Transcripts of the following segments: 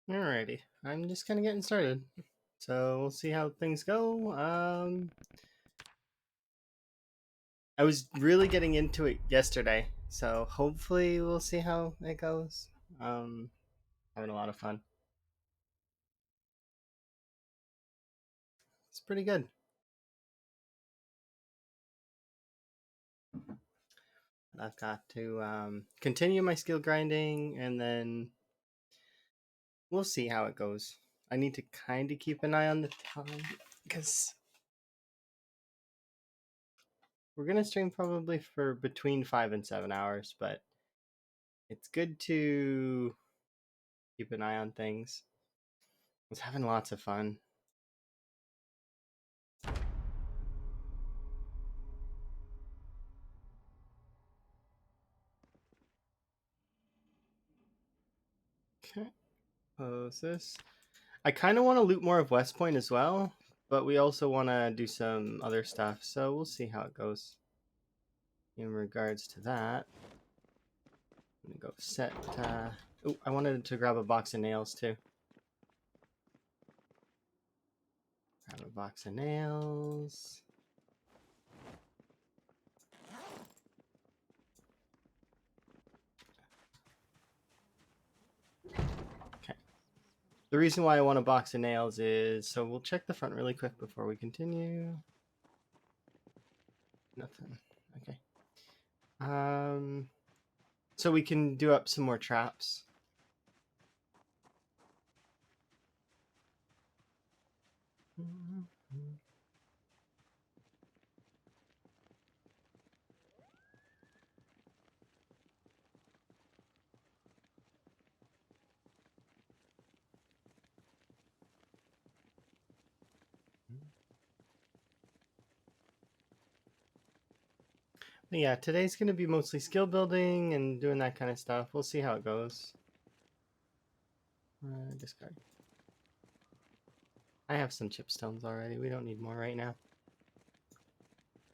Alrighty, I'm just kind of getting started, so we'll see how things go. I was really getting into it yesterday, so hopefully we'll see how it goes. Um, Having a lot of fun. It's pretty good. I've got to continue my skill grinding, and then we'll see how it goes. I need to kind of keep an eye on the time because we're gonna stream probably for between 5 and 7 hours, but it's good to keep an eye on things. I was having lots of fun. Okay, close this. I kind of want to loot more of West Point as well, but we also want to do some other stuff, so we'll see how it goes. In regards to that, I'm gonna go set. Oh, I wanted to grab a box of nails too. Grab a box of nails. Okay. The reason why I want a box of nails is so we'll check the front really quick before we continue. Nothing. Okay. So we can do up some more traps. But yeah, today's going to be mostly skill building and doing that kind of stuff. We'll see how it goes. Discard. I have some chipstones already. We don't need more right now.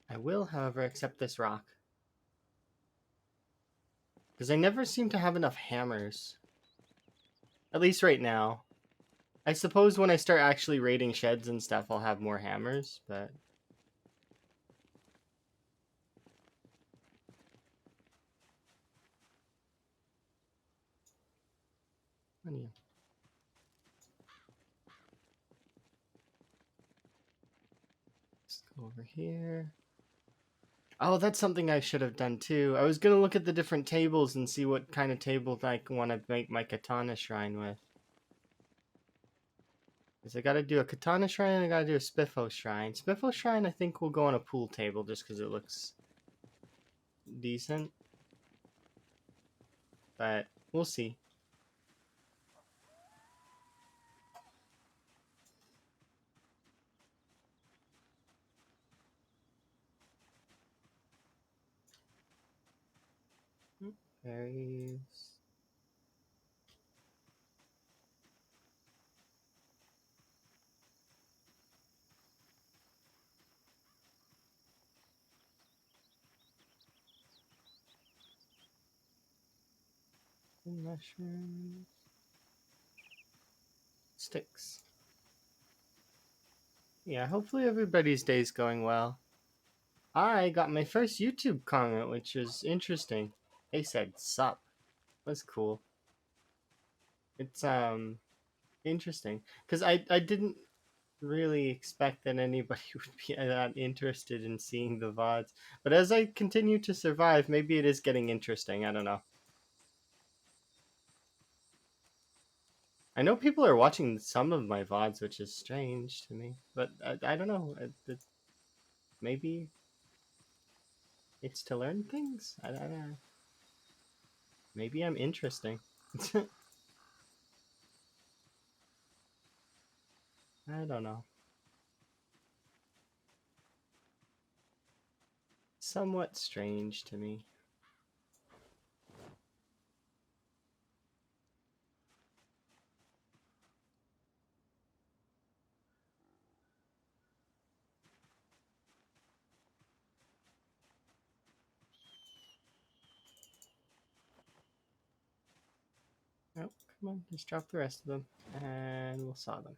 I will, however, accept this rock. Because I never seem to have enough hammers. At least right now. I suppose when I start actually raiding sheds and stuff, I'll have more hammers, but... Let's go over here. Oh, that's something I should have done too. I was going to look at the different tables and see what kind of table I want to make my katana shrine with. Because I gotta do a katana shrine and I gotta do a Spiffo shrine. Spiffo shrine I think will go on a pool table just because it looks decent. But we'll see. Berries. Mushrooms. Sticks. Yeah, hopefully everybody's day's going well. I got my first YouTube comment, which is interesting. They said sup. That's cool. It's interesting. Because I didn't really expect that anybody would be that interested in seeing the VODs. But as I continue to survive, maybe it is getting interesting. I don't know. I know people are watching some of my VODs, which is strange to me. But I don't know. Maybe it's to learn things? I don't know. Maybe I'm interesting. I don't know. Somewhat strange to me. Oh, Come on, just drop the rest of them, and we'll saw them.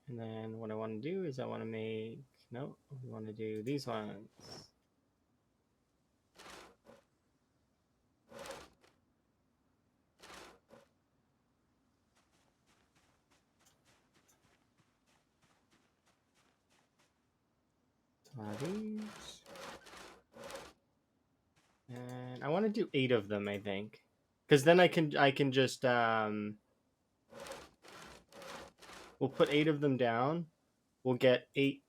And then what I want to do is I want to make... No, we want to do these ones. These. And I want to do 8 of them, I think. Because then I can just... We'll put 8 of them down. We'll get 8...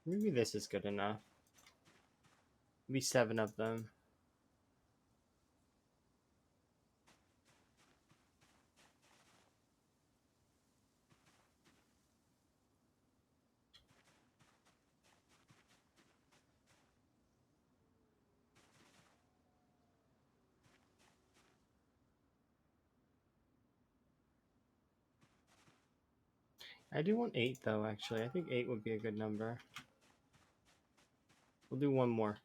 Maybe this is good enough. Maybe 7 of them. I do want 8 though, actually. I think 8 would be a good number. We'll do one more.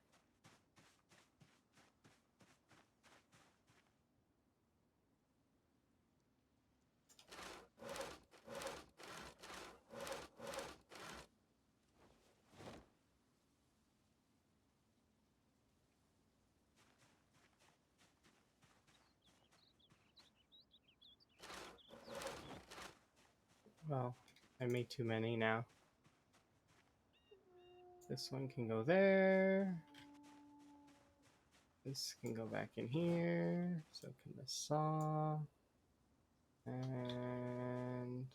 Well, I made too many now. This one can go there. This can go back in here. So can the saw. And...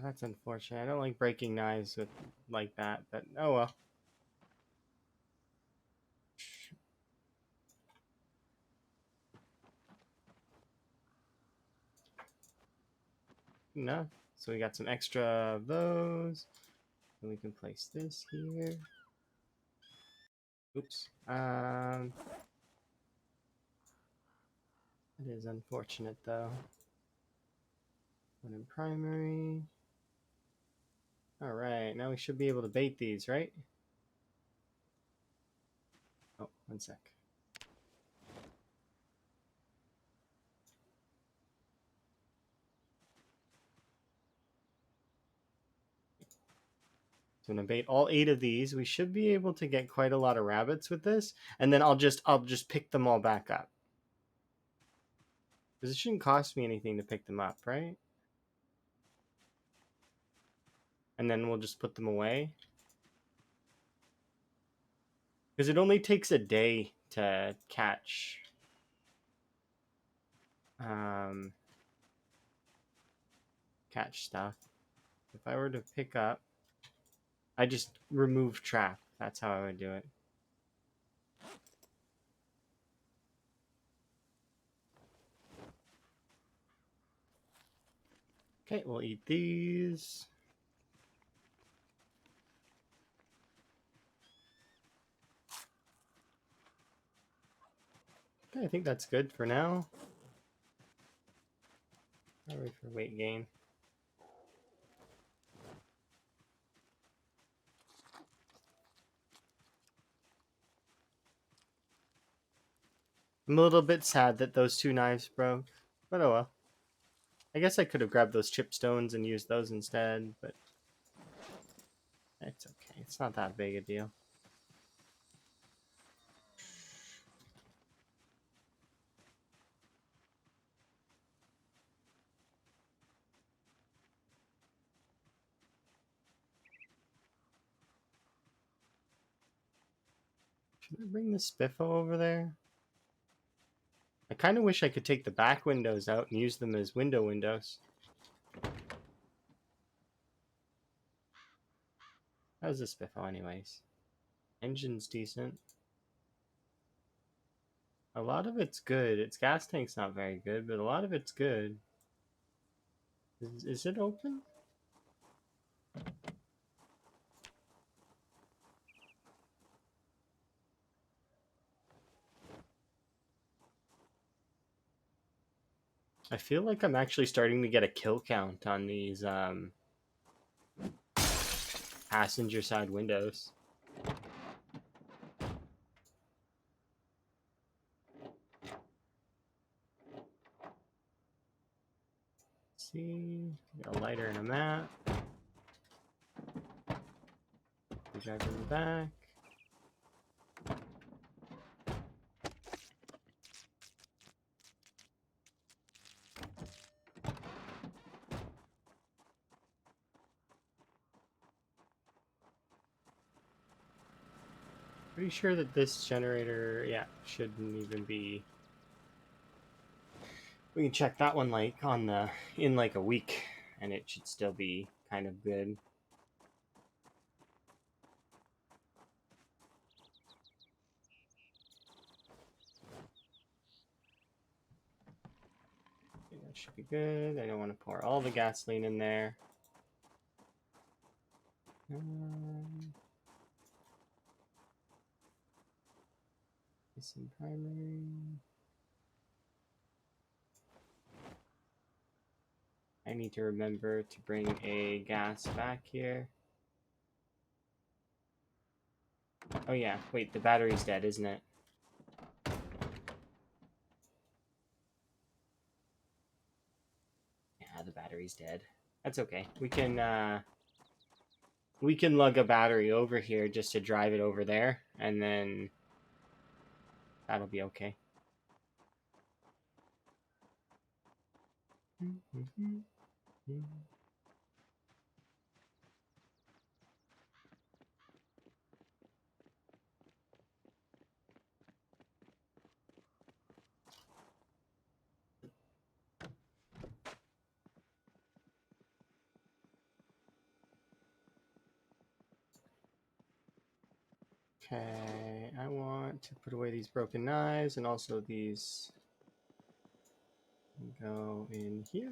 that's unfortunate. I don't like breaking knives with like that, but oh well. Enough. So we got some extra of those. And we can place this here. Oops. That is unfortunate though. One in primary. Alright, now we should be able to bait these, right? Oh, one sec. So I'm gonna bait all 8 of these. We should be able to get quite a lot of rabbits with this, and then I'll just pick them all back up. Because it shouldn't cost me anything to pick them up, right? And then we'll just put them away. Because it only takes a day to catch stuff. If I were to pick up, I just remove trap. That's how I would do it. Okay, we'll eat these. Okay, I think that's good for now. Sorry for weight gain. I'm a little bit sad that those 2 knives broke, but oh well. I guess I could have grabbed those chipstones and used those instead, but it's okay. It's not that big a deal. Should I bring the Spiffo over there? I kind of wish I could take the back windows out and use them as windows. How's the Spiffo anyways? Engine's decent. A lot of it's good. Its gas tank's not very good, but a lot of it's good. Is it open? I feel like I'm actually starting to get a kill count on these passenger side windows. Let's see, got a lighter and a map. The driver in the back. Pretty sure that this generator, yeah, shouldn't even be. We can check that one like on the in like a week, and it should still be kind of good. Okay, that should be good. I don't want to pour all the gasoline in there. Some primary. I need to remember to bring a gas back here. Oh yeah, wait, the battery's dead, isn't it? Yeah, the battery's dead. That's okay. We can lug a battery over here just to drive it over there, and then that'll be okay. Okay, I want to put away these broken knives and also these go in here.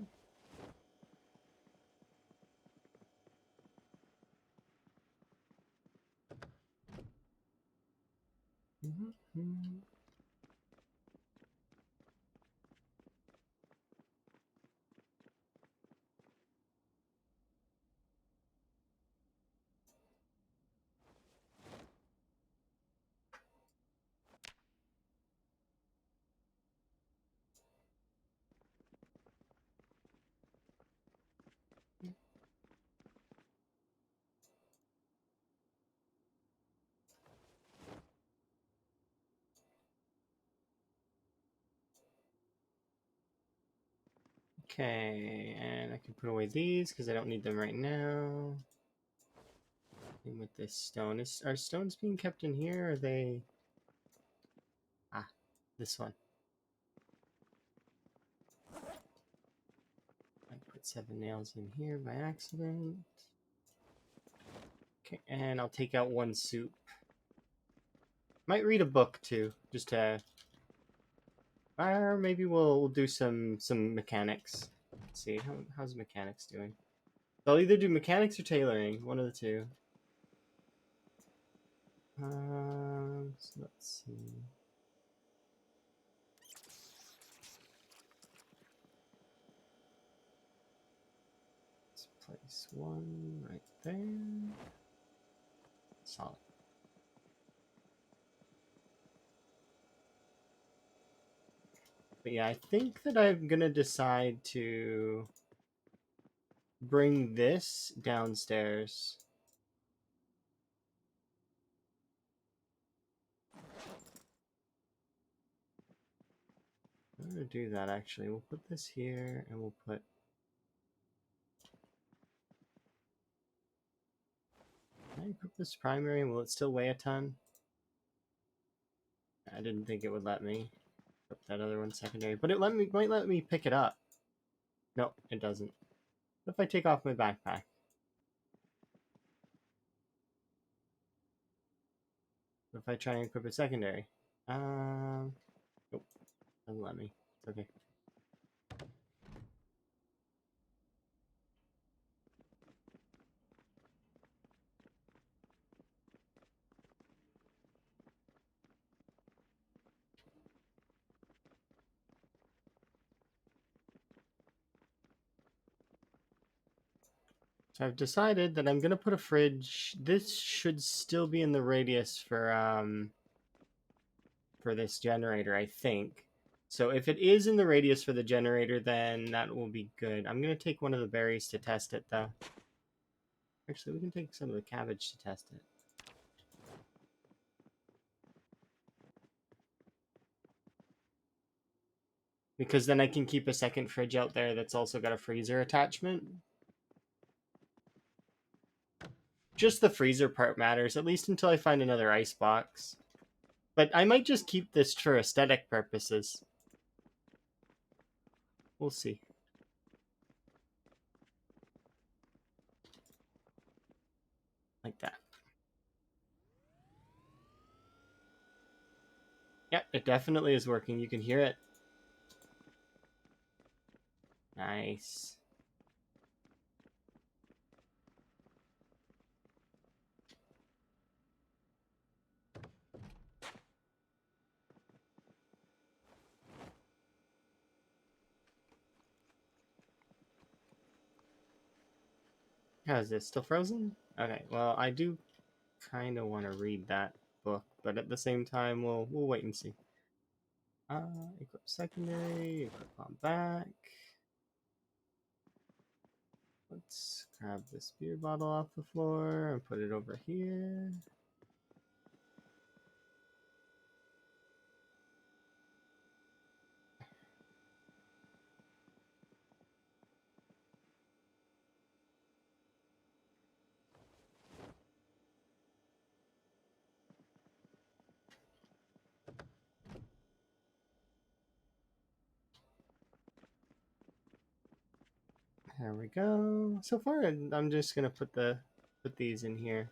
Okay, and I can put away these because I don't need them right now. And with this stone, are stones being kept in here? Or are they? Ah, this one. I put 7 nails in here by accident. Okay, and I'll take out 1 soup. Might read a book too, just to. Or maybe we'll do some mechanics. Let's see, how's mechanics doing? I'll either do mechanics or tailoring, one of the two. So let's see. Let's place 1 right there. Solid. But yeah, I think that I'm gonna decide to bring this downstairs. I'm gonna do that actually. We'll put this here and we'll put. Can I equip this primary and will it still weigh a ton? I didn't think it would let me. Put that other one secondary, but it might let me pick it up. No, it doesn't. What if I take off my backpack? What if I try and equip it secondary? Nope, doesn't let me. It's okay. So I've decided that I'm gonna put a fridge. This should still be in the radius for this generator, I think. So if it is in the radius for the generator, then that will be good. I'm gonna take one of the berries to test it, though. Actually, we can take some of the cabbage to test it. Because then I can keep a second fridge out there that's also got a freezer attachment. Just the freezer part matters, at least until I find another ice box. But I might just keep this for aesthetic purposes. We'll see. Like that. Yeah, it definitely is working. You can hear it. Nice. How is this? Still frozen? Okay, well, I do kind of want to read that book, but at the same time, we'll wait and see. Equip secondary, equip on back. Let's grab this beer bottle off the floor and put it over here. There we go. So far, I'm just gonna put these in here.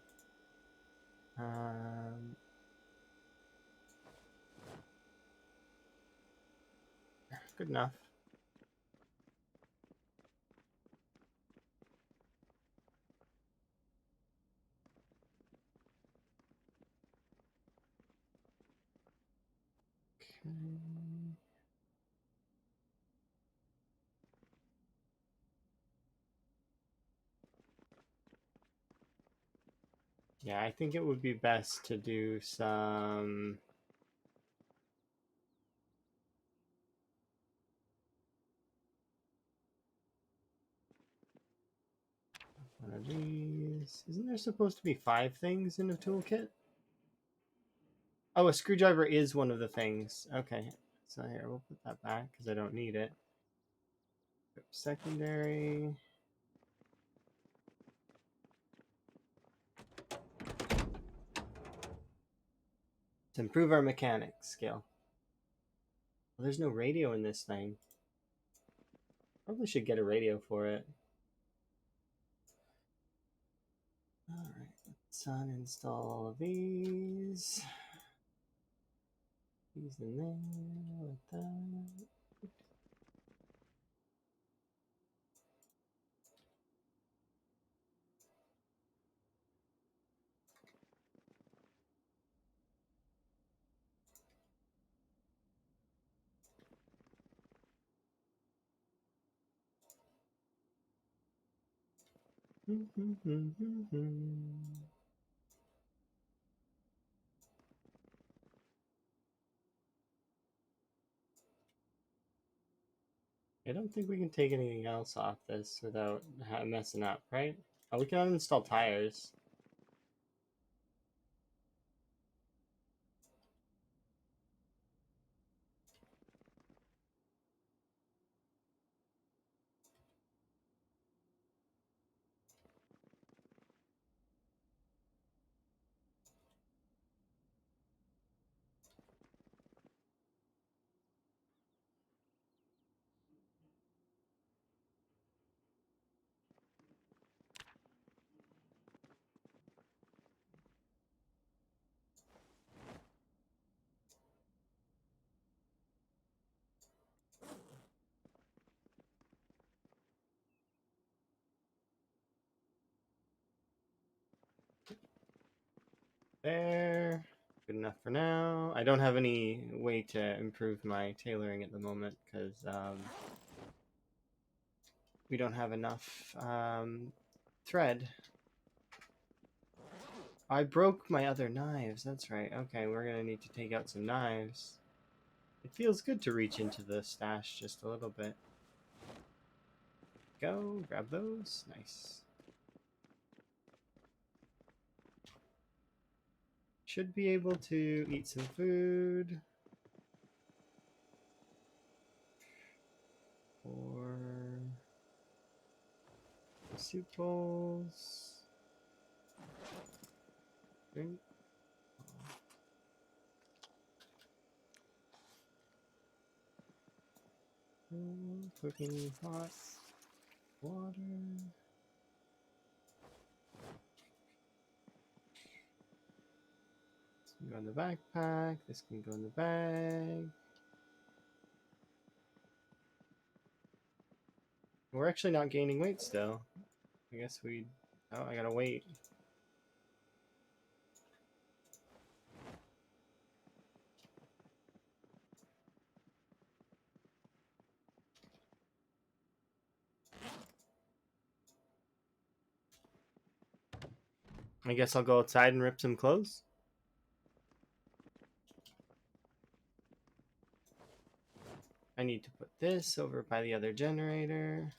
Good enough. Okay. Yeah, I think it would be best to do some. One of these. Isn't there supposed to be 5 things in a toolkit? Oh, a screwdriver is one of the things. Okay. So here, we'll put that back because I don't need it. Secondary. To improve our mechanics skill. Well, there's no radio in this thing. Probably should get a radio for it. Alright, let's uninstall all of these. These in there, like that. I don't think we can take anything else off this without messing up, right? Oh, we can uninstall tires. There. Good enough for now. I don't have any way to improve my tailoring at the moment because we don't have enough thread. I broke my other knives. That's right. Okay, we're gonna need to take out some knives. It feels good to reach into the stash just a little bit. Go, grab those. Nice. Should be able to eat some food. Or soup bowls. Drink. Cooking pot. Water. This can go in the backpack. This can go in the bag. We're actually not gaining weight still. I guess we... Oh, I gotta wait. I guess I'll go outside and rip some clothes. I need to put this over by the other generator.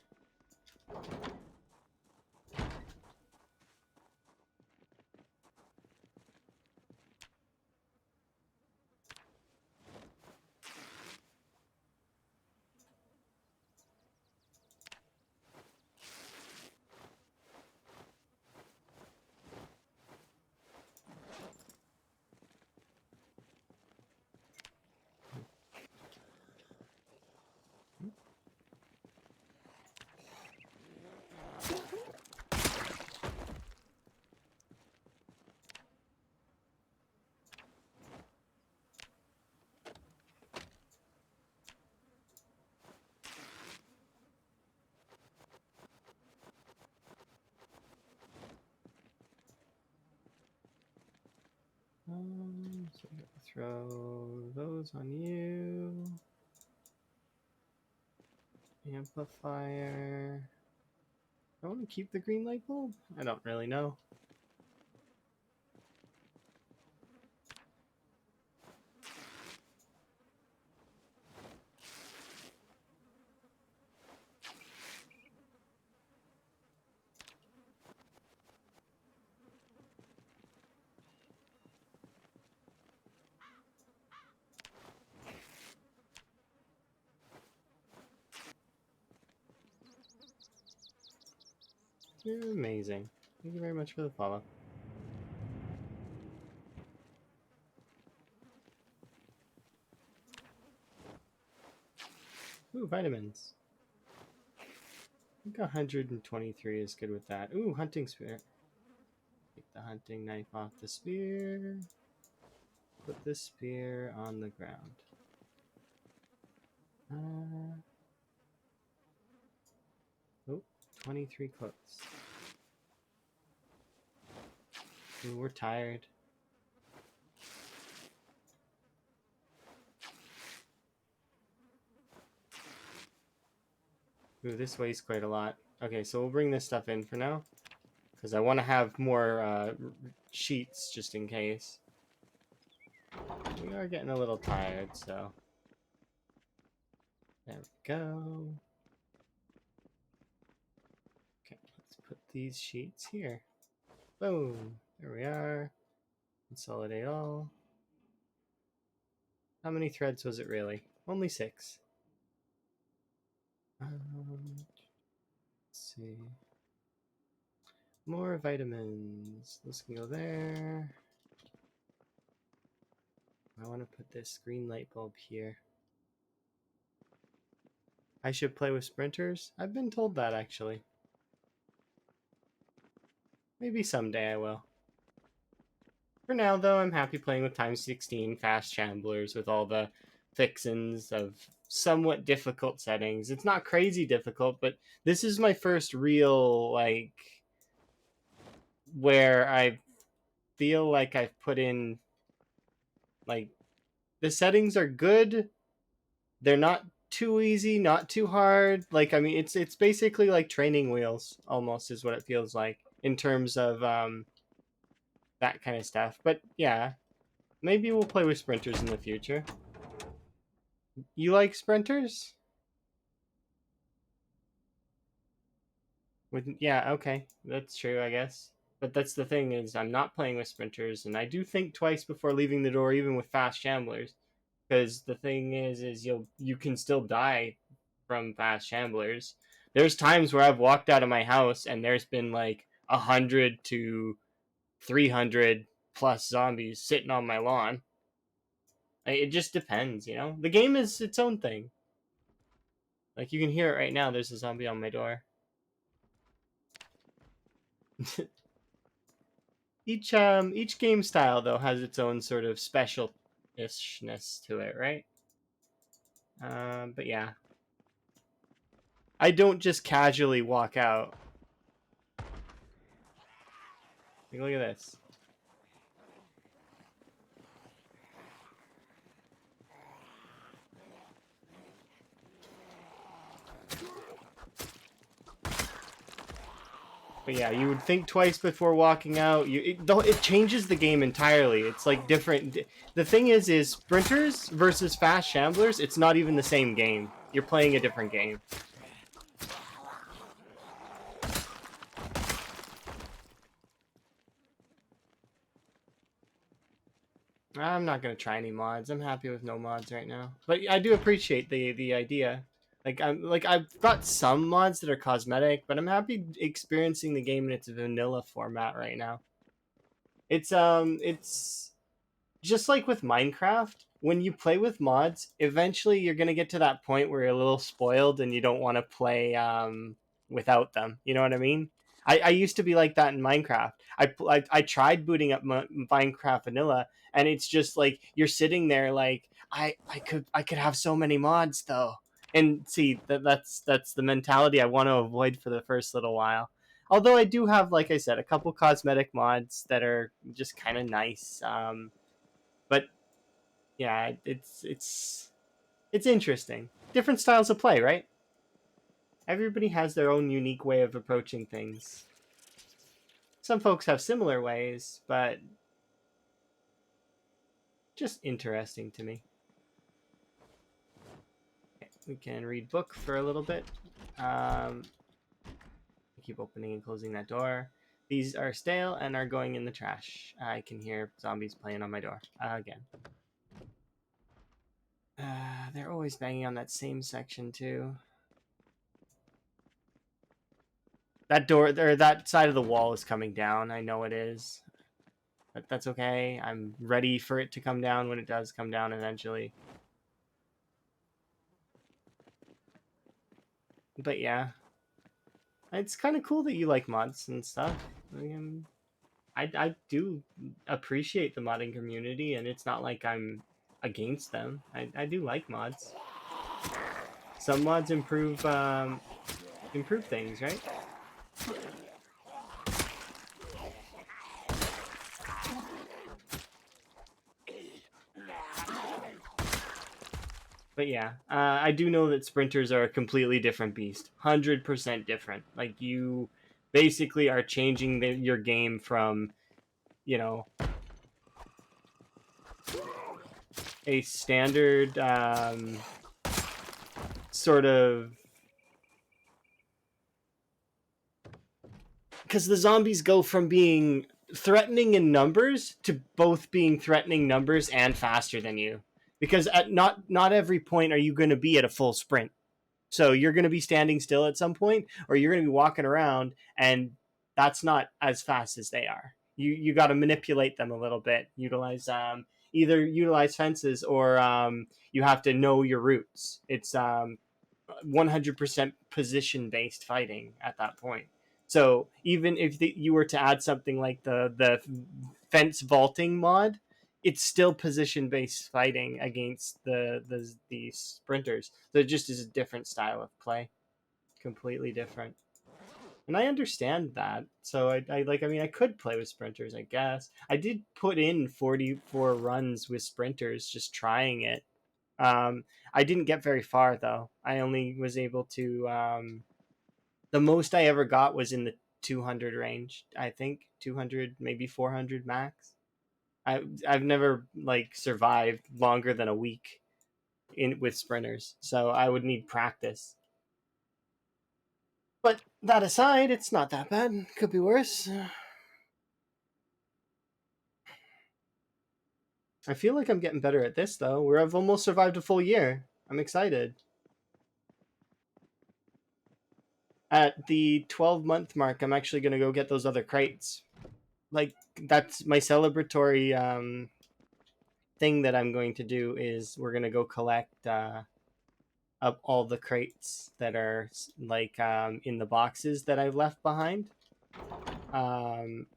So I'm gonna throw those on you. Amplifier. I want to keep the green light bulb? I don't really know. You're amazing. Thank you very much for the follow. Ooh, vitamins. I think 123 is good with that. Ooh, hunting spear. Take the hunting knife off the spear. Put this spear on the ground. 23 clothes. Ooh, we're tired. Ooh, this weighs quite a lot. Okay, so we'll bring this stuff in for now. Because I want to have more sheets just in case. We are getting a little tired, so... There we go. Okay, let's put these sheets here. Boom! There we are. Consolidate all. How many threads was it really? Only 6. Let's see. More vitamins. This can go there. I want to put this green light bulb here. I should play with sprinters? I've been told that, actually. Maybe someday I will. For now, though, I'm happy playing with times 16 fast shamblers with all the fixins of somewhat difficult settings. It's not crazy difficult, but this is my first real, like, where I feel like I've put in, like, the settings are good. They're not too easy, not too hard. Like, I mean, it's basically like training wheels almost is what it feels like in terms of that kind of stuff. But yeah, maybe we'll play with sprinters in the future. You like sprinters? With yeah, okay, that's true, I guess. But that's the thing is, I'm not playing with sprinters, and I do think twice before leaving the door, even with fast shamblers. Because the thing is you can still die from fast shamblers. There's times where I've walked out of my house and there's been like 100 to 300 plus zombies sitting on my lawn. Like, it just depends, you know. The game is its own thing. Like you can hear it right now. There's a zombie on my door. Each game style though has its own sort of special ishness to it, right? But yeah, I don't just casually walk out. Like, look at this. But yeah, you would think twice before walking out. It changes the game entirely. It's like different. The thing is sprinters versus fast shamblers. It's not even the same game. You're playing a different game. I'm not gonna try any mods. I'm happy with no mods right now. But I do appreciate the idea. I've got some mods that are cosmetic, but I'm happy experiencing the game in its vanilla format right now. It's just like with Minecraft, when you play with mods, eventually you're gonna get to that point where you're a little spoiled and you don't want to play without them. You know what I mean? I used to be like that in Minecraft. I tried booting up Minecraft Vanilla, and it's just like you're sitting there like I could have so many mods though. And see that's the mentality I want to avoid for the first little while. Although I do have, like I said, a couple cosmetic mods that are just kind of nice. But yeah, it's interesting. Different styles of play, right? Everybody has their own unique way of approaching things. Some folks have similar ways, but just interesting to me. Okay, we can read book for a little bit. Keep opening and closing that door. These are stale and are going in the trash. I can hear zombies playing on my door again. They're always banging on that same section too. That door or that side of the wall is coming down. I know it is. But that's okay. I'm ready for it to come down when it does come down eventually. But yeah. It's kind of cool that you like mods and stuff. I do appreciate the modding community, and it's not like I'm against them. I do like mods. Some mods improve things, right? But yeah, I do know that sprinters are a completely different beast. 100% different. Like, you basically are changing your game from, you know, a standard sort of, because the zombies go from being threatening in numbers to both being threatening numbers and faster than you, because at not every point are you going to be at a full sprint. So you're going to be standing still at some point, or you're going to be walking around, and that's not as fast as they are. You got to manipulate them a little bit. Utilize either utilize fences, or you have to know your routes. It's 100% position based fighting at that point. So even if you were to add something like the fence vaulting mod, it's still position based fighting against the sprinters. So it just is a different style of play, completely different. And I understand that. So I mean, I could play with sprinters, I guess. I did put in 44 runs with sprinters, just trying it. I didn't get very far though. I only was able to. The most I ever got was in the 200 range. I think 200, maybe 400 max. I've never like survived longer than a week in with sprinters, so I would need practice. But that aside, it's not that bad. Could be worse. I feel like I'm getting better at this though. Where I've almost survived a full year. I'm excited. At the 12-month mark, I'm actually gonna go get those other crates. Like that's my celebratory thing that I'm going to do is we're gonna go collect up all the crates that are like in the boxes that I've left behind. Um,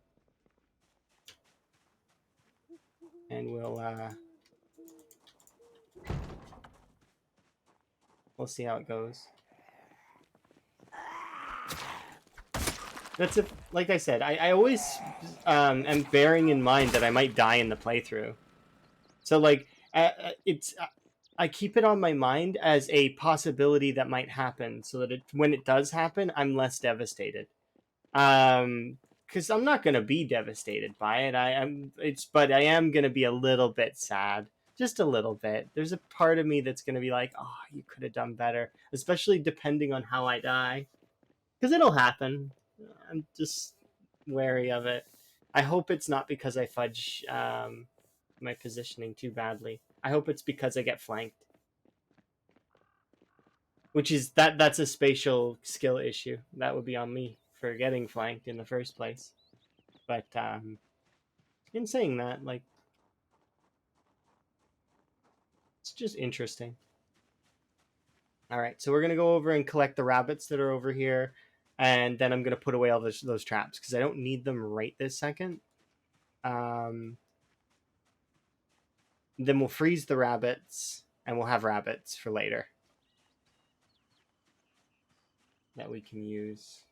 and we'll see how it goes. That's like I said, I always am bearing in mind that I might die in the playthrough. So like it's I keep it on my mind as a possibility that might happen, so that when it does happen, I'm less devastated. Because I'm not gonna be devastated by it. But I am gonna be a little bit sad, just a little bit. There's a part of me that's gonna be like, oh, you could have done better, especially depending on how I die, because it'll happen. I'm just wary of it. I hope it's not because I fudge my positioning too badly. I hope it's because I get flanked, which is that's a spatial skill issue. That would be on me for getting flanked in the first place. But in saying that, like, it's just interesting. All right, so we're gonna go over and collect the rabbits that are over here, and then I'm gonna put away all those traps because I don't need them right this second. Um, then we'll freeze the rabbits, and we'll have rabbits for later that we can use.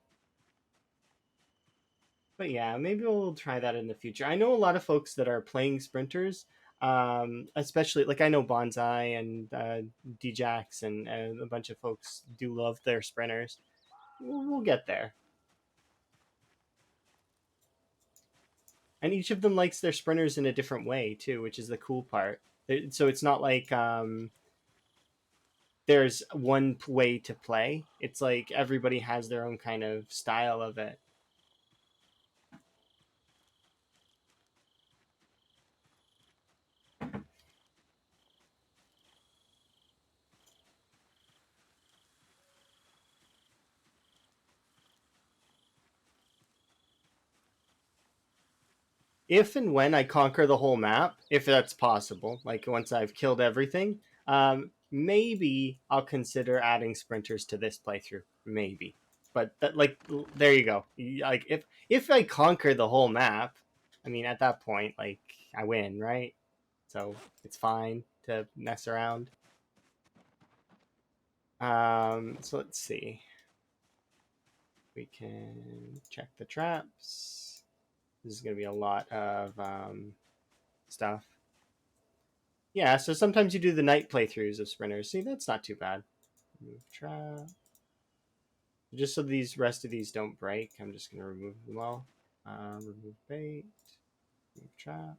But yeah, maybe we'll try that in the future. I know a lot of folks that are playing sprinters, especially like I know Bonsai and Djax and a bunch of folks do love their sprinters. We'll get there. And each of them likes their sprinters in a different way too, which is the cool part. So it's not like there's one way to play. It's like everybody has their own kind of style of it. If and when I conquer the whole map, if that's possible, like once I've killed everything, maybe I'll consider adding sprinters to this playthrough. Maybe, but that like there you go. Like if I conquer the whole map, I mean at that point like I win, right? So it's fine to mess around. So let's see. We can check the traps. This is gonna be a lot of stuff. Yeah, so sometimes you do the night playthroughs of sprinters. See, that's not too bad. Remove trap. Just so these rest of these don't break, I'm just gonna remove them all. Remove bait. Remove trap.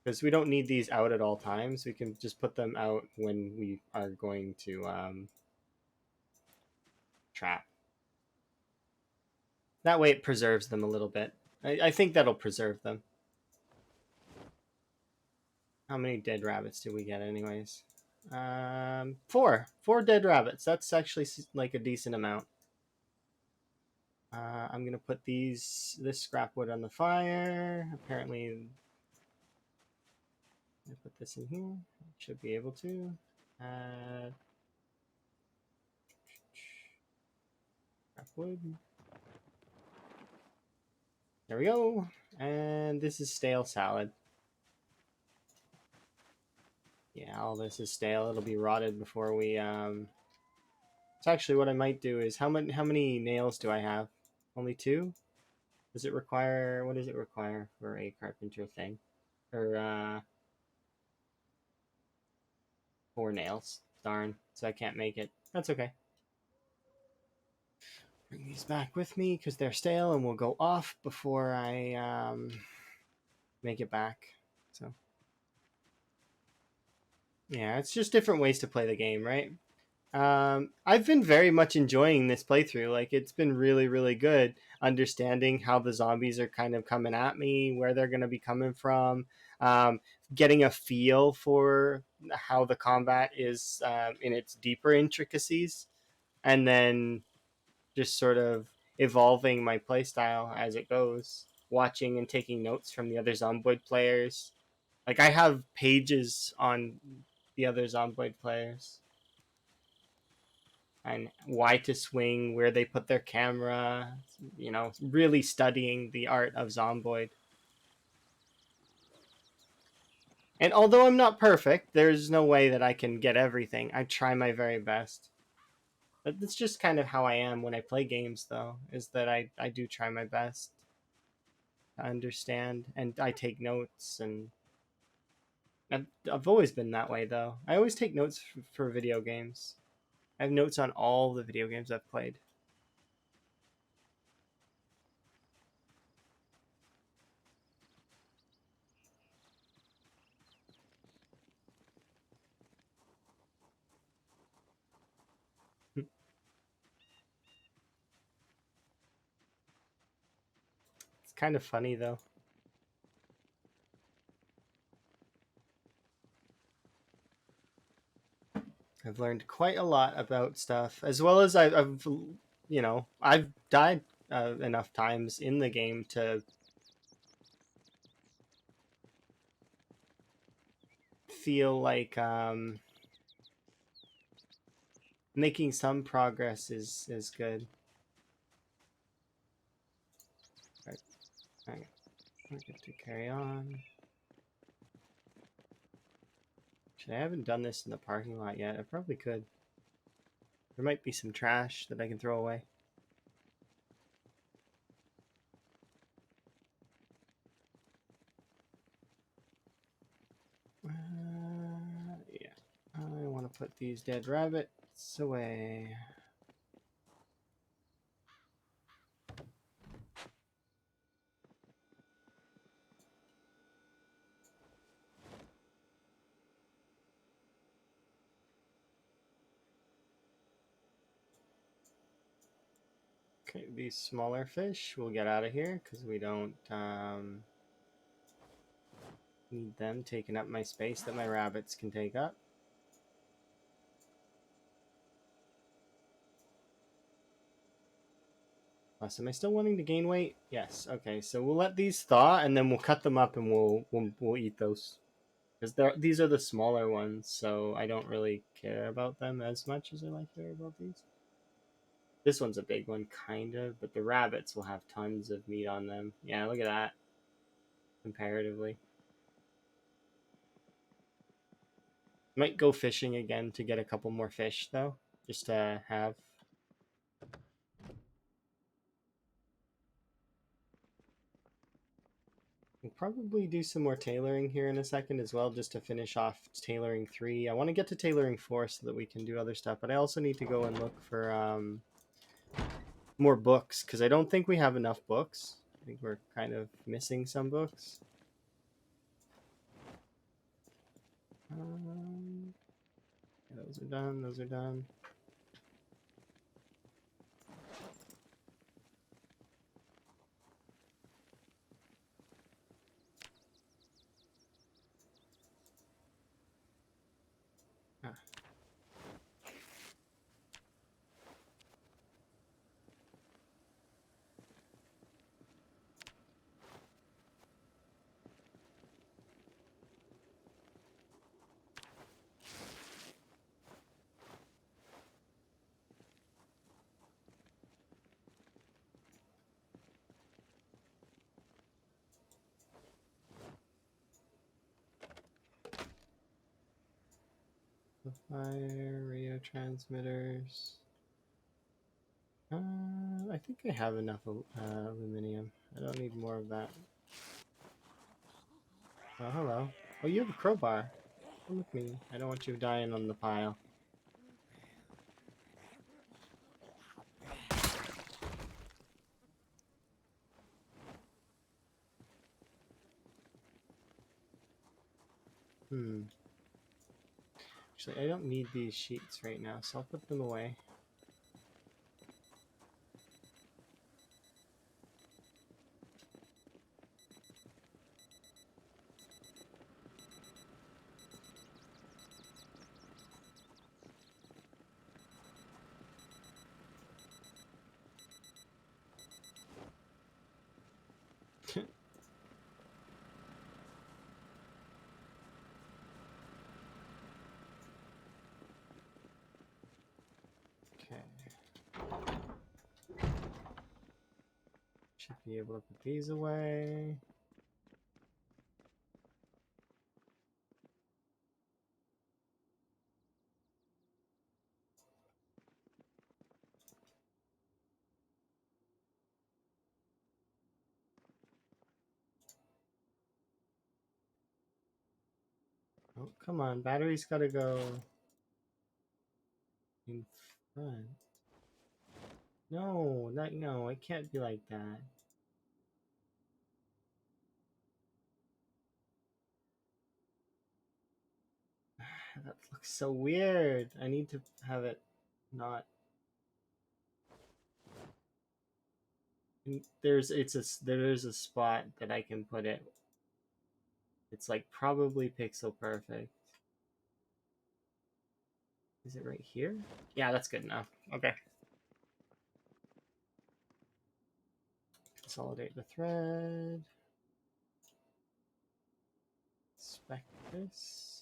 Because we don't need these out at all times. We can just put them out when we are going to trap. That way it preserves them a little bit. I think that'll preserve them. How many dead rabbits did we get anyways? Four dead rabbits. That's actually like a decent amount. I'm gonna put this scrap wood on the fire. Apparently, I put this in here. Should be able to. Scrap wood. There we go. And this is stale salad. Yeah, all this is stale. It'll be rotted before we. So actually, what I might do is how many nails do I have? Only two. Does it require? What does it require for a carpenter thing? Or 4 nails. Darn. So I can't make it. That's okay. Bring these back with me because they're stale and will go off before I make it back. So yeah, it's just different ways to play the game, right? I've been very much enjoying this playthrough. Like, it's been really, really good understanding how the zombies are kind of coming at me, where they're going to be coming from, um, getting a feel for how the combat is in its deeper intricacies, and then just sort of evolving my playstyle as it goes, watching and taking notes from the other Zomboid players. Like, I have pages on the other Zomboid players and why to swing, where they put their camera, really studying the art of Zomboid. And although I'm not perfect, there's no way that I can get everything. I try my very best. But that's just kind of how I am when I play games, though, is that I do try my best to understand and I take notes. And I've always been that way, though. I always take notes for video games. I have notes on all the video games I've played. It's kind of funny, though. I've learned quite a lot about stuff, as well as I've died enough times in the game to feel like making some progress is good. Right. I get to carry on. Actually, I haven't done this in the parking lot yet. I probably could. There might be some trash that I can throw away. Yeah. I want to put these dead rabbits away. Okay, these smaller fish we'll get out of here because we don't need them taking up my space that my rabbits can take up. Plus, am I still wanting to gain weight? Yes. Okay, so we'll let these thaw and then we'll cut them up and we'll eat those. Because these are the smaller ones, so I don't really care about them as much as I like care about these. This one's a big one, kind of, but the rabbits will have tons of meat on them. Yeah, look at that. Comparatively. Might go fishing again to get a couple more fish, though. Just to have. We'll probably do some more tailoring here in a second as well, just to finish off tailoring 3. I want to get to tailoring 4 so that we can do other stuff, but I also need to go and look for more books, because I don't think we have enough books. I think we're kind of missing some books. Those are done, those are done. Ah. The fire, radio transmitters. I think I have enough aluminum. I don't need more of that. Oh, hello. Oh, you have a crowbar. Come with me. I don't want you dying on the pile. Actually, I don't need these sheets right now, so I'll put them away. Okay. Should be able to put these away. Oh, come on. Battery's gotta go in front. No, it can't be like that. That looks so weird. I need to have it not. There's a spot that I can put it. It's like probably pixel perfect. Is it right here? Yeah, that's good enough. Okay. Consolidate the thread. Inspect this.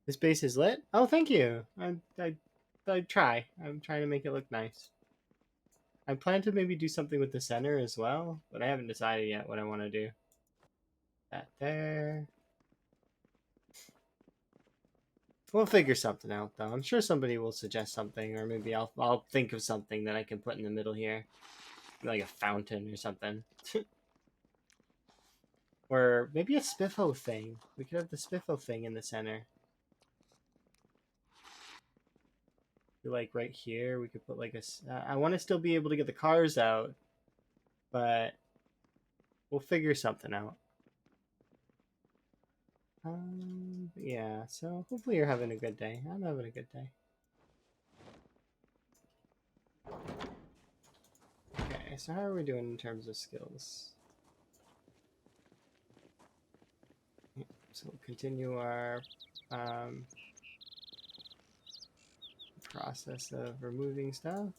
This base is lit? Oh, thank you. I try. I'm trying to make it look nice. I plan to maybe do something with the center as well, but I haven't decided yet what I want to do. That there. We'll figure something out though. I'm sure somebody will suggest something, or maybe I'll think of something that I can put in the middle here, like a fountain or something, or maybe a spiffo thing. We could have the spiffo thing in the center. Like right here, we could put like a. I want to still be able to get the cars out, but we'll figure something out. Yeah. So hopefully you're having a good day. I'm having a good day. Okay. So how are we doing in terms of skills? So we'll continue our process of removing stuff.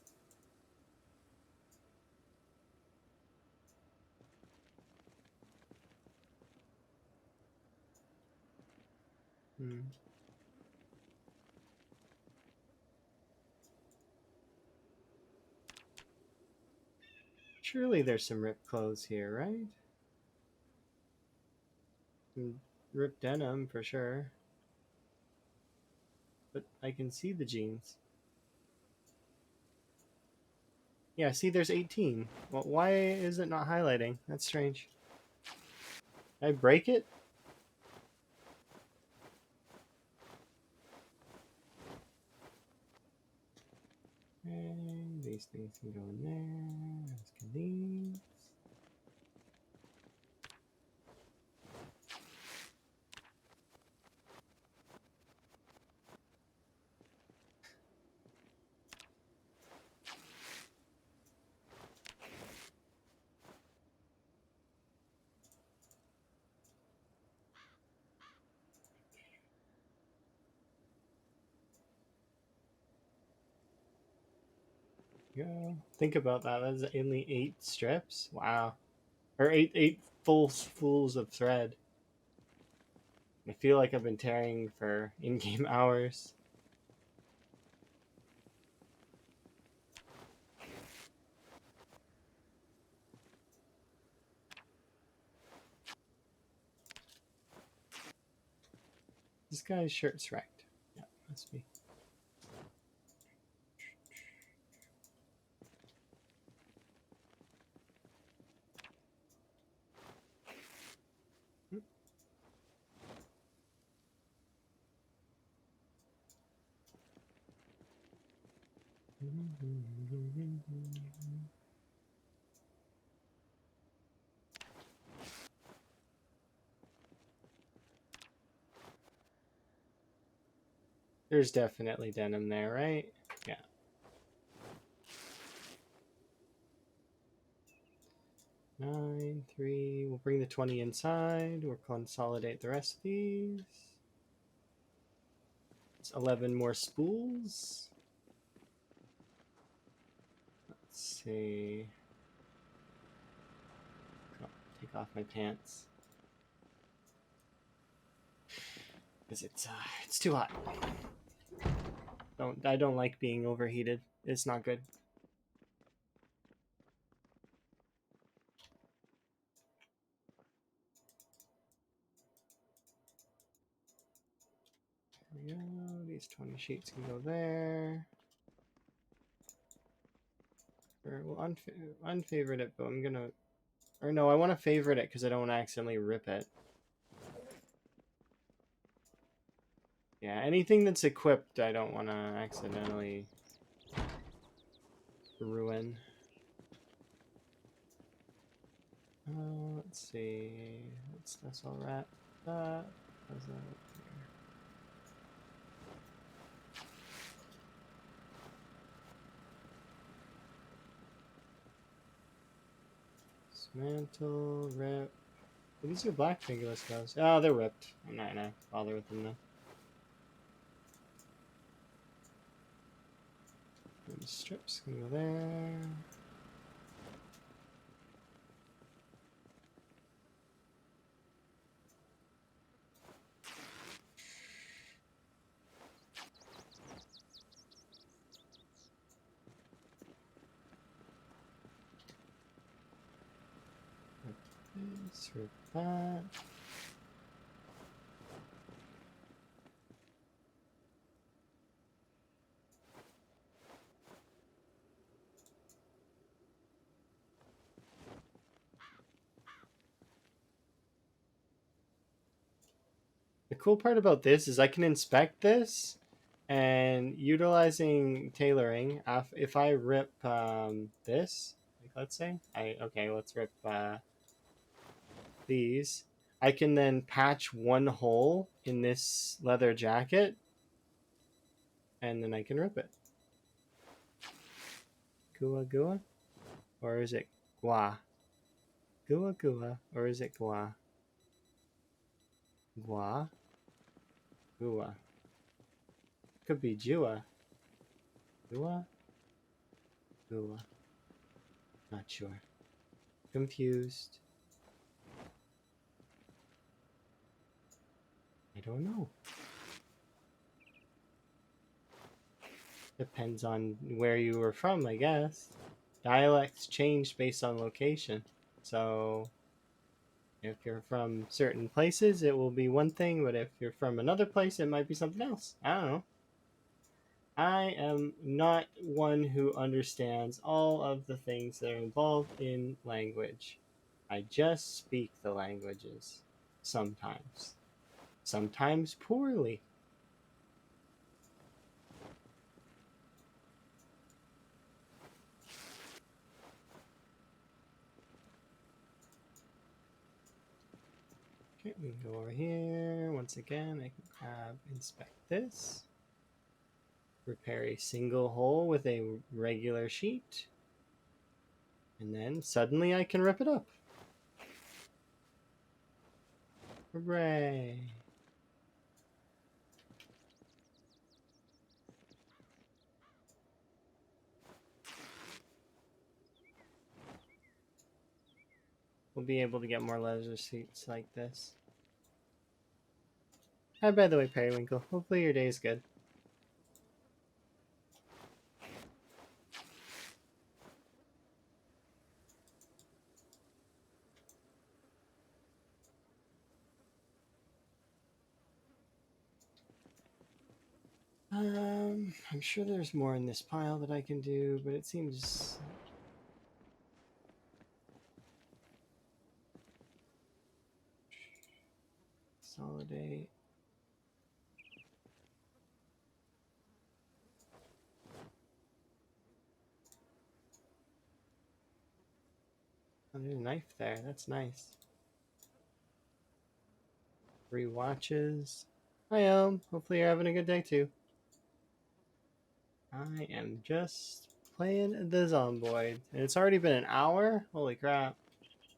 Surely there's some ripped clothes here, right? Ripped denim for sure. But I can see the jeans. Yeah, see there's 18. Well, why is it not highlighting? That's strange. Did I break it? And These things can go in there. As can these. Go. Think about that. That's only 8 strips. Wow. Or eight full spools of thread. I feel like I've been tearing for in-game hours. This guy's shirt's wrecked. Yeah, must be. There's definitely denim there, right? Yeah. Nine, 3. We'll bring the 20 inside. We'll consolidate the rest of these. It's 11 more spools. Let's see. Oh, take off my pants. Because it's too hot. I don't like being overheated. It's not good. There we go. These 20 sheets can go there. Or we'll unfavorite it, but I'm gonna... Or no, I want to favorite it because I don't want to accidentally rip it. Yeah, anything that's equipped, I don't want to accidentally ruin. Let's see. That's all right. How's that up here? Dismantle, rip. Well, these are black fingerless gloves. Oh, they're ripped. I'm not gonna bother with them though. And the strips can go there. Rip this, rip that. The cool part about this is I can inspect this, and utilizing tailoring, if I rip this, like let's say, let's rip these, I can then patch one hole in this leather jacket, and then I can rip it. Gua gua? Or is it gua? Gua gua, or is it gua? Gua? Gua. Could be Jua. Gua? Gua. Not sure. Confused. I don't know. Depends on where you were from, I guess. Dialects change based on location. So if you're from certain places, it will be one thing, but if you're from another place, it might be something else. I don't know. I am not one who understands all of the things that are involved in language. I just speak the languages. Sometimes. Sometimes poorly. Okay, we can go over here. Once again, I can grab, inspect this. Repair a single hole with a regular sheet. And then suddenly I can rip it up. Hooray! We'll be able to get more leather seats like this. Hi, by the way, Periwinkle. Hopefully your day is good. I'm sure there's more in this pile that I can do, but it seems... Consolidate. Oh, there's a knife there. That's nice. 3 watches. Hi, hopefully you're having a good day too. I am just playing the Zomboid. And it's already been an hour? Holy crap.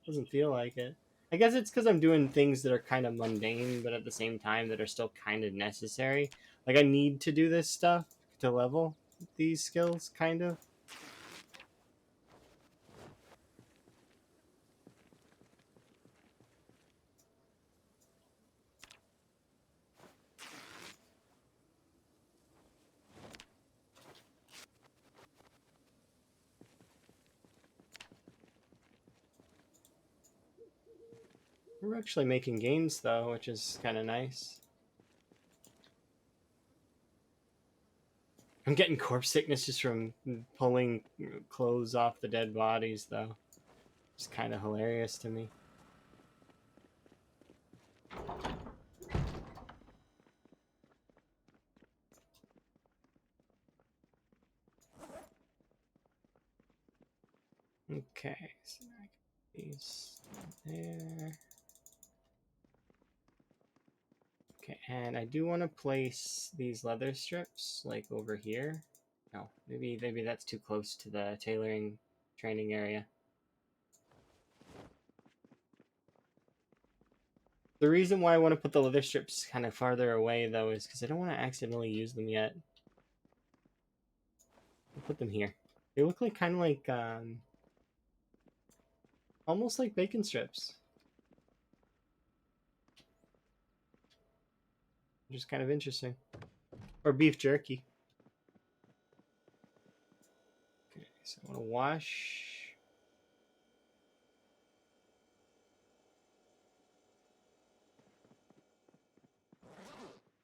Doesn't feel like it. I guess it's because I'm doing things that are kind of mundane, but at the same time that are still kind of necessary. Like, I need to do this stuff to level these skills, kind of. We're actually making gains, though, which is kind of nice. I'm getting corpse sickness just from pulling clothes off the dead bodies, though. It's kind of hilarious to me. Okay, so I can put these there. Okay, and I do want to place these leather strips like over here. No, maybe that's too close to the tailoring training area. The reason why I want to put the leather strips kind of farther away though is because I don't want to accidentally use them yet. I'll put them here. They look like kind of like almost like bacon strips. Which is kind of interesting. Or beef jerky. Okay, so I want to wash.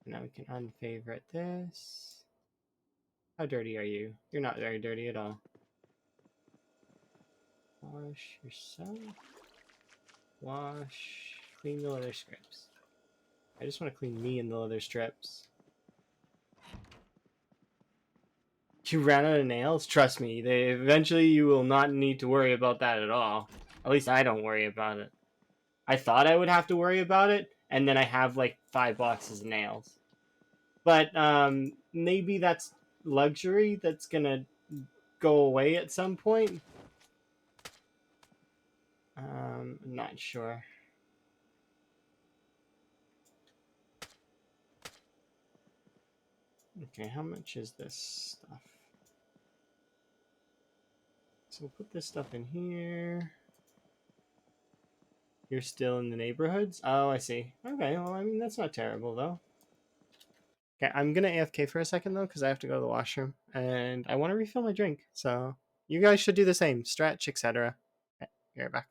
Now we can unfavorite this. How dirty are you? You're not very dirty at all. Wash yourself. Wash. Clean the leather strips. I just want to clean me in the leather strips. You ran out of nails? Trust me, eventually you will not need to worry about that at all. At least I don't worry about it. I thought I would have to worry about it, and then I have like 5 boxes of nails. But maybe that's luxury that's gonna go away at some point. I'm not sure. Okay, how much is this stuff? So we'll put this stuff in here. You're still in the neighborhoods? Oh, I see. Okay, well, I mean, that's not terrible, though. Okay, I'm gonna AFK for a second, though, because I have to go to the washroom. And I want to refill my drink. So you guys should do the same. Stretch, etc. Okay, be right back.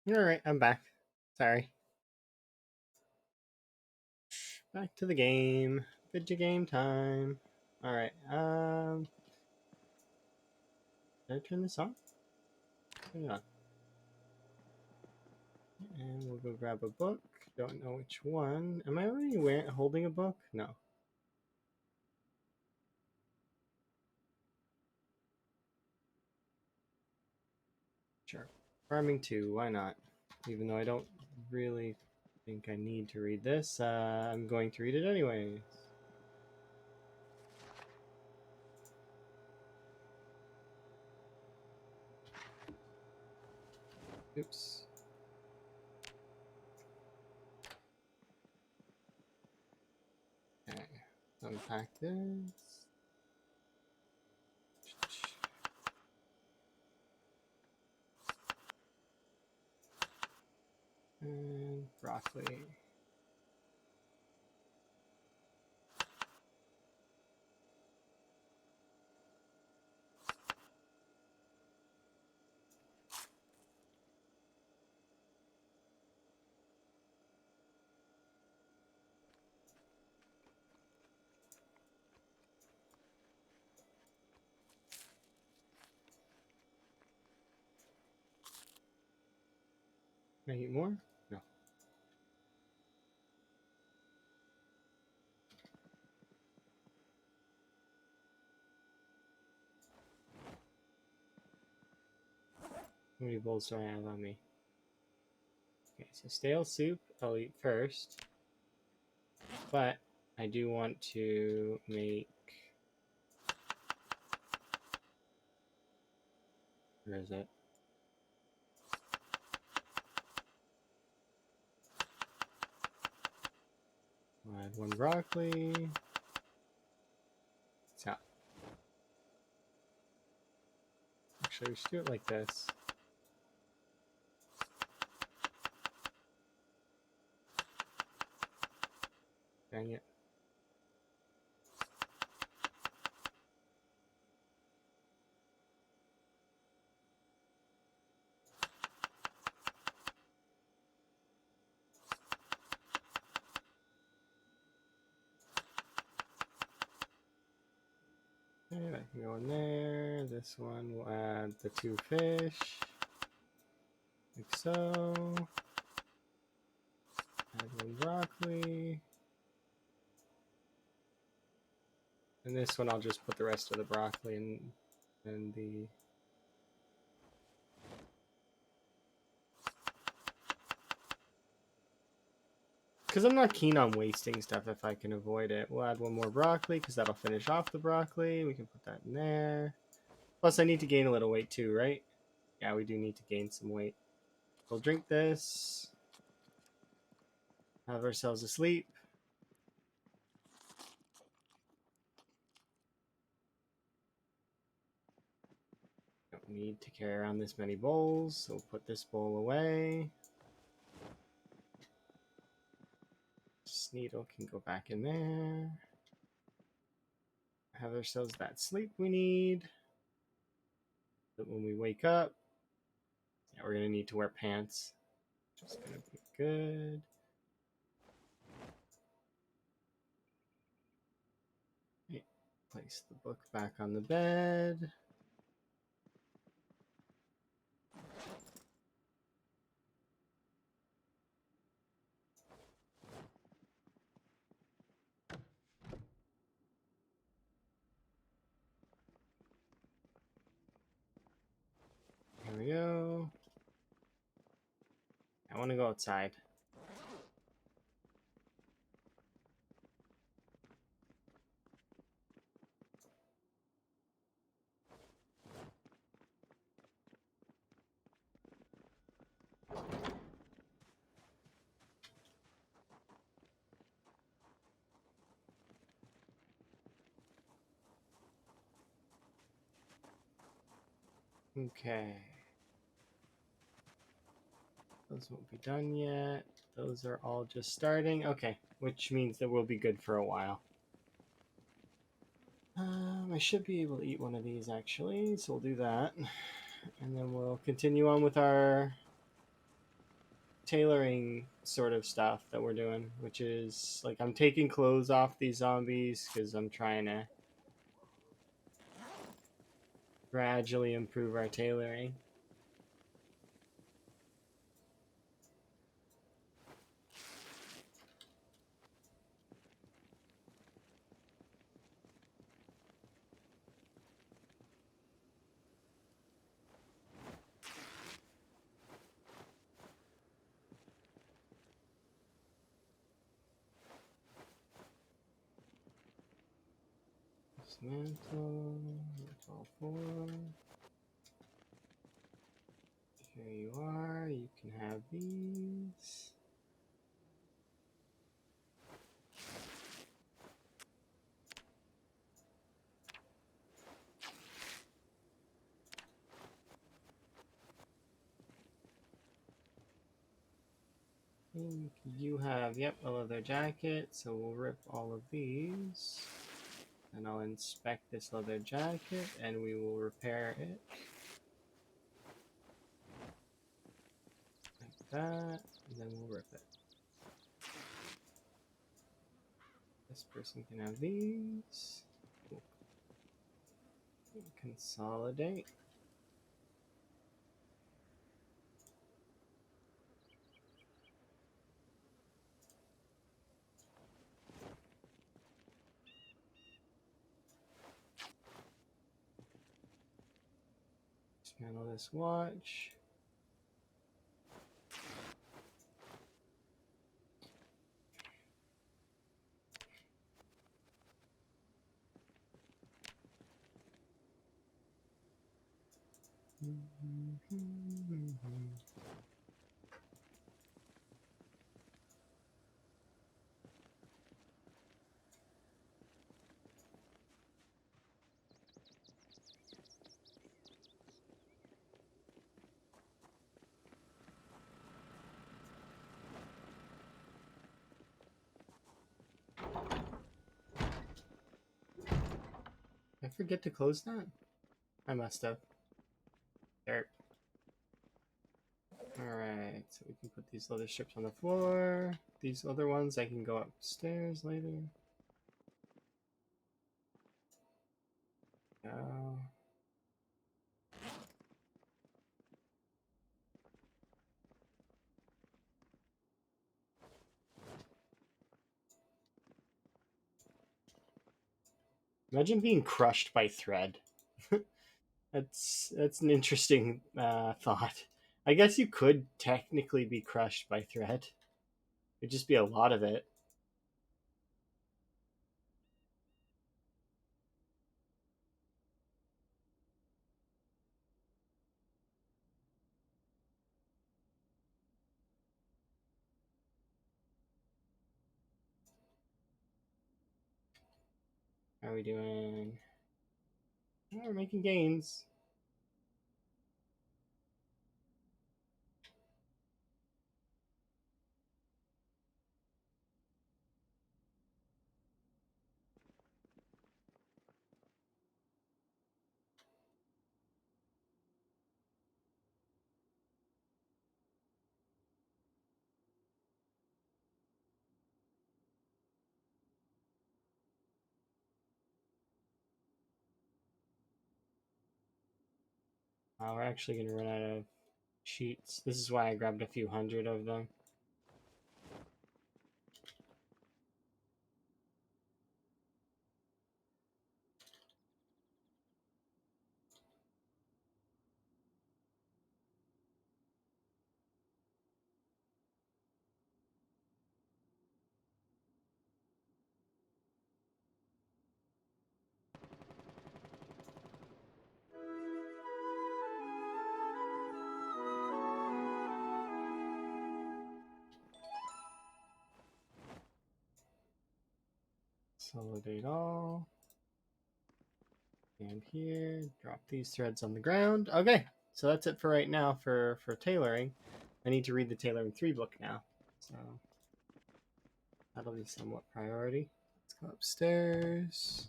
Alright, I'm back. Sorry. Back to the game. Video game time. Alright, did I turn this on? Turn it on. And we'll go grab a book. Don't know which one. Am I already holding a book? No. Sure. Farming 2, why not? Even though I don't really think I need to read this, I'm going to read it anyways. Oops. Okay, unpack this. And broccoli. Can I eat more? No. How many bowls do I have on me? Okay, so stale soup I'll eat first. But I do want to make... Where is it? I'll add one broccoli. So, actually, we should do it like this. Dang it. Okay, that can go in there. This one will add the 2 fish. Like so. Add 1 broccoli. And this one I'll just put the rest of the broccoli in and the... Because I'm not keen on wasting stuff if I can avoid it. We'll add 1 more broccoli because that'll finish off the broccoli. We can put that in there. Plus I need to gain a little weight too, right? Yeah, we do need to gain some weight. We'll drink this. Have ourselves a sleep. Don't need to carry around this many bowls, so we'll put this bowl away. This needle can go back in there. Have ourselves that sleep we need. But when we wake up, yeah, we're gonna need to wear pants. Just gonna be good. Okay. Place the book back on the bed. Here we go. I want to go outside. Okay. Those won't be done yet. Those are all just starting. Okay, which means that we'll be good for a while. I should be able to eat one of these actually, so we'll do that. And then we'll continue on with our tailoring sort of stuff that we're doing, which is like I'm taking clothes off these zombies because I'm trying to gradually improve our tailoring. Dismantle, all four. Here you are. You can have these. And you have, yep, a leather jacket, so we'll rip all of these. And I'll inspect this leather jacket and we will repair it. Like that, and then we'll rip it. This person can have these. Cool. Consolidate. Dismantle this watch. I forget to close that? I must have. There. Alright, so we can put these leather strips on the floor. These other ones I can go upstairs later. Go. Imagine being crushed by thread. That's an interesting thought. I guess you could technically be crushed by thread. It'd just be a lot of it. How are we doing? Oh, we're making gains. We're actually going to run out of sheets. This is why I grabbed a few hundred of them. Consolidate all. And here, drop these threads on the ground. Okay, so that's it for right now for tailoring. I need to read the Tailoring 3 book now. So that'll be somewhat priority. Let's go upstairs.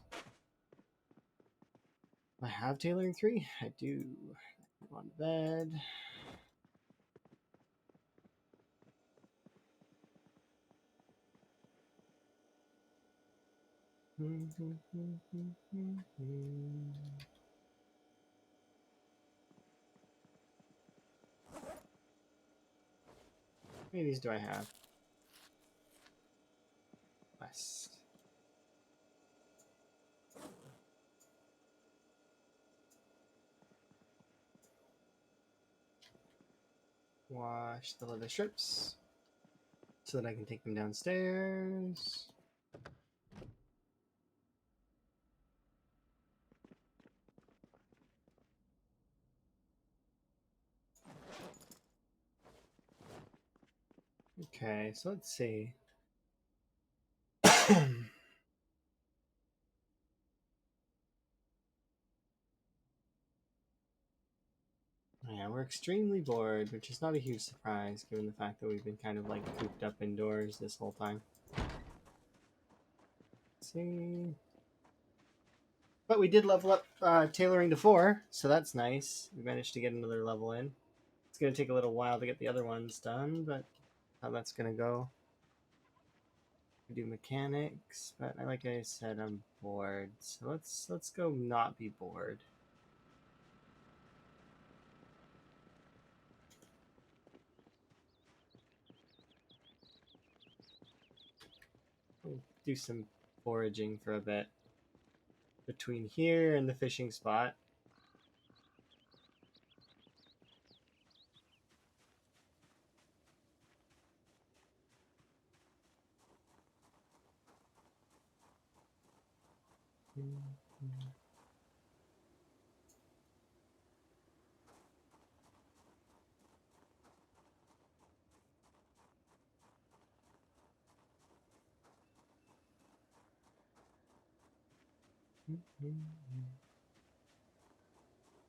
I have Tailoring 3? I do. Go on to bed. many of these do I have? West. Wash the leather strips so that I can take them downstairs. Okay, so let's see. Yeah, we're extremely bored, which is not a huge surprise given the fact that we've been kind of like cooped up indoors this whole time. Let's see. But we did level up tailoring to 4, so that's nice. We managed to get another level in. It's going to take a little while to get the other ones done, but how that's going to go. We do mechanics, but like I said, I'm bored. So let's go not be bored. We'll do some foraging for a bit. Between here and the fishing spot.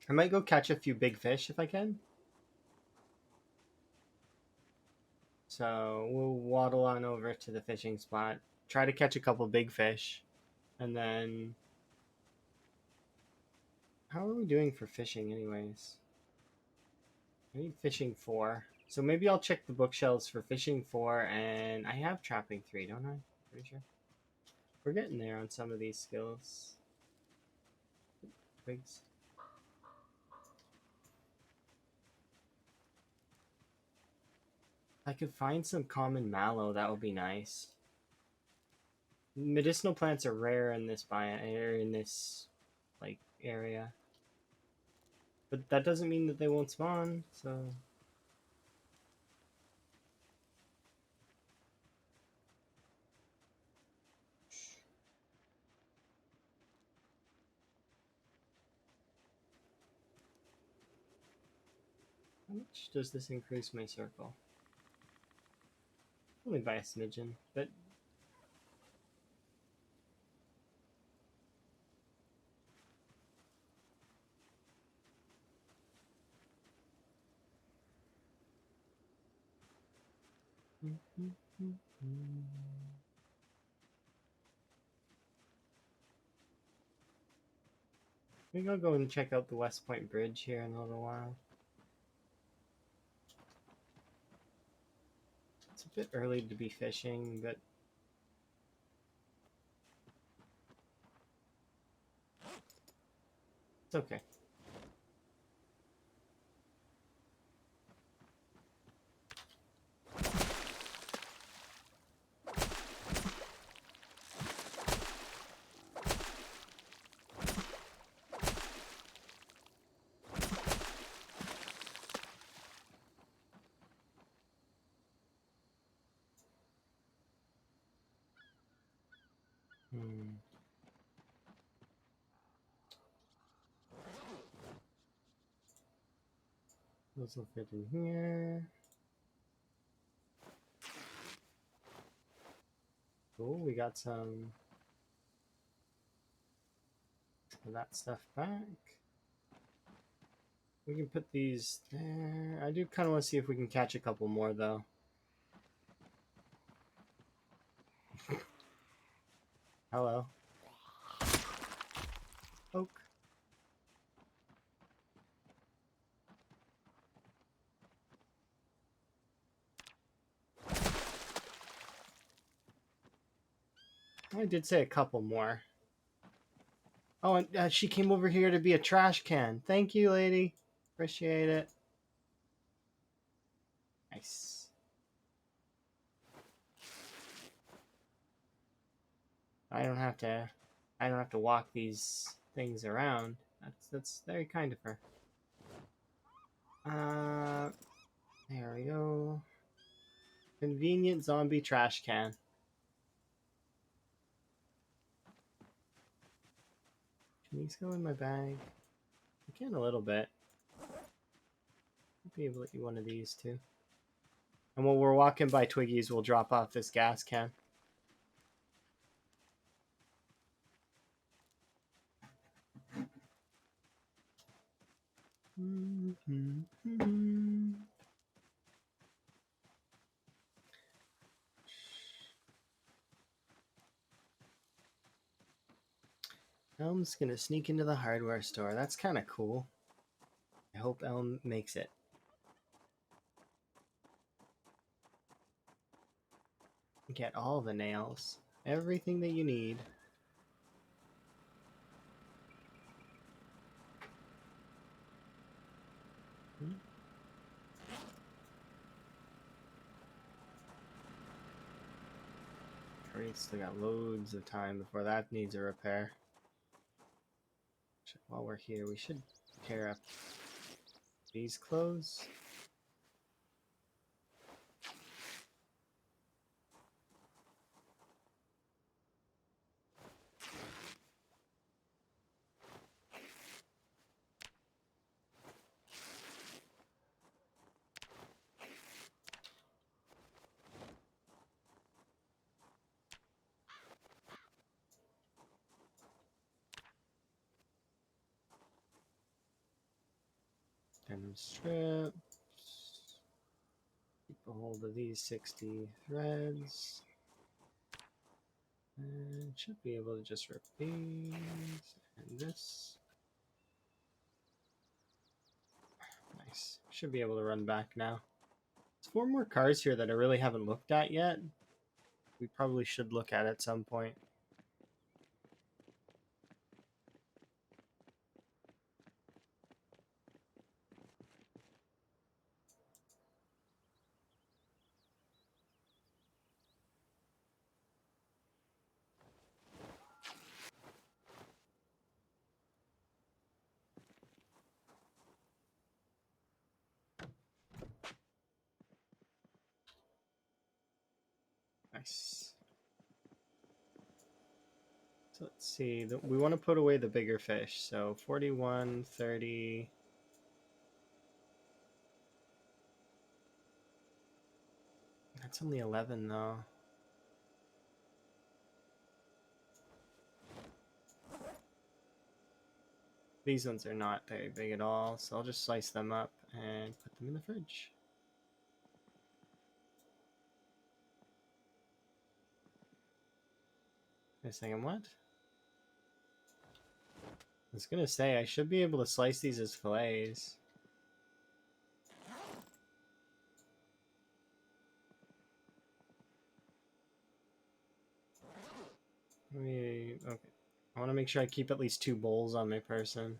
I might go catch a few big fish if I can. So we'll waddle on over to the fishing spot, try to catch a couple big fish, and then... How are we doing for fishing anyways? I need fishing 4. So maybe I'll check the bookshelves for fishing 4, and I have trapping 3, don't I? Pretty sure. We're getting there on some of these skills. Twigs. If I could find some common mallow, that would be nice. Medicinal plants are rare in this like area. But that doesn't mean that they won't spawn, so... How much does this increase my circle? Only by a smidgen, but... Maybe I'll go and check out the West Point Bridge here in a little while. It's a bit early to be fishing, but... It's okay. Those will fit in here. Cool, we got some of that stuff back. We can put these there. I do kind of want to see if we can catch a couple more, though. Hello. Oak. I did say a couple more. Oh, and she came over here to be a trash can. Thank you, lady. Appreciate it. Nice. I don't have to. I don't have to walk these things around. That's very kind of her. There we go. Convenient zombie trash can. Can these go in my bag? I can a little bit. I'll be able to eat one of these too. And while we're walking by Twiggy's, we'll drop off this gas can. Elm's gonna sneak into the hardware store. That's kind of cool. I hope Elm makes it. Get all the nails. Everything that you need. Great, still got loads of time before that needs a repair. While we're here, we should pair up these clothes. Denim strips. Keep a hold of these 60 threads. And should be able to just rip these and this. Nice. Should be able to run back now. There's 4 more cars here that I really haven't looked at yet. We probably should look at some point. Nice. So let's see. We want to put away the bigger fish. So 41, 30. That's only 11 though. These ones are not very big at all, so I'll just slice them up and put them in the fridge. Wait a second, what? I was gonna say, I should be able to slice these as fillets. Okay. I want to make sure I keep at least 2 bowls on my person.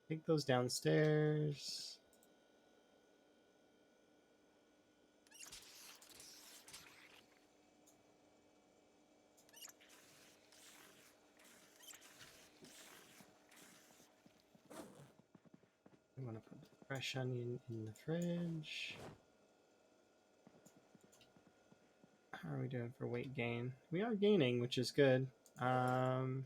Take those downstairs. I want to put the fresh onion in the fridge. How are we doing for weight gain? We are gaining, which is good. We're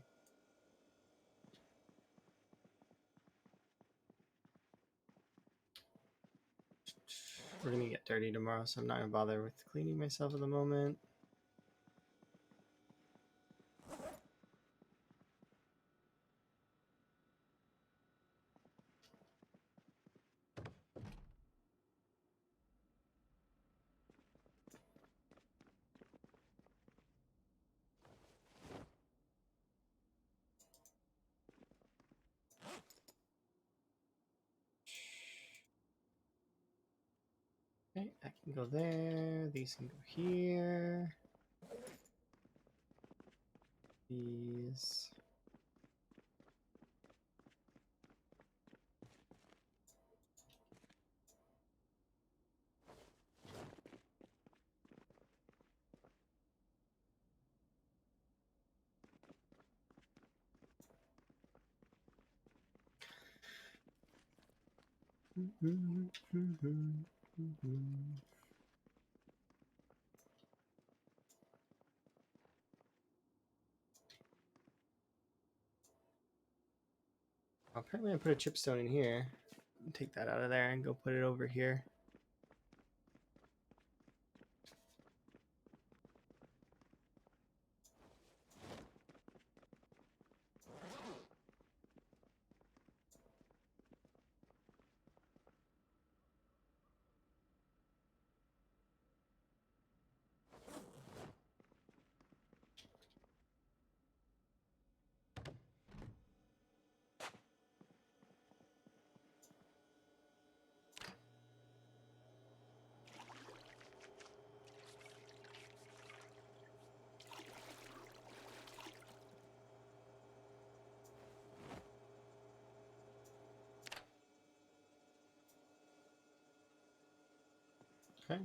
gonna get dirty tomorrow, so I'm not gonna bother with cleaning myself at the moment. Okay, that can go there. These can go here. These. Apparently I put a chipstone in here. Take that out of there and go put it over here. Okay.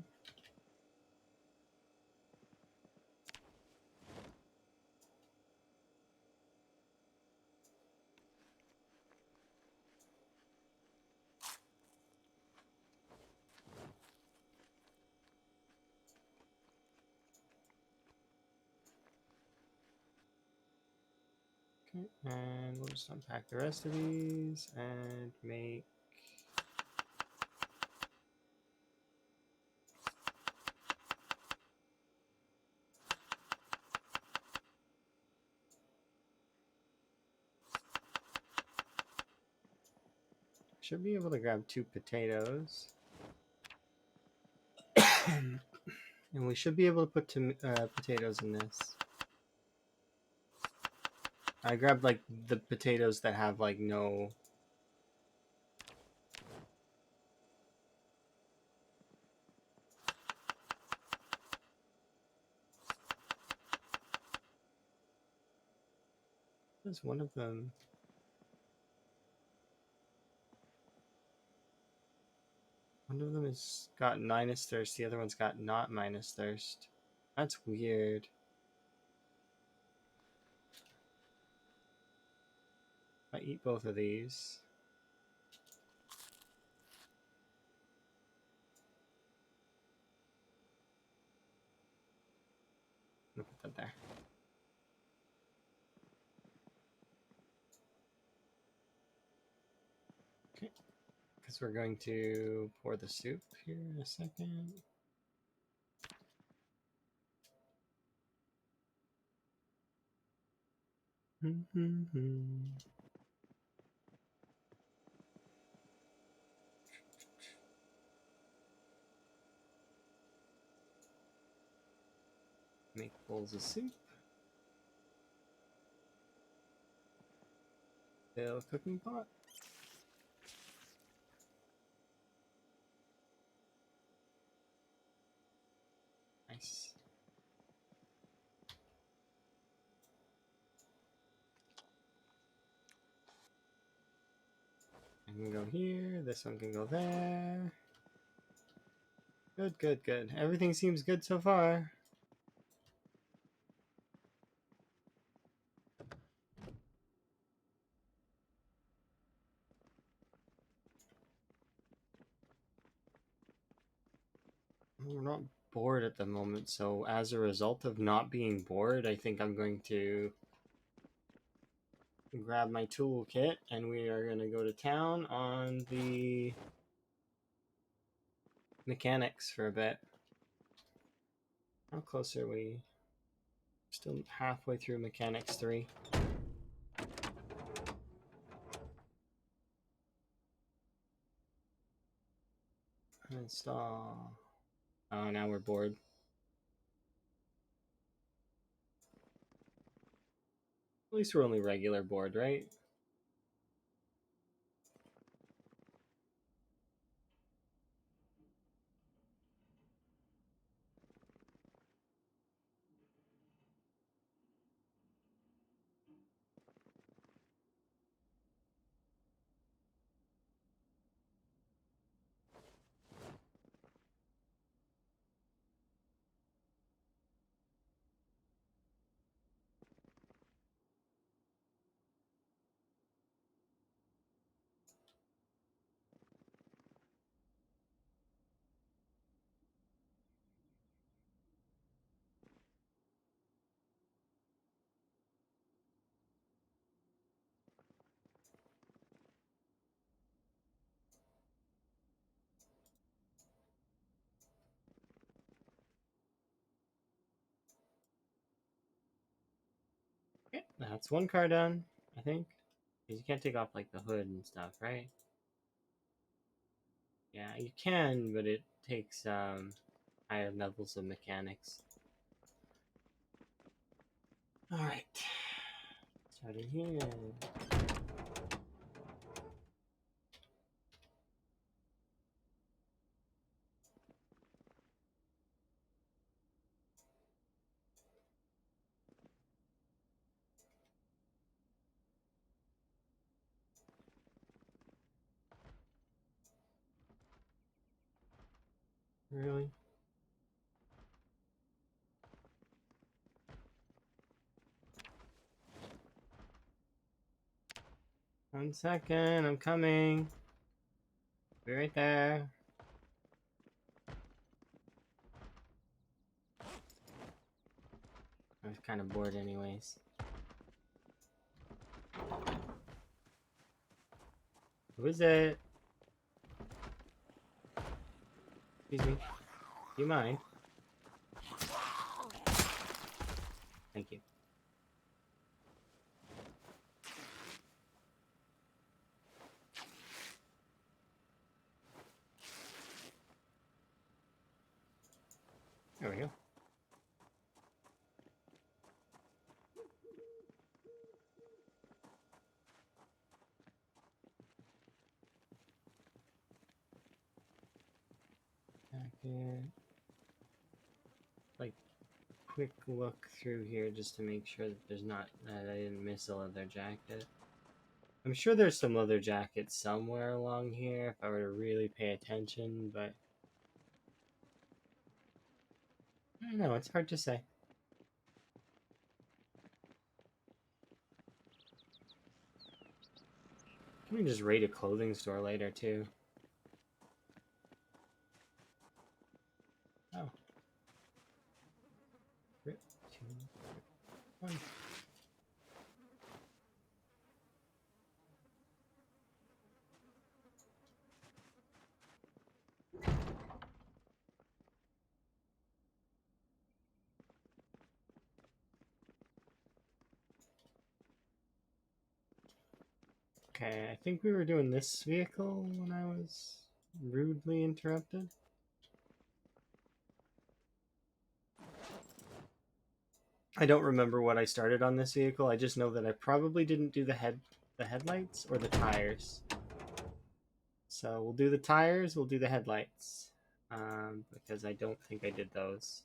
Okay, and we'll just unpack the rest of these and make should be able to grab 2 potatoes. And we should be able to put potatoes in this. I grabbed like the potatoes that have like no... There's one of them. One of them has got minus thirst, the other one's got not minus thirst. That's weird. I eat both of these. I'm gonna put that there. Okay, because we're going to pour the soup here in a second. Make bowls of soup. Fill cooking pot. Nice. I can go here. This one can go there. Good, good, good. Everything seems good so far. We're not bored at the moment, so as a result of not being bored, I think I'm going to grab my toolkit and we are going to go to town on the mechanics for a bit. How close are we? Still halfway through mechanics 3. Install. Oh, now we're bored. At least we're only regular bored, right? That's one car done, I think. Because you can't take off like the hood and stuff, right? Yeah, you can, but it takes higher levels of mechanics. Alright. Starting here. Really? 1 second, I'm coming. Be right there. I was kind of bored anyways. Who is it? Excuse me. Do you mind? Thank you. There we go. Jacket. Like, quick look through here just to make sure that there's not that I didn't miss a leather jacket. I'm sure there's some leather jackets somewhere along here if I were to really pay attention, but I don't know, it's hard to say. Can we just raid a clothing store later too? Oh. 3, 2, 1. Okay, I think we were doing this vehicle when I was rudely interrupted. I don't remember what I started on this vehicle. I just know that I probably didn't do the headlights or the tires. So we'll do the tires, we'll do the headlights. Because I don't think I did those.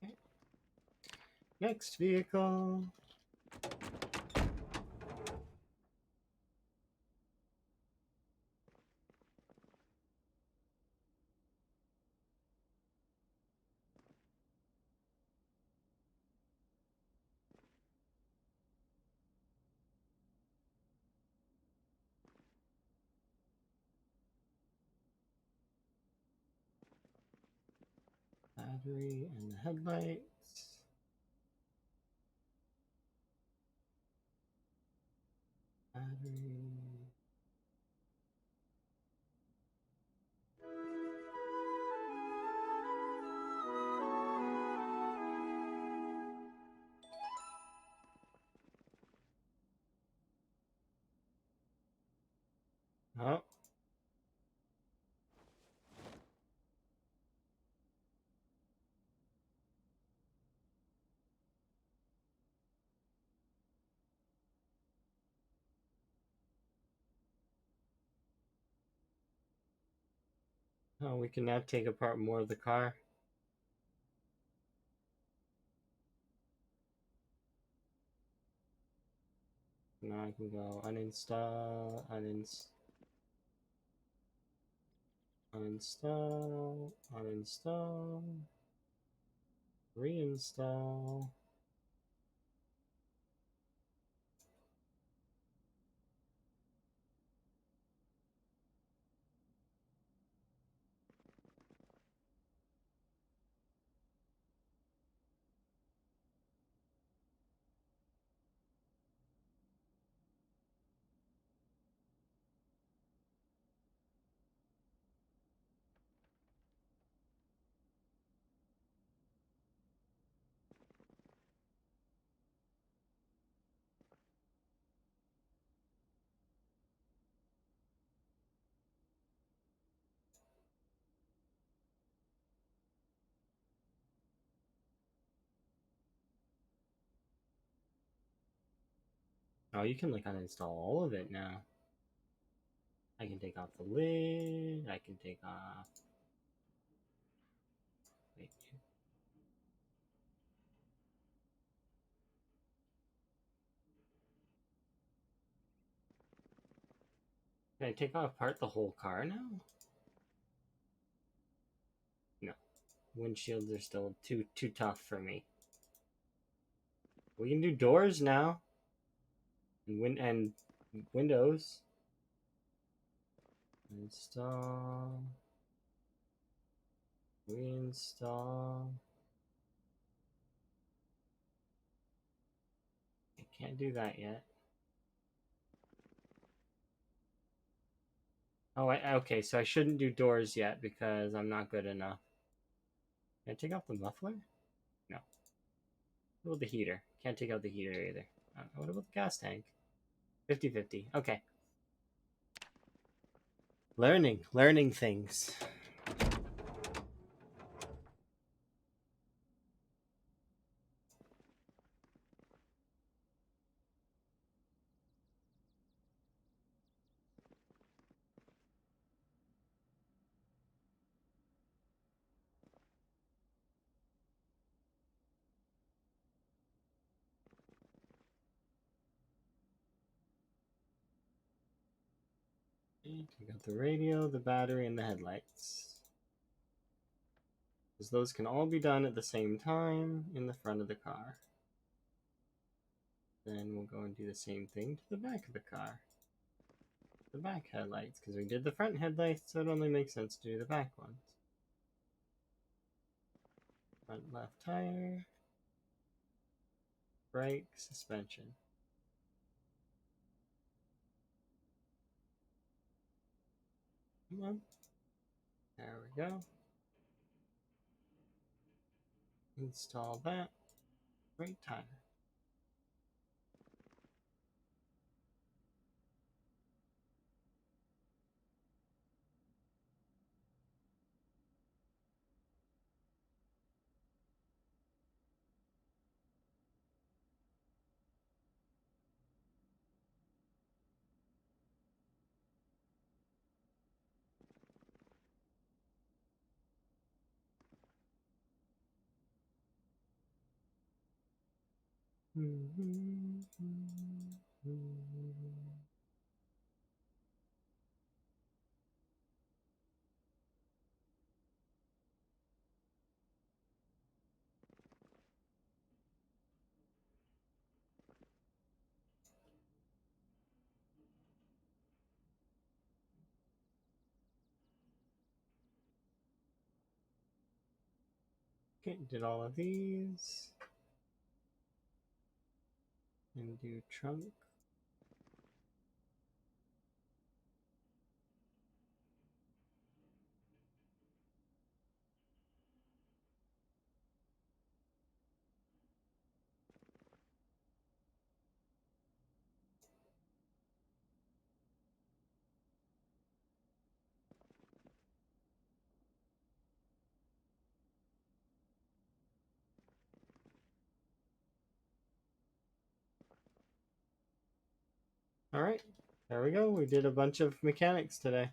Okay. Next vehicle. Battery and the headlights. Battery. Oh. Oh, we can now take apart more of the car. Now I can go uninstall, uninstall, uninstall, reinstall. Oh, you can like uninstall all of it now. I can take off the lid. I can take off. Wait. Can I take apart the whole car now? No. Windshields are still too tough for me. We can do doors now. And windows. Install. Reinstall. I can't do that yet. Oh, okay, so I shouldn't do doors yet because I'm not good enough. Can I take off the muffler? No. What about the heater? Can't take out the heater either. What about the gas tank? 50-50. Okay. Learning things. Take out the radio, the battery, and the headlights. Because those can all be done at the same time in the front of the car. Then we'll go and do the same thing to the back of the car. The back headlights, because we did the front headlights, so it only makes sense to do the back ones. Front left tire. Brake, suspension. Come on. There we go. Install that. Right tire. Okay, did all of these. And do trunk. Alright, there we go. We did a bunch of mechanics today.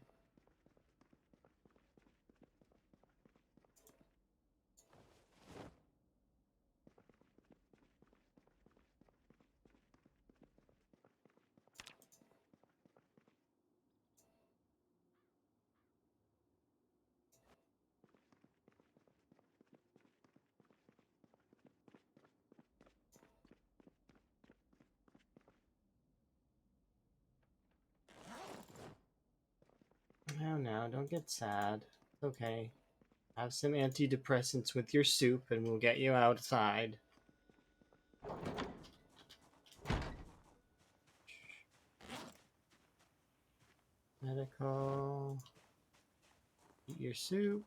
Now, don't get sad. It's okay. Have some antidepressants with your soup and we'll get you outside. Medical. Eat your soup.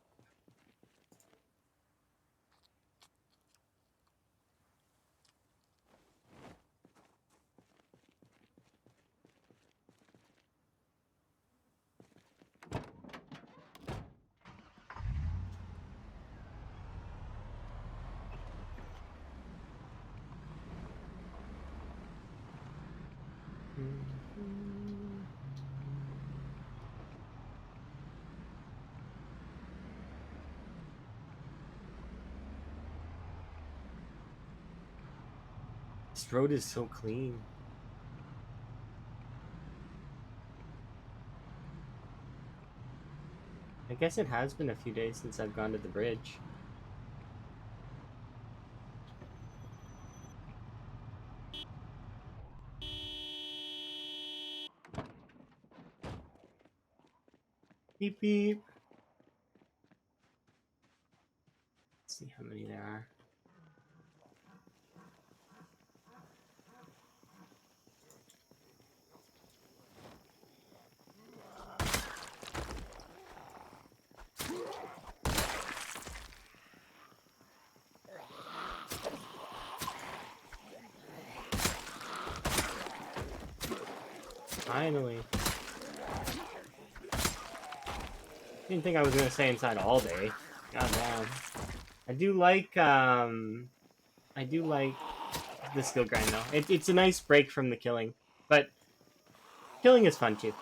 This road is so clean. I guess it has been a few days since I've gone to the bridge. Beep beep. Let's see how many there are. Finally. Didn't think I was gonna stay inside all day. God damn. I do like the skill grind though. It's a nice break from the killing, but killing is fun too.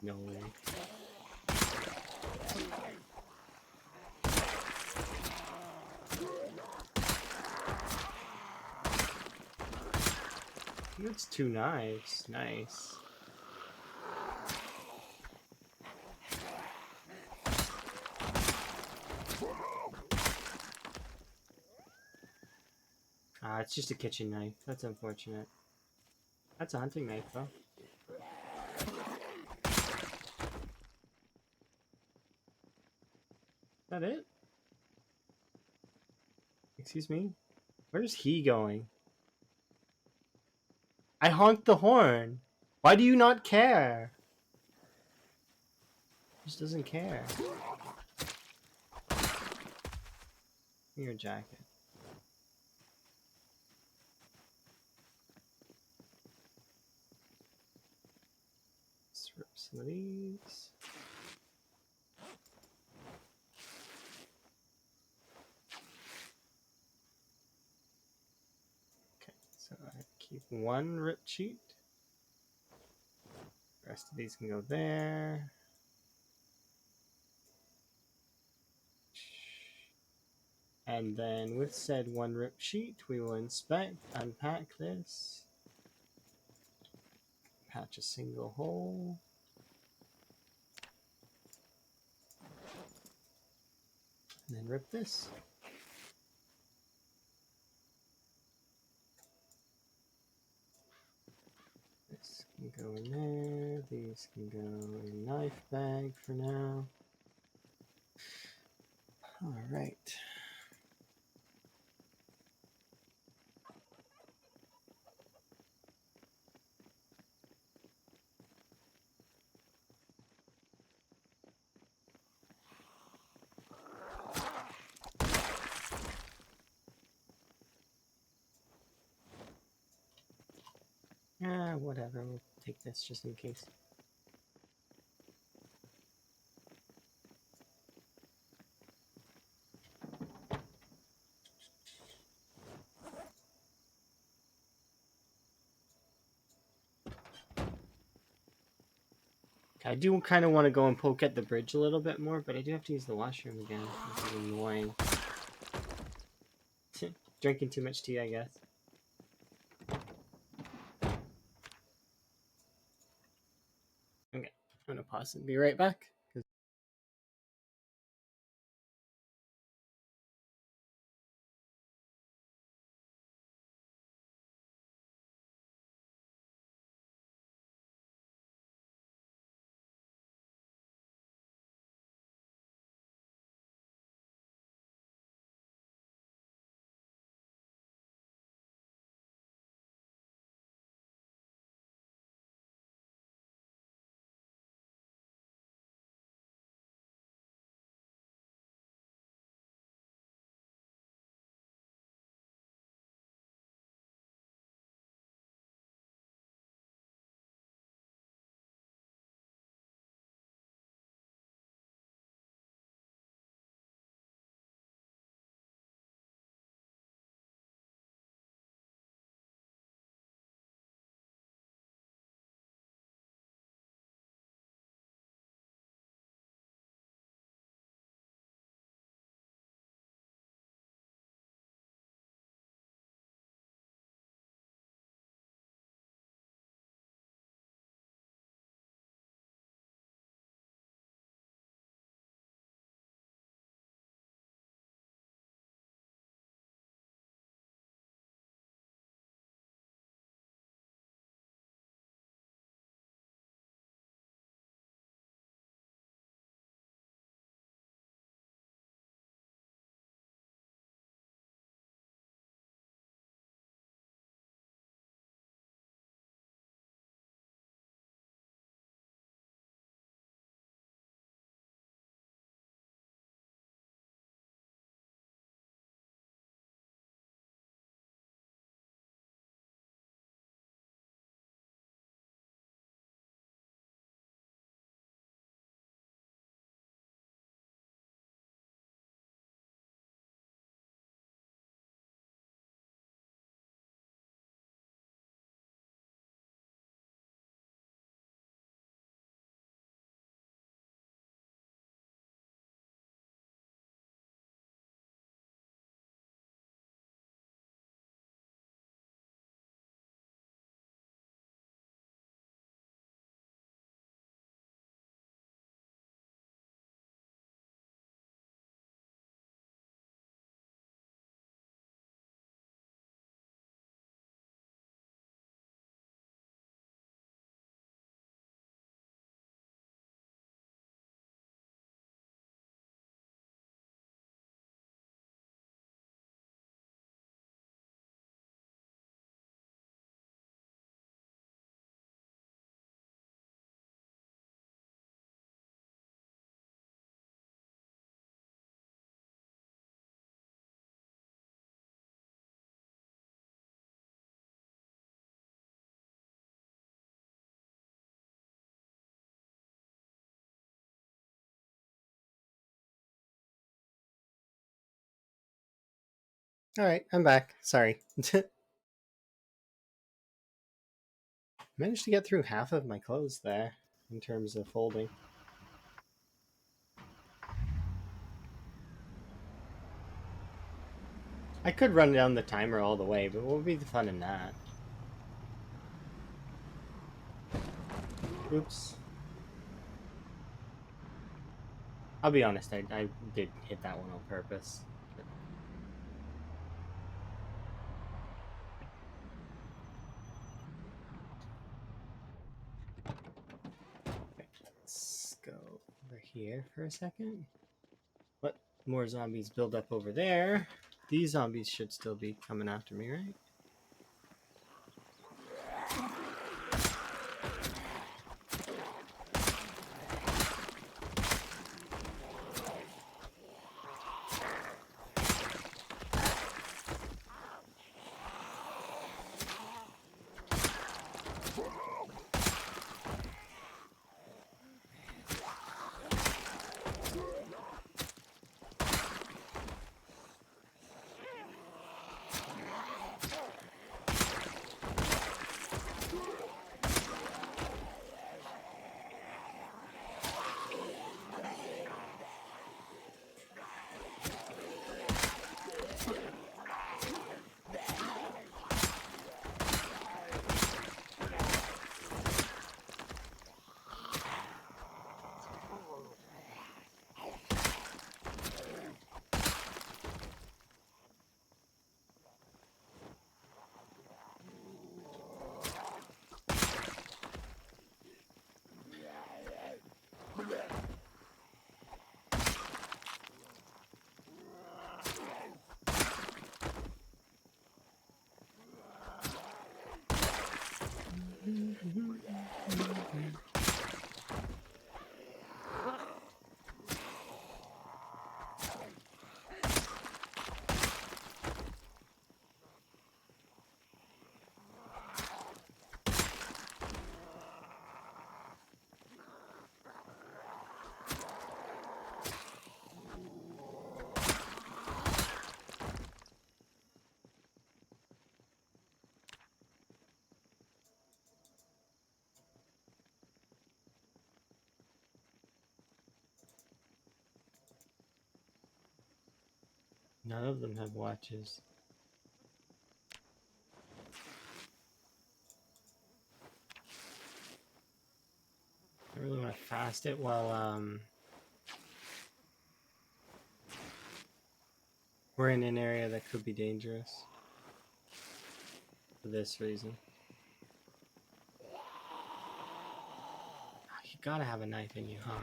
No. That's 2 knives. Nice. Ah, it's just a kitchen knife. That's unfortunate. That's a hunting knife though. Is that it? Excuse me? Where's he going? I honked the horn. Why do you not care? Just doesn't care. Your jacket. Let's rip some of these. Okay, so I keep one rip sheet. The rest of these can go there. And then with said one rip sheet, we will inspect, unpack this, patch a single hole, and then rip this. This can go in there, these can go in the knife bag for now. Alright. Whatever, we'll take this just in case. I do kind of want to go and poke at the bridge a little bit more, but I do have to use the washroom again, which is annoying. Drinking too much tea, I guess. Okay, I'm gonna pause and be right back. Alright, I'm back. Sorry. Managed to get through half of my clothes there in terms of folding. I could run down the timer all the way, but what would be the fun in that? Oops. I'll be honest, I did hit that one on purpose. Okay, let's go over here for a second. Let more zombies build up over there. These zombies should still be coming after me, right? None of them have watches. I really want to fast it while we're in an area that could be dangerous. For this reason. You gotta have a knife in you, huh?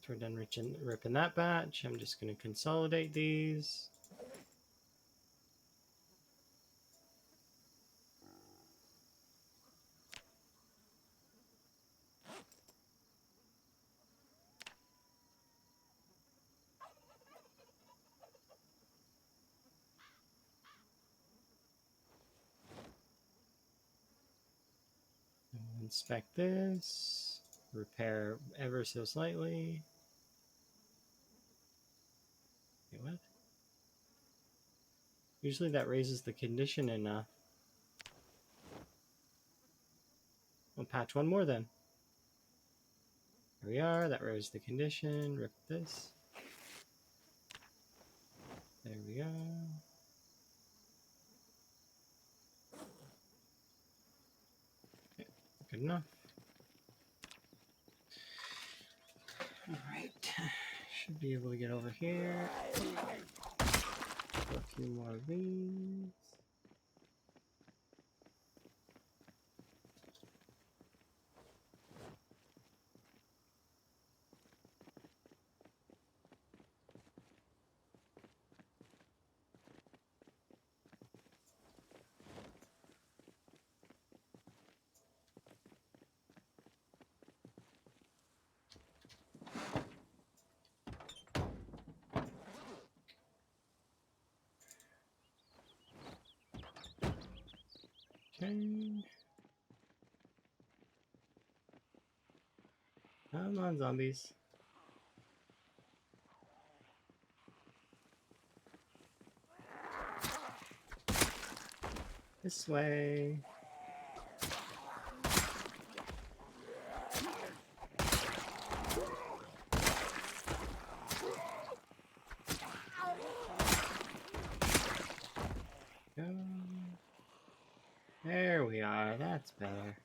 So we're done ripping that batch. I'm just going to consolidate these. Inspect this. Repair ever so slightly. Wait, what? Usually that raises the condition enough. We'll patch one more then. Here we are. That raised the condition. Rip this. There we go. Okay, good enough. Alright. Should be able to get over here. A few more of these. Okay. Come on, zombies. This way. Go. There we are. That's better.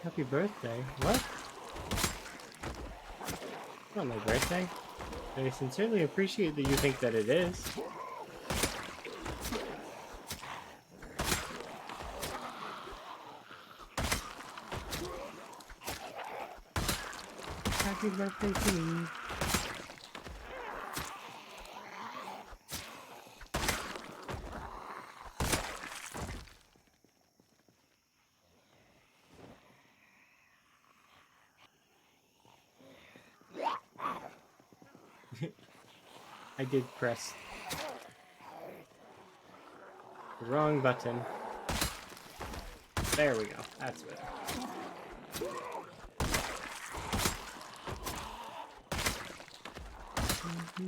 Happy birthday. What? It's not my birthday. I sincerely appreciate that you think that it is. Happy birthday to me. I did press the wrong button. There we go. That's better. I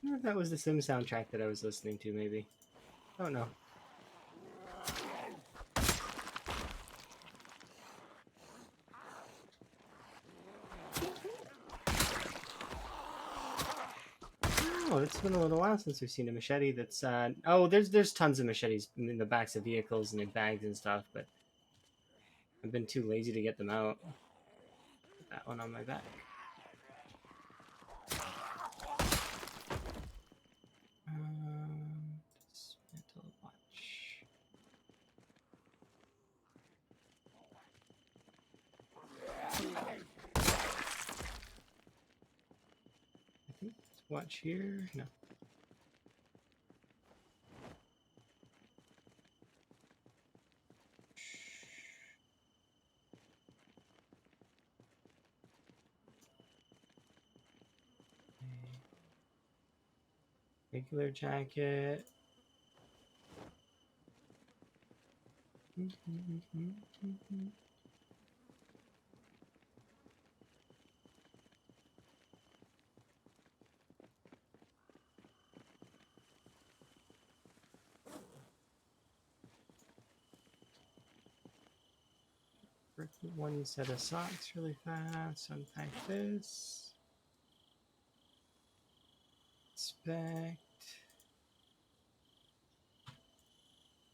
wonder if that was the Sim soundtrack that I was listening to, maybe. I don't know. Oh, it's been a little while since we've seen a machete that's, oh, there's tons of machetes in the backs of vehicles and in bags and stuff, but I've been too lazy to get them out. Put that one on my back. Dismantle watch. I think it's watch here. No. Regular jacket. One set of socks really fast. Unpack this. Inspect.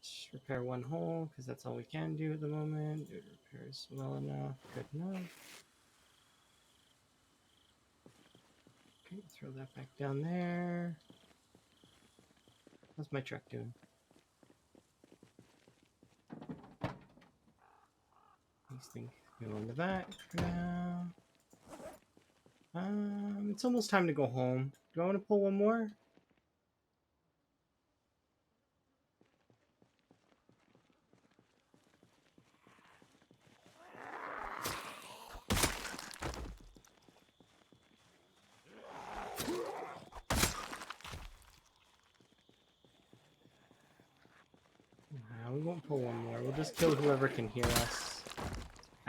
Just repair one hole because that's all we can do at the moment. It repairs well enough. Good enough. Okay, throw that back down there. How's my truck doing? These things go in the back for now. It's almost time to go home. Do I want to pull one more? We won't pull one more. We'll just kill whoever can hear us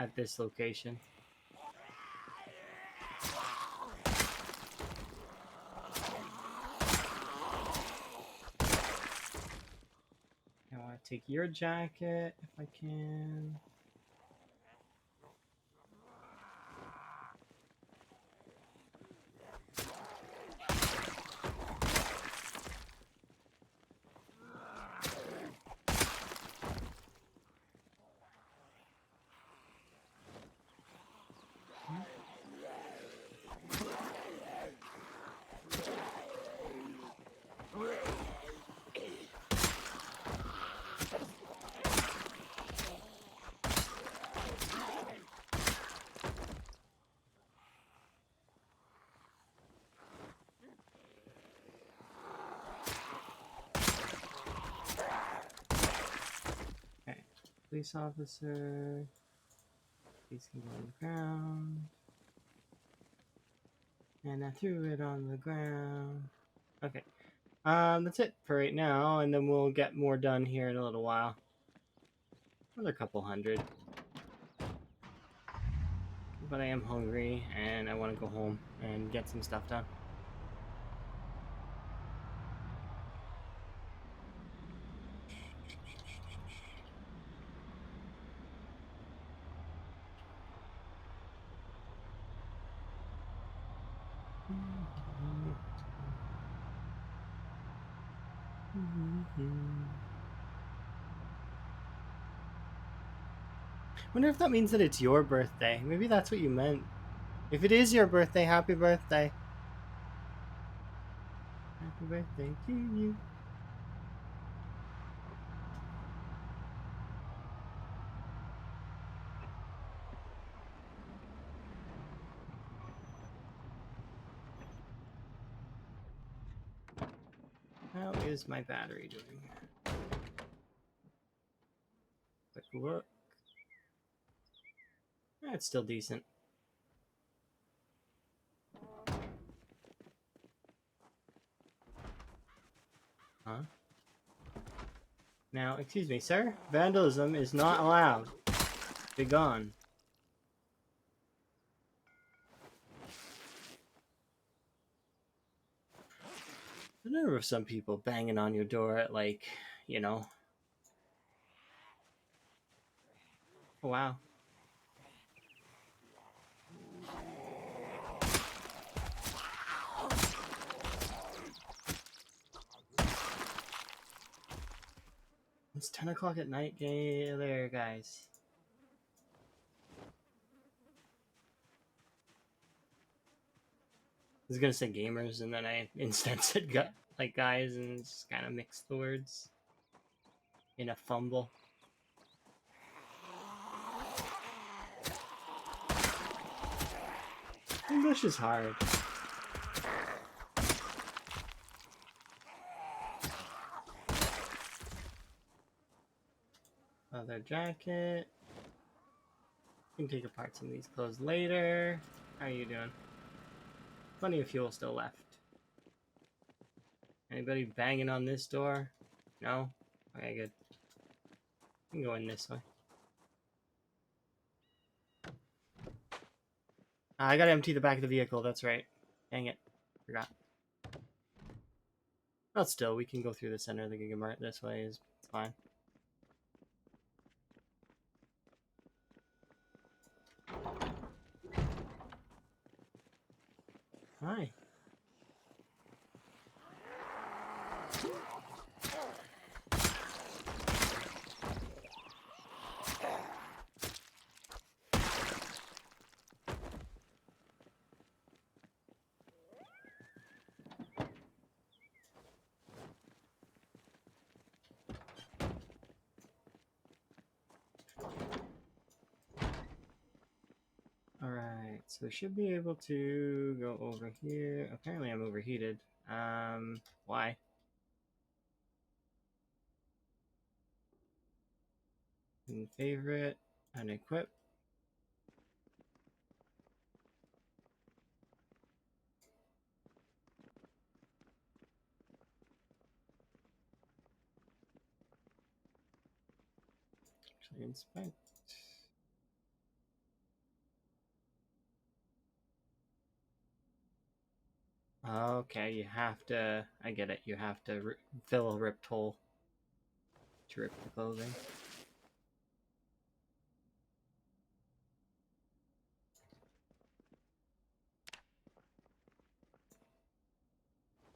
at this location. I want to take your jacket if I can. Police officer. These can go on the ground. And I threw it on the ground. Okay. That's it for right now, and then we'll get more done here in a little while. Another couple hundred. But I am hungry, and I want to go home and get some stuff done. Wonder if that means that it's your birthday. Maybe that's what you meant. If it is your birthday, happy birthday. Happy birthday to you. How is my battery doing? Quick look. It's still decent. Huh? Now, excuse me, sir. Vandalism is not allowed. Be gone. The nerve of some people banging on your door at, like, you know. Oh, wow. It's 10 o'clock at night. Get there, guys. I was gonna say gamers, and then I instead said like guys, and just kind of mixed the words in a fumble. English is hard. Leather jacket. You can take apart some of these clothes later. How are you doing? Plenty of fuel still left. Anybody banging on this door? No? Okay, good. can go in this way. I gotta empty the back of the vehicle, that's right. Dang it. Forgot. But still, we can go through the center of the Gigamart this way, it's fine. Hi. Alright, so I should be able to go over here. Apparently I'm overheated. Why? In favorite, unequip. Actually inspect. Okay, you have to, I get it, you have to fill a ripped hole to rip the clothing.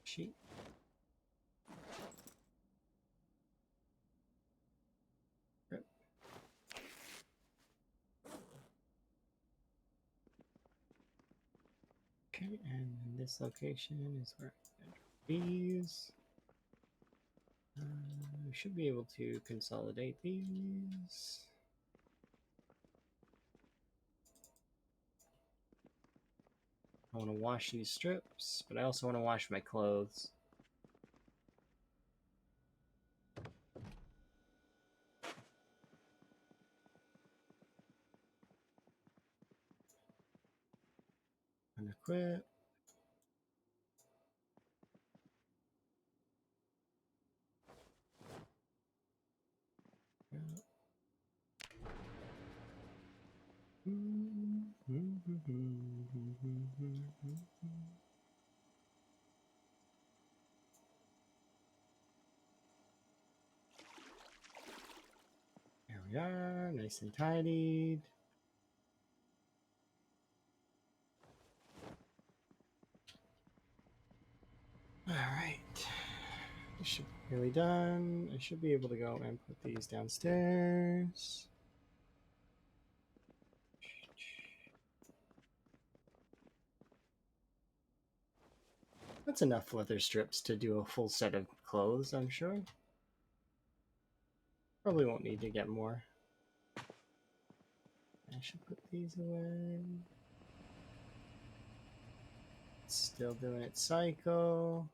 Sheet. Rip. Okay, and this location is where I enter these. We should be able to consolidate these. I want to wash these strips, but I also want to wash my clothes. Unequip. There we are, nice and tidied. Alright. This should be nearly done. I should be able to go and put these downstairs. That's enough leather strips to do a full set of clothes, I'm sure. Probably won't need to get more. I should put these away. It's still doing its cycle.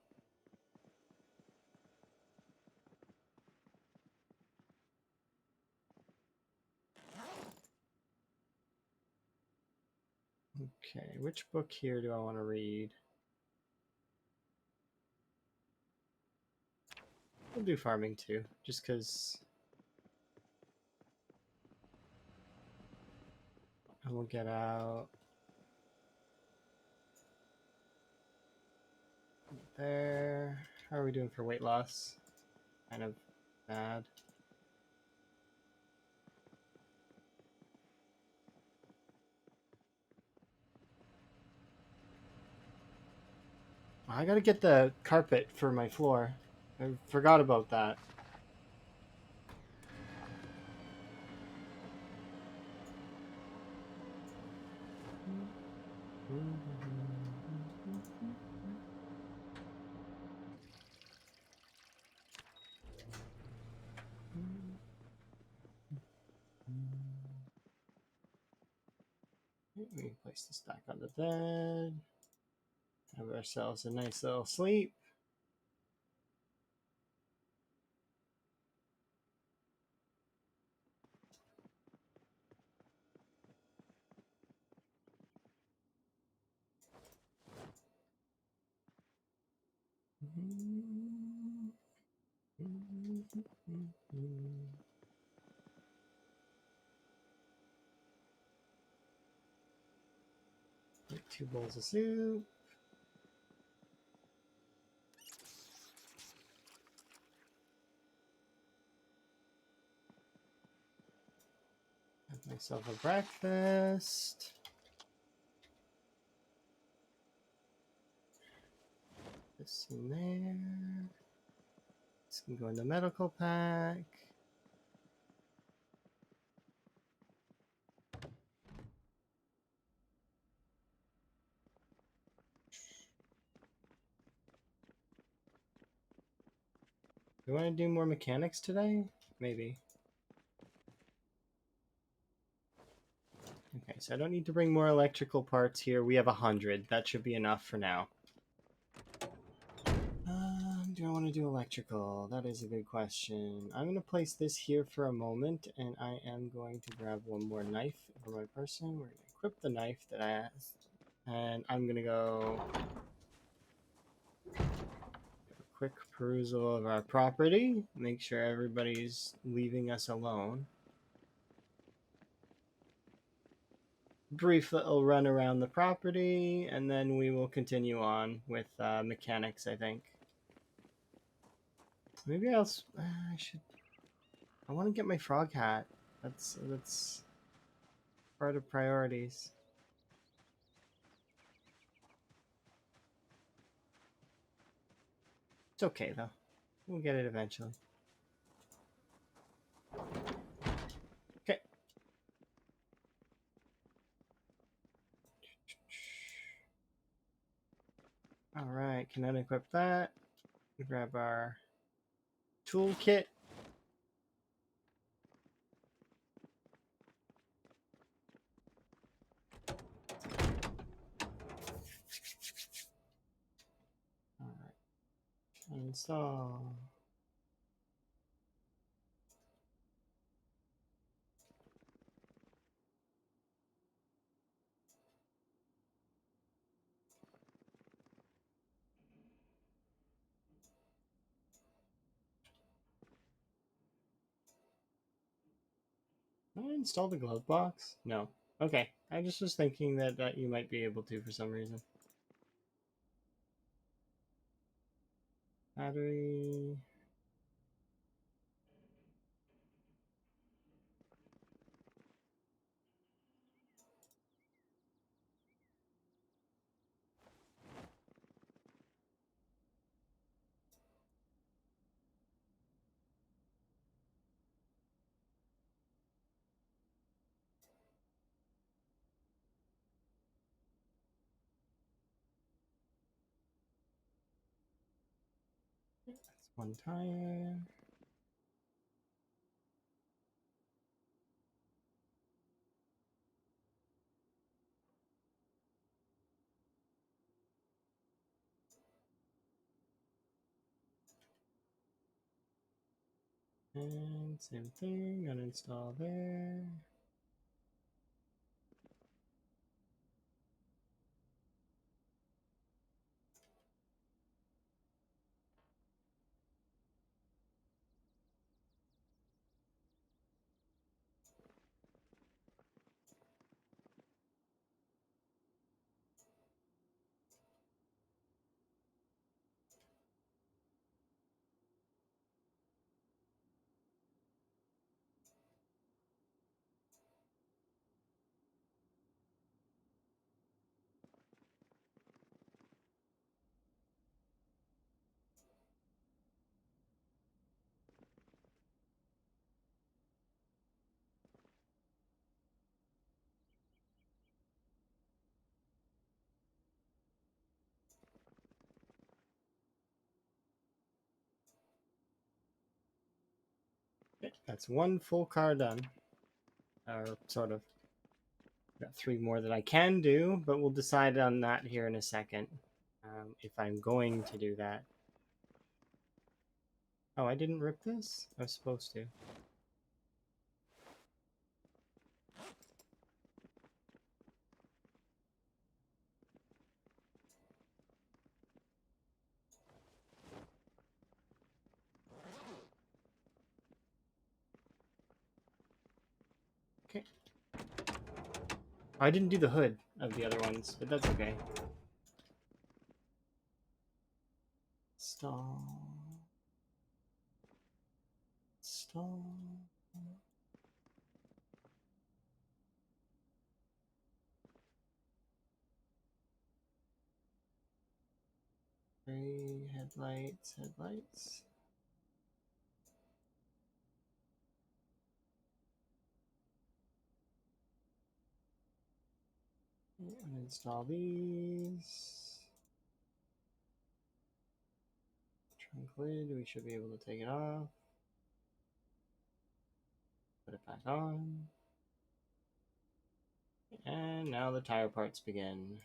Okay, which book here do I want to read? We'll do farming too, just because I will get out. There. How are we doing for weight loss? Kind of bad. I gotta get the carpet for my floor. I forgot about that. We can place this back on the bed. Have ourselves a nice little sleep. 2 bowls of soup. Have myself a breakfast. This in there. This can go in the medical pack. Do you want to do more mechanics today? Maybe. Okay, so I don't need to bring more electrical parts here. We have 100. That should be enough for now. Do I want to do electrical? That is a good question. I'm going to place this here for a moment, and I am going to grab one more knife for my person. We're going to equip the knife that I asked, and I'm going to go a quick perusal of our property, make sure everybody's leaving us alone. Brief little run around the property, and then we will continue on with mechanics, I think. Maybe I should. I want to get my frog hat. That's part of priorities. It's okay though. We'll get it eventually. Okay. All right. Can unequip that. Grab our toolkit. All right. Install. Did I install the glove box? No. Okay. I just was thinking that you might be able to for some reason. Battery. That's one tire. And same thing, uninstall there. Okay, that's one full car done. Or sort of. Got 3 more that I can do, but we'll decide on that here in a second. If I'm going to do that. Oh, I didn't rip this? I was supposed to. Okay. I didn't do the hood of the other ones, but that's okay. Stall. Stall. Gray headlights, headlights. Uninstall these. Trunk lid, we should be able to take it off. Put it back on. And now the tire parts begin.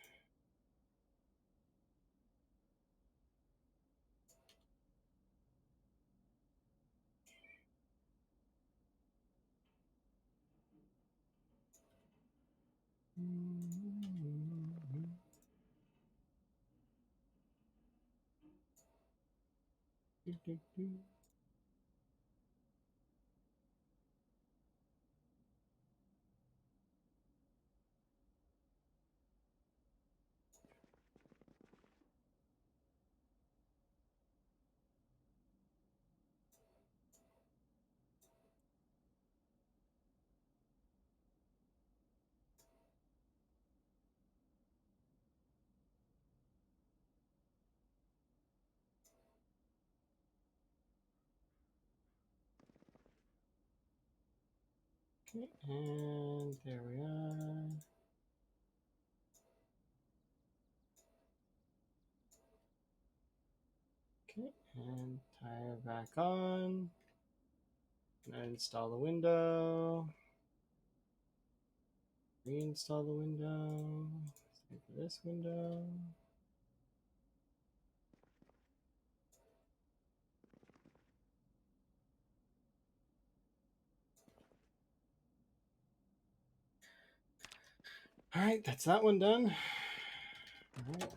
Okay, and there we are. Okay, and tire back on. And install the window. Reinstall the window. Same for this window. Alright, that's that one done. All right.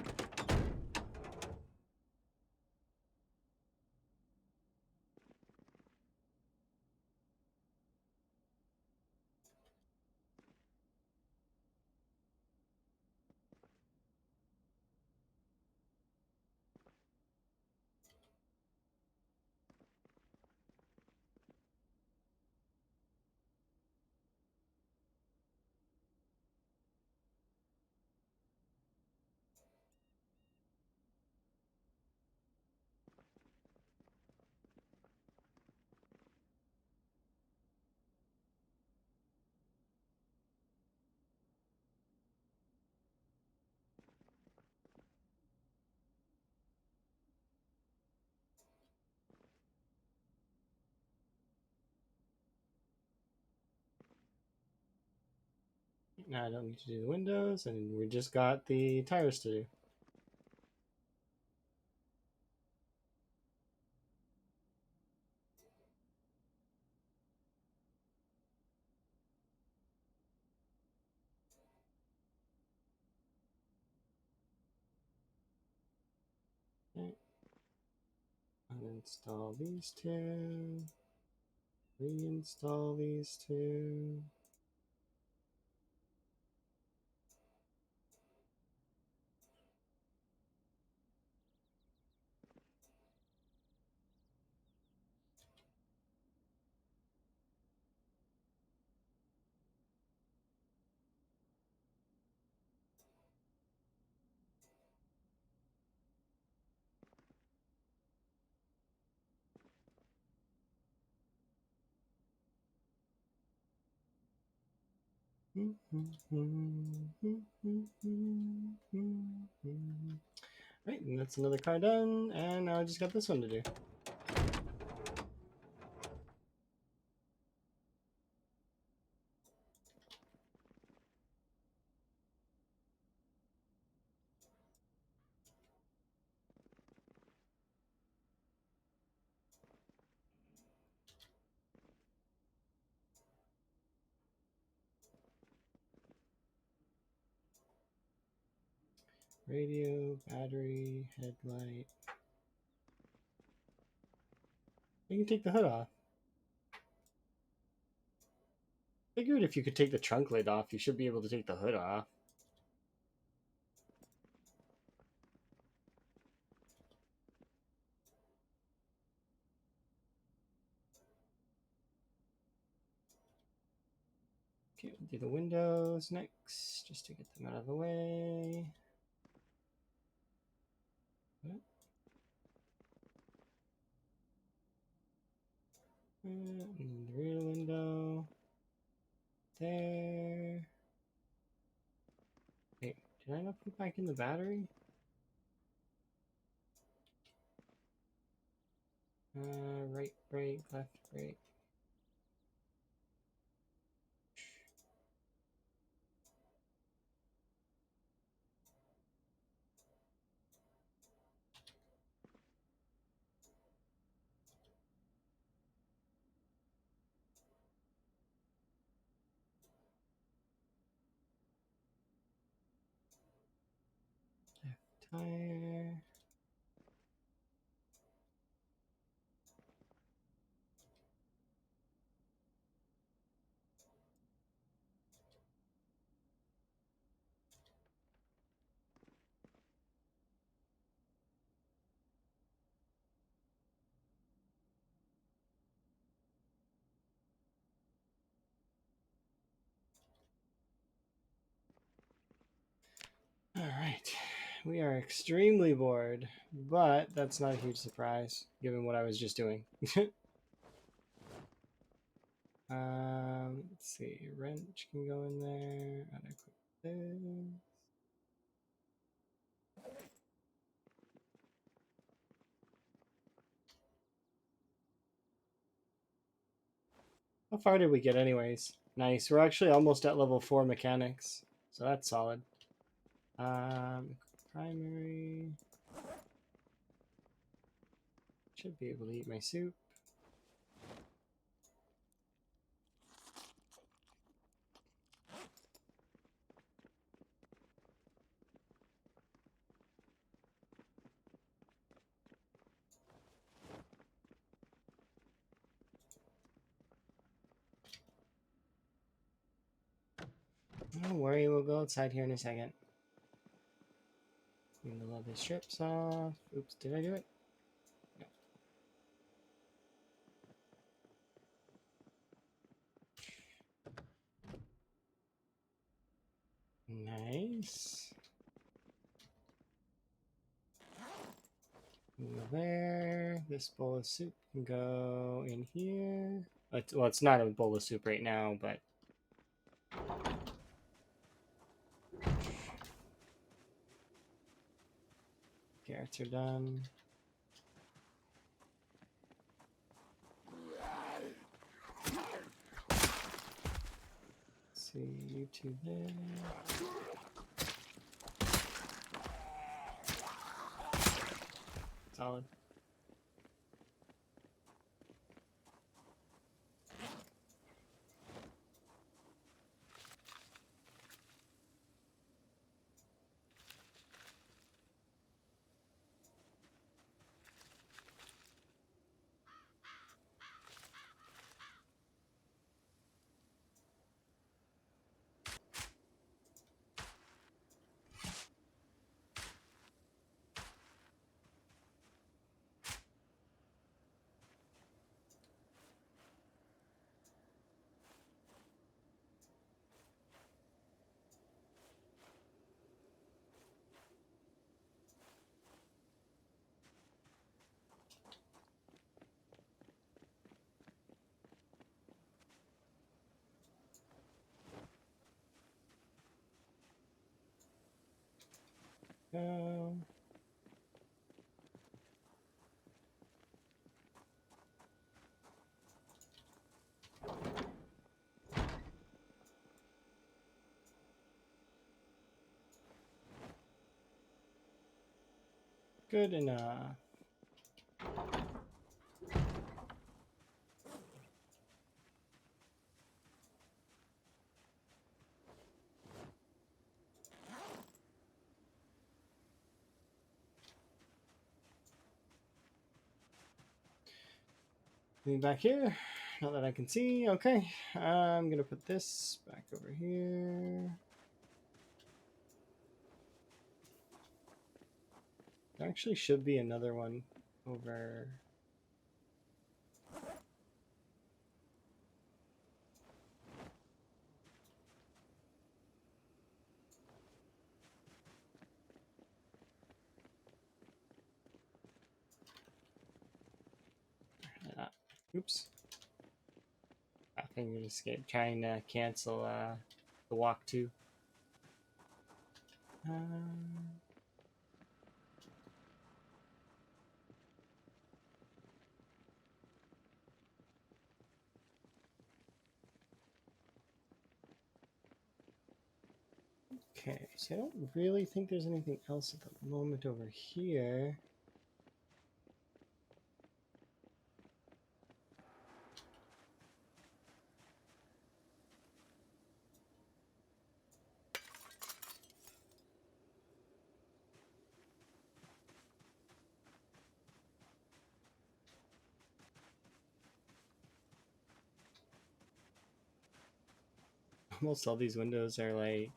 Now I don't need to do the windows, and we just got the tires to do. Okay. Uninstall these two. Reinstall these two. Right, and that's another car done, and now I just got this one to do. Radio, battery, headlight. You can take the hood off. Figured if you could take the trunk lid off, you should be able to take the hood off. Okay, we'll do the windows next, just to get them out of the way. And the rear window. There. Wait, did I not put back in the battery? Right brake, left brake. Left tire. Alright, we are extremely bored, but that's not a huge surprise, given what I was just doing. Let's see, wrench can go in there, unequip this. How far did we get anyways? Nice, we're actually almost at level 4 mechanics, so that's solid. Primary. Should be able to eat my soup. Don't worry, we'll go outside here in a second. Clean the leather strips off. Oops, did I do it? No. Nice. Go there. This bowl of soup can go in here. Well, it's not a bowl of soup right now, but carrots are done. Let's see, you two there. Solid. Go. Good enough. Moving back here. Not that I can see. Okay, I'm gonna put this back over here. There actually should be another one over. Oops. I think we escaped trying to cancel the walk too. Okay, so I don't really think there's anything else at the moment over here. Almost all these windows are like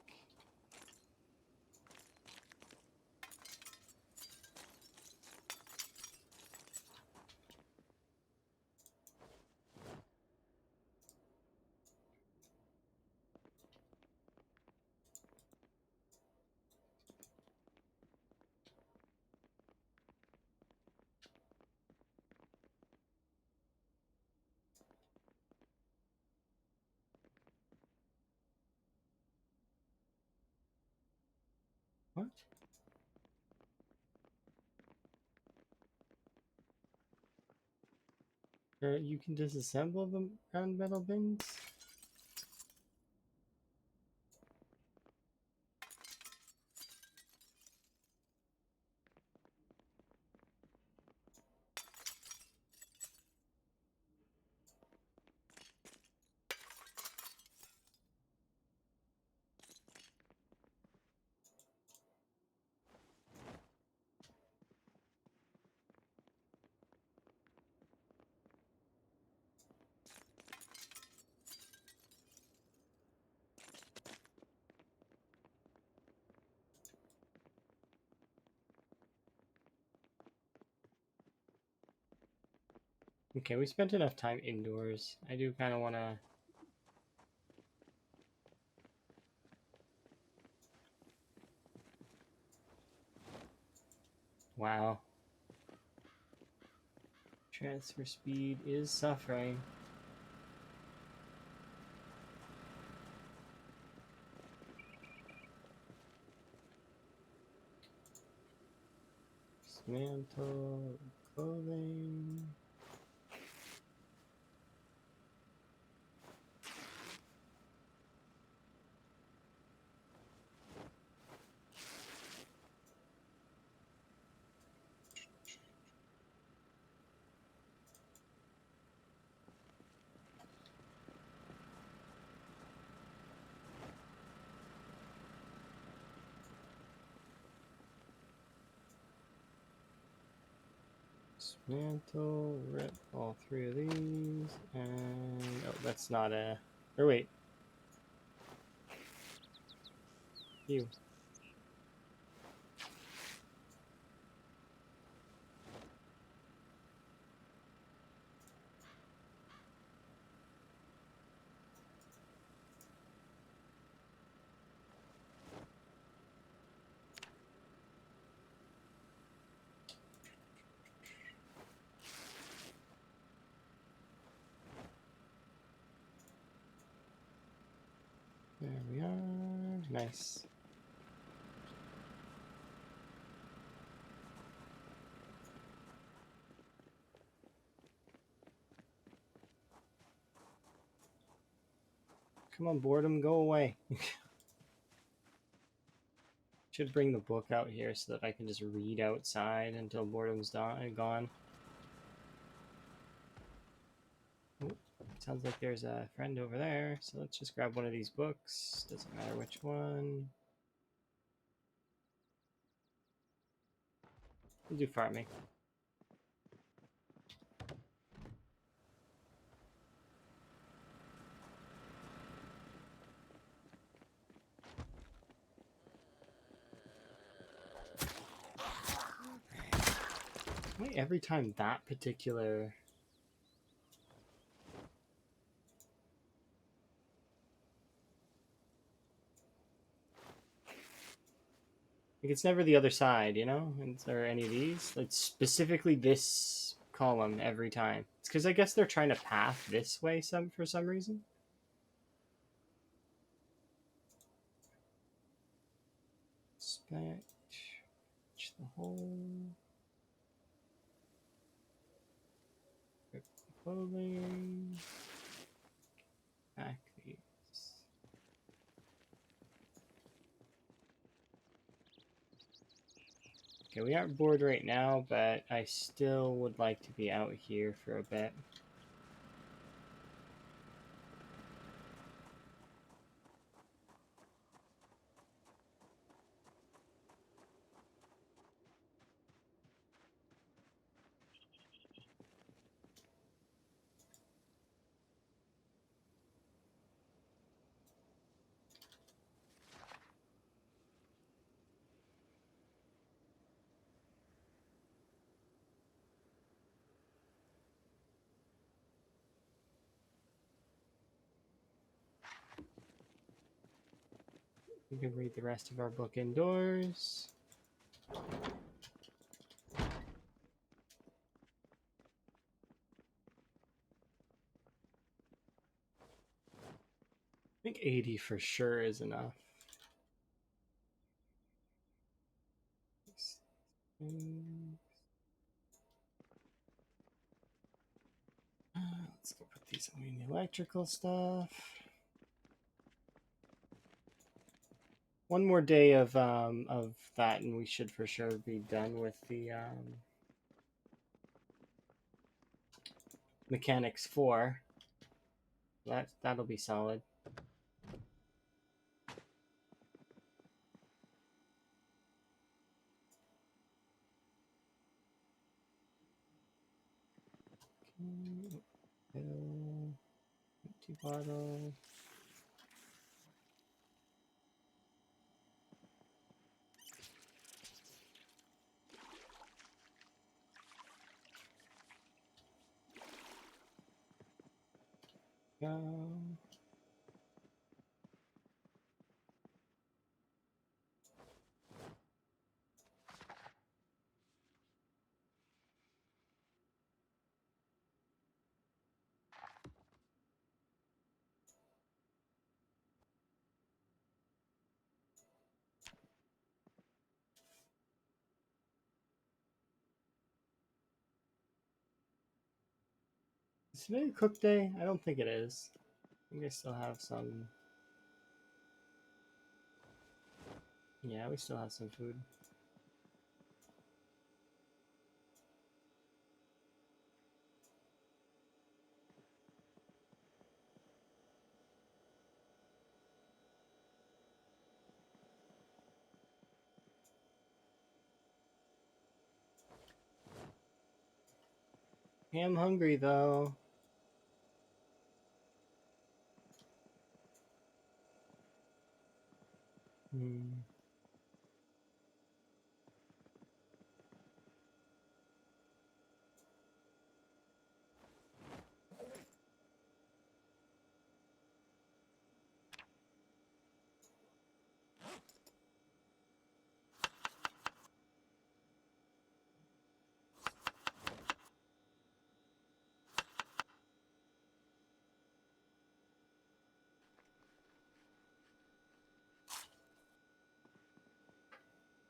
what? Or you can disassemble the round metal bins? Okay, we spent enough time indoors. I do kind of want to... Wow. Transfer speed is suffering. Dismantle clothing. Dismantle, rip all three of these, and... Oh, that's not a... Or wait. You. There we are. Nice. Come on, boredom, go away. Should bring the book out here so that I can just read outside until boredom's gone. Oh, sounds like there's a friend over there, so let's just grab one of these books. Doesn't matter which one. We'll do farming. Wait, every time that particular... Like, it's never the other side, you know? Or any of these. It's specifically this column every time. It's because I guess they're trying to path this way for some reason. Patch the hole. Rip the clothing. Back these. Okay, we aren't bored right now, but I still would like to be out here for a bit. We can read the rest of our book indoors. I think 80 for sure is enough. Let's go put these away in the electrical stuff. One more day of that, and we should for sure be done with the mechanics 4. That'll be solid. Empty bottle. Go. Is today a cook day? I don't think it is. I think I still have some. Yeah, we still have some food. I am hungry though.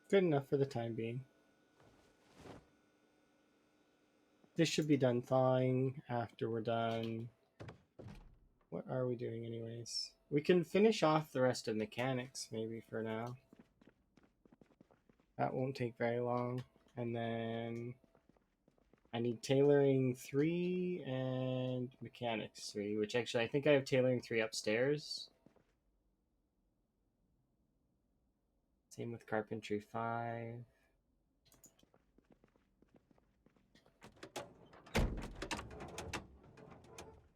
Good enough for the time being. This should be done thawing after we're done. What are we doing anyways? We can finish off the rest of mechanics maybe for now. That won't take very long. And then I need tailoring 3 and mechanics 3, which actually I think I have tailoring 3 upstairs. Same with carpentry 5.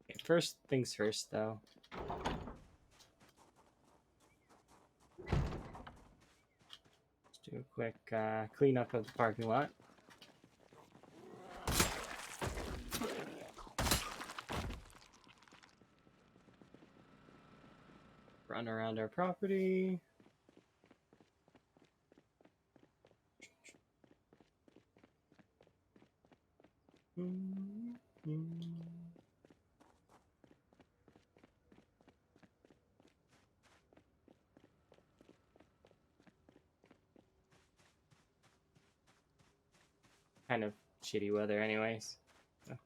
Okay, first things first though. Let's do a quick cleanup of the parking lot. run around our property. Kind of shitty weather anyways. So.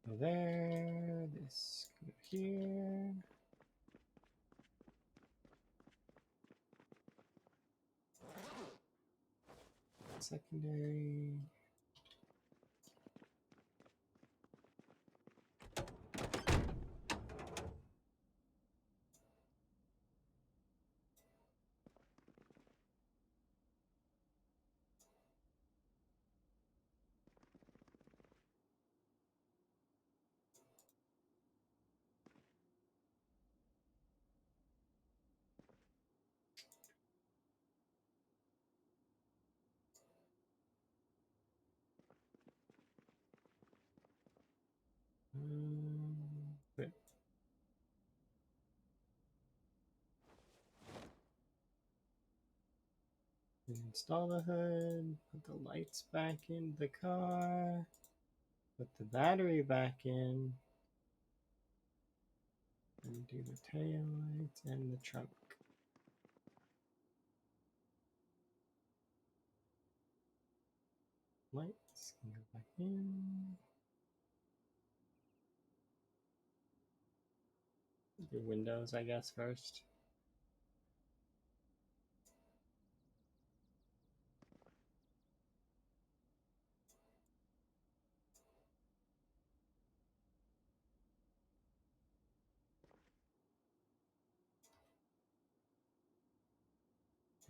Go there, this go here. Secondary. Good. Install the hood, put the lights back in the car, put the battery back in, and do the tail lights and the trunk. Lights can go back in. Do windows, I guess, first.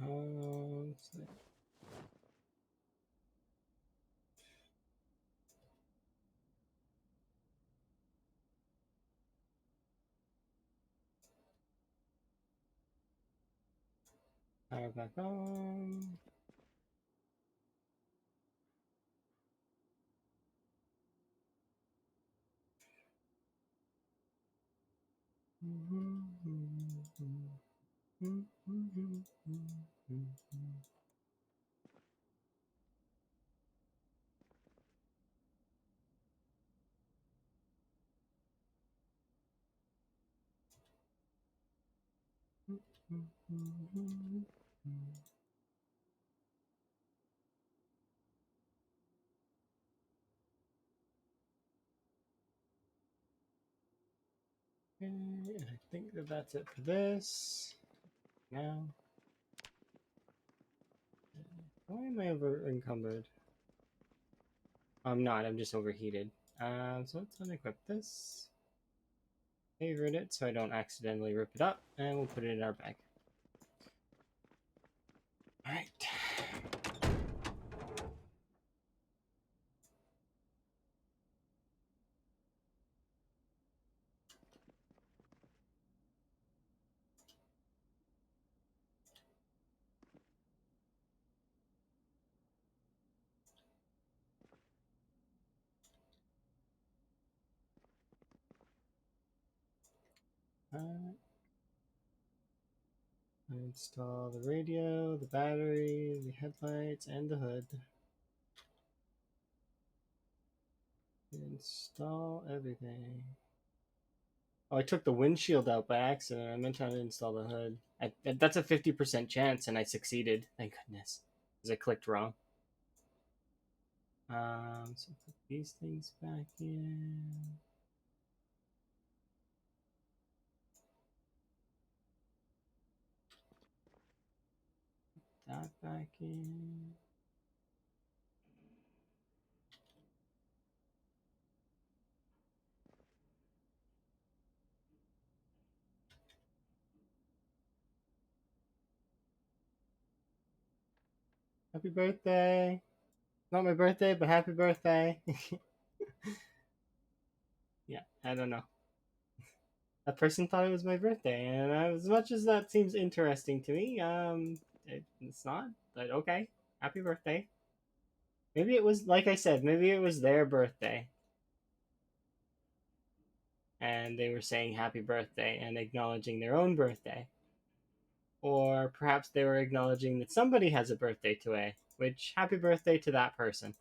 So power back on. Okay, I think that's it for this. Now, why am I over encumbered? I'm not, I'm just overheated. So let's unequip this. Favorite it so I don't accidentally rip it up, and we'll put it in our bag. Alright. Install the radio, the battery, the headlights, and the hood. Install everything. Oh, I took the windshield out by accident. I meant to uninstall the hood. That's a 50% chance, and I succeeded. Thank goodness. Because I clicked wrong. So put these things back in. That back in. Happy birthday. Not my birthday, but happy birthday. Yeah, I don't know. That person thought it was my birthday, and as much as that seems interesting to me, It's not. But okay, happy birthday. Maybe it was like I said. Maybe it was their birthday, and they were saying happy birthday and acknowledging their own birthday, or perhaps they were acknowledging that somebody has a birthday today. Which happy birthday to that person.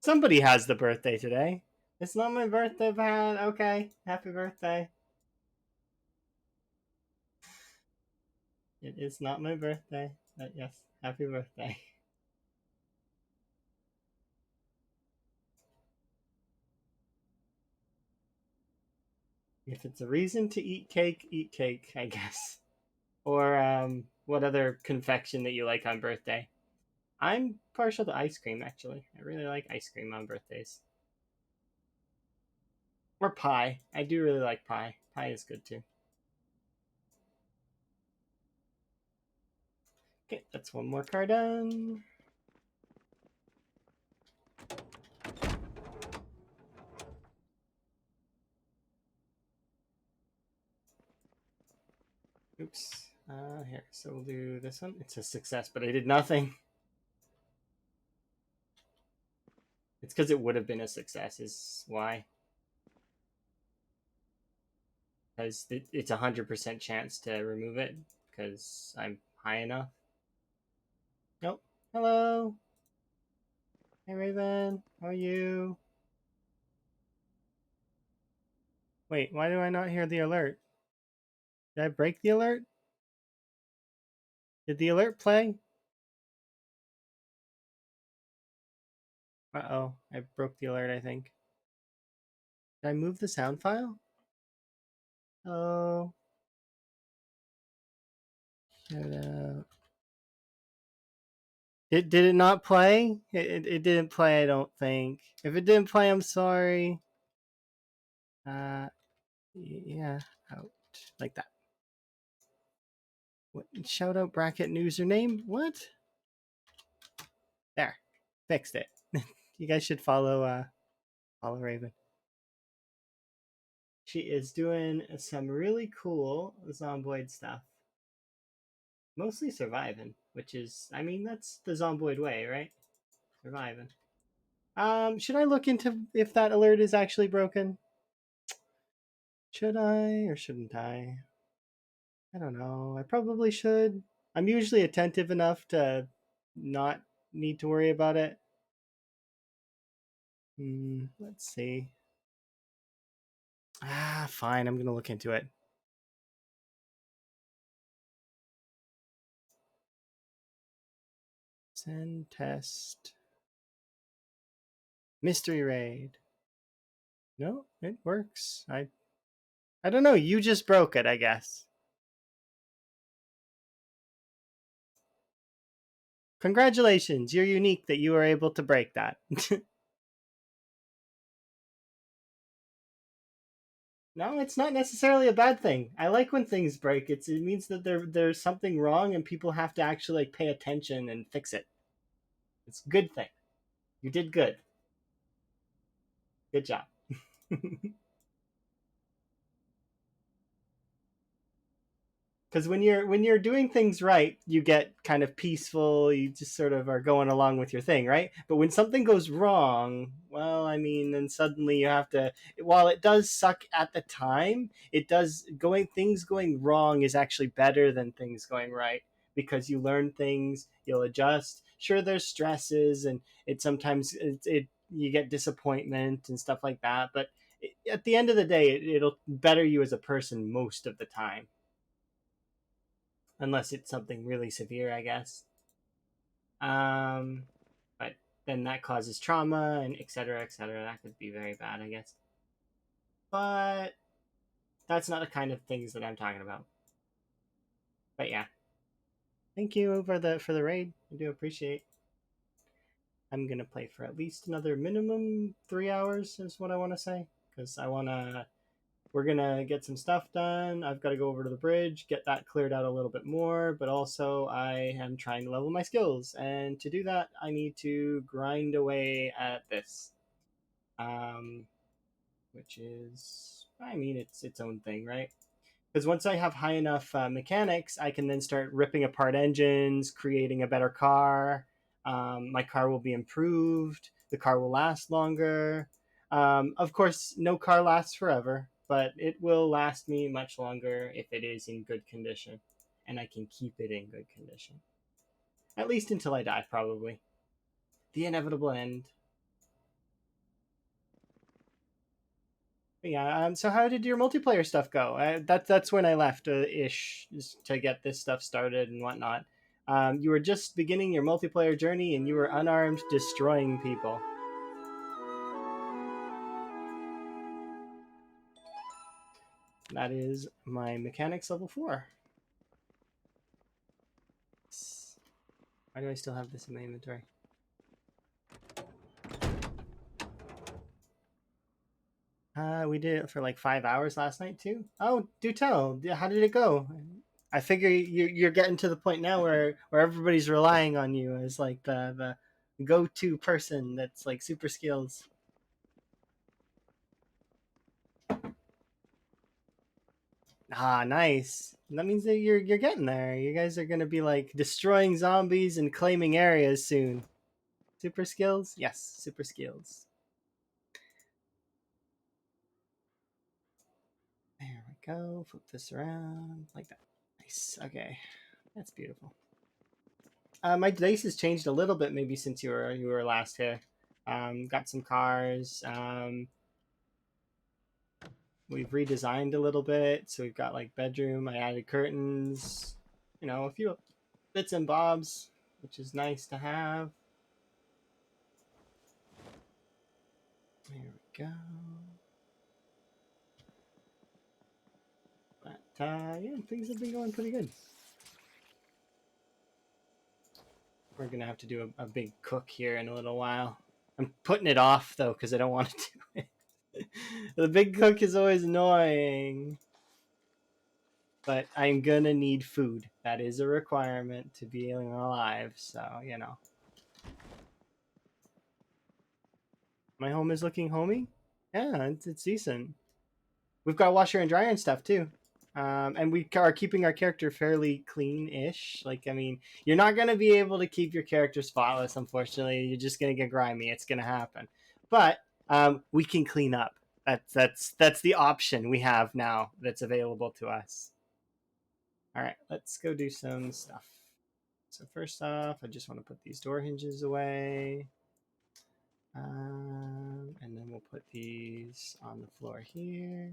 Somebody has the birthday today. It's not my birthday, Pat. Okay, happy birthday. It is not my birthday, but yes, happy birthday. If it's a reason to eat cake, I guess. Or what other confection that you like on birthday? I'm partial to ice cream, actually. I really like ice cream on birthdays. Or pie. I do really like pie. Pie is good too. Okay, that's one more card done. Oops. Here, so we'll do this one. It's a success, but I did nothing. It's because it would have been a success, is why. Because it's 100% chance to remove it because I'm high enough. Nope. Hello. Hey, Raven. How are you? Wait, why do I not hear the alert? Did I break the alert? Did the alert play? Uh-oh, I broke the alert, I think. Did I move the sound file? Oh, shout out. Did it not play? It didn't play, I don't think. If it didn't play, I'm sorry. Yeah, out. Like that. What? Shout out bracket username? What? There. Fixed it. You guys should follow Raven. She is doing some really cool Zomboid stuff. Mostly surviving, which is, I mean, that's the Zomboid way, right? Surviving. Should I look into if that alert is actually broken? Should I or shouldn't I? I don't know. I probably should. I'm usually attentive enough to not need to worry about it. Let's see. Fine. I'm gonna look into it. Send test. Mystery raid. No, it works. I don't know. You just broke it, I guess. Congratulations. You're unique that you were able to break that. No, it's not necessarily a bad thing. I like when things break. It means that there's something wrong and people have to actually like pay attention and fix it. It's a good thing. You did good. Good job. Because when you're doing things right, you get kind of peaceful. You just sort of are going along with your thing, right? But when something goes wrong, well, I mean, then suddenly you have to. While it does suck at the time, it does going things going wrong is actually better than things going right because you learn things, you'll adjust. Sure, there's stresses, and it sometimes it you get disappointment and stuff like that, but at the end of the day, it'll better you as a person most of the time unless it's something really severe, I guess. Um, but then that causes trauma and etc. etc. That could be very bad, I guess. But that's not the kind of things that I'm talking about. But yeah, thank you for the raid. I do appreciate. I'm gonna play for at least another minimum 3 hours is what I want to say because I wanna we're gonna get some stuff done. I've got to go over to the bridge, get that cleared out a little bit more, but also I am trying to level my skills, and to do that, I need to grind away at this, um, which is, I mean, it's its own thing, right? Because once I have high enough mechanics, I can then start ripping apart engines, creating a better car. My car will be improved. The car will last longer. Of course, no car lasts forever, but it will last me much longer if it is in good condition, and I can keep it in good condition. At least until I die, probably. The inevitable end. Yeah. So how did your multiplayer stuff go? That's when I left ish to get this stuff started and whatnot. You were just beginning your multiplayer journey, and you were unarmed, destroying people. That is my mechanics level 4. Why do I still have this in my inventory? We did it for like 5 hours last night too. Oh, do tell. How did it go? I figure you're getting to the point now where everybody's relying on you as like the go-to person that's like super skills. Ah, nice. That means that you're getting there. You guys are gonna be like destroying zombies and claiming areas soon. Super skills? Yes, super skills. There we go. Flip this around like that. Nice. Okay, that's beautiful. My dice has changed a little bit maybe since you were last here. Got some cars. We've redesigned a little bit, so we've got like bedroom. I added curtains. A few bits and bobs, which is nice to have. There we go. But yeah, things have been going pretty good. We're gonna have to do a big cook here in a little while. I'm putting it off though because I don't want to do it. The big cook is always annoying. But I'm gonna need food. That is a requirement to be alive. So. My home is looking homey. Yeah, it's decent. We've got washer and dryer and stuff too. And we are keeping our character fairly clean-ish. Like, I mean, you're not gonna be able to keep your character spotless. Unfortunately, you're just gonna get grimy. It's gonna happen. But we can clean up. That's the option we have now that's available to us. All right, let's go do some stuff. So first off, I just want to put these door hinges away. And then we'll put these on the floor here.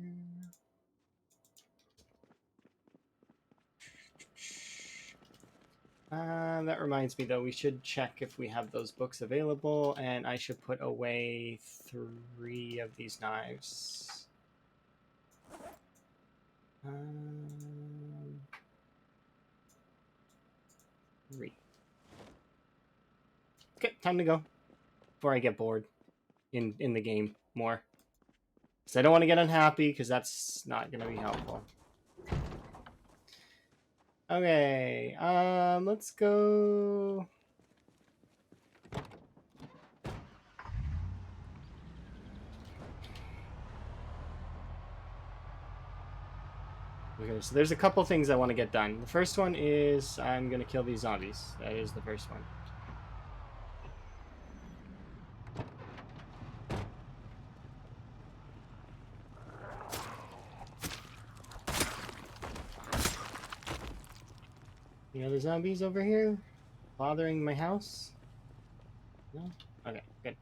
That reminds me, though, we should check if we have those books available, and I should put away 3 of these knives. 3. Okay, time to go before I get bored in the game more. So I don't want to get unhappy because that's not going to be helpful. Okay, let's go. Okay, so there's a couple things I want to get done. The first one is I'm going to kill these zombies. That is the first one. Any other zombies over here bothering my house? No? Okay, good.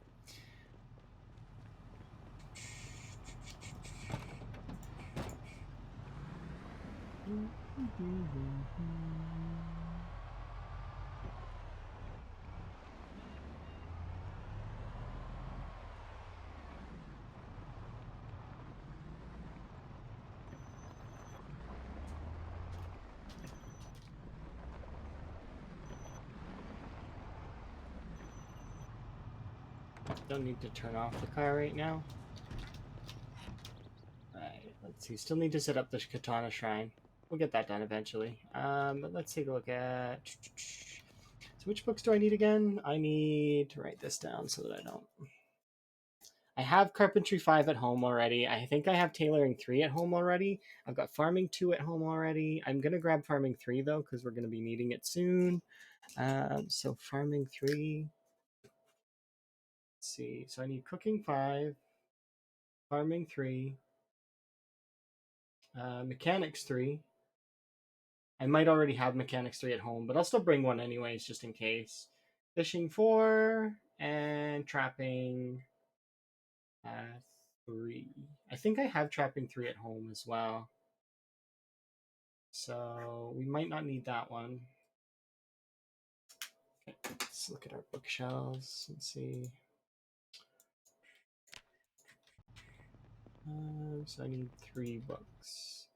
Don't need to turn off the car right now. Alright, let's see. Still need to set up the Katana Shrine. We'll get that done eventually. But let's take a look at... So which books do I need again? I need to write this down so that I don't... I have carpentry 5 at home already. I think I have tailoring 3 at home already. I've got farming 2 at home already. I'm gonna grab farming 3 though, because we're gonna be needing it soon. So farming 3. Let's see. So I need cooking 5, farming 3, mechanics 3. I might already have mechanics 3 at home, but I'll still bring one anyways, just in case. Fishing 4 and trapping 3. I think I have trapping 3 at home as well. So we might not need that one. Okay, let's look at our bookshelves and see. So I need 3 books.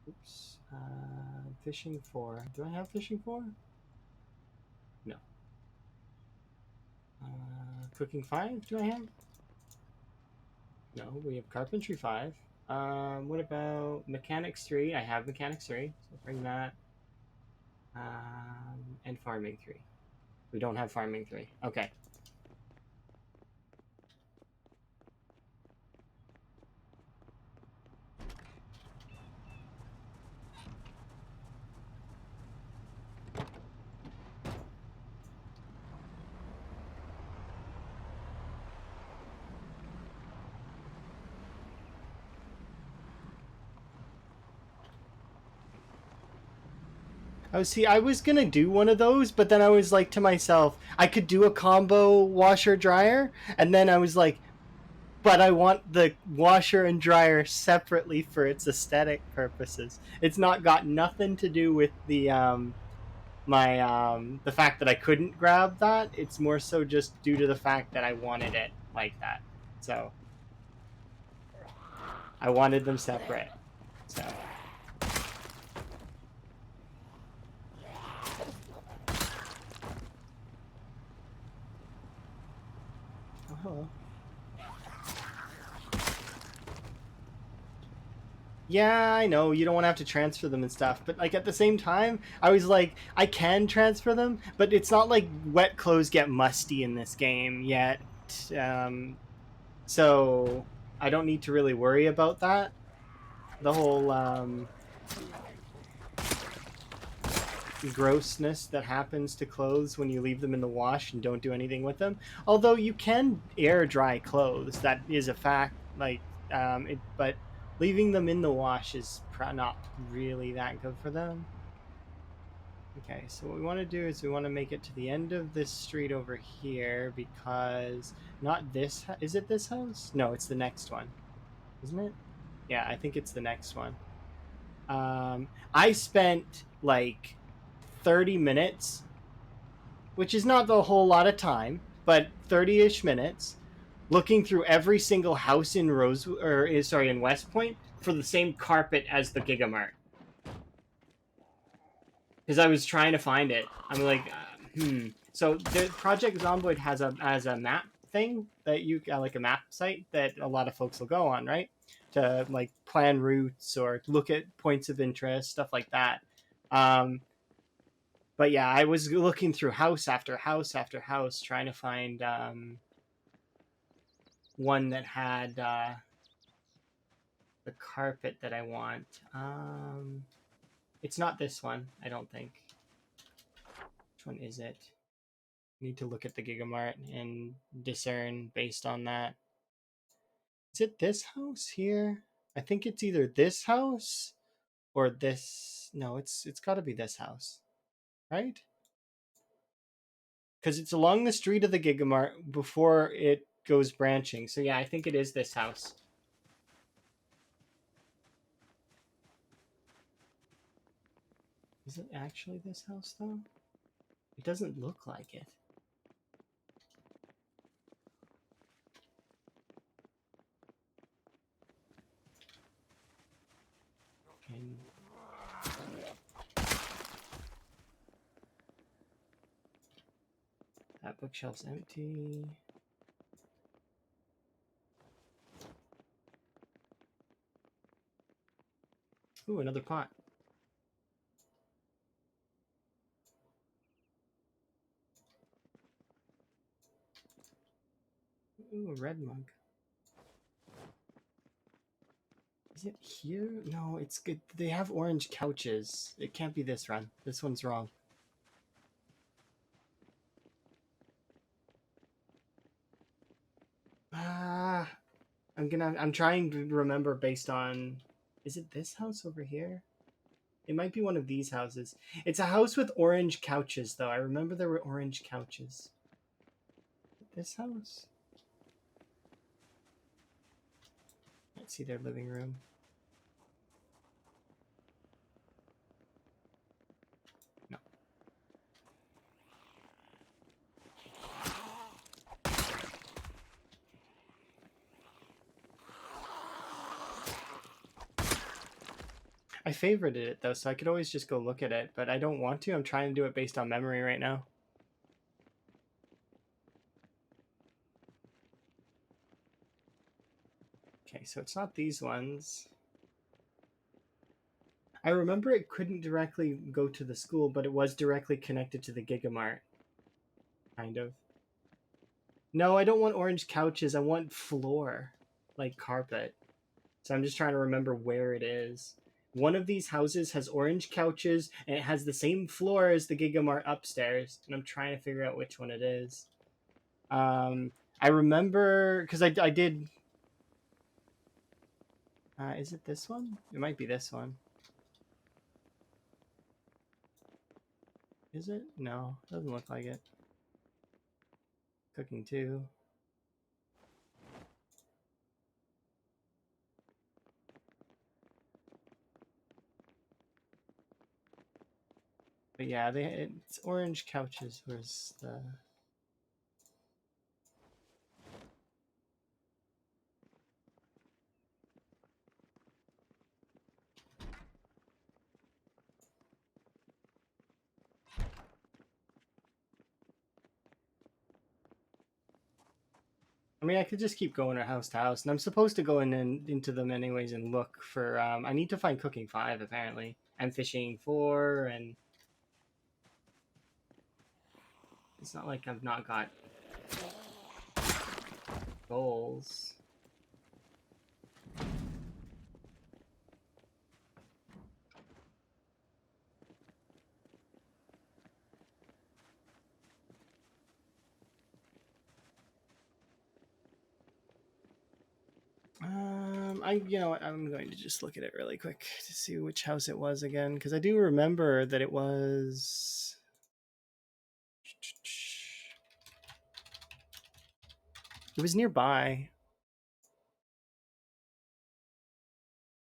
Oops. Fishing 4. Do I have fishing 4? No. Cooking 5, do I have? No, we have carpentry 5. What about mechanics 3? I have mechanics 3, so bring that. And farming 3. We don't have farming 3. Okay. Oh, see, I was gonna do one of those, but then I was like to myself, I could do a combo washer dryer, and then I was like, but I want the washer and dryer separately for its aesthetic purposes. It's not got nothing to do with the fact that I couldn't grab that. It's more so just due to the fact that I wanted it like that. So I wanted them separate. So oh, hello. Yeah, I know you don't want to have to transfer them and stuff, but like at the same time, I was like, I can transfer them, but it's not like wet clothes get musty in this game yet. So I don't need to really worry about that. The whole grossness that happens to clothes when you leave them in the wash and don't do anything with them. Although you can air dry clothes, that is a fact. But leaving them in the wash is not really that good for them. Okay, so what we want to do is we want to make it to the end of this street over here because not this. Is it this house? No, it's the next one, isn't it? Yeah, I think it's the next one. I spent like 30 minutes, which is not a whole lot of time, but 30-ish minutes looking through every single house in in West Point for the same carpet as the Gigamart. Because I was trying to find it. I'm like, So the Project Zomboid has a map thing that you like a map site that a lot of folks will go on, right? To like plan routes or look at points of interest, stuff like that. But yeah, I was looking through house after house after house trying to find one that had the carpet that I want. It's not this one, I don't think. Which one is it? I need to look at the Gigamart and discern based on that. Is it this house here? I think it's either this house or this. No, it's got to be this house, right? Because it's along the street of the Gigamart before it goes branching. So yeah, I think it is this house. Is it actually this house though? It doesn't look like it. And that bookshelf's empty. Ooh, another pot. Ooh, a red mug. Is it here? No, it's good. They have orange couches. It can't be this run. This one's wrong. Ah, I'm trying to remember based on, is it this house over here? It might be one of these houses. It's a house with orange couches though. I remember there were orange couches. This house? Let's see their living room. No. I favorited it though, so I could always just go look at it, but I don't want to. I'm trying to do it based on memory right now. Okay, so it's not these ones. I remember it couldn't directly go to the school, but it was directly connected to the Gigamart. Kind of. No, I don't want orange couches. I want floor, like carpet. So I'm just trying to remember where it is. One of these houses has orange couches and it has the same floor as the Gigamart upstairs, and I'm trying to figure out which one it is. I remember because I did. Is it this one? It might be this one. Is it? No, doesn't look like it. Cooking too. But yeah, it's orange couches. Where's the? I mean, I could just keep going house to house, and I'm supposed to go in and into them anyways and look for. I need to find cooking 5 apparently, and fishing 4, and it's not like I've not got goals. I'm going to just look at it really quick to see which house it was again, because I do remember that it was. It was nearby,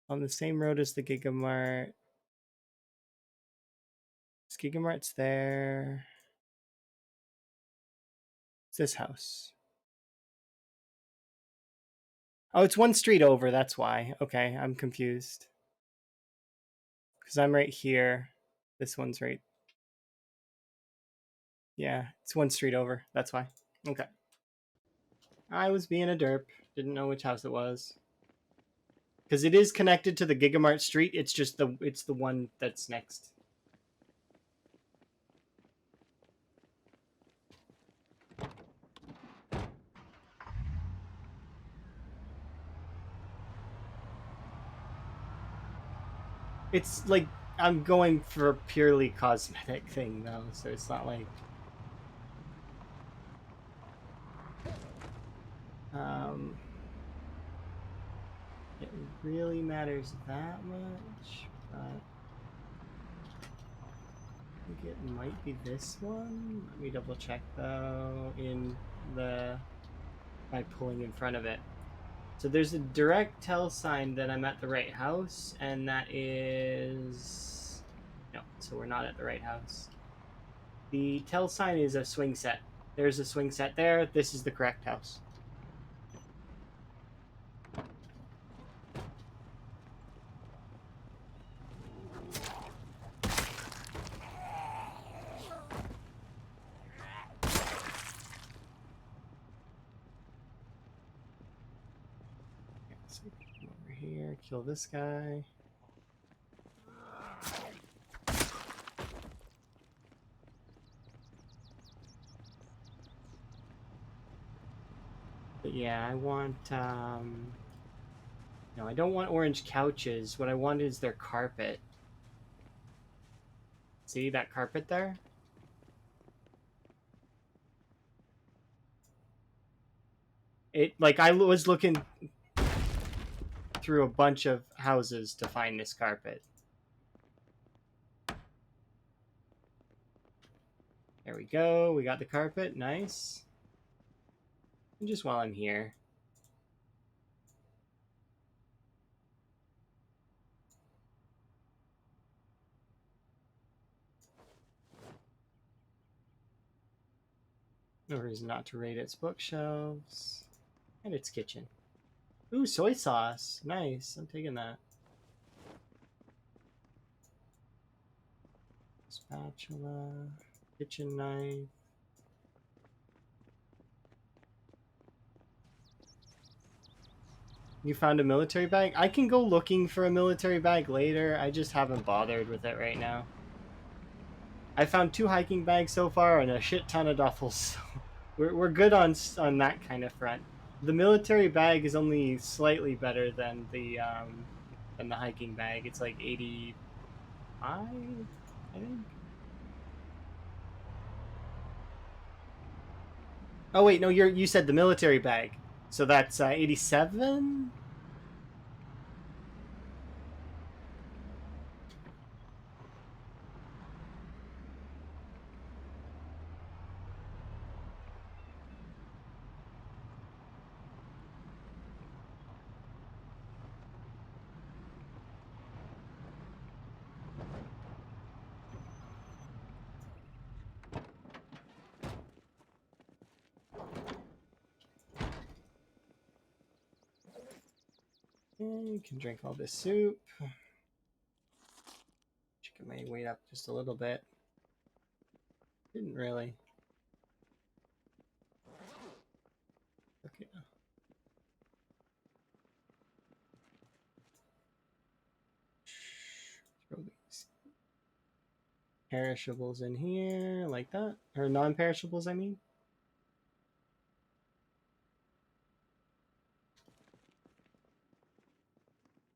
on the same road as the Gigamart. Gigamart's there. It's this house. Oh, it's one street over. That's why. Okay, I'm confused. Because I'm right here. This one's right. Yeah, it's one street over. That's why. Okay. I was being a derp. Didn't know which house it was. Because it is connected to the Gigamart street. It's just it's the one that's next. It's like I'm going for a purely cosmetic thing though, so it's not like it really matters that much, but I think it might be this one. Let me double check though in the by pulling in front of it. So there's a direct tell sign that I'm at the right house, and that is no. So we're not at the right house. The tell sign is a swing set. There's a swing set there. This is the correct house. So come over here, kill this guy. But yeah, I want No, I don't want orange couches. What I want is their carpet. See that carpet there? It like I was looking through a bunch of houses to find this carpet. There we go. We got the carpet. Nice. And just while I'm here. No reason not to raid its bookshelves. And its kitchen. Ooh, soy sauce. Nice. I'm taking that. Spatula. Kitchen knife. You found a military bag? I can go looking for a military bag later. I just haven't bothered with it right now. I found 2 hiking bags so far and a shit ton of duffels. So we're good on that kind of front. The military bag is only slightly better than the hiking bag. It's like 85, I think. Oh wait, no, you said the military bag. So that's 87? You can drink all this soup. Chicken may wait up just a little bit. Didn't really. Okay. Throw these perishables in here like that. Or non-perishables, I mean.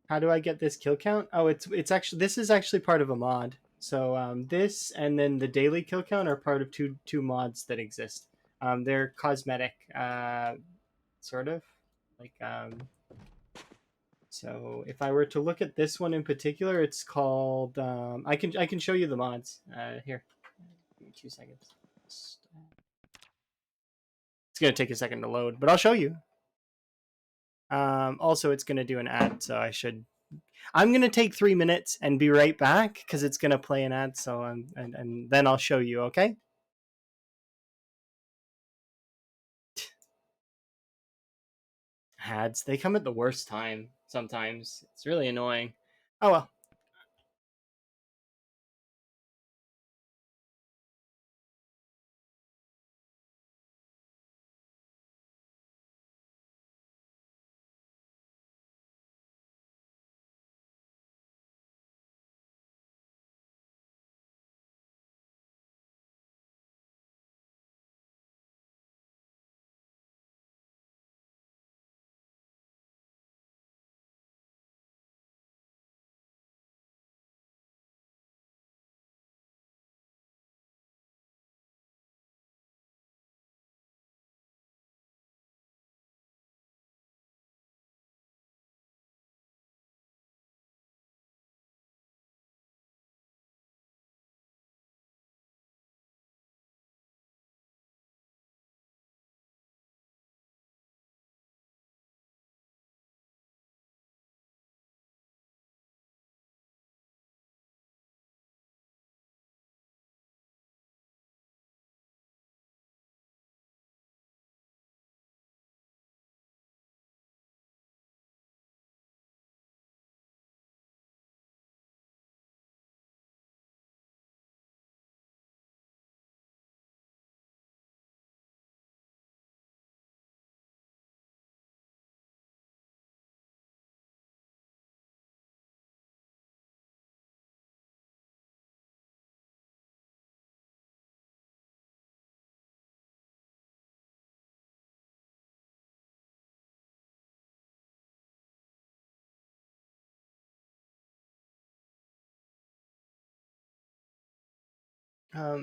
How do I get this kill count? Oh, it's actually this is actually part of a mod. So this and then the daily kill count are part of two mods that exist. They're cosmetic, sort of like. So if I were to look at this one in particular, it's called. I can show you the mods. Here, give me 2 seconds. It's gonna take a second to load, but I'll show you. Also, it's gonna do an ad, so I'm gonna take 3 minutes and be right back because it's gonna play an ad. So and then I'll show you. Okay. Ads, they come at the worst time sometimes. It's really annoying. Oh well.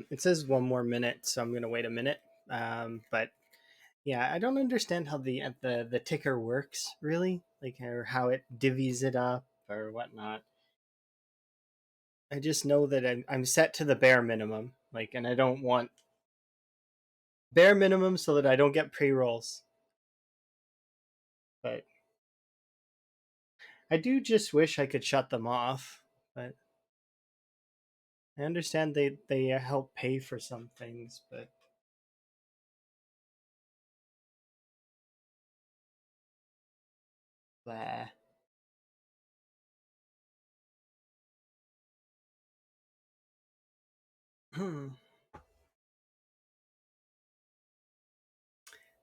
It says 1 more minute, so I'm gonna wait a minute. But yeah, I don't understand how the ticker works really, like or how it divvies it up or whatnot. I just know that I'm set to the bare minimum, like, and I don't want bare minimum so that I don't get pre rolls. But I do just wish I could shut them off. But I understand they help pay for some things, but blah.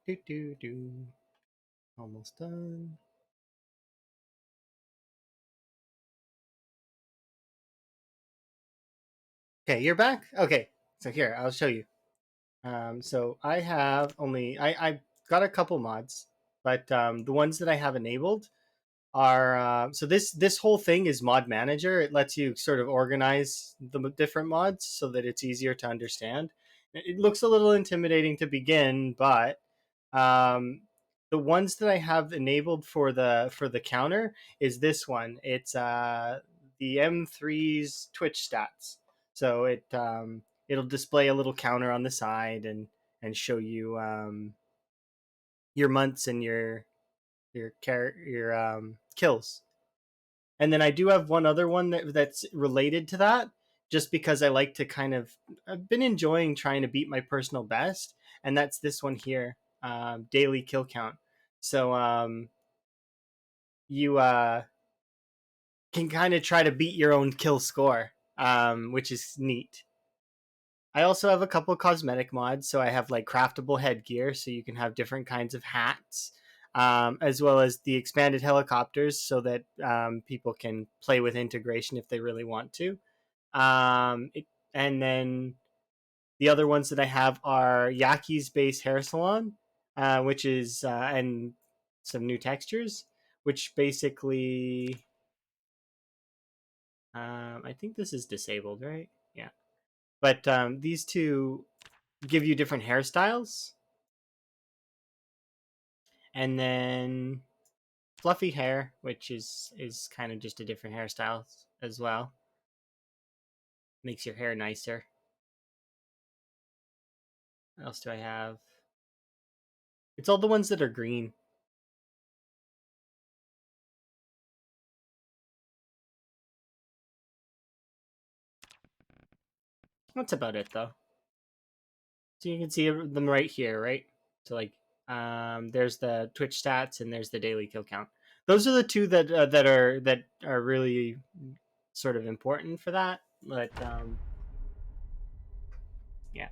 do do do. Almost done. Okay, you're back. Okay, so here I'll show you. So I have only I got a couple mods, but the ones that I have enabled are so this whole thing is mod manager. It lets you sort of organize the different mods so that it's easier to understand. It looks a little intimidating to begin, but um, the ones that I have enabled for the counter is this one. It's the M3's Twitch stats. So it'll display a little counter on the side and show you your months and your kills. And then I do have one other one that's related to that, just because I like to kind of I've been enjoying trying to beat my personal best, and that's this one here, daily kill count. So you can kind of try to beat your own kill score, which is neat. I also have a couple of cosmetic mods, so I have like craftable headgear, so you can have different kinds of hats, as well as the expanded helicopters, so that people can play with integration if they really want to. And then the other ones that I have are Yaki's Base Hair Salon, which is and some new textures, which basically I think this is disabled, right? Yeah, but these two give you different hairstyles, and then fluffy hair, which is kind of just a different hairstyle as well. Makes your hair nicer. What else do I have? It's all the ones that are green. That's about it though. So you can see them right here, right? So like, there's the Twitch stats and there's the daily kill count. Those are the two that are really sort of important for that. But yeah,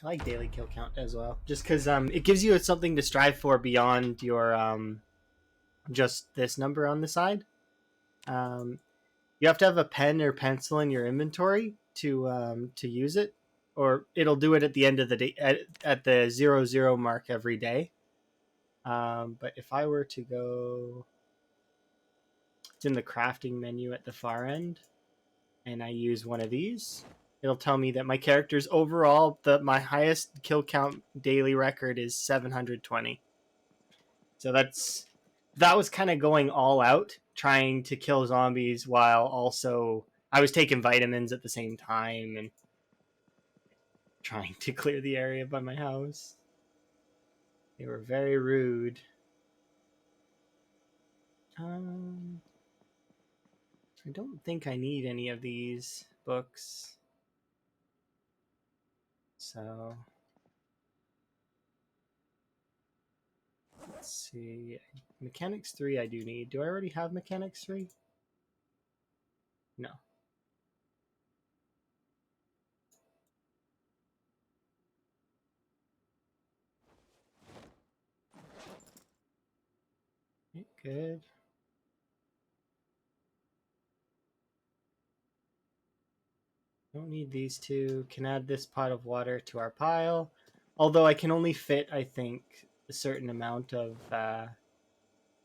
I like daily kill count as well, just because it gives you something to strive for beyond your just this number on the side. Um, you have to have a pen or pencil in your inventory to use it, or it'll do it at the end of the day at the 00 mark every day. But if I were to go, it's in the crafting menu at the far end, and I use one of these, it'll tell me that my character's overall my highest kill count daily record is 720. So that was kind of going all out trying to kill zombies while also I was taking vitamins at the same time and trying to clear the area by my house. They were very rude. Um, I don't think I need any of these books. So let's see. Mechanics 3 I do need. Do I already have Mechanics 3? No. Good. Don't need these two. Can add this pot of water to our pile. Although I can only fit, I think, a certain amount of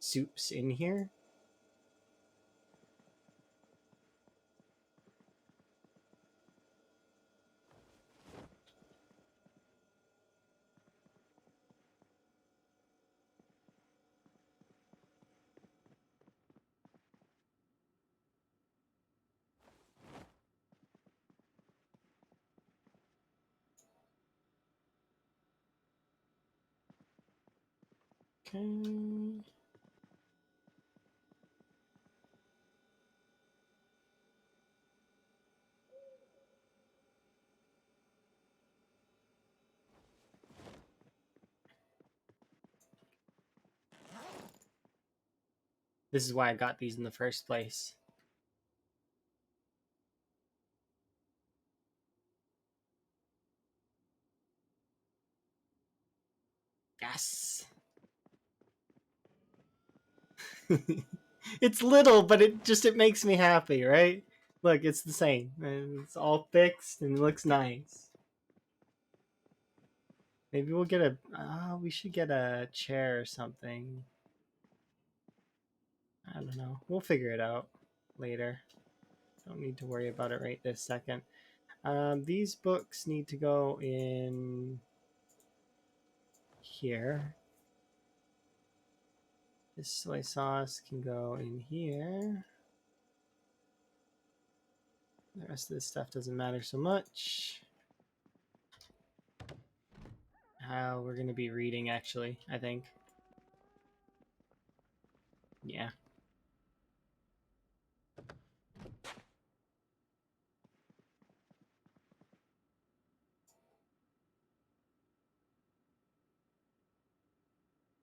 soups in here. Okay. This is why I got these in the first place. Yes. It's little, but it makes me happy, right? Look, it's the same. And it's all fixed and it looks nice. Maybe we'll get a. We should get a chair or something. I don't know. We'll figure it out later. Don't need to worry about it right this second. These books need to go in here. This soy sauce can go in here. The rest of this stuff doesn't matter so much. We're going to be reading, actually, I think. Yeah.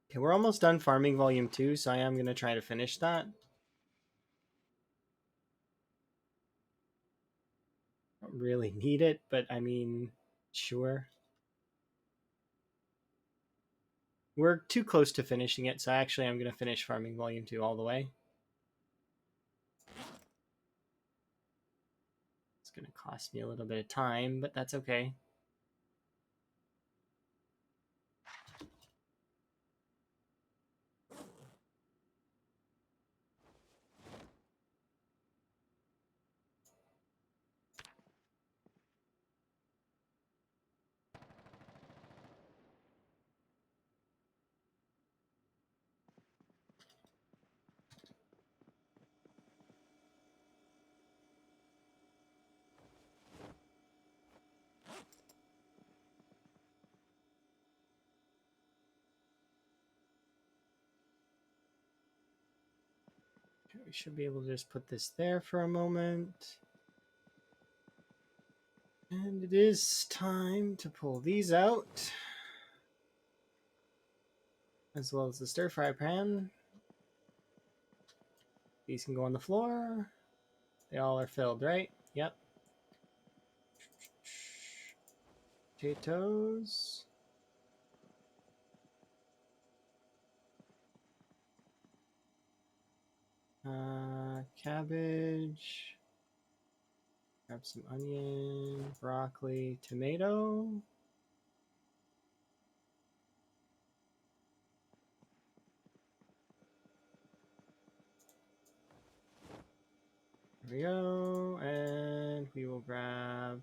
Okay, we're almost done farming volume 2, so I am going to try to finish that. Don't really need it, but I mean, sure. We're too close to finishing it, so actually I'm going to finish farming volume 2 all the way. It's going to cost me a little bit of time, but that's okay. We should be able to just put this there for a moment. And it is time to pull these out, as well as the stir fry pan. These can go on the floor. They all are filled, right? Yep. Potatoes. Cabbage. Grab some onion, broccoli, tomato. There we go. And we will grab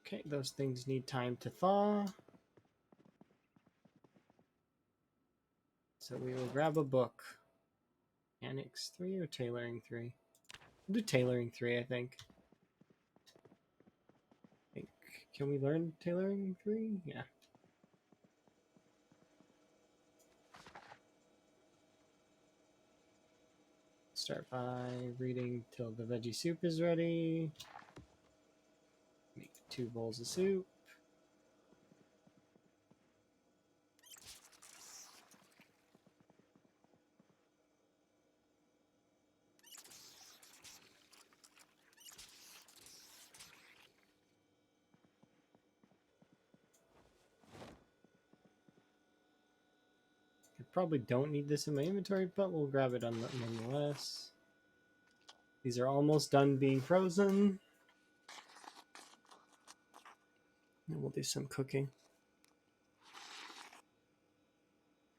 okay, those things need time to thaw. So we will grab a book. Mechanics 3 or Tailoring 3? We'll do Tailoring 3, I think. Can we learn Tailoring 3? Yeah. Start by reading till the veggie soup is ready. Make 2 bowls of soup. I probably don't need this in my inventory, but we'll grab it nonetheless. These are almost done being frozen. And we'll do some cooking.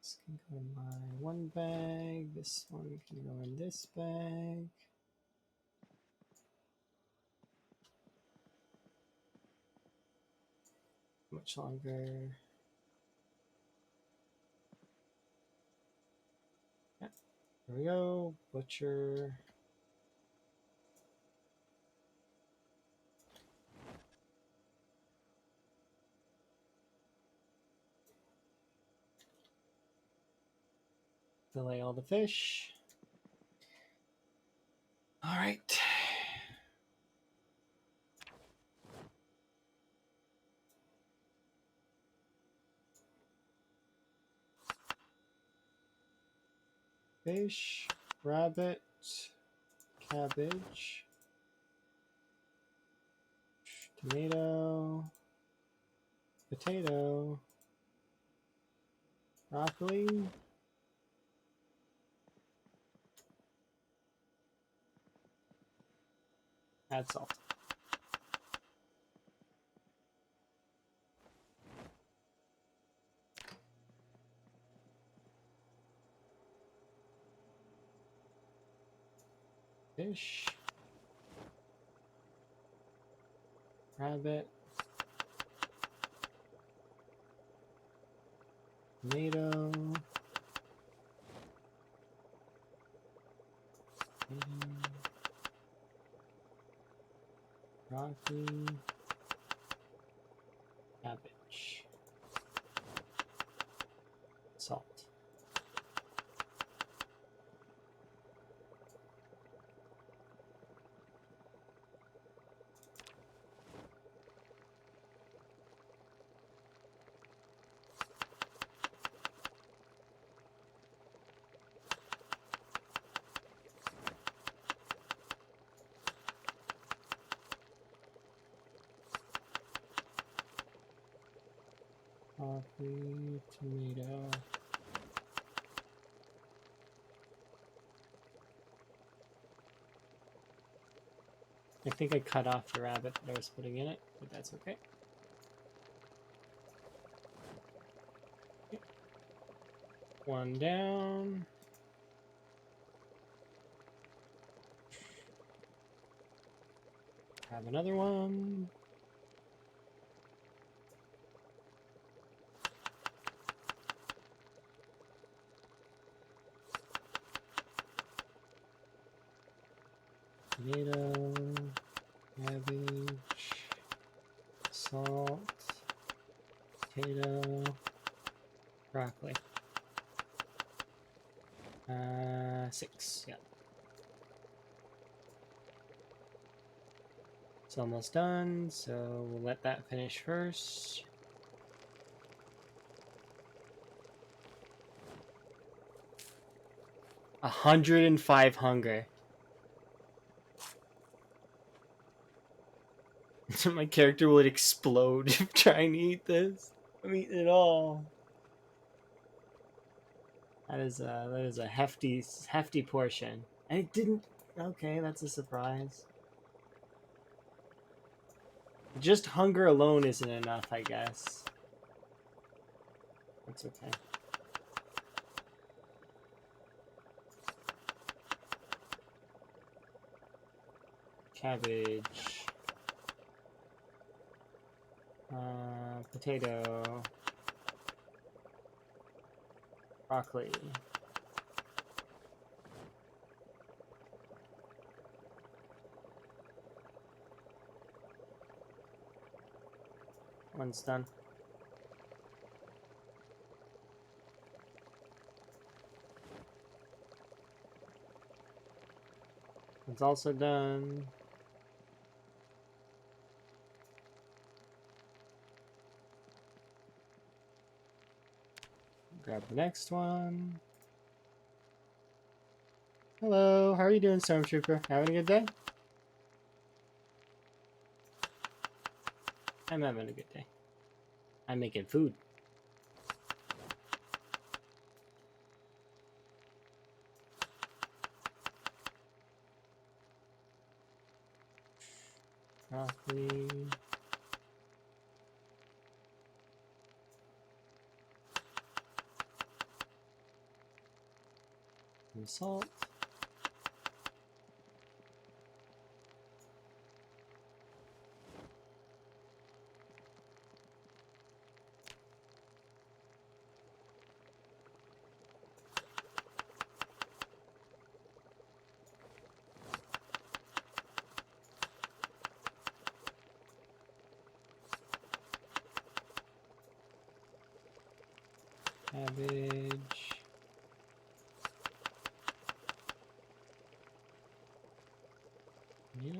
This can go in my one bag. This one can go in this bag. Much longer. There we go. Butcher. Fillet all the fish. All right. Fish, rabbit, cabbage, tomato, potato, broccoli, add salt. Fish, rabbit, tomato, broccoli, cabbage, salt. Broccoli, tomato. I think I cut off the rabbit that I was putting in it, but that's okay. One down. Have another one. Tomato, cabbage, salt, potato, broccoli. 6, yeah. It's almost done, so we'll let that finish first. A 105 hunger. My character would explode trying to eat this. I'm eating it all. That is a hefty portion. And it didn't. Okay, that's a surprise. Just hunger alone isn't enough, I guess. That's okay. Cabbage. Potato. Broccoli. One's done. One's also done. Grab the next one. Hello, how are you doing, Stormtrooper? Having a good day? I'm having a good day. I'm making food. Broccoli. And salt. cabbage. Yeah.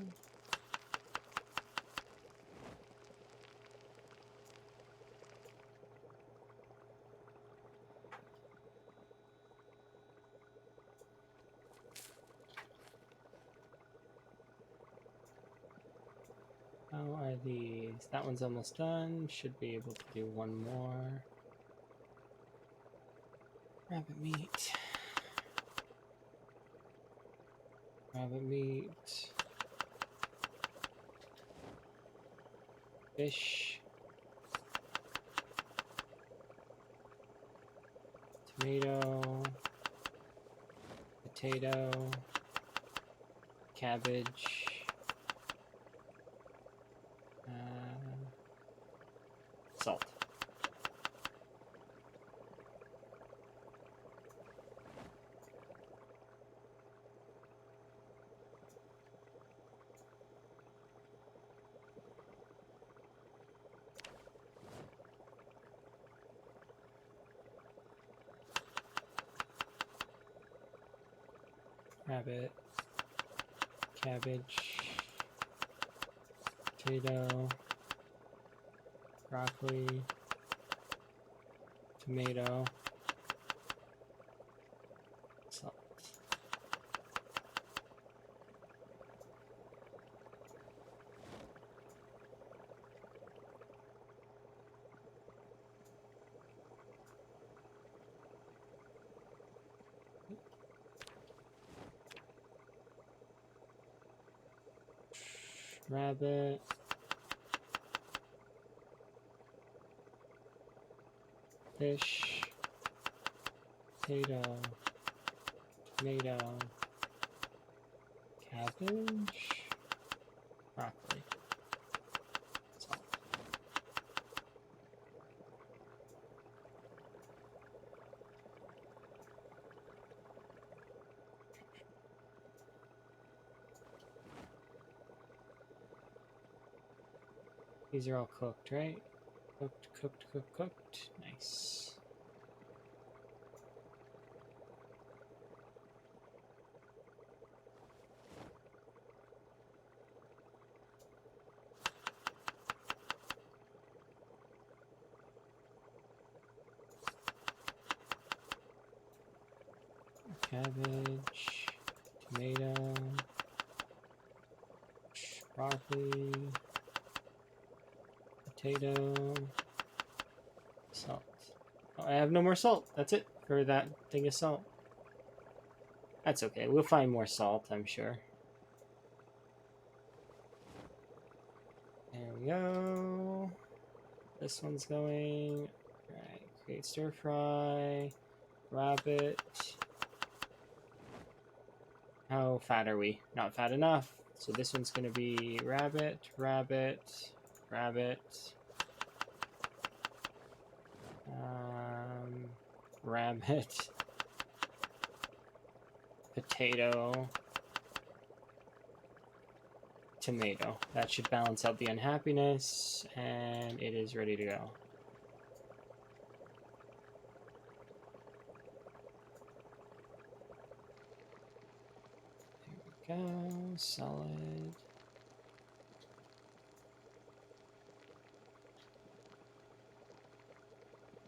How are these? That one's almost done. Should be able to do one more. Rabbit meat. Rabbit meat. Fish. Tomato. Potato. Cabbage. Salt. Rabbit. Cabbage. Potato. Broccoli. Tomato. Salt. Rabbit. Fish. Potato. Tomato. Cabbage. Broccoli. Salt. These are all cooked, right? Cooked, cooked, cooked, cooked. Nice. Cabbage, tomato, broccoli, potato, salt. Oh, I have no more salt. That's it for that thing of salt. That's okay. We'll find more salt, I'm sure. There we go. This one's going. Alright, create stir fry. Rabbit. How fat are we? Not fat enough. So this one's going to be rabbit, rabbit, rabbit. Rabbit. Potato. Tomato. That should balance out the unhappiness, and it is ready to go. There we go. Solid.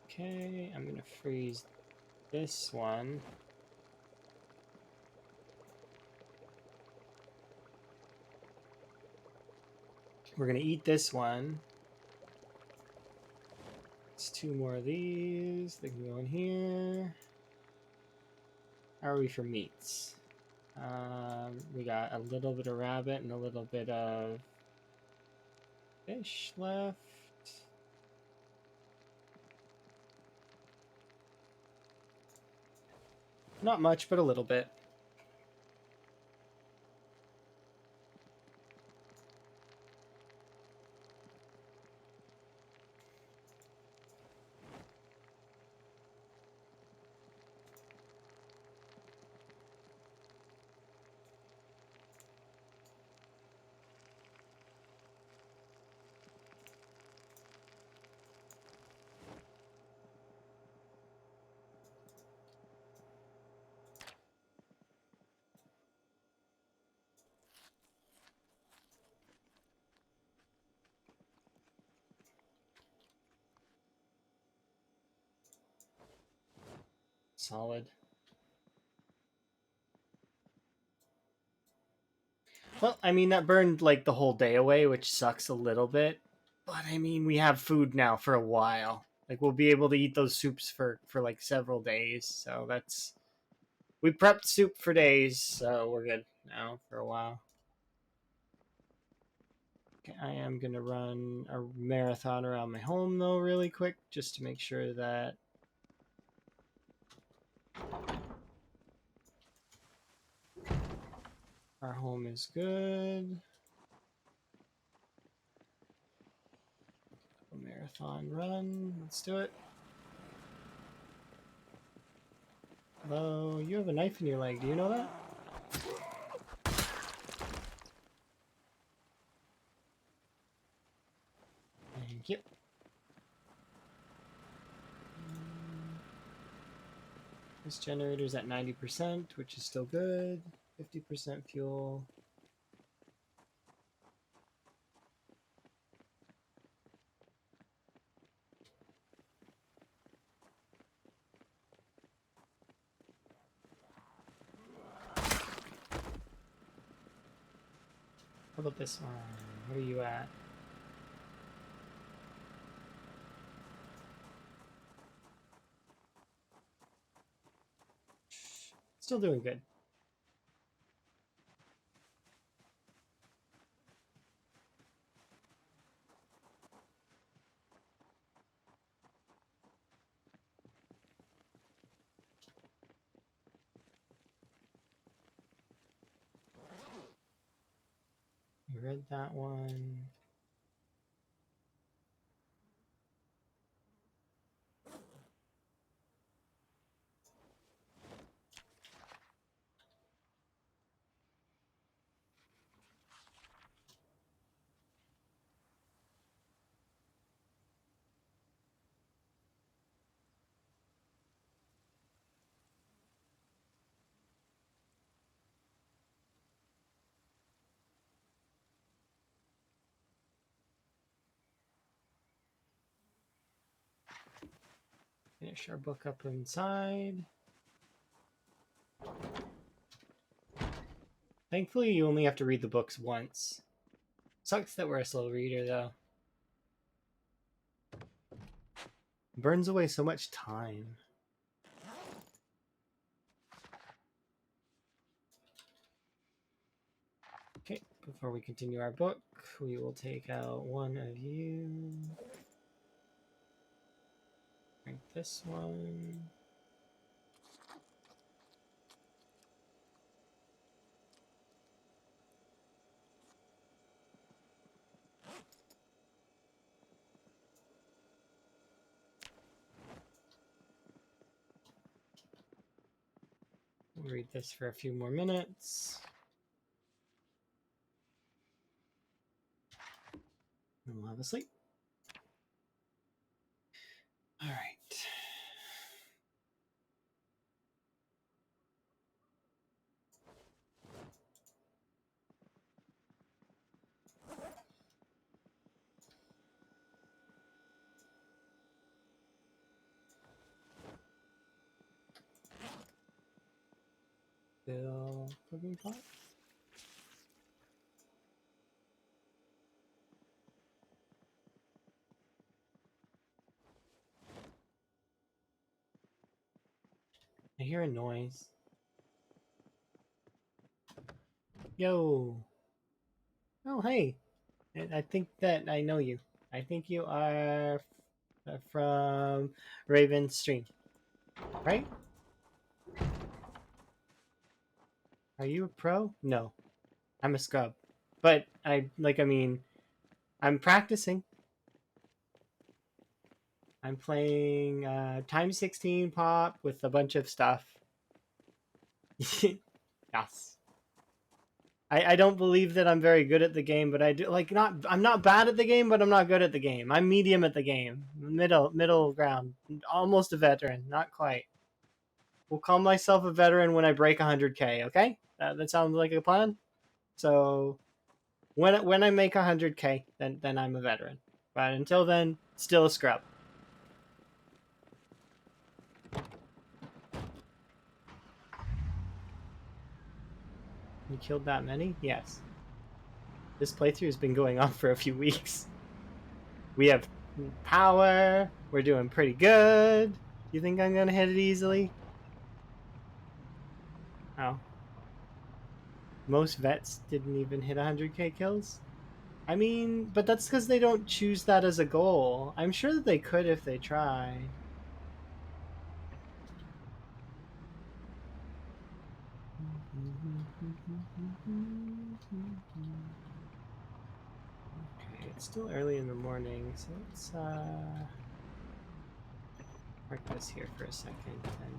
Okay, I'm gonna freeze this one. We're gonna eat this one. It's two more of these. They can go in here. How are we for meats? We got a little bit of rabbit and a little bit of fish left. Not much, but a little bit. solid. Well, I mean, that burned like the whole day away, which sucks a little bit. But I mean, we have food now for a while. Like we'll be able to eat those soups for like several days. So that's we prepped soup for days, so we're good now for a while. Okay, I am gonna run a marathon around my home though, really quick, just to make sure that our home is good. A marathon run. Let's do it. Hello, you have a knife in your leg. Do you know that? Thank you. This generator's at 90%, which is still good. 50% fuel. How about this one? Where are you at? Still doing good. You read that one. Finish our book up inside. Thankfully, you only have to read the books once. Sucks that we're a slow reader, though. Burns away so much time. Okay, before we continue our book, we will take out one of you. Drink this one. We'll read this for a few more minutes. And we'll have a sleep. All right. Fill cooking pot. I hear a noise. Yo. Oh, hey. I think that I know you. I think you are from Raven's stream, right? Are you a pro? No, I'm a scrub. But I mean, I'm practicing. I'm playing Time 16 pop with a bunch of stuff. Yes. I don't believe that I'm very good at the game, but I do I'm not bad at the game, but I'm not good at the game. I'm medium at the game. Middle ground. Almost a veteran, not quite. Will call myself a veteran when I break 100K, okay? That sounds like a plan. So when I make 100K, then I'm a veteran. But until then, still a scrub. You killed that many? Yes. This playthrough has been going on for a few weeks. We have power. We're doing pretty good. Do you think I'm gonna hit it easily? Oh. Most vets didn't even hit 100k kills? I mean, but that's because they don't choose that as a goal. I'm sure that they could if they tried. Okay, it's still early in the morning, so let's park this here for a second and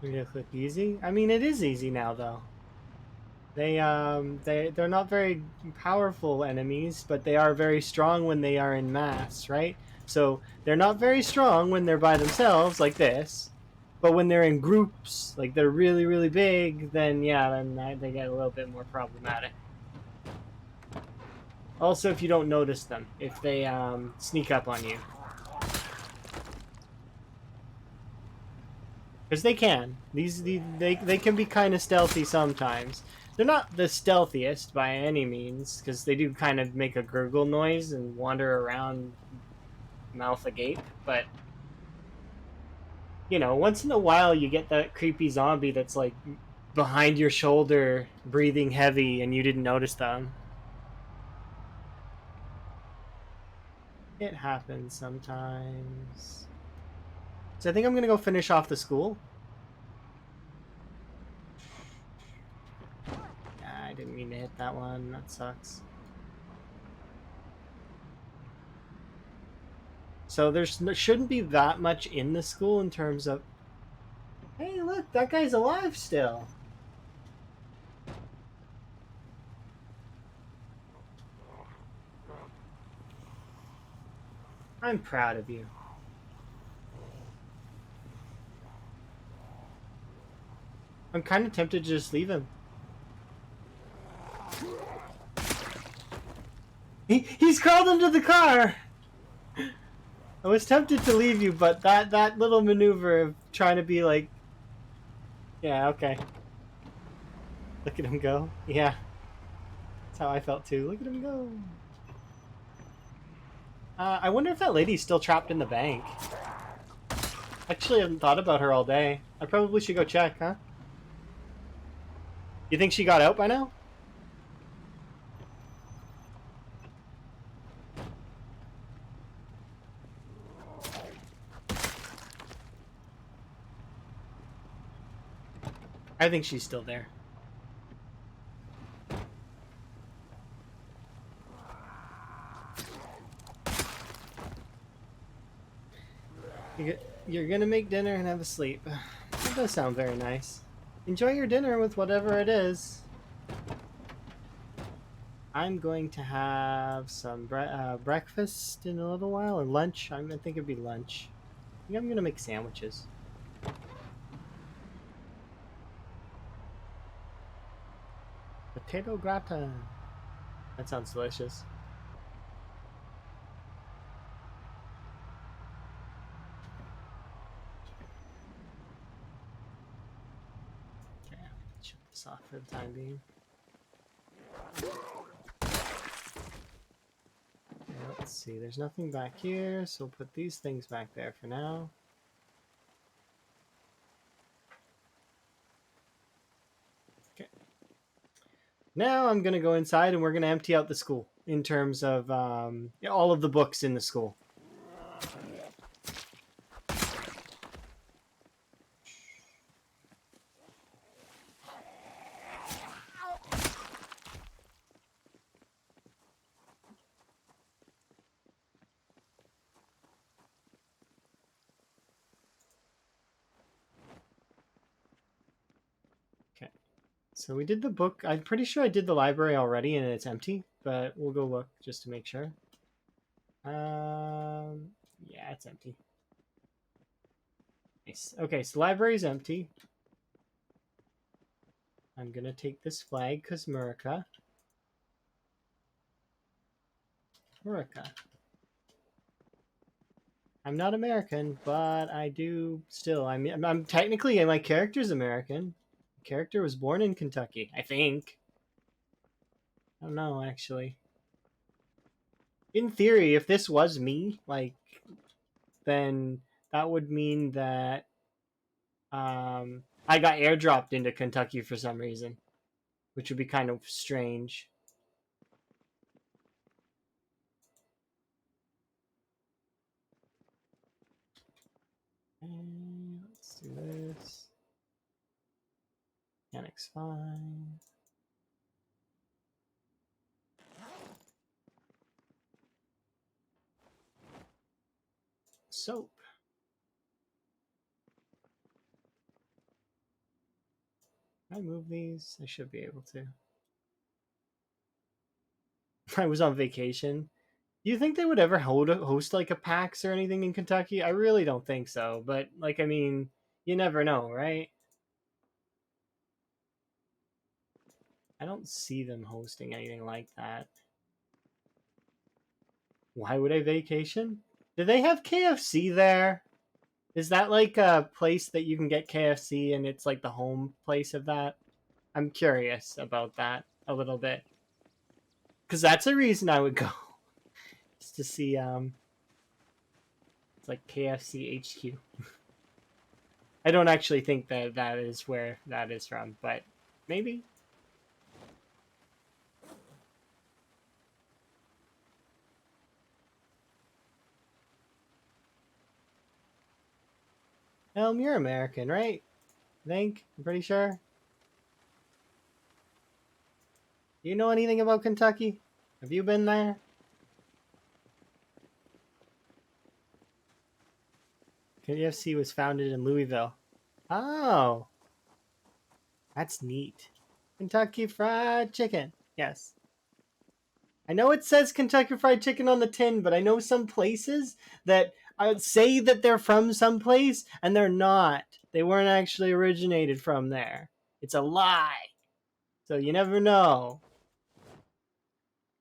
we're gonna click easy. I mean, it is easy now though. They're not very powerful enemies, but they are very strong when they are in mass, right? So they're not very strong when they're by themselves like this, but when they're in groups, like they're really really big, then yeah, then they get a little bit more problematic. Also, if you don't notice them, if they sneak up on you, because they can. They can be kind of stealthy sometimes. They're not the stealthiest by any means, because they do kind of make a gurgle noise and wander around mouth agape, but you know, once in a while you get that creepy zombie that's like behind your shoulder, breathing heavy, and you didn't notice them. It happens sometimes. So I think I'm gonna go finish off the school. I didn't mean to hit that one. That sucks. So there shouldn't be that much in the school in terms of. Hey, look, that guy's alive still. I'm proud of you. I'm kind of tempted to just leave him. He's crawled into the car! I was tempted to leave you, but that little maneuver of trying to be like, yeah, okay. Look at him go. Yeah, that's how I felt too. Look at him go. I wonder if that lady's still trapped in the bank. Actually, I haven't thought about her all day. I probably should go check, huh? You think she got out by now? I think she's still there. You're gonna make dinner and have a sleep. That does sound very nice. Enjoy your dinner with whatever it is. I'm going to have some breakfast in a little while, or lunch. I think it'd be lunch. I think I'm gonna make sandwiches. Potato gratin. That sounds delicious. Okay, shut this off for the time being. Okay, let's see. There's nothing back here, so we'll put these things back there for now. Okay. Now I'm gonna go inside and we're gonna empty out the school in terms of all of the books in the school. So we did the book. I'm pretty sure I did the library already and it's empty, but we'll go look just to make sure. Yeah, it's empty. Nice. Okay, so the library's empty. I'm gonna take this flag because Murica. I'm not American, but I do still. I'm technically my character's American. The character was born in Kentucky, I think. I don't know actually. In theory, if this was me, like, then that would mean that I got airdropped into Kentucky for some reason, which would be kind of strange. And let's do this. Mechanics fine. Soap. Can I move these? I should be able to. I was on vacation. Do you think they would ever host like a PAX or anything in Kentucky? I really don't think so. But like, I mean, you never know, right? I don't see them hosting anything like that. Why would I vacation? Do they have KFC there? Is that like a place that you can get KFC and it's like the home place of that? I'm curious about that a little bit. Because that's a reason I would go. Just to see, it's like KFC HQ. I don't actually think that that is where that is from, but maybe. You're American, right? I think. I'm pretty sure. Do you know anything about Kentucky? Have you been there? KFC was founded in Louisville. Oh, that's neat. Kentucky Fried Chicken. Yes. I know it says Kentucky Fried Chicken on the tin, but I know some places that I would say that they're from someplace and they're not. They weren't actually originated from there. It's a lie. So you never know.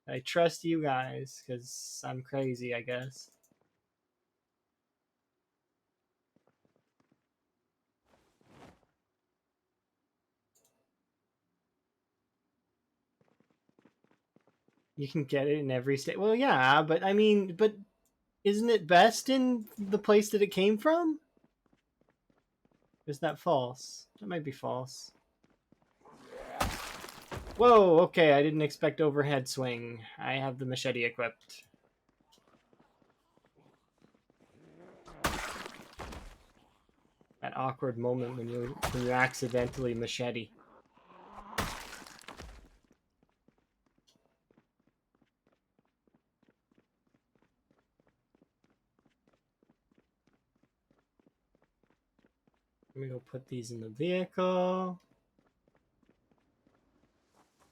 I trust you guys because I'm crazy, I guess. You can get it in every state. Well, yeah, but I mean, but isn't it best in the place that it came from? Is that false? That might be false. Whoa, okay, I didn't expect overhead swing. I have the machete equipped. That awkward moment when you accidentally machete. Let me go put these in the vehicle.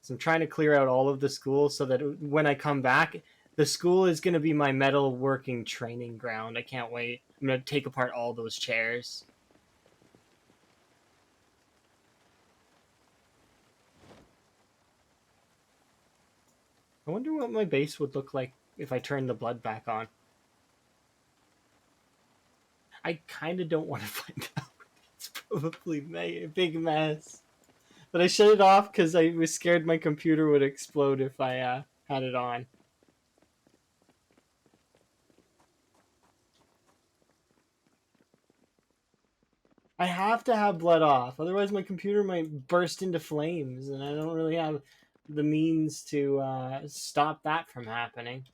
So I'm trying to clear out all of the school so that when I come back, the school is going to be my metalworking training ground. I can't wait. I'm going to take apart all those chairs. I wonder what my base would look like if I turned the blood back on. I kind of don't want to find out. It's probably a big mess. But I shut it off because I was scared my computer would explode if I had it on. I have to have blood off, otherwise my computer might burst into flames, and I don't really have the means to stop that from happening.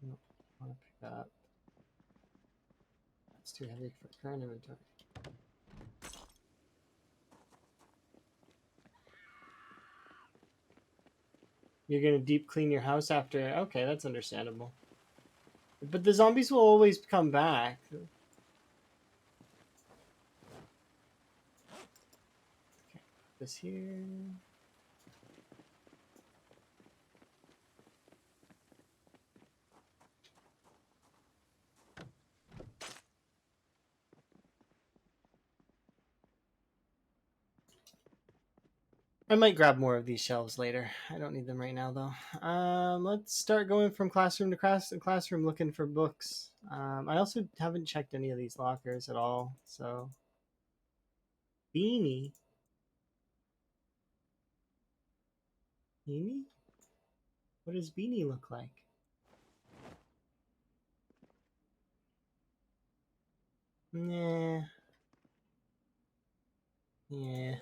Nope, I want to pick up. That's too heavy for current inventory. You're gonna deep clean your house after. Okay, that's understandable. But the zombies will always come back. Okay, put this here. I might grab more of these shelves later. I don't need them right now, though. Let's start going from classroom to classroom looking for books. I also haven't checked any of these lockers at all, so... Beanie? Beanie? What does Beanie look like? Nah. Yeah.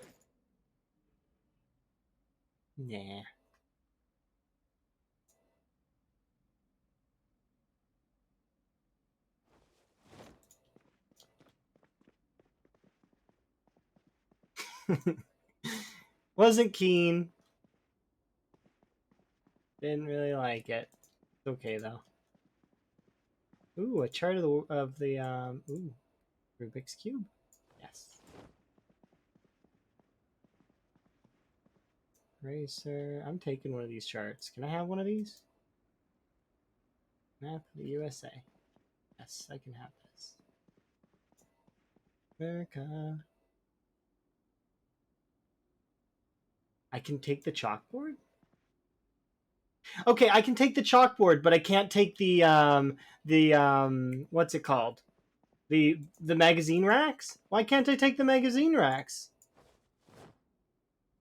Nah. Wasn't keen. Didn't really like it. It's okay though. Ooh, a chart of the ooh, Rubik's cube. Yes. Racer. I'm taking one of these charts. Can I have one of these? Map of the USA. Yes, I can have this. America. I can take the chalkboard? Okay, I can take the chalkboard, but I can't take the what's it called? The magazine racks? Why can't I take the magazine racks?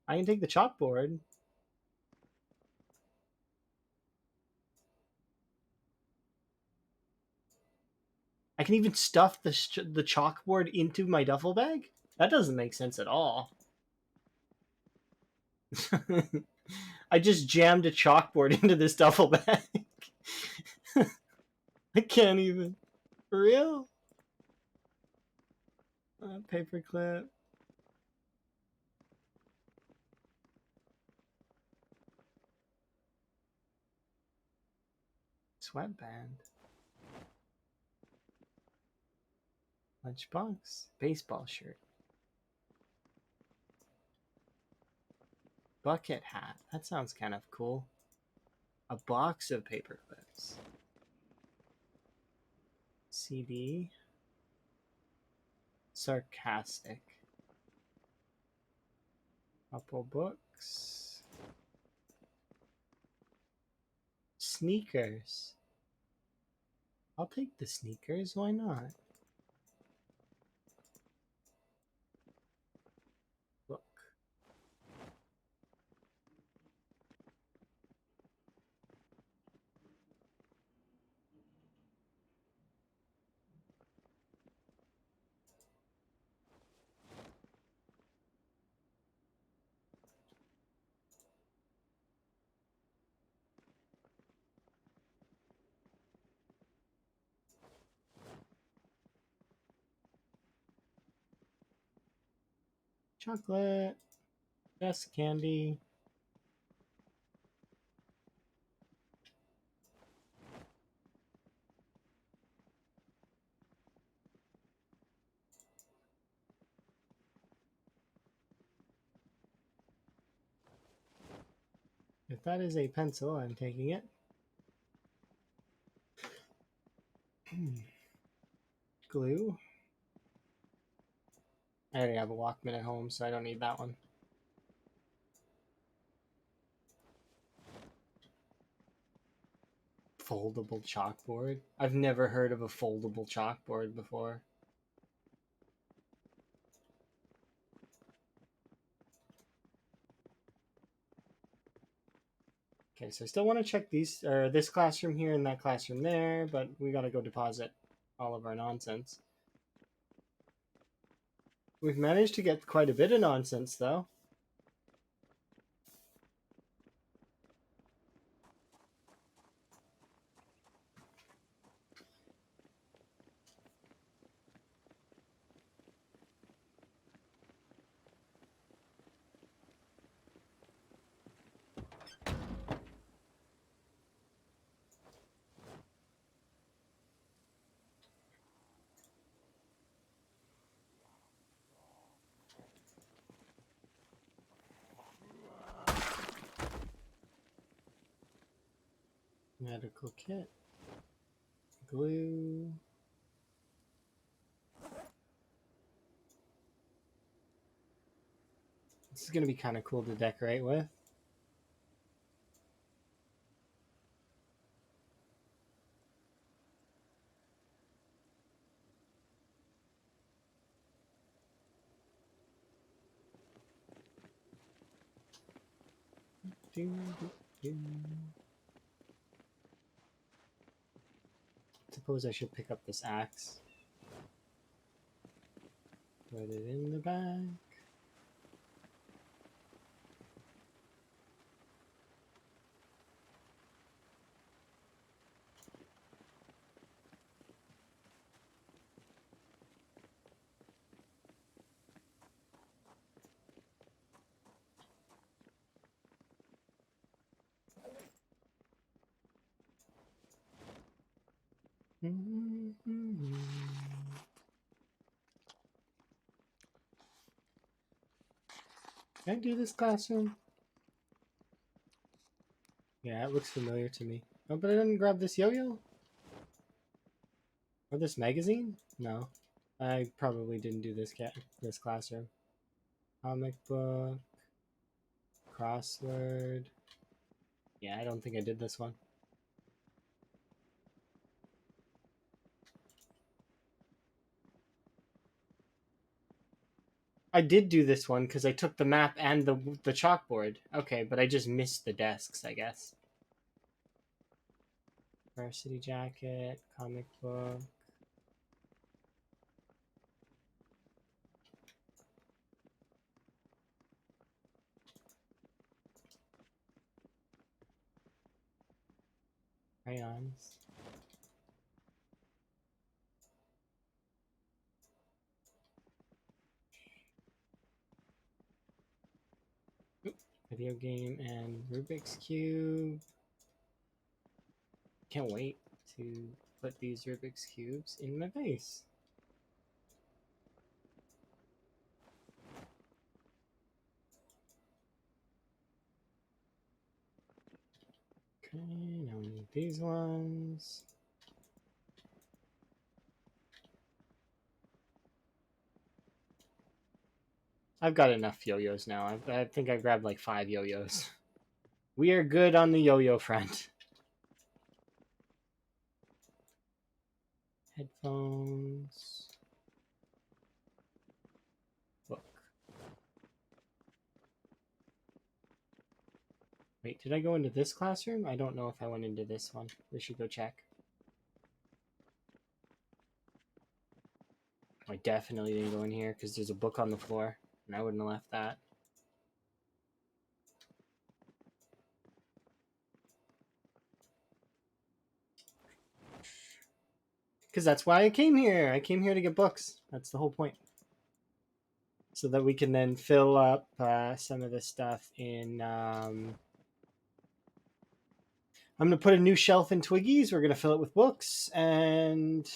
I can take the chalkboard. I can even stuff the chalkboard into my duffel bag? That doesn't make sense at all. I just jammed a chalkboard into this duffel bag. I can't even. For real? Paperclip. Sweatband. Lunchbox. Baseball shirt. Bucket hat. That sounds kind of cool. A box of paper clips. CD. Sarcastic. Couple books. Sneakers. I'll take the sneakers, why not? Look. Chocolate. Desk candy. If that is a pencil, I'm taking it. Glue. I already have a Walkman at home, so I don't need that one. Foldable chalkboard? I've never heard of a foldable chalkboard before. Okay, so I still want to check these, or this classroom here and that classroom there, but we gotta go deposit all of our nonsense. We've managed to get quite a bit of nonsense, though. Medical kit. Glue. This is going to be kind of cool to decorate with. Suppose I should pick up this axe. Put it in the back. Can I do this classroom? Yeah, it looks familiar to me. Oh, but I didn't grab this yo-yo? Or this magazine? No. I probably didn't do this classroom. Comic book. Crossword. Yeah, I don't think I did this one. I did do this one because I took the map and the chalkboard. Okay, but I just missed the desks, I guess. Varsity jacket, comic book. Crayons. Oop, video game and Rubik's Cube. Can't wait to put these Rubik's Cubes in my vase. Okay, now we need these ones. I've got enough yo-yos now. I think I grabbed like 5 yo-yos. We are good on the yo-yo front. Headphones. Book. Wait, did I go into this classroom? I don't know if I went into this one. We should go check. I definitely didn't go in here because there's a book on the floor, and I wouldn't have left that. Because that's why I came here. I came here to get books. That's the whole point. So that we can then fill up some of the stuff in... I'm going to put a new shelf in Twiggy's. We're going to fill it with books, and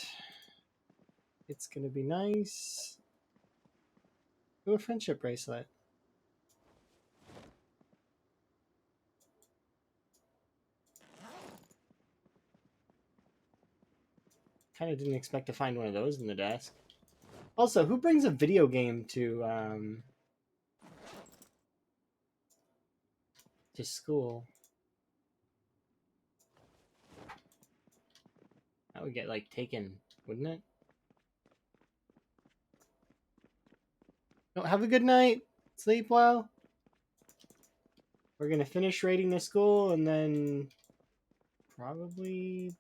it's going to be nice. Ooh, a friendship bracelet. Kind of didn't expect to find one of those in the desk. Also, who brings a video game to school? That would get like taken, wouldn't it? No, have a good night. Sleep well. We're gonna finish raiding the school and then probably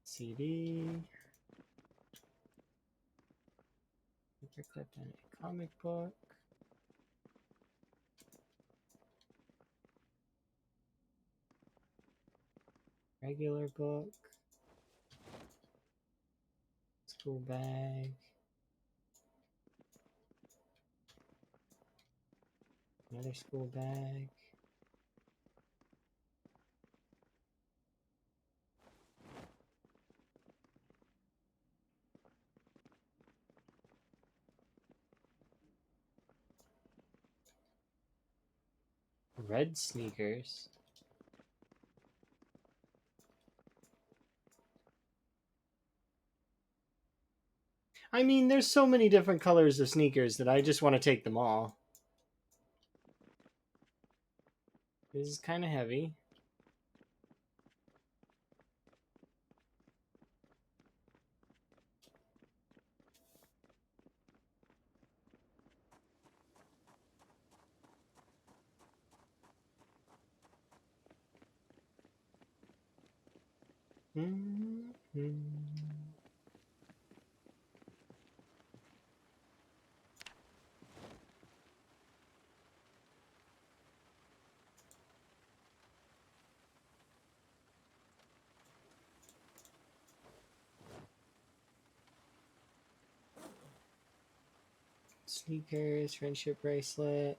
CD. Paperclip and a comic book. Regular book. School bag. Another school bag. Red sneakers. I mean, there's so many different colors of sneakers that I just want to take them all. This is kind of heavy. Sneakers, friendship bracelet.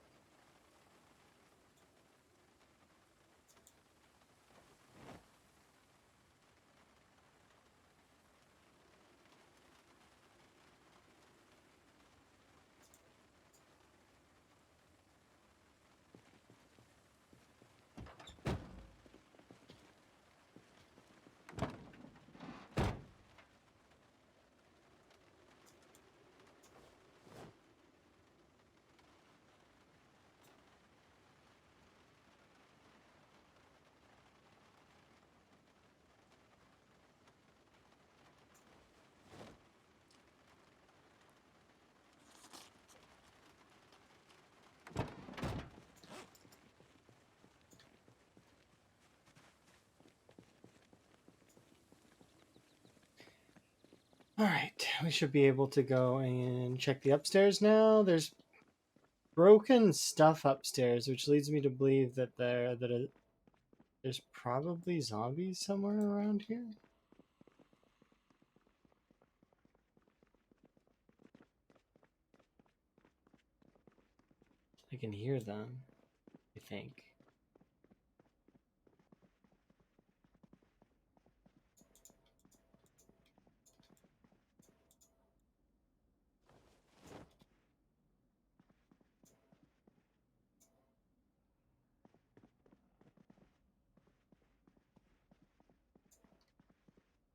All right, we should be able to go and check the upstairs now. There's broken stuff upstairs, which leads me to believe that there's probably zombies somewhere around here. I can hear them, I think.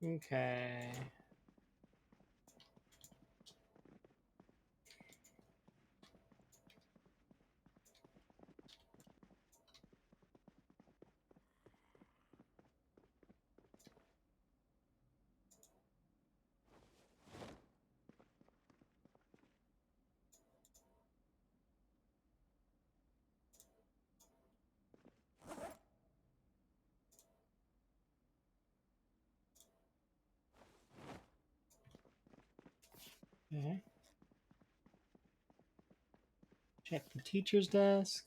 Okay. Okay. Check the teacher's desk.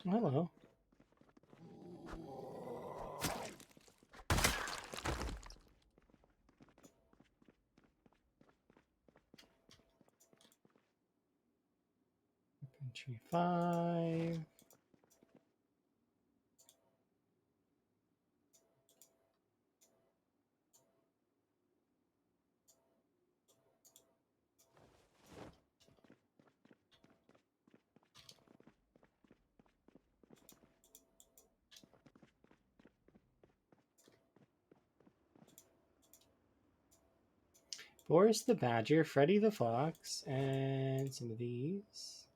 Hello. Entry 5. Boris the Badger, Freddy the Fox, and some of these.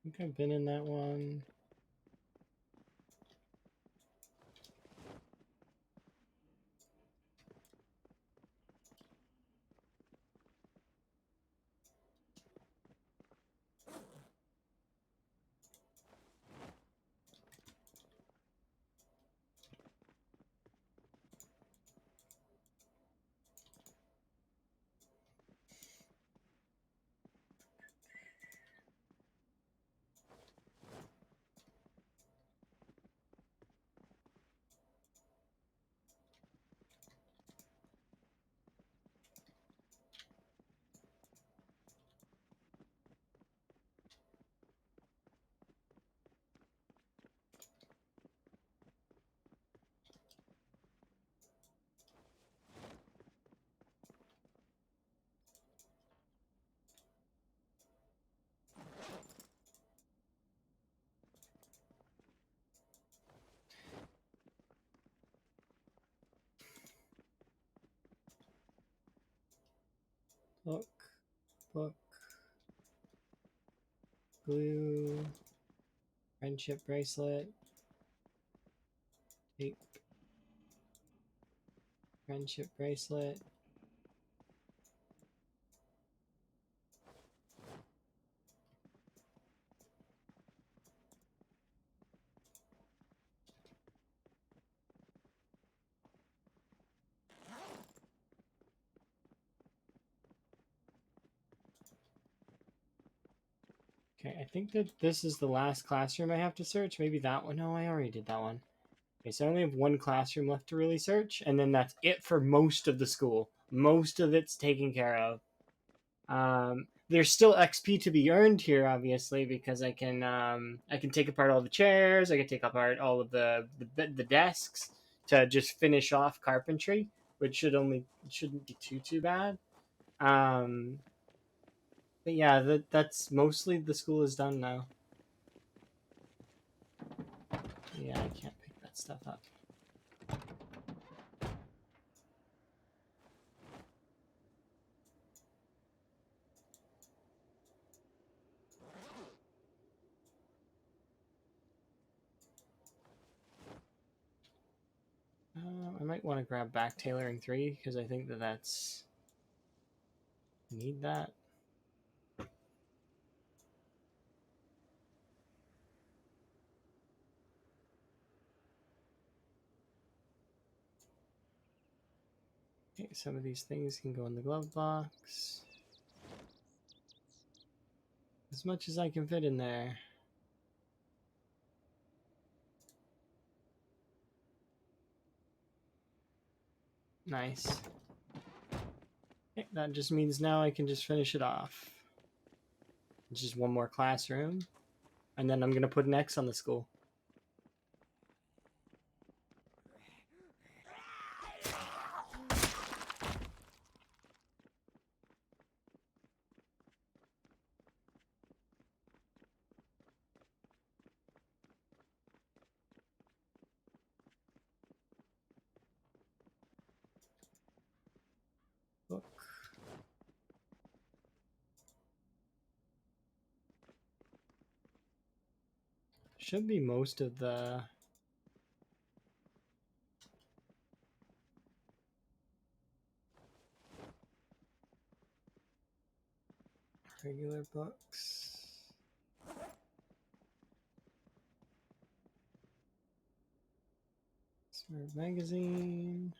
I think I've been in that one. book, glue, friendship bracelet, tape, friendship bracelet. Okay, I think that this is the last classroom I have to search. Maybe that one. No, I already did that one. Okay, so I only have one classroom left to really search, and then that's it for most of the school. Most of it's taken care of. There's still XP to be earned here, obviously, because I can take apart all the chairs, I can take apart all of the desks to just finish off carpentry, which shouldn't be too bad. Um, but yeah, that's mostly the school is done now. Yeah, I can't pick that stuff up. I might want to grab back tailoring 3 because I think that's need that. Okay, some of these things can go in the glove box. As much as I can fit in there. Nice. Okay, that just means now I can just finish it off. Just one more classroom. And then I'm going to put an X on the school. Book. Should be most of the... regular books. Smart magazine.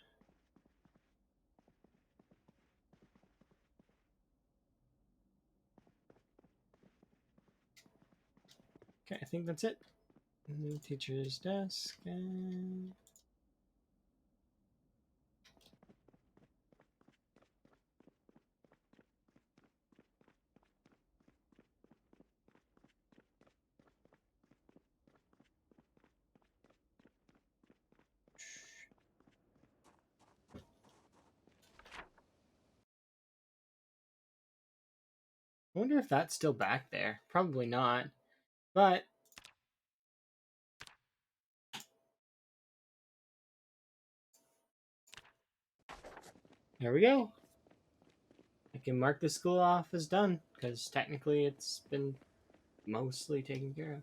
Okay, I think that's it. New teacher's desk and... I wonder if that's still back there. Probably not. But there we go. I can mark the school off as done because technically it's been mostly taken care of.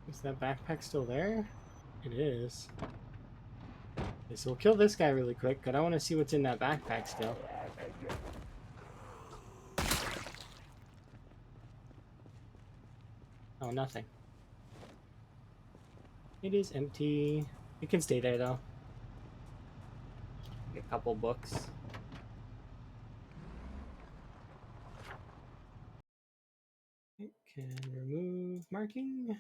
Is that backpack still there? It is. Okay, so we'll kill this guy really quick, but I want to see what's in that backpack still. Oh, nothing. It is empty. It can stay there, though. A couple books. It can remove marking.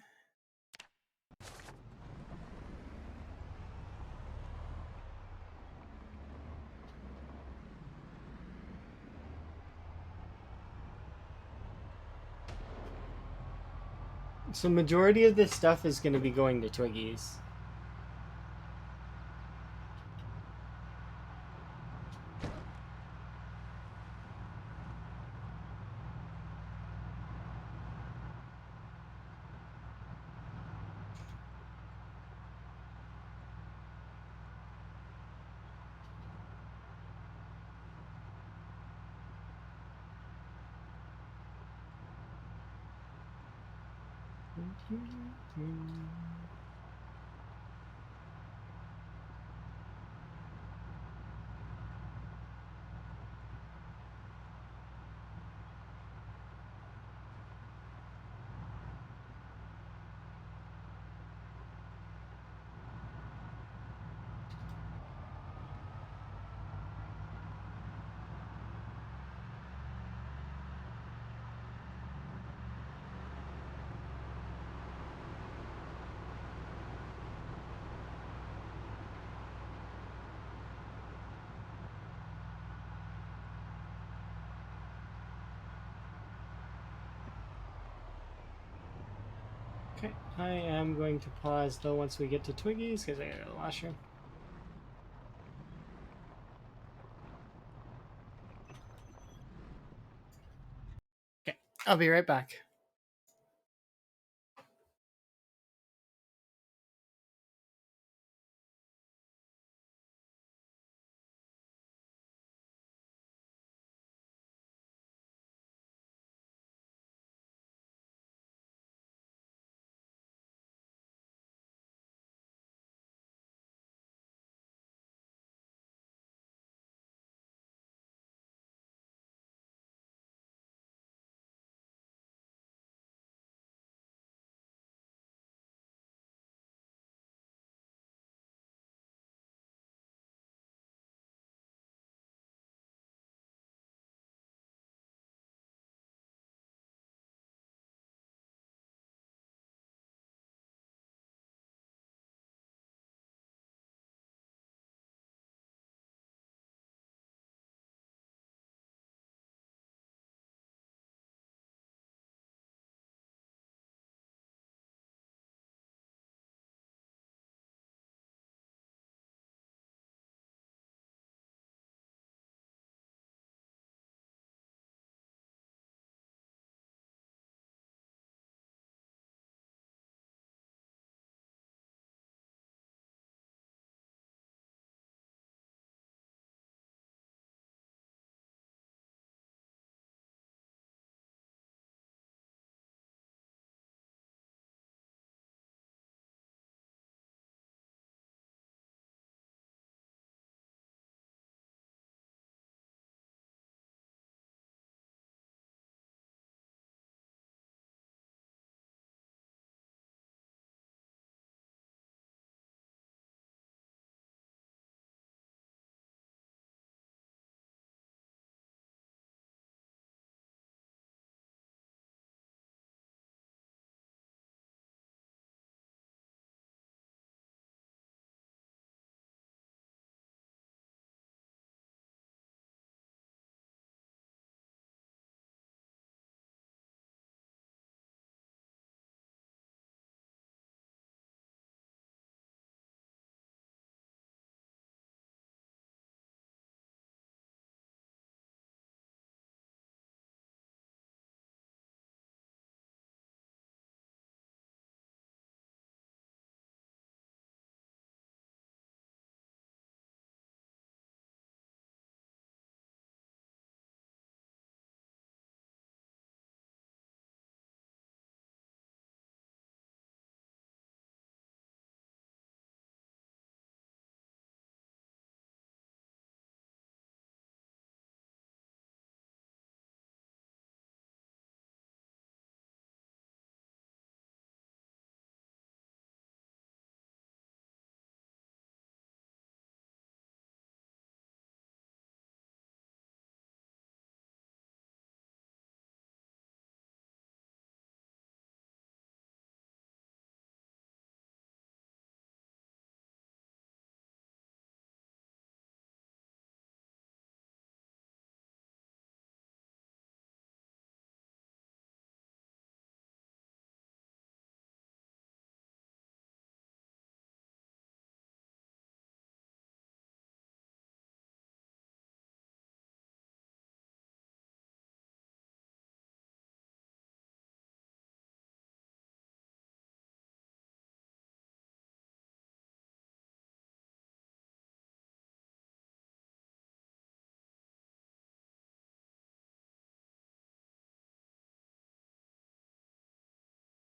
So majority of this stuff is going to be going to Twiggies. Okay, I am going to pause though once we get to Twiggy's because I gotta go to the washroom. Okay, I'll be right back.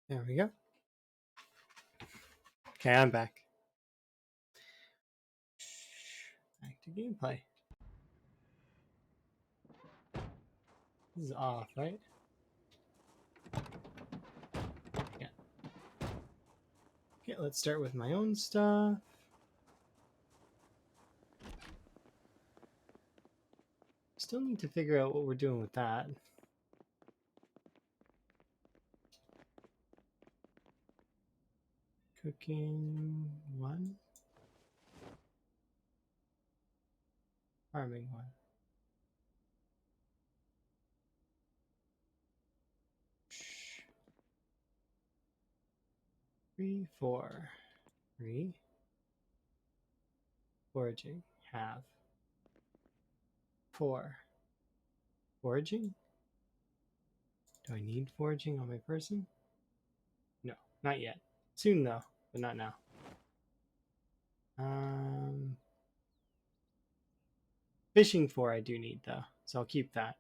There we go. Okay, I'm back. Back to gameplay. This is off, right? Yeah. Okay, let's start with my own stuff. Still need to figure out what we're doing with that. Cooking 1. Farming 1. 3, 4. 3. Foraging. Have. 4. Foraging? Do I need foraging on my person? No, not yet. Soon though, but not now. Fishing 4 I do need though, so I'll keep that.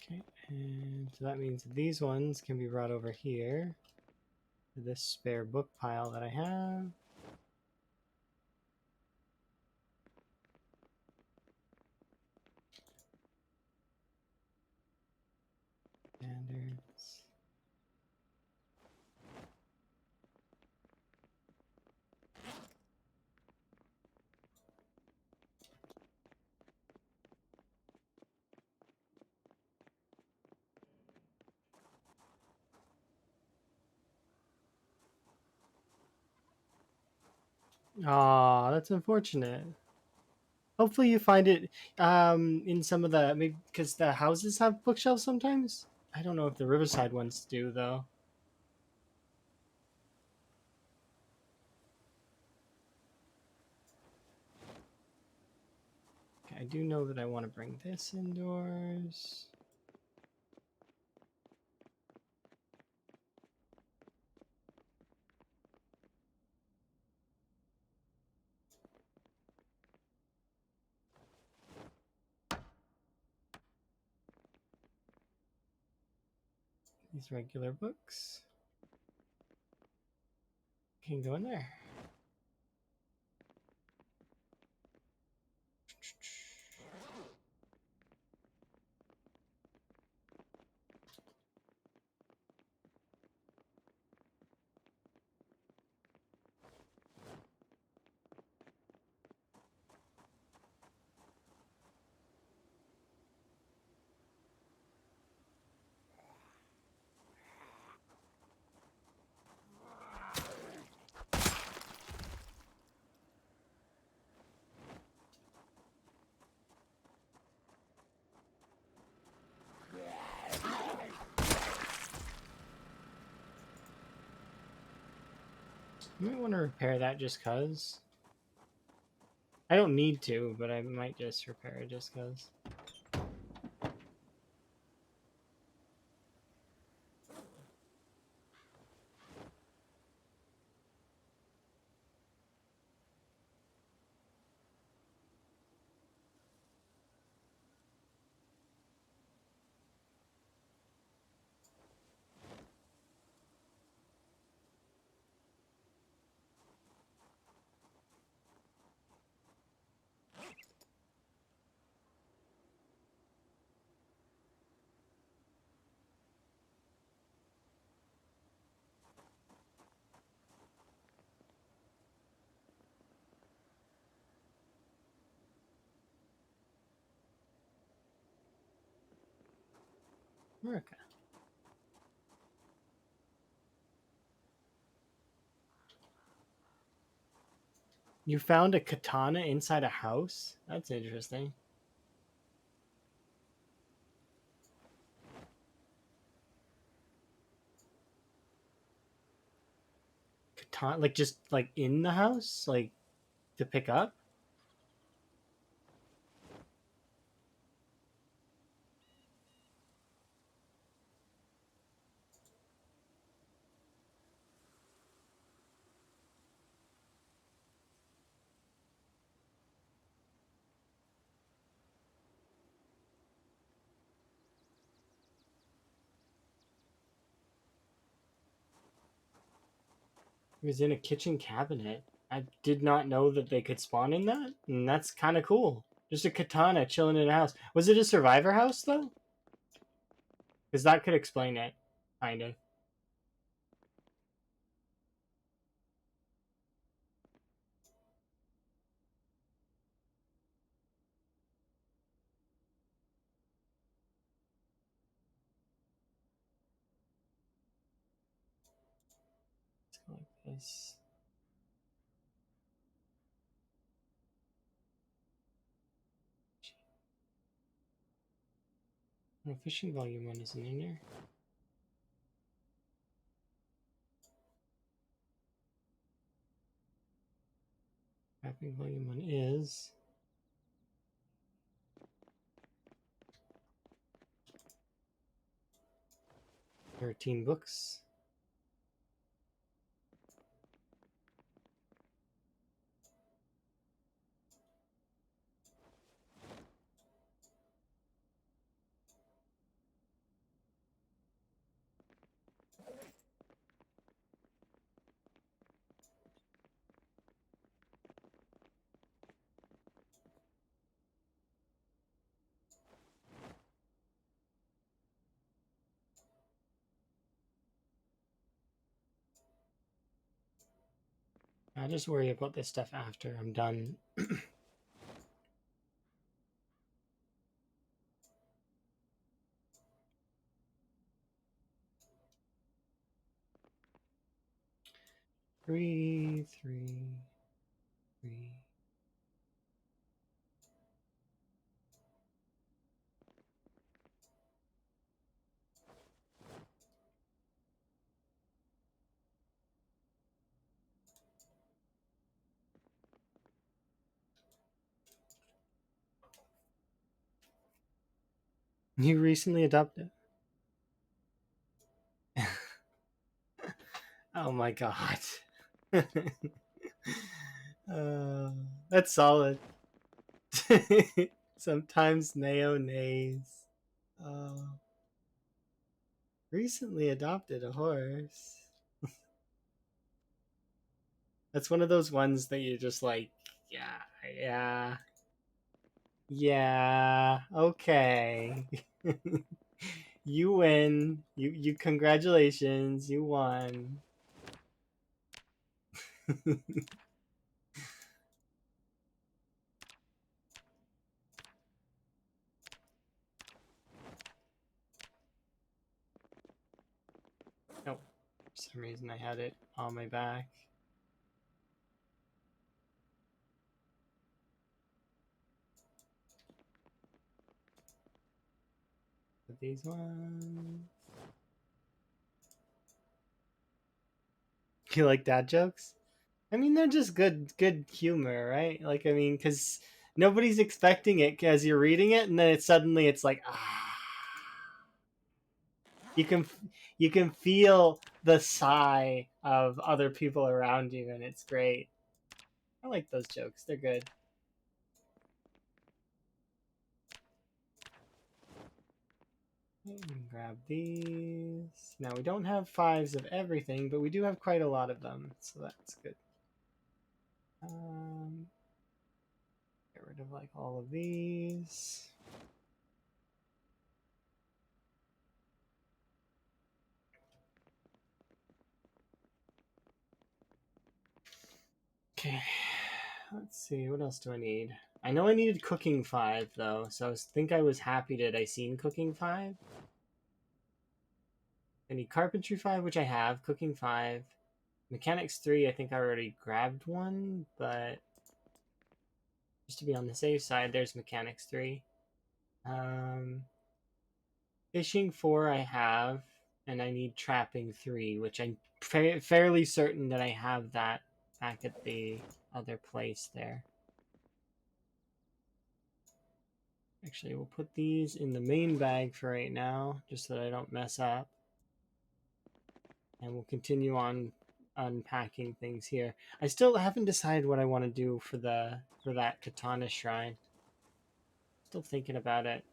Okay, and so that means these ones can be brought over here to this spare book pile that I have. Standards. Aw, that's unfortunate. Hopefully you find it in some of the, maybe because the houses have bookshelves sometimes. I don't know if the Riverside ones do though. Okay, I do know that I want to bring this indoors. These regular books can go in there. I might want to repair that just cause. I don't need to, but I might just repair it just cause. America. You found a katana inside a house? That's interesting. Katana, like just like in the house, like to pick up? It was in a kitchen cabinet. I did not know that they could spawn in that, and that's kind of cool. Just a katana chilling in a house. Was it a survivor house, though? Because that could explain it, kind of. Let's go like this. No, fishing volume 1 isn't in there. Crafting volume 1 is 13 books. I'll just worry about this stuff after I'm done. Three. You recently adopted. Oh my god. That's solid. Sometimes Neo nays. Recently adopted a horse. That's one of those ones that you're just like, yeah, okay. You win. You congratulations, you won. Oh, for some reason I had it on my back. These ones. You like dad jokes? I mean, they're just good humor, right? Like, I mean, because nobody's expecting it as you're reading it, and then it's like, ah. You can you can feel the sigh of other people around you, and it's great. I like those jokes; they're good. Grab these. Now we don't have 5s of everything, but we do have quite a lot of them, so that's good. Get rid of like all of these. Okay, let's see. What else do I need? I know I needed cooking 5 though, so I was happy that I seen cooking 5. I need carpentry 5, which I have. Cooking 5. Mechanics 3, I think I already grabbed one, but just to be on the safe side, there's Mechanics 3. Fishing 4 I have, and I need trapping 3, which I'm fairly certain that I have that back at the other place there. Actually, we'll put these in the main bag for right now, just so that I don't mess up. And we'll continue on unpacking things here. I still haven't decided what I want to do for that katana shrine. Still thinking about it.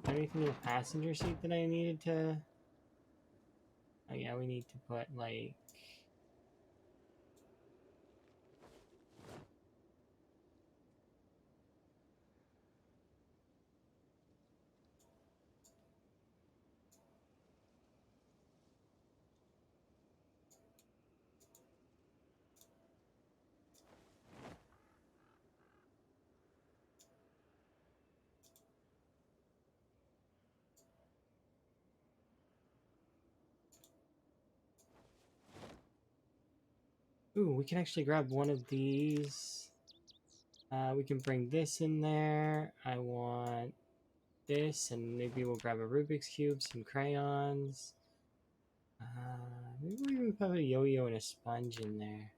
Anything in the passenger seat that I needed to... Oh yeah, we need to put like... Ooh, we can actually grab one of these. We can bring this in there. I want this, and maybe we'll grab a Rubik's Cube, some crayons. Maybe we'll even put a yo-yo and a sponge in there.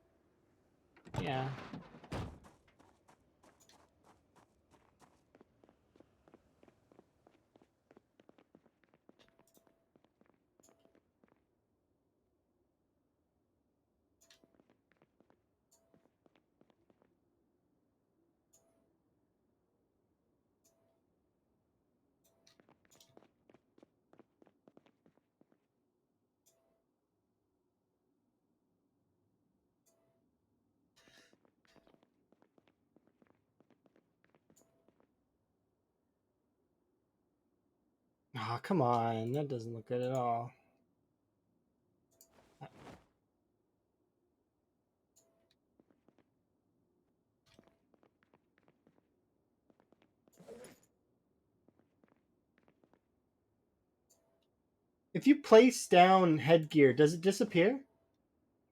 Yeah. Oh, come on. That doesn't look good at all. If you place down headgear, does it disappear?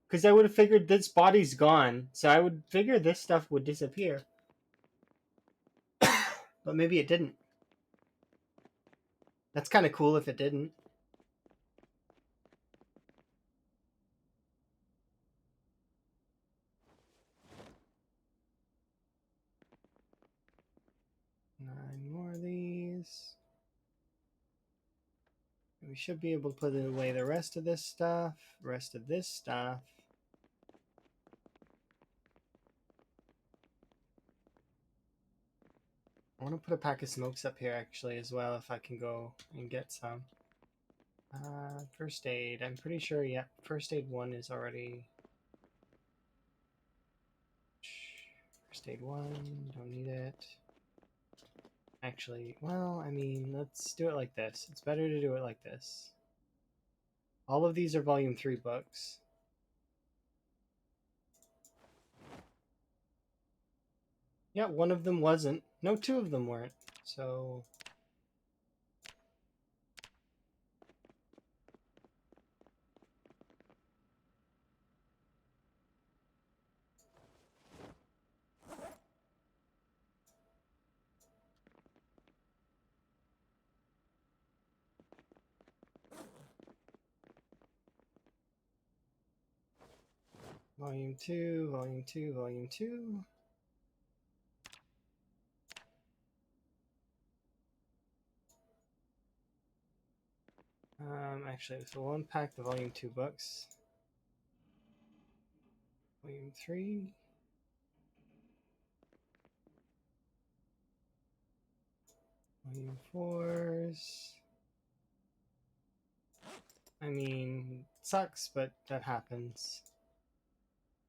Because I would have figured this body's gone, so I would figure this stuff would disappear. But maybe it didn't. That's kind of cool if it didn't. Nine more of these. We should be able to put away the rest of this stuff. Rest of this stuff. I want to put a pack of smokes up here actually as well if I can go and get some. First aid. I'm pretty sure, yeah, first aid 1 is already... First aid 1, don't need it. Actually, well, I mean, let's do it like this. It's better to do it like this. All of these are volume 3 books. Yeah, one of them wasn't. No, 2 of them weren't. So... Volume 2, Volume 2, Volume 2. Actually, so we'll unpack the Volume 2 books. Volume 3. Volume 4s. I mean, sucks, but that happens.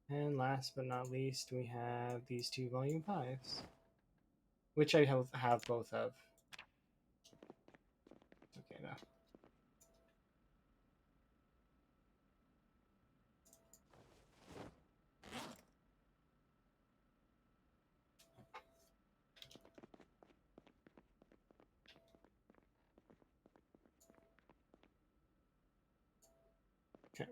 And last but not least, we have these 2 Volume 5s. Which I have both of. Okay, now. Okay.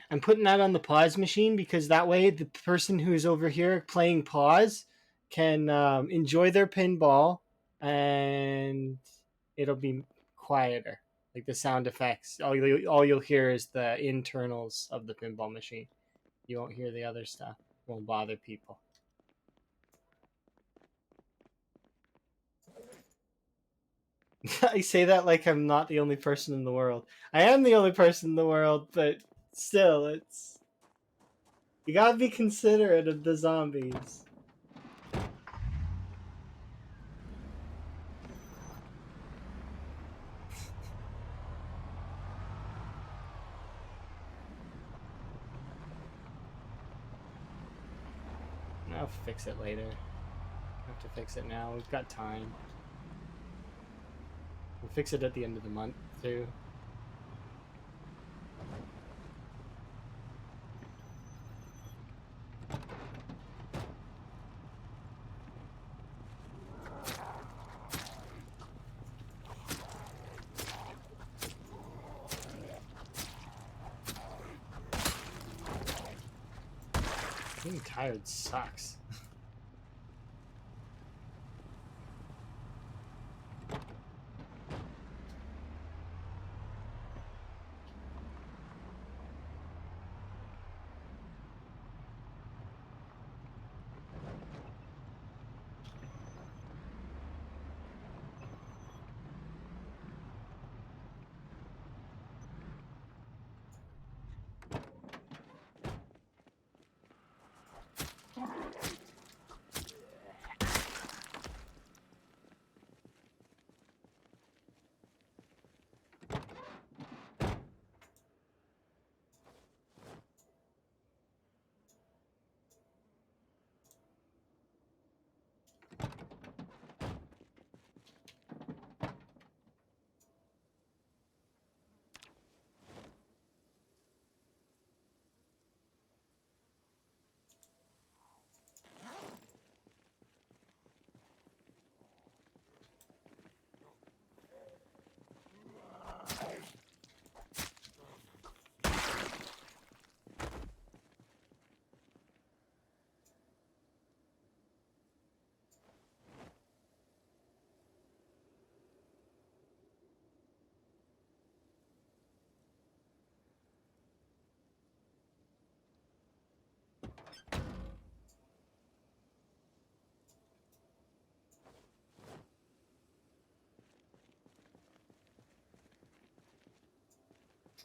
I'm putting that on the pause machine because that way the person who's over here playing pause can enjoy their pinball and it'll be quieter. Like the sound effects, all you'll hear is the internals of the pinball machine. You won't hear the other stuff. It won't bother people. I say that like I'm not the only person in the world. I am the only person in the world, but still, it's... You gotta be considerate of the zombies. I'll fix it later. I have to fix it now. We've got time. We'll fix it at the end of the month, too. Being tired sucks.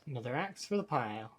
Another axe for the pile.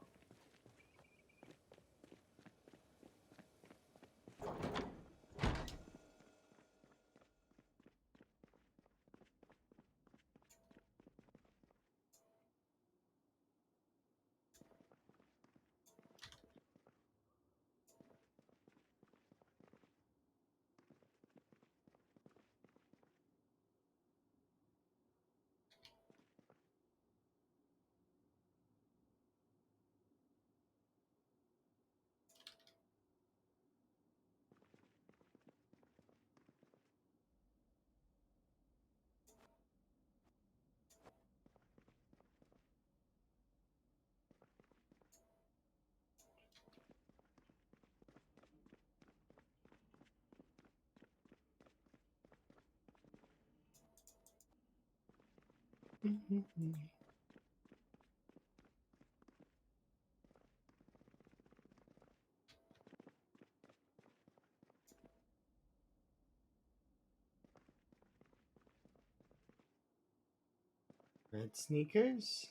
Red sneakers.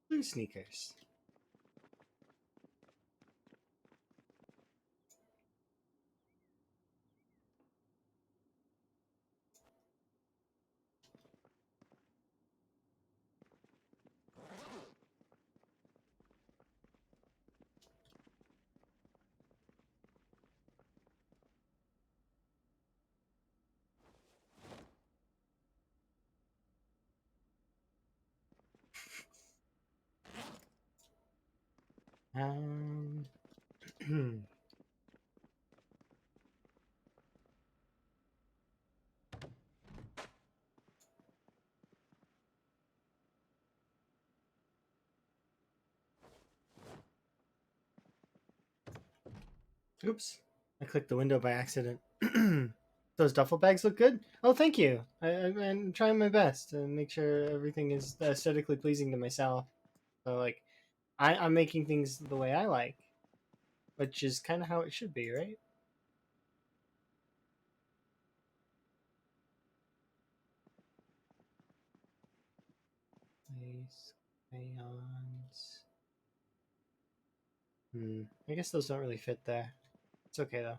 Blue sneakers. Um, Oops. I clicked the window by accident. Those duffel bags look good. Oh, thank you. I'm trying my best to make sure everything is aesthetically pleasing to myself. So, like, I'm making things the way I like, which is kind of how it should be, right? Space crayons. I guess those don't really fit there. It's okay though.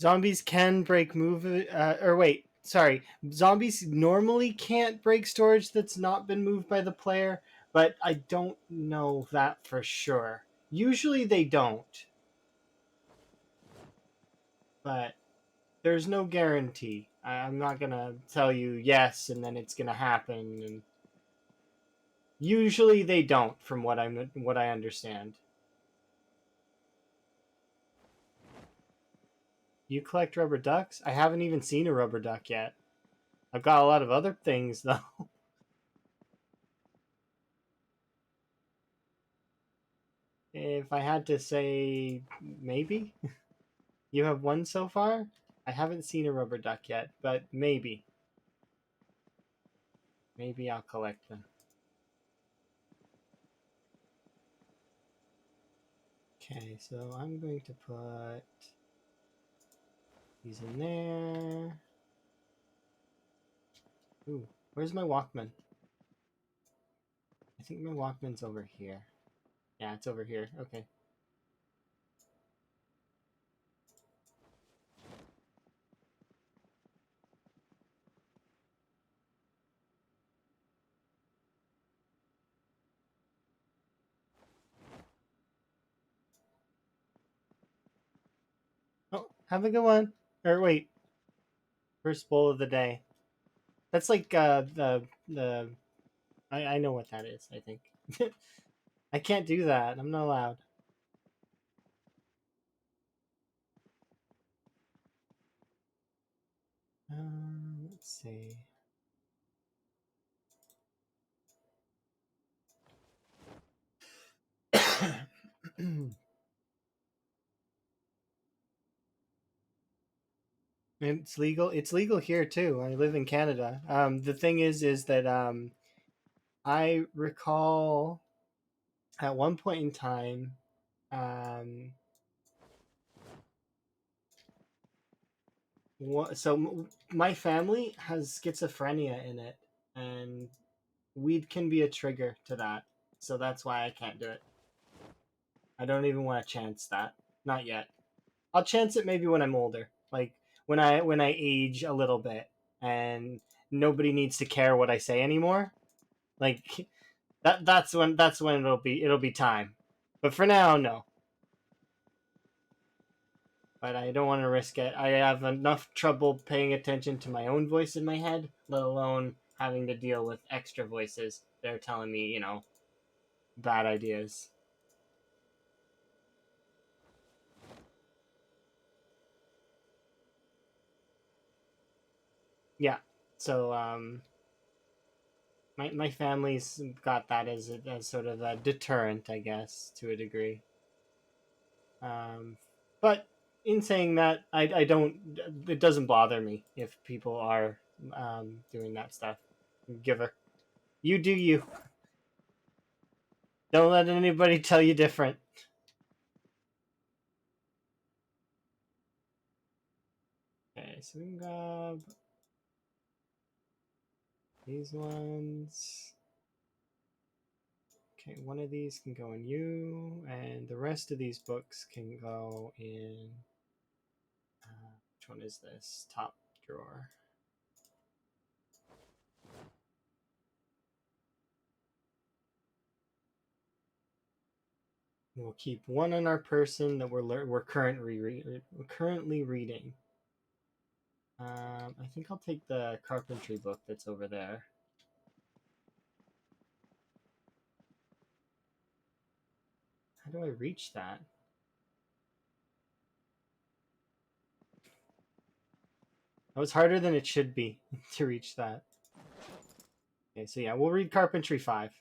Zombies can break or wait, sorry. Zombies normally can't break storage that's not been moved by the player, but I don't know that for sure. Usually they don't, but there's no guarantee. I'm not gonna tell you yes and then it's gonna happen. And usually they don't, from what I understand. You collect rubber ducks? I haven't even seen a rubber duck yet. I've got a lot of other things though. If I had to say, maybe. You have one so far? I haven't seen a rubber duck yet, but maybe. Maybe I'll collect them. Okay, so I'm going to put these in there. Ooh, where's my Walkman? I think my Walkman's over here. Yeah, it's over here. Okay. Oh, have a good one. Or wait, first bowl of the day. That's like the I know what that is, I think. I can't do that. I'm not allowed. Let's see. It's legal. It's legal here too. I live in Canada. The thing is that I recall at one point in time, um, my family has schizophrenia in it, and weed can be a trigger to that. So that's why I can't do it. I don't even want to chance that. Not yet. I'll chance it maybe when I'm older, like when I age a little bit, and nobody needs to care what I say anymore. Like that's when it'll be time. But for now, no. But I don't want to risk it. I have enough trouble paying attention to my own voice in my head, let alone having to deal with extra voices that are telling me, bad ideas. Yeah. So my family's got that as sort of a deterrent, I guess, to a degree. But in saying that, I don't. It doesn't bother me if people are doing that stuff. Giver, you do you. Don't let anybody tell you different. Okay, so we can grab these ones. Okay, one of these can go in you, and the rest of these books can go in. Which one is this? Top drawer. We'll keep one on our person that we're currently reading. I think I'll take the carpentry book that's over there. How do I reach that? That was harder than it should be to reach that. Okay, so yeah, we'll read Carpentry 5.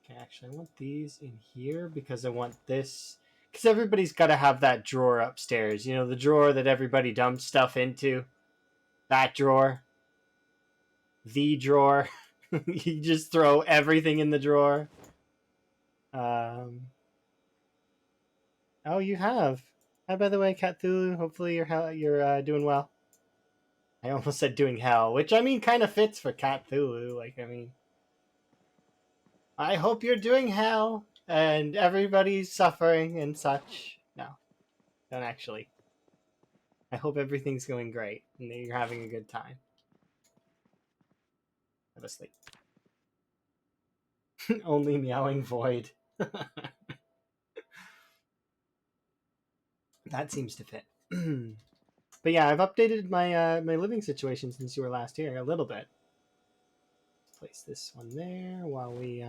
Okay, actually, I want these in here because I want this. Because everybody's got to have that drawer upstairs. You know, the drawer that everybody dumped stuff into. That drawer. The drawer. You just throw everything in the drawer. Oh, you have. Hi, by the way, Cthulhu. Hopefully you're doing well. I almost said doing hell, which I mean kind of fits for Cthulhu. Like, I mean, I hope you're doing hell and everybody's suffering and such. No, don't actually. I hope everything's going great and that you're having a good time. Have a sleep. Only meowing void. That seems to fit. But yeah, I've updated my my living situation since you were last here a little bit. Place this one there while we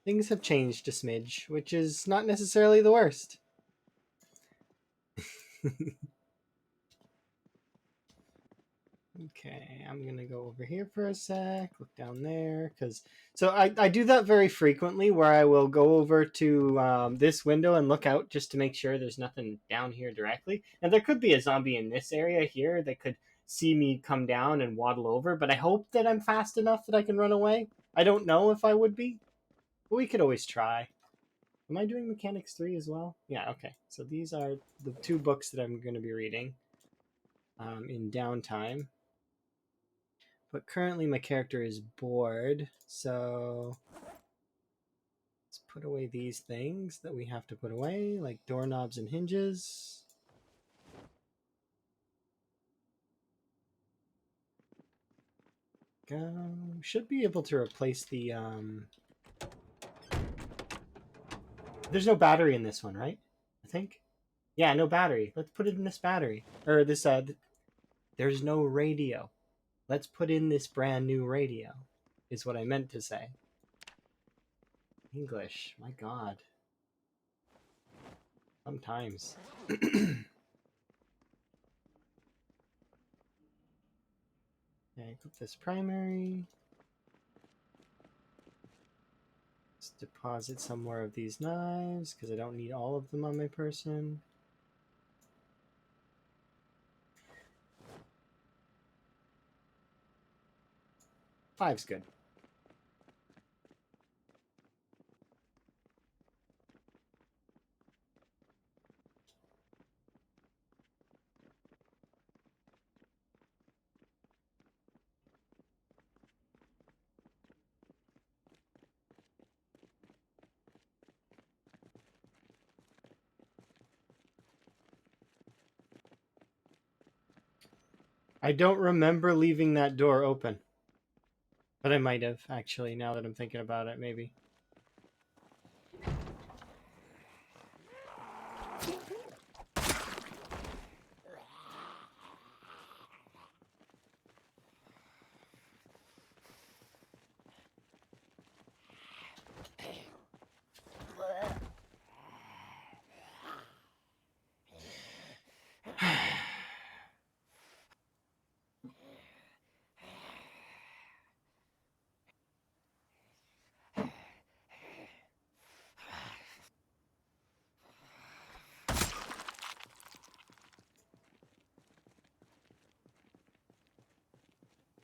things have changed a smidge, which is not necessarily the worst. Okay, I'm gonna go over here for a sec, look down there, because so I do that very frequently where I will go over to this window and look out just to make sure there's nothing down here directly. And there could be a zombie in this area here that could see me come down and waddle over, but I hope that I'm fast enough that I can run away. I don't know if I would be, but we could always try. Am I doing Mechanics 3 as well? Yeah, okay. So these are the two books that I'm going to be reading in downtime. But currently my character is bored, so let's put away these things that we have to put away, like doorknobs and hinges. Should be able to replace the there's no battery in this one, right? I think. Yeah, no battery. Let's put it in this battery. Or this there's no radio. Let's put in this brand new radio, is what I meant to say. English, my God. Sometimes. Okay, put this primary. Let's deposit some more of these knives, because I don't need all of them on my person. Five's good. I don't remember leaving that door open. But I might have, actually, now that I'm thinking about it, maybe.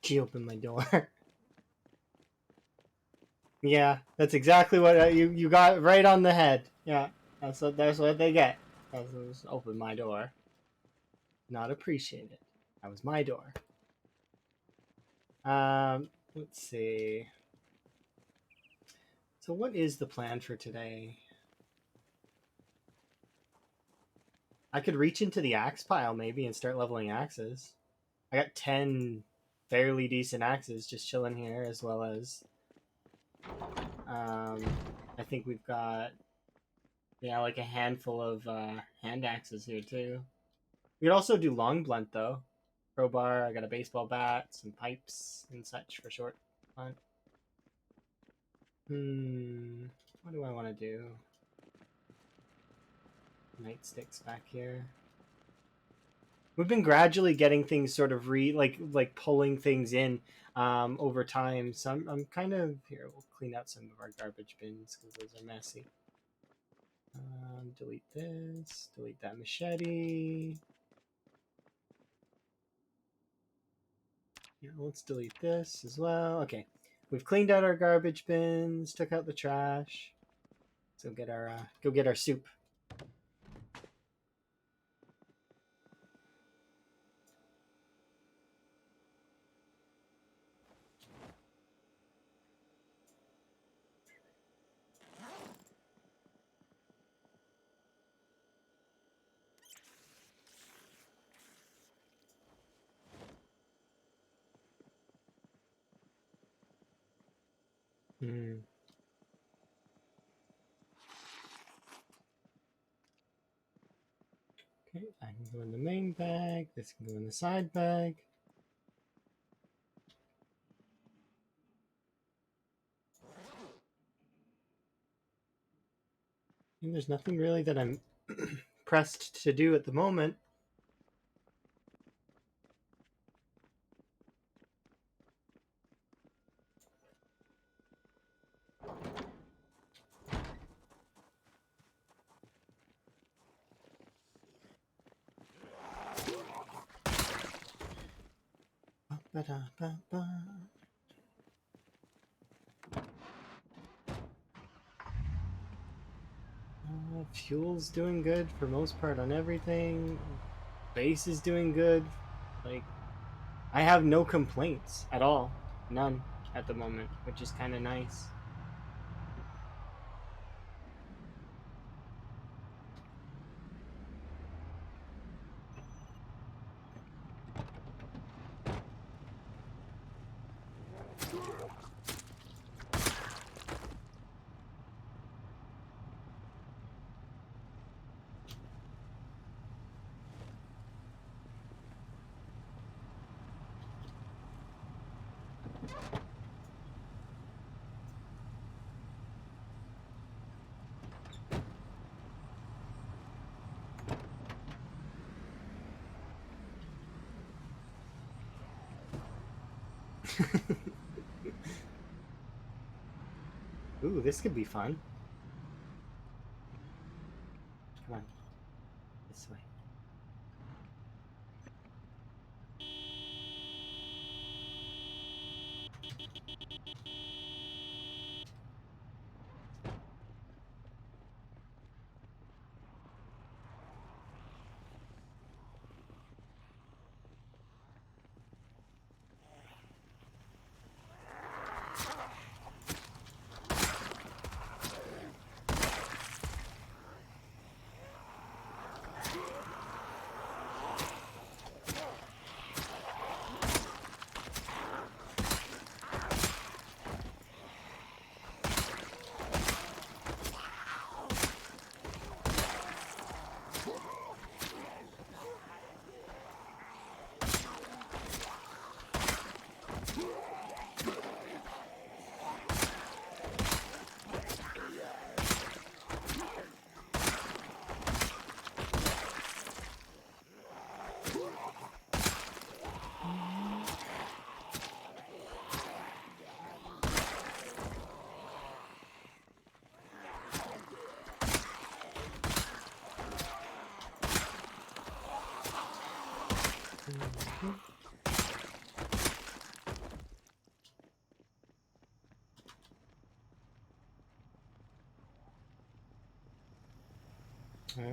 She opened my door. Yeah, that's exactly what you got right on the head. Yeah, that's what they get. That's just open my door. Not appreciated. That was my door. Let's see. So what is the plan for today? I could reach into the axe pile maybe and start leveling axes. I got 10 fairly decent axes just chilling here, as well as I think we've got like a handful of hand axes here too. We could also do long blunt though. Crowbar, I got a baseball bat, some pipes and such for short blunt. What do I want to do? Nightsticks back here. We've been gradually getting things sort of like pulling things in over time. So I'm kind of here. We'll clean out some of our garbage bins because those are messy. Delete this. Delete that machete. Yeah, let's delete this as well. Okay, we've cleaned out our garbage bins. Took out the trash. So go get our soup. Hmm. Okay, I can go in the main bag. This can go in the side bag. And there's nothing really that I'm pressed to do at the moment. Ba-da-ba-ba. Fuel's doing good for most part on everything. Base is doing good. Like, I have no complaints at all. None at the moment, which is kind of nice. Ooh, this could be fun. Come on. This way.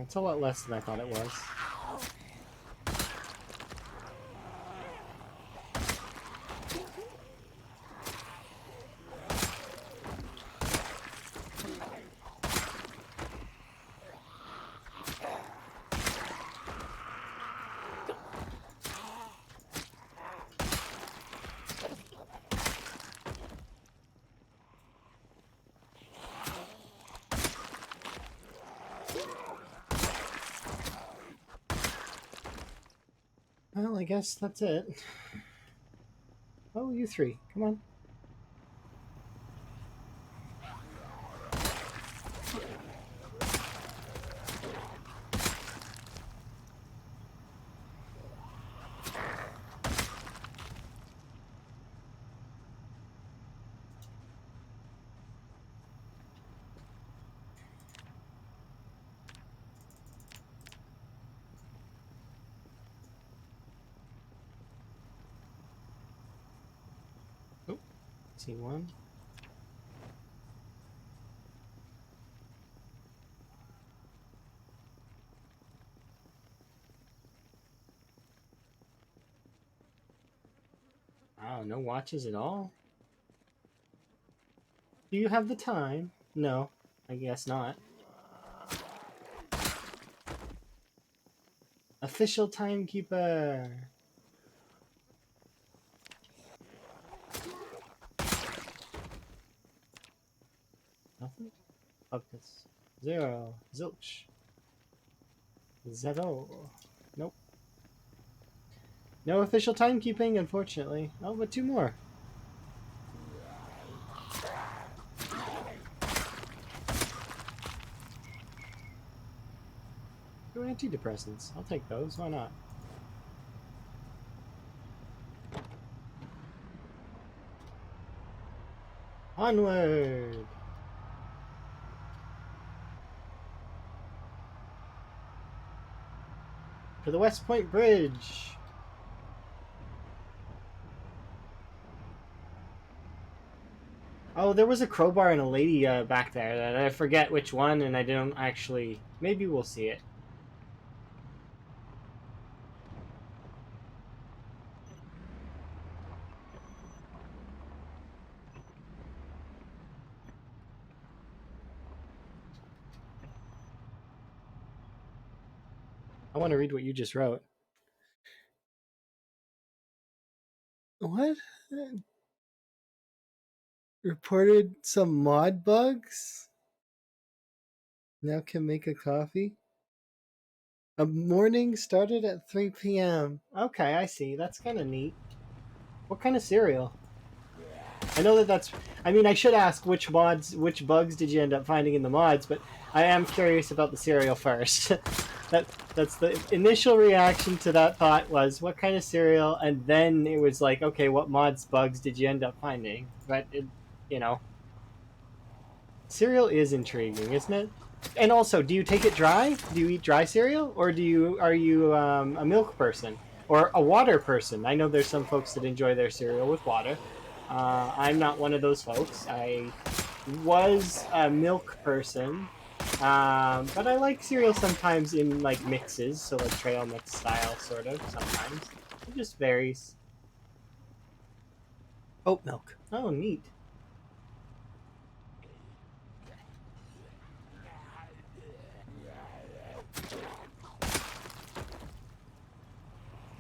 It's a lot less than I thought it was. Well, I guess that's it. Oh, you three. Come on. Seen one. Wow, no watches at all? Do you have the time? No, I guess not. Official timekeeper. Nothing? Focus. 0. Zilch. Zero. Nope. No official timekeeping, unfortunately. Oh, but 2 more. Two antidepressants. I'll take those. Why not? Onward! To the West Point Bridge! Oh, there was a crowbar and a lady back there. That I forget which one, and I don't actually... Maybe we'll see it. I want to read what you just wrote. What? Reported some mod bugs? Now can make a coffee? A morning started at 3 p.m. Okay, I see. That's kind of neat. What kind of cereal? I know that's... I mean, I should ask which bugs did you end up finding in the mods, but I am curious about the cereal first. That's the initial reaction to that thought was, what kind of cereal? And then it was like, okay, what bugs did you end up finding? But, you know... Cereal is intriguing, isn't it? And also, do you take it dry? Do you eat dry cereal? Or are you a milk person? Or a water person? I know there's some folks that enjoy their cereal with water. I'm not one of those folks. I was a milk person. But I like cereal sometimes in like mixes. So like trail mix style, sort of, sometimes. It just varies. Oat milk. Oh, neat.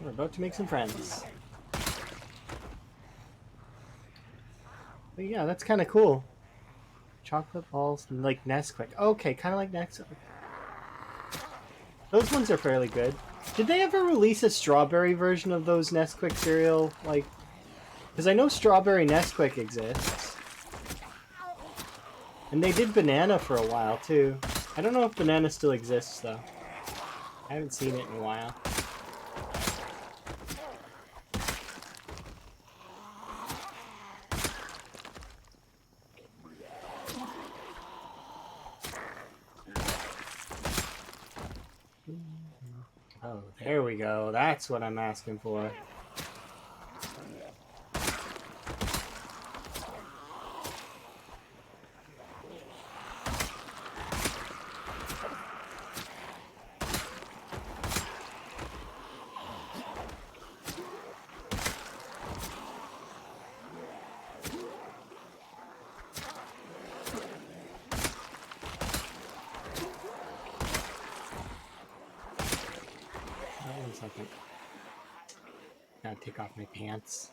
We're about to make some friends. But yeah, that's kind of cool. Chocolate balls, like Nesquik. Okay, kind of like Nesquik. Those ones are fairly good. Did they ever release a strawberry version of those Nesquik cereal? Like, because I know strawberry Nesquik exists. And they did banana for a while, too. I don't know if banana still exists, though. I haven't seen it in a while. Oh, there we go. That's what I'm asking for. Second. Gotta take off my pants.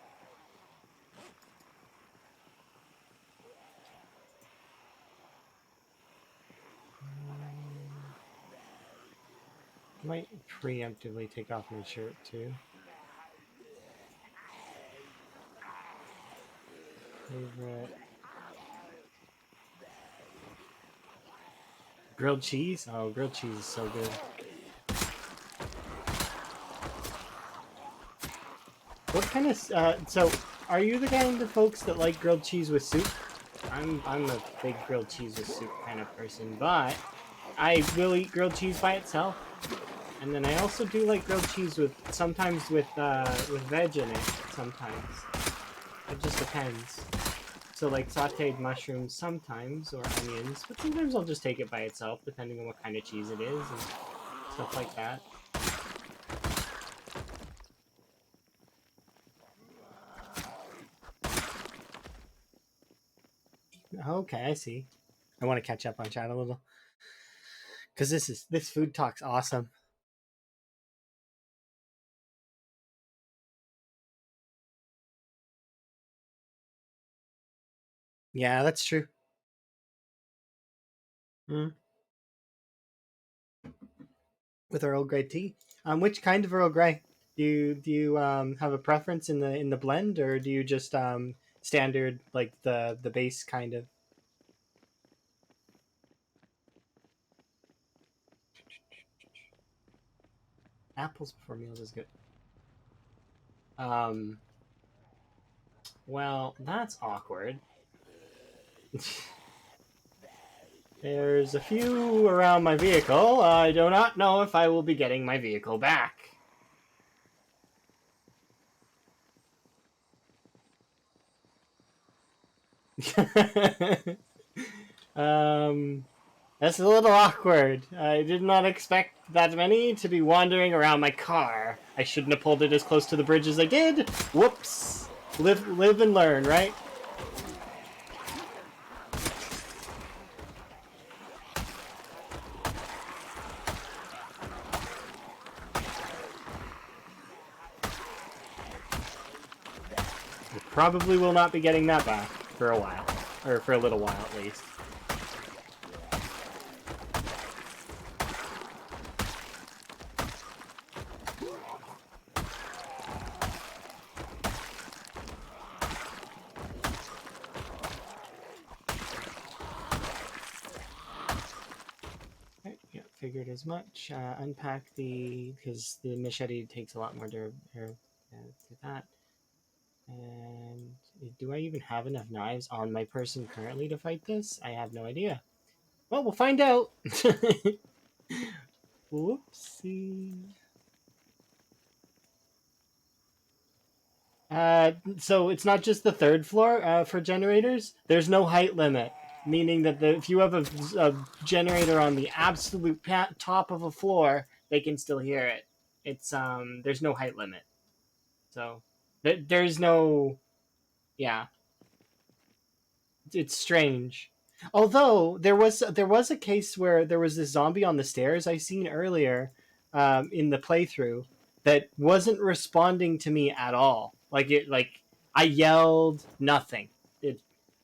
Might preemptively take off my shirt too. Favorite grilled cheese? Oh, grilled cheese is so good. What kind of so are you the kind of folks that like grilled cheese with soup? I'm a big grilled cheese with soup kind of person, but I will eat grilled cheese by itself. And then I also do like grilled cheese with sometimes with veg in it. Sometimes it just depends. So like sauteed mushrooms sometimes, or onions, but sometimes I'll just take it by itself, depending on what kind of cheese it is and stuff like that. Okay, I see. I want to catch up on chat a little because this food talk's awesome. Yeah, that's true. Mm. With Earl Grey tea. Which kind of Earl Grey? Do you have a preference in the blend, or do you just standard like the base kind of? Apples before meals is good. Um, well, that's awkward. There's a few around my vehicle. I do not know if I will be getting my vehicle back. um, that's a little awkward. I did not expect that many to be wandering around my car. I shouldn't have pulled it as close to the bridge as I did. Whoops. Live and learn, right? I probably will not be getting that back for a while. Or for a little while, at least. Yeah, figured as much. Unpack because the machete takes a lot more to that. And do I even have enough knives on my person currently to fight this? I have no idea. Well, we'll find out. Whoopsie. So it's not just the third floor for generators. There's no height limit, meaning that if you have a generator on the absolute top of a floor, they can still hear it. It's there's no height limit, so there's no, yeah. It's strange. Although there was a case where there was this zombie on the stairs I seen earlier in the playthrough that wasn't responding to me at all. Like I yelled nothing.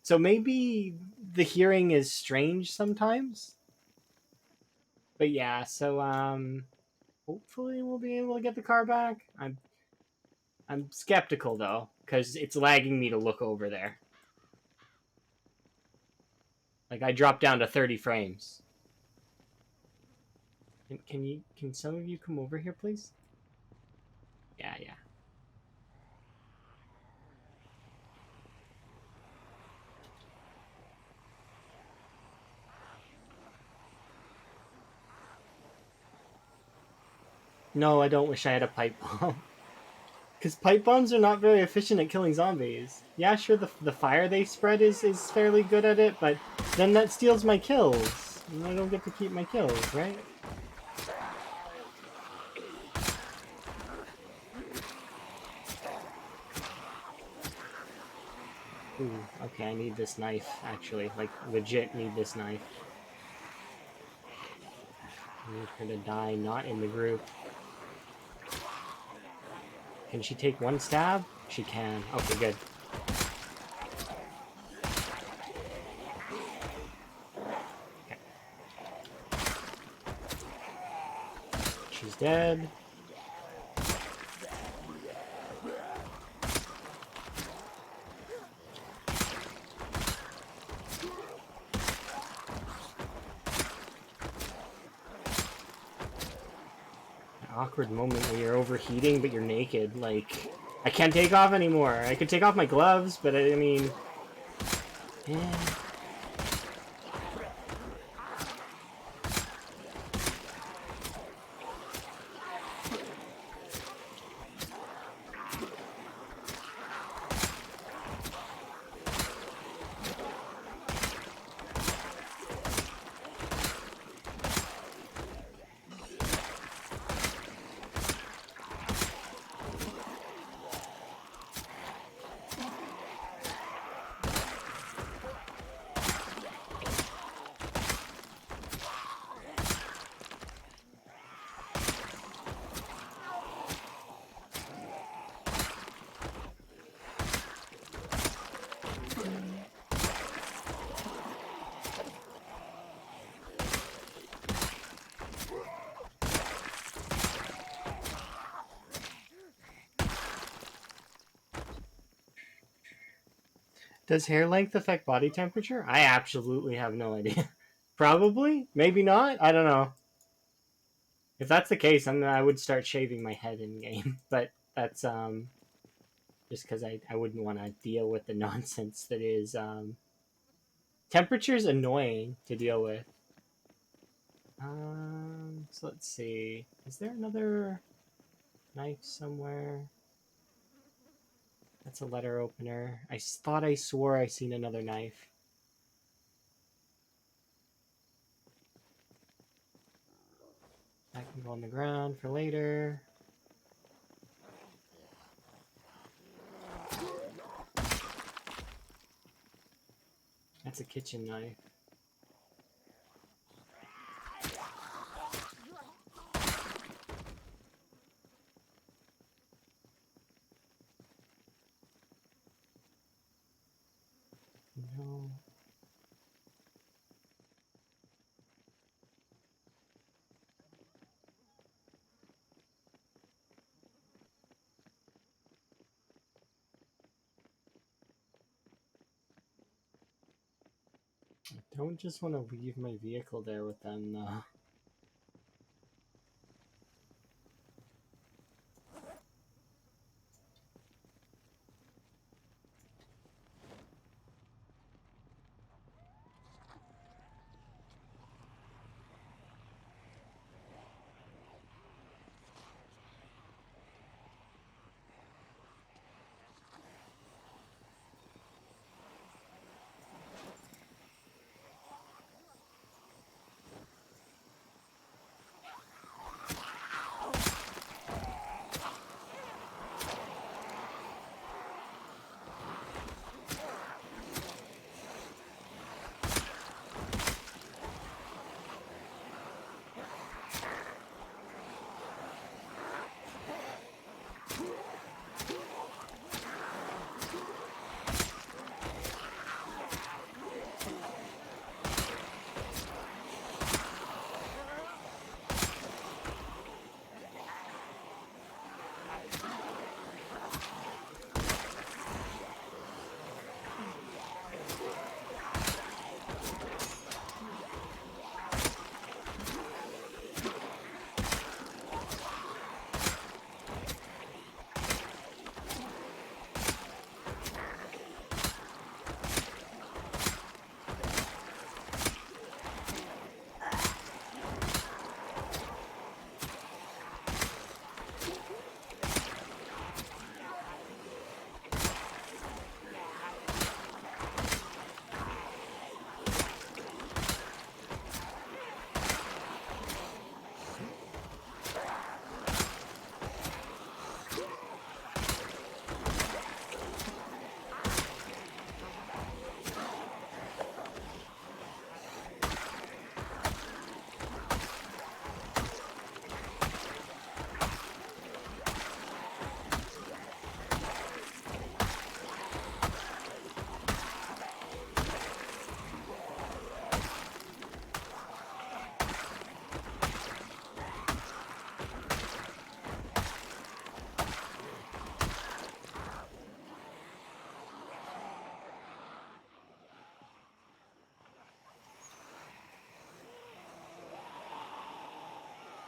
So maybe the hearing is strange sometimes. But yeah, so hopefully we'll be able to get the car back. I'm skeptical though cuz it's lagging me to look over there. Like I dropped down to 30 frames. Can some of you come over here, please? Yeah, yeah. No, I don't wish I had a pipe bomb. Because pipe bombs are not very efficient at killing zombies. Yeah, sure, the fire they spread is fairly good at it, but then that steals my kills. And I don't get to keep my kills, right? Ooh, okay, I need this knife, actually. Like, legit need this knife. I need her to die not in the group. Can she take one stab? She can. Okay, good. Okay. She's dead. Awkward moment when you're overheating but you're naked. Like, I can't take off anymore. I could take off my gloves, but I mean, yeah. Does hair length affect body temperature? I absolutely have no idea. Probably, maybe not. I don't know. If that's the case, I would start shaving my head in game. But that's just because I wouldn't want to deal with the nonsense that is temperature's annoying to deal with. So let's see. Is there another knife somewhere? That's a letter opener. I thought I swore I seen another knife. That can go on the ground for later. That's a kitchen knife. No. I don't just want to leave my vehicle there with them, though.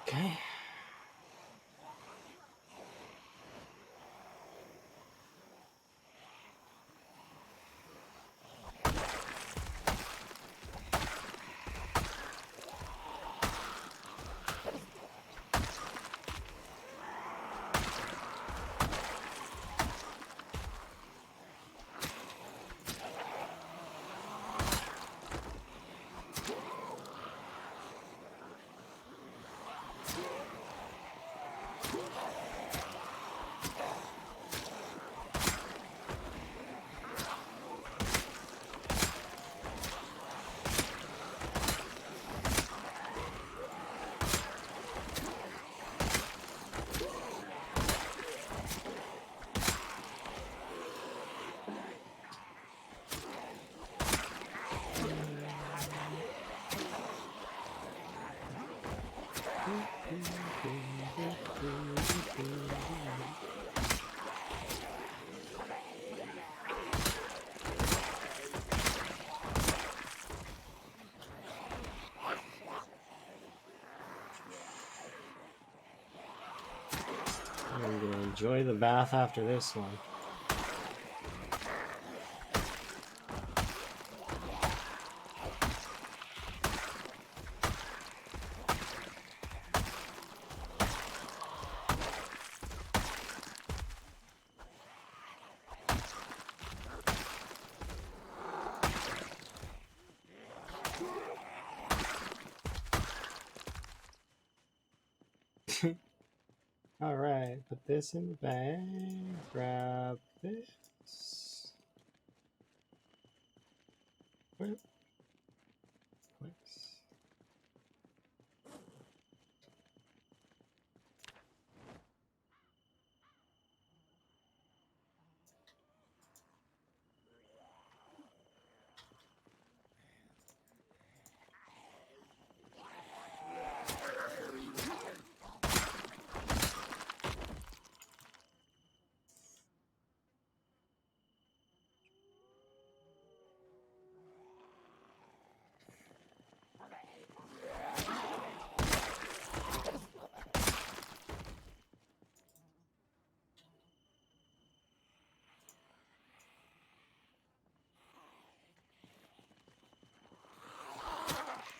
Okay. enjoy the bath after this one. Alright, put this in the bag, grab this. Where? Place.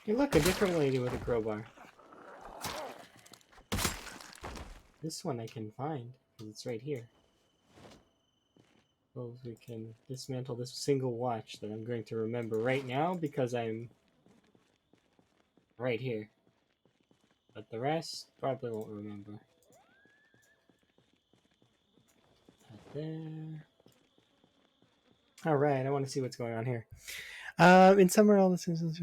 Hey look, a different lady with a crowbar. This one I can find, because it's right here. Well, we can dismantle this single watch that I'm going to remember right now because I'm right here. But the rest, probably won't remember. Not there. Alright, I want to see what's going on here. In summer, all the citizens...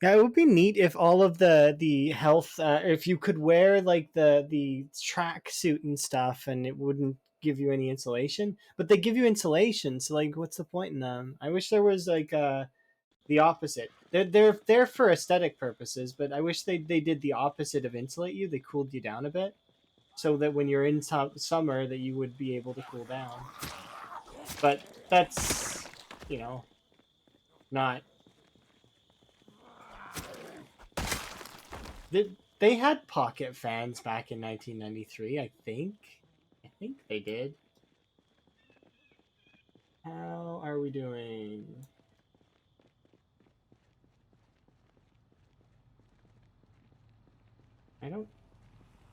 Yeah, it would be neat if all of the health, if you could wear like the track suit and stuff, and it wouldn't give you any insulation. But they give you insulation, so like, what's the point in them? I wish there was like the opposite. They're for aesthetic purposes, but I wish they did the opposite of insulate you. They cooled you down a bit, so that when you're in summer, that you would be able to cool down. But that's, you know, not. They had pocket fans back in 1993, I think. I think they did. How are we doing? I don't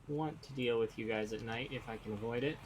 want to deal with you guys at night if I can avoid it.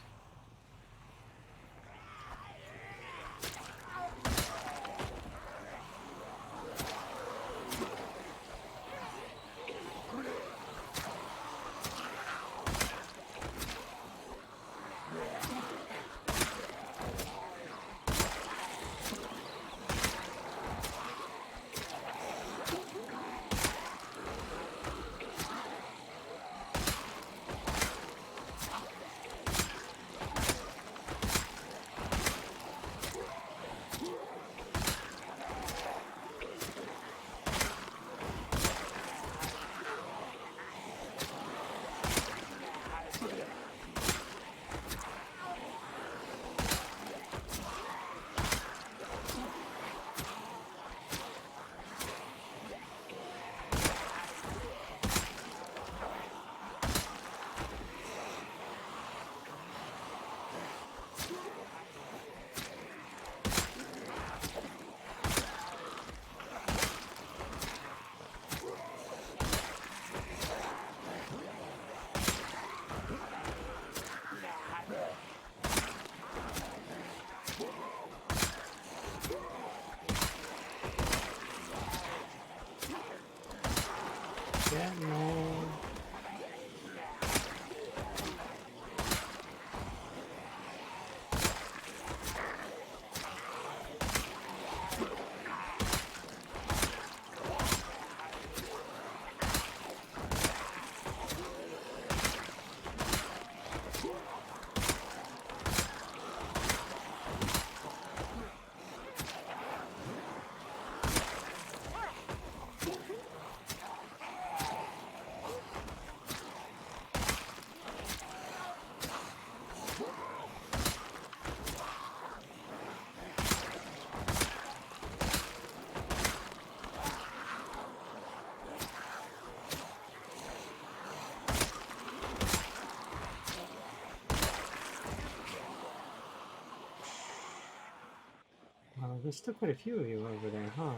there's still quite a few of you over there, huh?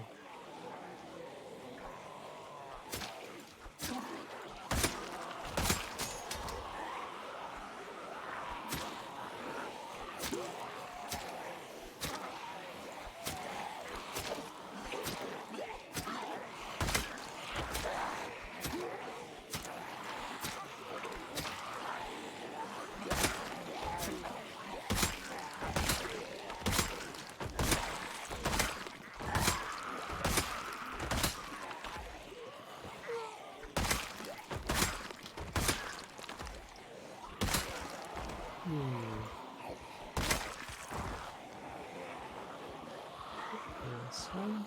This one.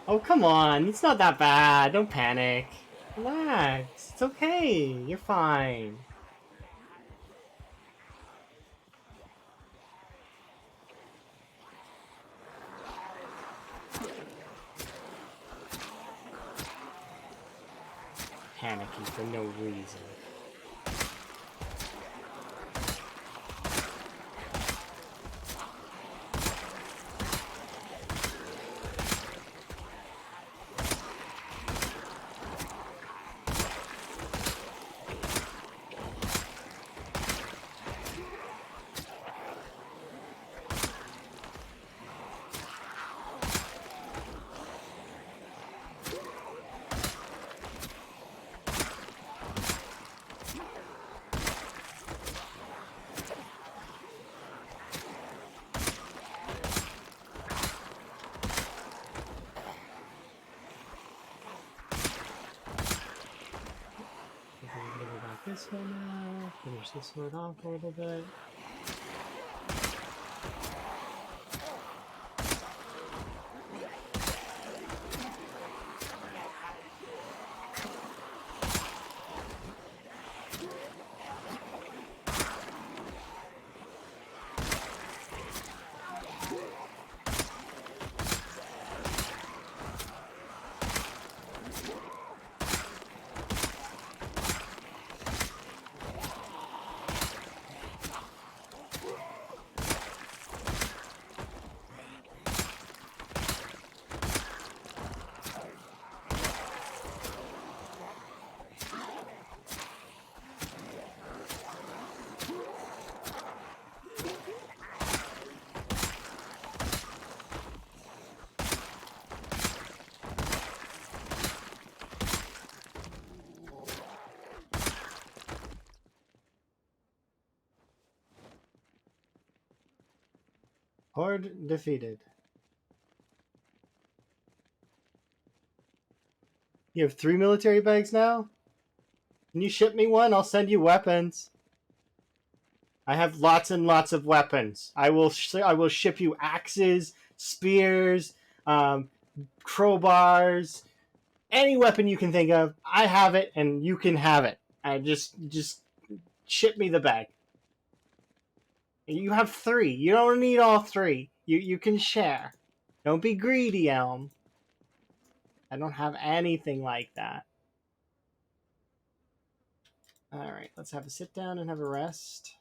Oh, come on. It's not that bad. Don't panic. Relax. It's okay. You're fine. Panicking for no reason. This one now. Finish this one off a little bit. Horde defeated. You have 3 military bags now? Can you ship me one? I'll send you weapons. I have lots and lots of weapons. I will ship you axes, spears, crowbars, any weapon you can think of. I have it, and you can have it. I just ship me the bag. You have 3. You don't need all 3. You can share. Don't be greedy, Elm. I don't have anything like that. Alright, let's have a sit down and have a rest.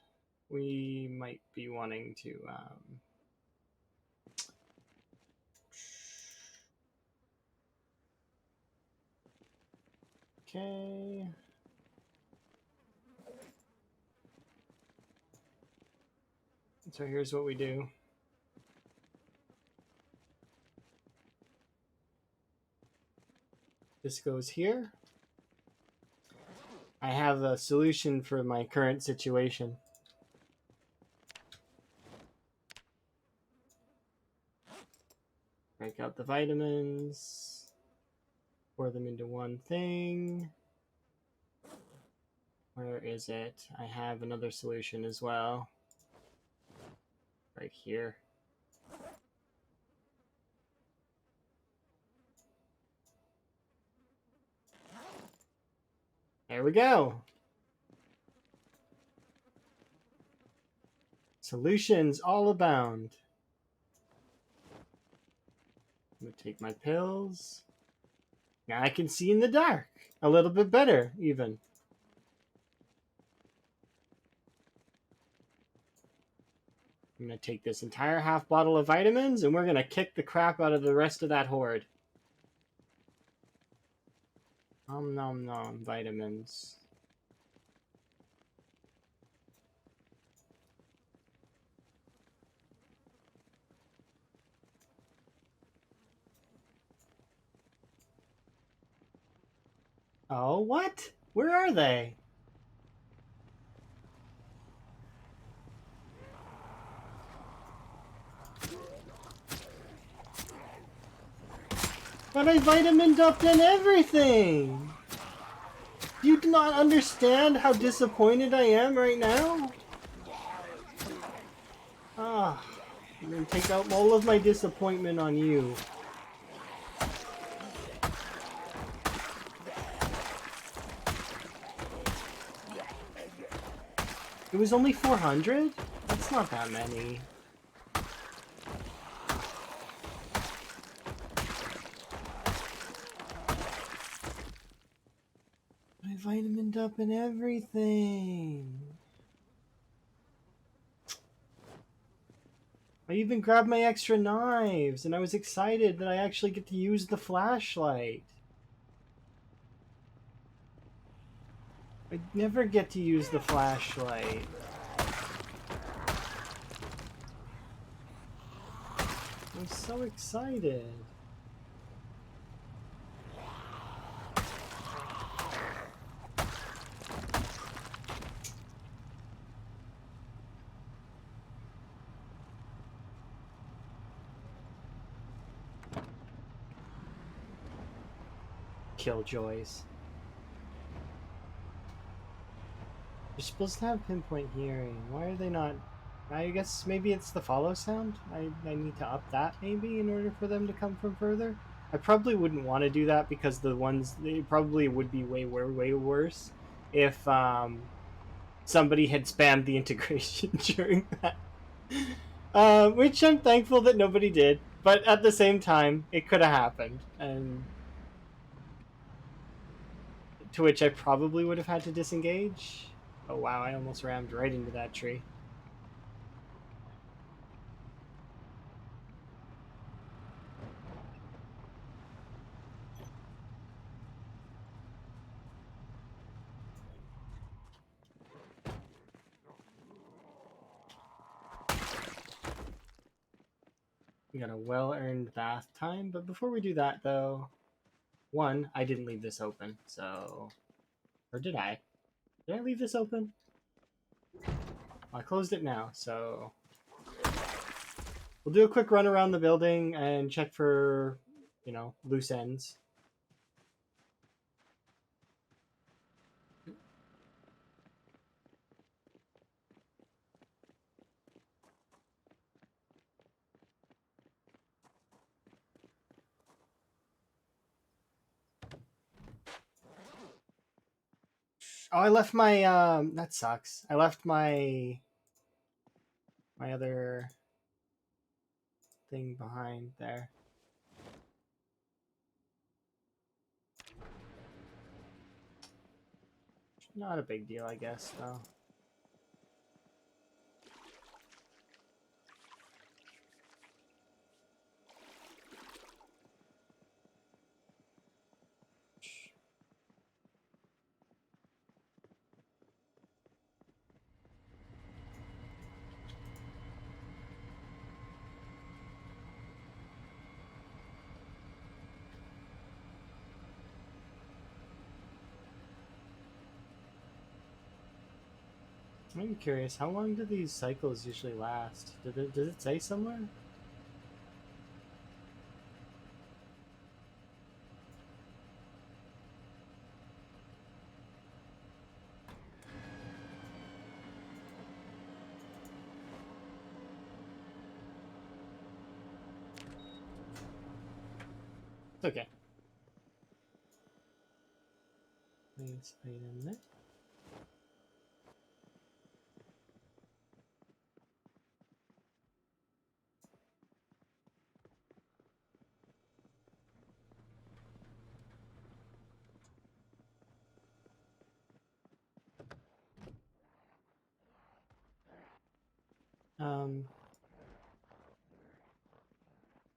We might be wanting to... Okay. So here's what we do. This goes here. I have a solution for my current situation. Break out the vitamins. Pour them into one thing. Where is it? I have another solution as well. Right here. There we go. Solutions all abound. I'm gonna take my pills. Now I can see in the dark. A little bit better, even. I'm gonna take this entire half bottle of vitamins and we're gonna kick the crap out of the rest of that horde. Nom nom nom, vitamins. Oh, what? Where are they? But I vitamined up and everything! You do not understand how disappointed I am right now? Ah, I'm gonna take out all of my disappointment on you. It was only 400? That's not that many. I vitamined up and everything. I even grabbed my extra knives, and I was excited that I actually get to use the flashlight. I never get to use the flashlight. I'm so excited. Killjoys. You're supposed to have pinpoint hearing. Why are they not? I guess maybe it's the follow sound. I need to up that maybe in order for them to come from further. I probably wouldn't want to do that because the ones they probably would be way worse if somebody had spammed the integration during that. Which I'm thankful that nobody did, but at the same time, it could have happened, and to which I probably would have had to disengage. Oh wow, I almost rammed right into that tree. We got a well-earned bath time, but before we do that though, one, I didn't leave this open, so... Or did I? Did I leave this open? I closed it now, so... We'll do a quick run around the building and check for, you know, loose ends. Oh, I left my, that sucks. I left my other thing behind there. Not a big deal, I guess, though. I'm curious, how long do these cycles usually last? Does it say somewhere? It's okay. Place item there.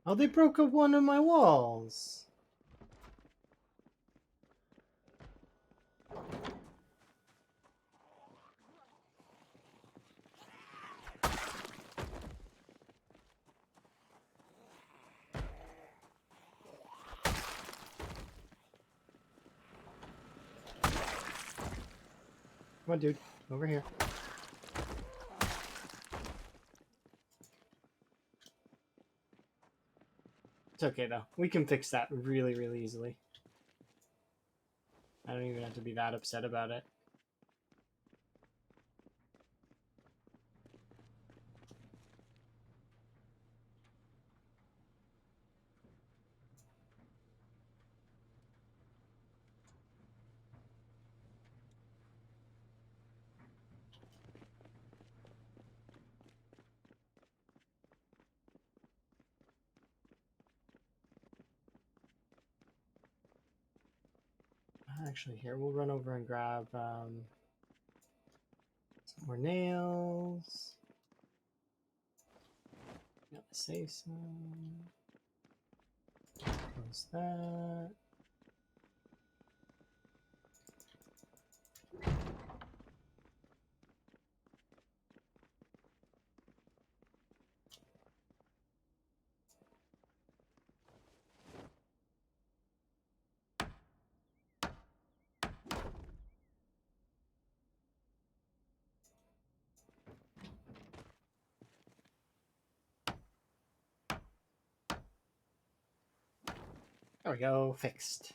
Oh, they broke up one of my walls. Come on, dude. Over here. It's okay, though. We can fix that really, really easily. I don't even have to be that upset about it. Actually, here, we'll run over and grab some more nails. Got the safe some. Close that. There we go, fixed.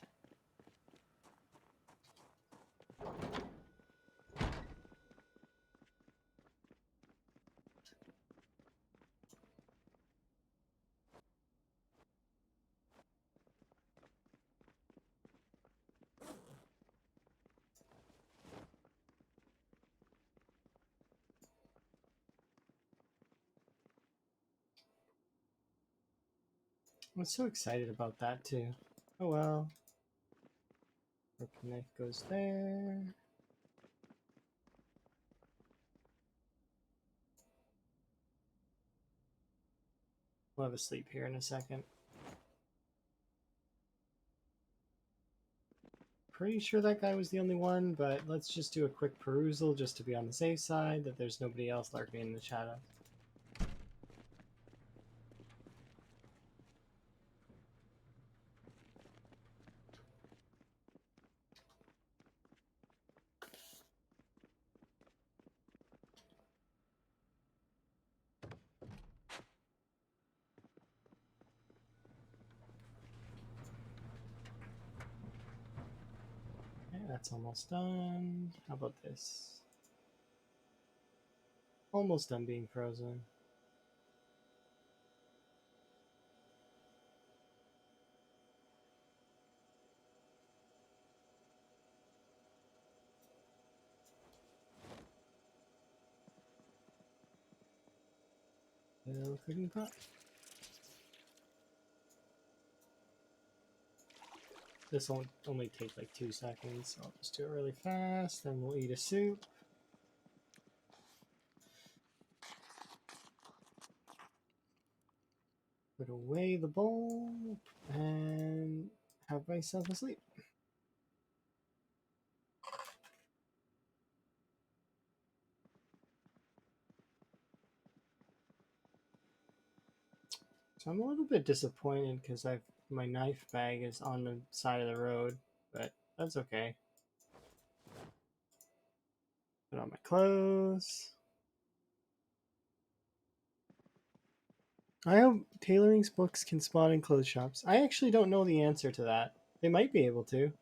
I'm so excited about that too. Oh well. Broken knife goes there. We'll have a sleep here in a second. Pretty sure that guy was the only one, but let's just do a quick perusal just to be on the safe side that there's nobody else lurking in the shadows. Okay, that's almost done. How about this? Almost done being frozen. Little cooking pot. This will only take like 2 seconds, so I'll just do it really fast, then we'll eat a soup. Put away the bowl and have myself a sleep. So I'm a little bit disappointed because my knife bag is on the side of the road, but that's okay. Put on my clothes. I hope tailoring's books can spawn in clothes shops. I actually don't know the answer to that. They might be able to.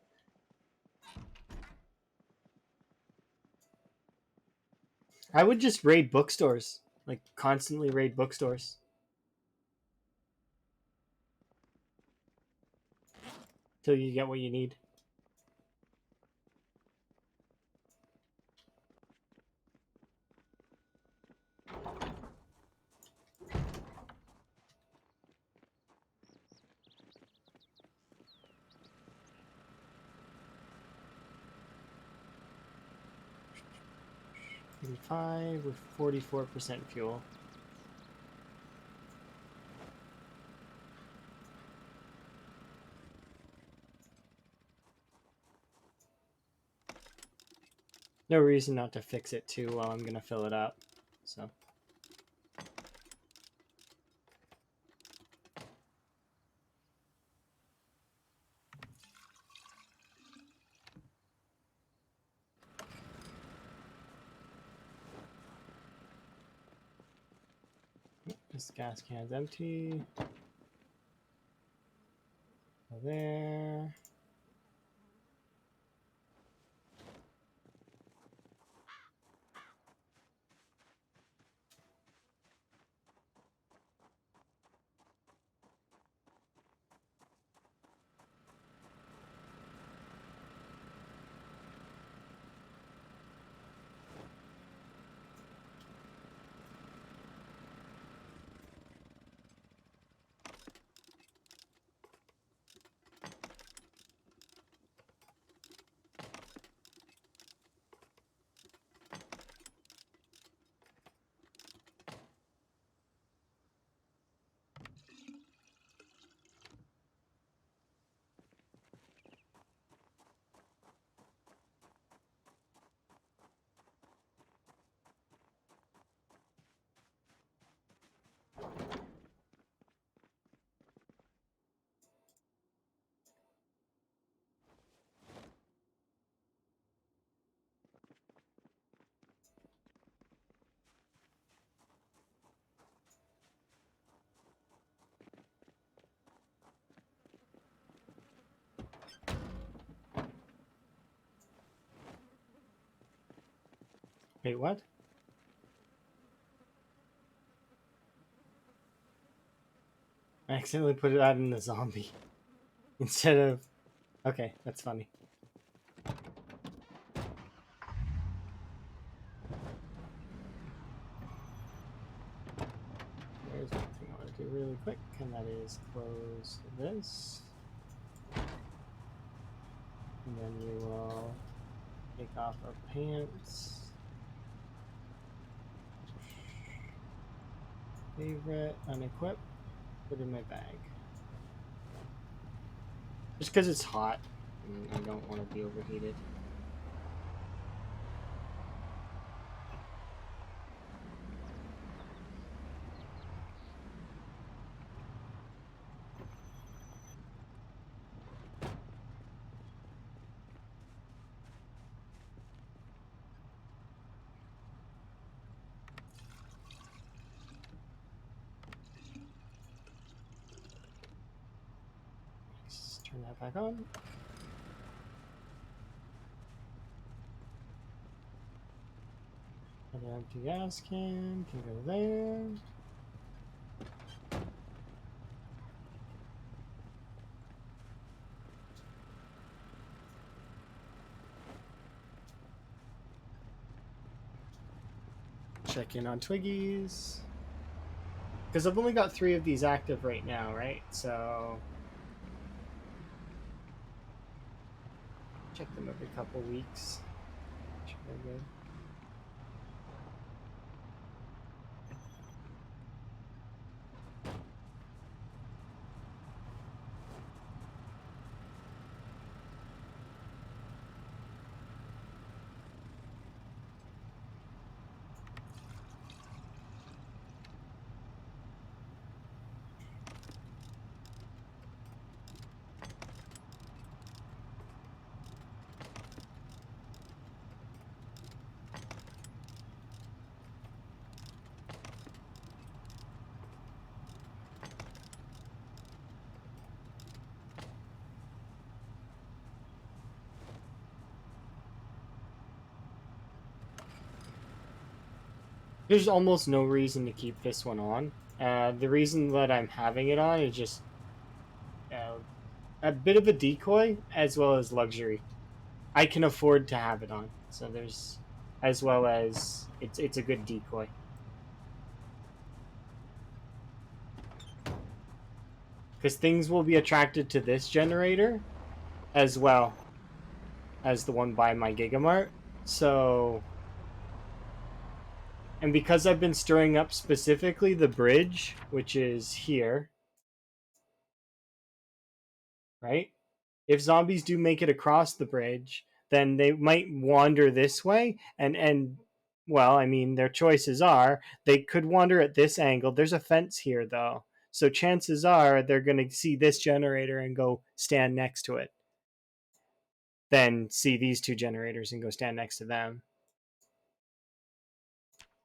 I would just raid bookstores. Like, constantly raid bookstores. till you get what you need. Five with 44% fuel. No reason not to fix it too while I'm gonna fill it up. So. This gas can's empty. Go there. Wait, what? I accidentally put it out in the zombie instead of. Okay, that's funny. There's one thing I want to do really quick, and that is close this. And then you will take off our pants. Favorite, unequip, put in my bag. Just because it's hot, and I don't want to be overheated. Turn that back on. Another empty gas can go there. Check in on Twiggies. Because I've only got 3 of these active right now, right? So check them every couple weeks. Sure they're good. There's almost no reason to keep this one on. The reason that I'm having it on is just a bit of a decoy as well as luxury. I can afford to have it on, so there's as well as it's a good decoy. Because things will be attracted to this generator as well as the one by my Gigamart. So, and because I've been stirring up specifically the bridge, which is here, right? If zombies do make it across the bridge, then they might wander this way and well, I mean, their choices are they could wander at this angle. There's a fence here though. So chances are they're going to see this generator and go stand next to it. Then see these two generators and go stand next to them.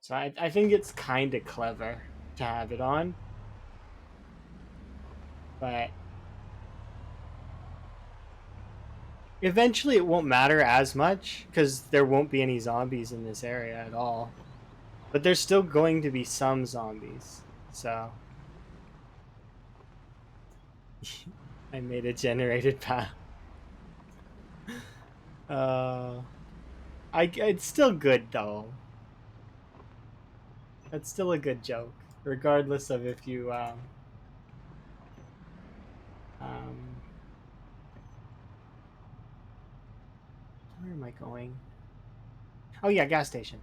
So I think it's kind of clever to have it on. But eventually it won't matter as much because there won't be any zombies in this area at all. But there's still going to be some zombies. So I made a generated path. It's still good though. That's still a good joke, regardless of if you where am I going? Oh yeah, gas station.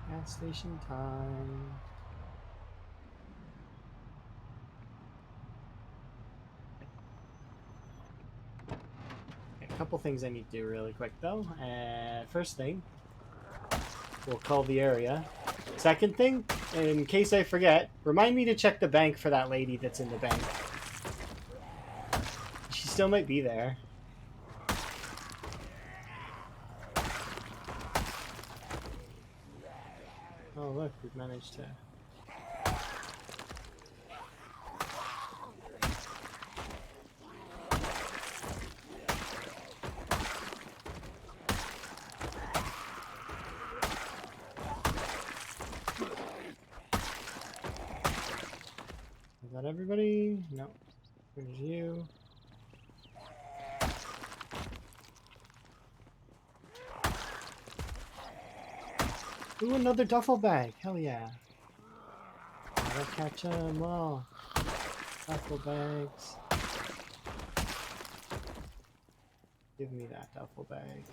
Gas station time. Okay, a couple things I need to do really quick though. First thing, we'll call the area. Second thing, in case I forget, remind me to check the bank for that lady that's in the bank. She still might be there. Oh look, we've managed to... Is that everybody? No. There's you. Ooh, another duffel bag. Hell yeah. Gotta catch them all. Duffel bags. Give me that duffel bag.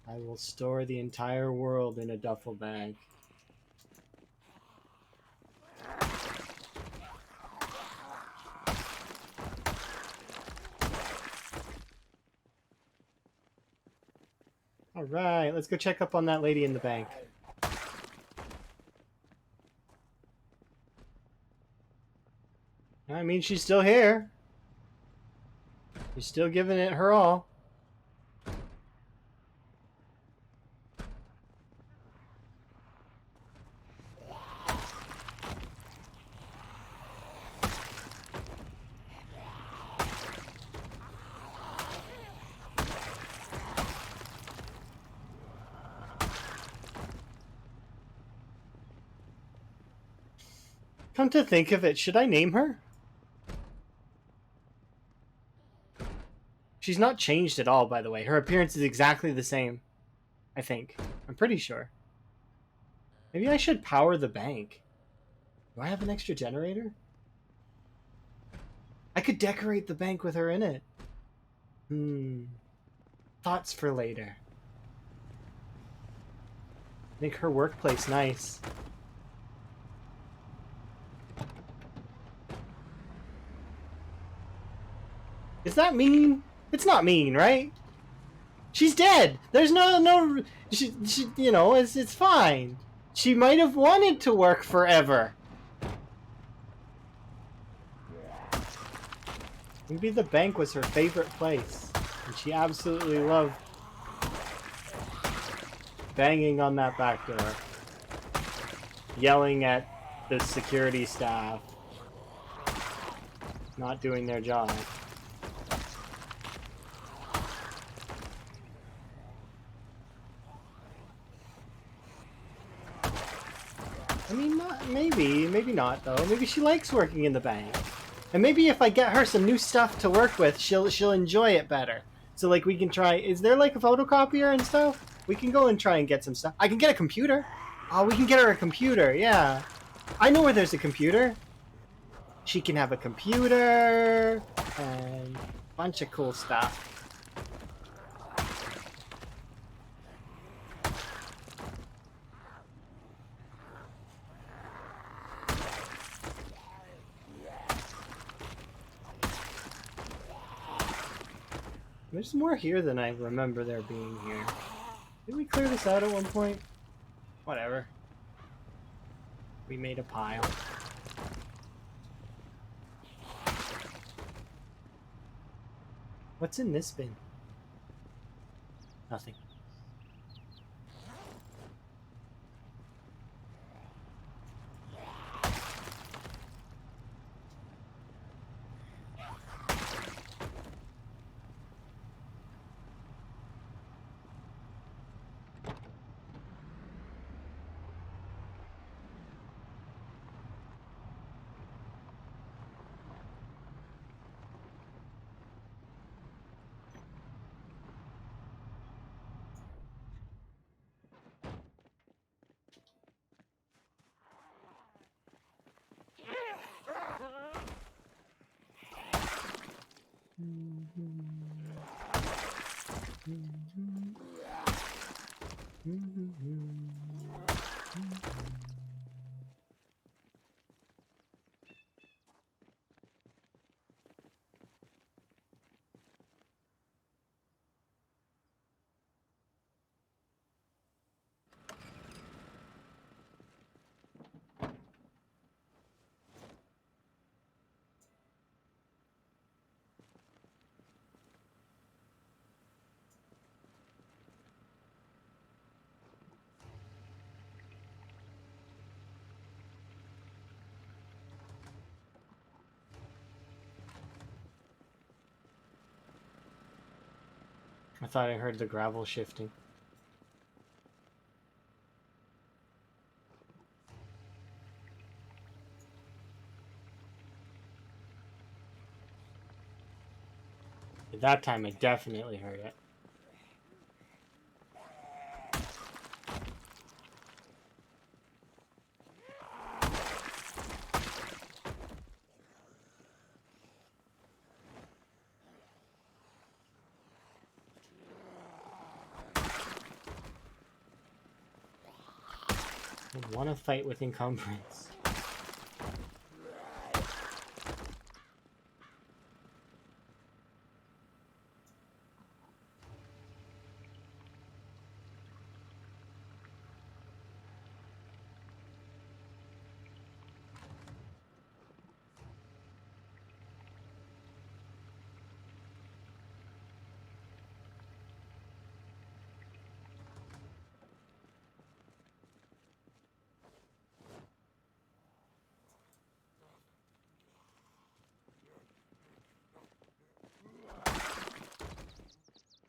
I will store the entire world in a duffel bag. Alright, let's go check up on that lady in the bank. I mean, she's still here. She's still giving it her all. Come to think of it, should I name her? She's not changed at all, by the way. Her appearance is exactly the same. I think. I'm pretty sure. Maybe I should power the bank. Do I have an extra generator? I could decorate the bank with her in it. Thoughts for later. Make her workplace nice. Is that mean? It's not mean, right? She's dead. There's no. She you know, it's fine. She might have wanted to work forever. Maybe the bank was her favorite place, and she absolutely loved banging on that back door, yelling at the security staff, not doing their job. mean, maybe not though. Maybe she likes working in the bank, and maybe if I get her some new stuff to work with, she'll enjoy it better. So like we can try. Is there like a photocopier and stuff? We can go and try and get some stuff. I can get a computer. Oh, we can get her a computer. Yeah, I know where there's a computer. She can have a computer and a bunch of cool stuff. There's more here than I remember there being here. Did we clear this out at one point? Whatever. We made a pile. What's in this bin? Nothing. I thought I heard the gravel shifting. At that time, I definitely heard it. I want to fight with encumbrance.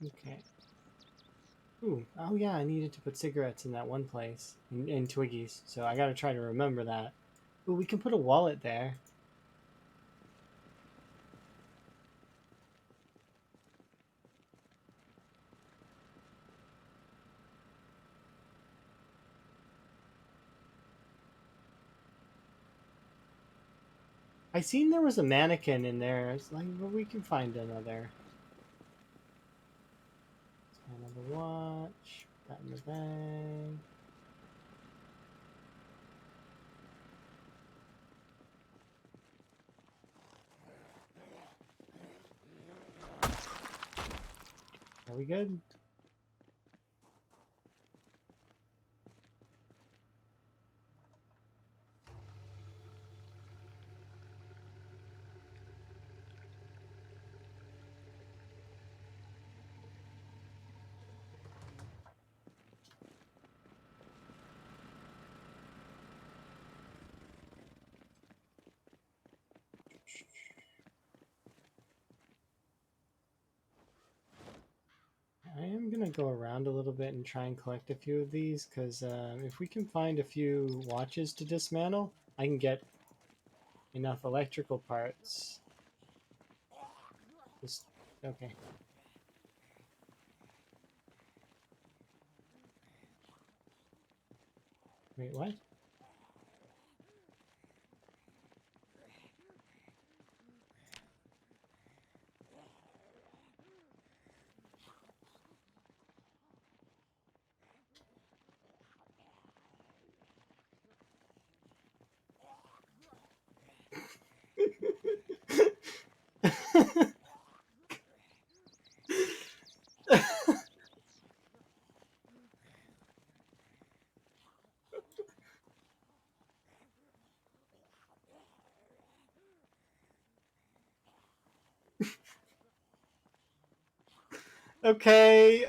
Okay. Ooh, oh yeah, I needed to put cigarettes in that one place, in Twiggy's, so I gotta try to remember that. Ooh, we can put a wallet there. I seen there was a mannequin in there. It's like, well, we can find another. Another watch. Put that in the bag. Are we good? gonna go around a little bit and try and collect a few of these, because if we can find a few watches to dismantle, I can get enough electrical parts. Just okay. Wait, what? Okay.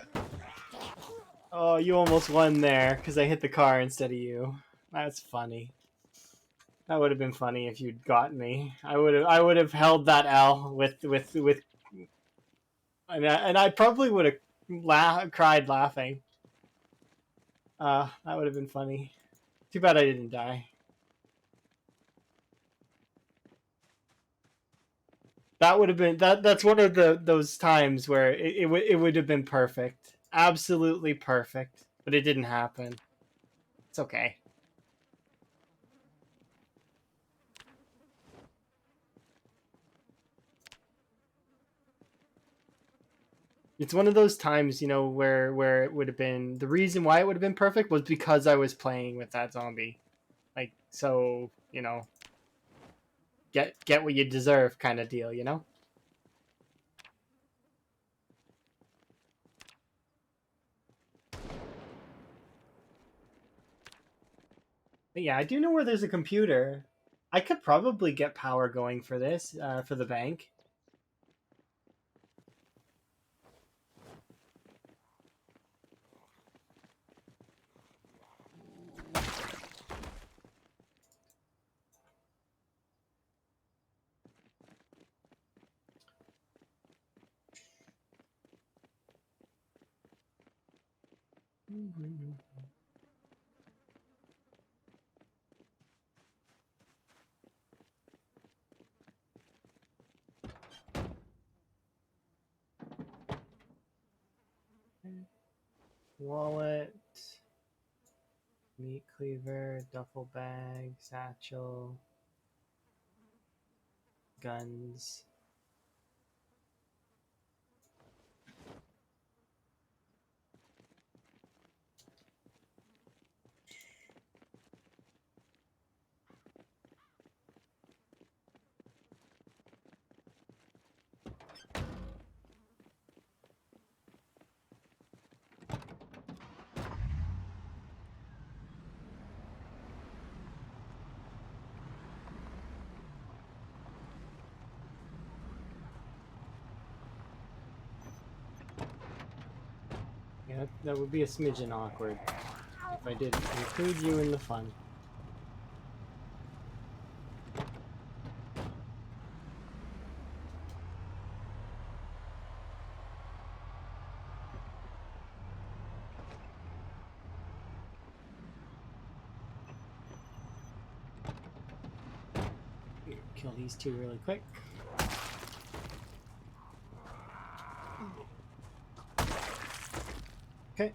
Oh, you almost won there because I hit the car instead of you. That's funny. That would have been funny if you'd got me. I would have held that L with and I probably would have cried laughing. That would have been funny. Too bad I didn't die. That would have been that's one of those times where it would have been perfect. Absolutely perfect. But it didn't happen. It's okay. It's one of those times, where it would have been the reason why it would have been perfect was because I was playing with that zombie. Like, so, get what you deserve kind of deal. But yeah, I do know where there's a computer. I could probably get power going for this, for the bank. Wallet, meat cleaver, duffel bag, satchel, guns. Yeah, that would be a smidgen awkward if I didn't include you in the fun. Kill these two really quick. Okay.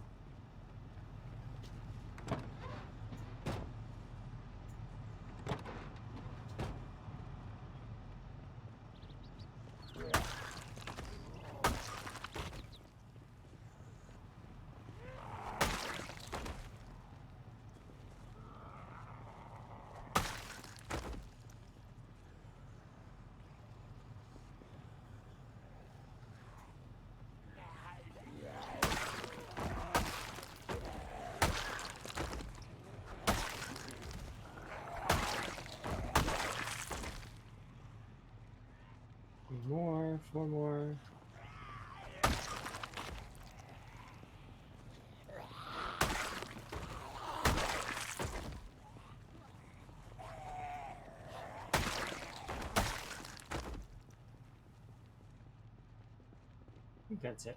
Four more. I think that's it.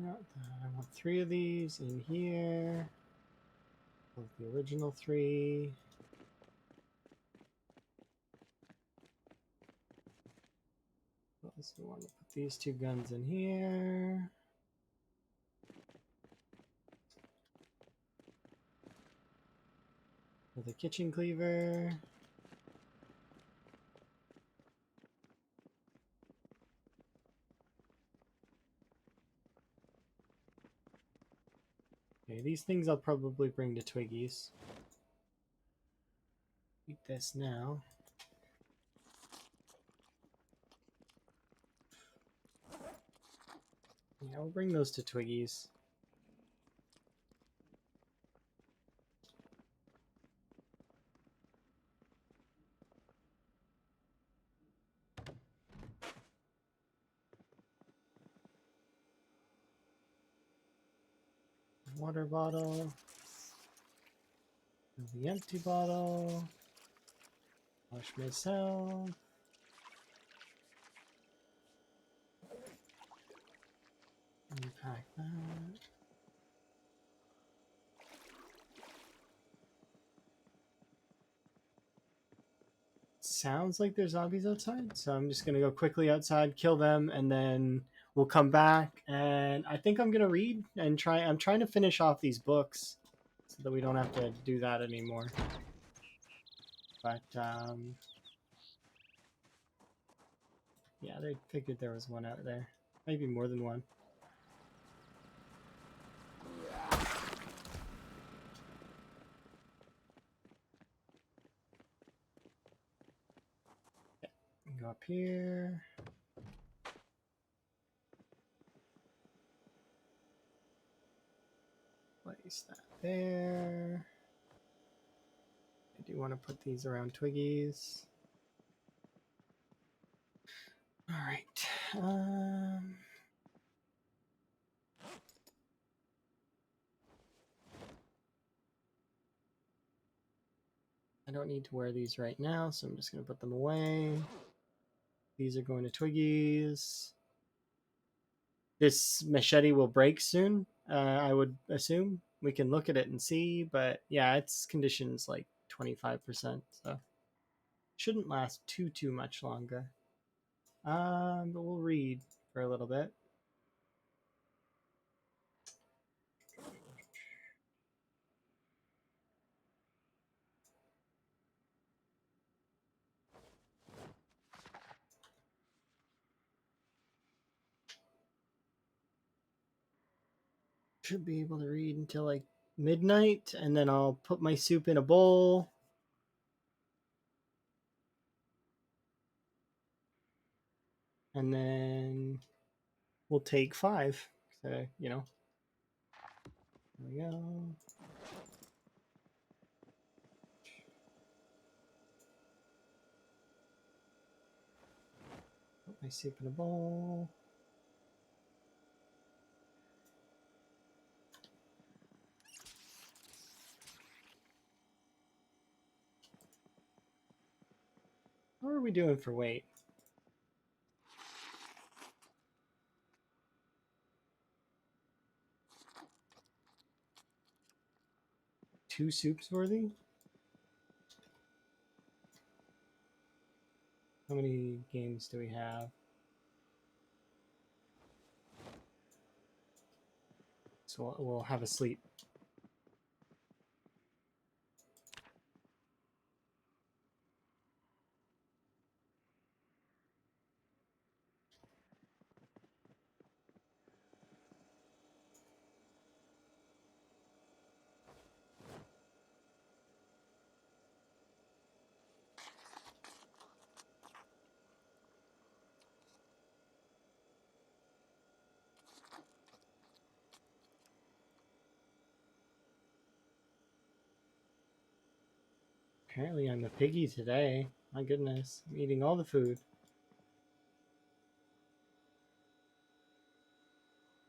Not that. I want 3 of these in here. Both the original 3. We want to put these 2 guns in here. With a kitchen cleaver. Okay, these things I'll probably bring to Twiggy's. Eat this now. Yeah, we'll bring those to Twiggy's. Water bottle. The empty bottle. Wash myself. Unpack that. Sounds like there's zombies outside, so I'm just gonna go quickly outside, kill them, and then we'll come back. And I think I'm gonna read and try. I'm trying to finish off these books so that we don't have to do that anymore. But yeah, they figured there was one out there, maybe more than one. Go up here. Place that there. I do want to put these around Twiggy's. All right. I don't need to wear these right now, so I'm just going to put them away. These are going to Twiggy's. This machete will break soon, I would assume. We can look at it and see, but yeah, its condition's like 25%, so shouldn't last too much longer. But we'll read for a little bit. Should be able to read until like midnight, and then I'll put my soup in a bowl. And then we'll take 5. So, you know. There we go. Put my soup in a bowl. How are we doing for weight? Two soups worthy? How many games do we have? So we'll have a sleep. Apparently I'm a piggy today. My goodness, I'm eating all the food.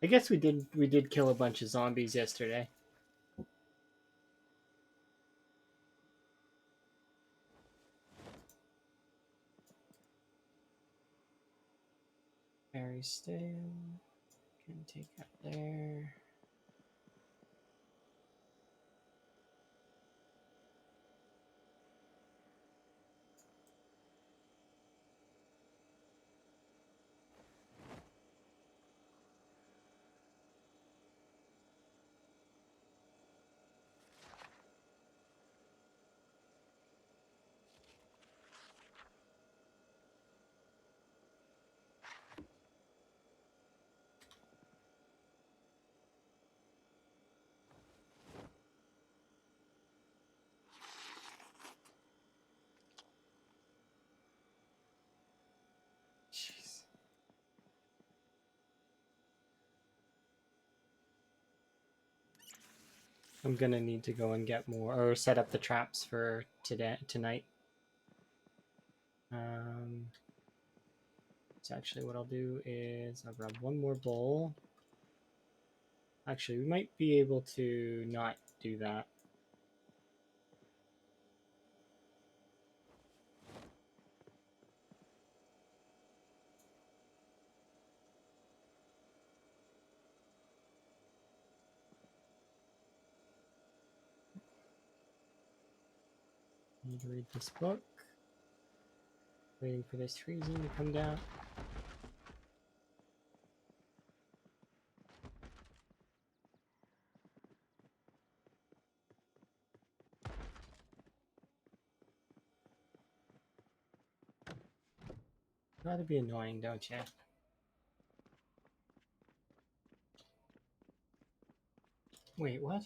I guess we did kill a bunch of zombies yesterday. Very stale. And take that there. Jeez. I'm gonna need to go and get more, or set up the traps for tonight. So actually what I'll do is I'll grab one more bowl. Actually, we might be able to not do that. Need to read this book. Waiting for this freezing to come down. Gotta be annoying, don't you? Wait, what?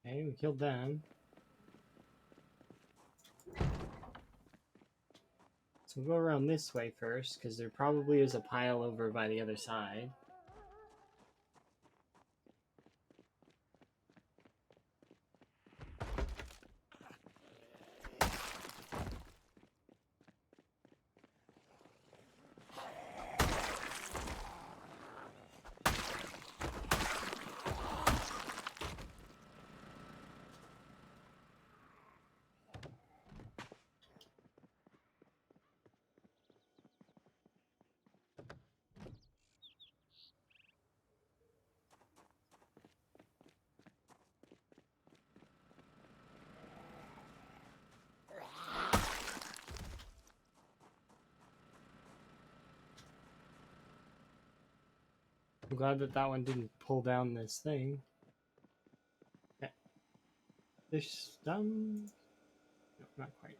Okay, we killed them. So we'll go around this way first, because there probably is a pile over by the other side. I'm glad that that one didn't pull down this thing. Okay. This done? No, not quite.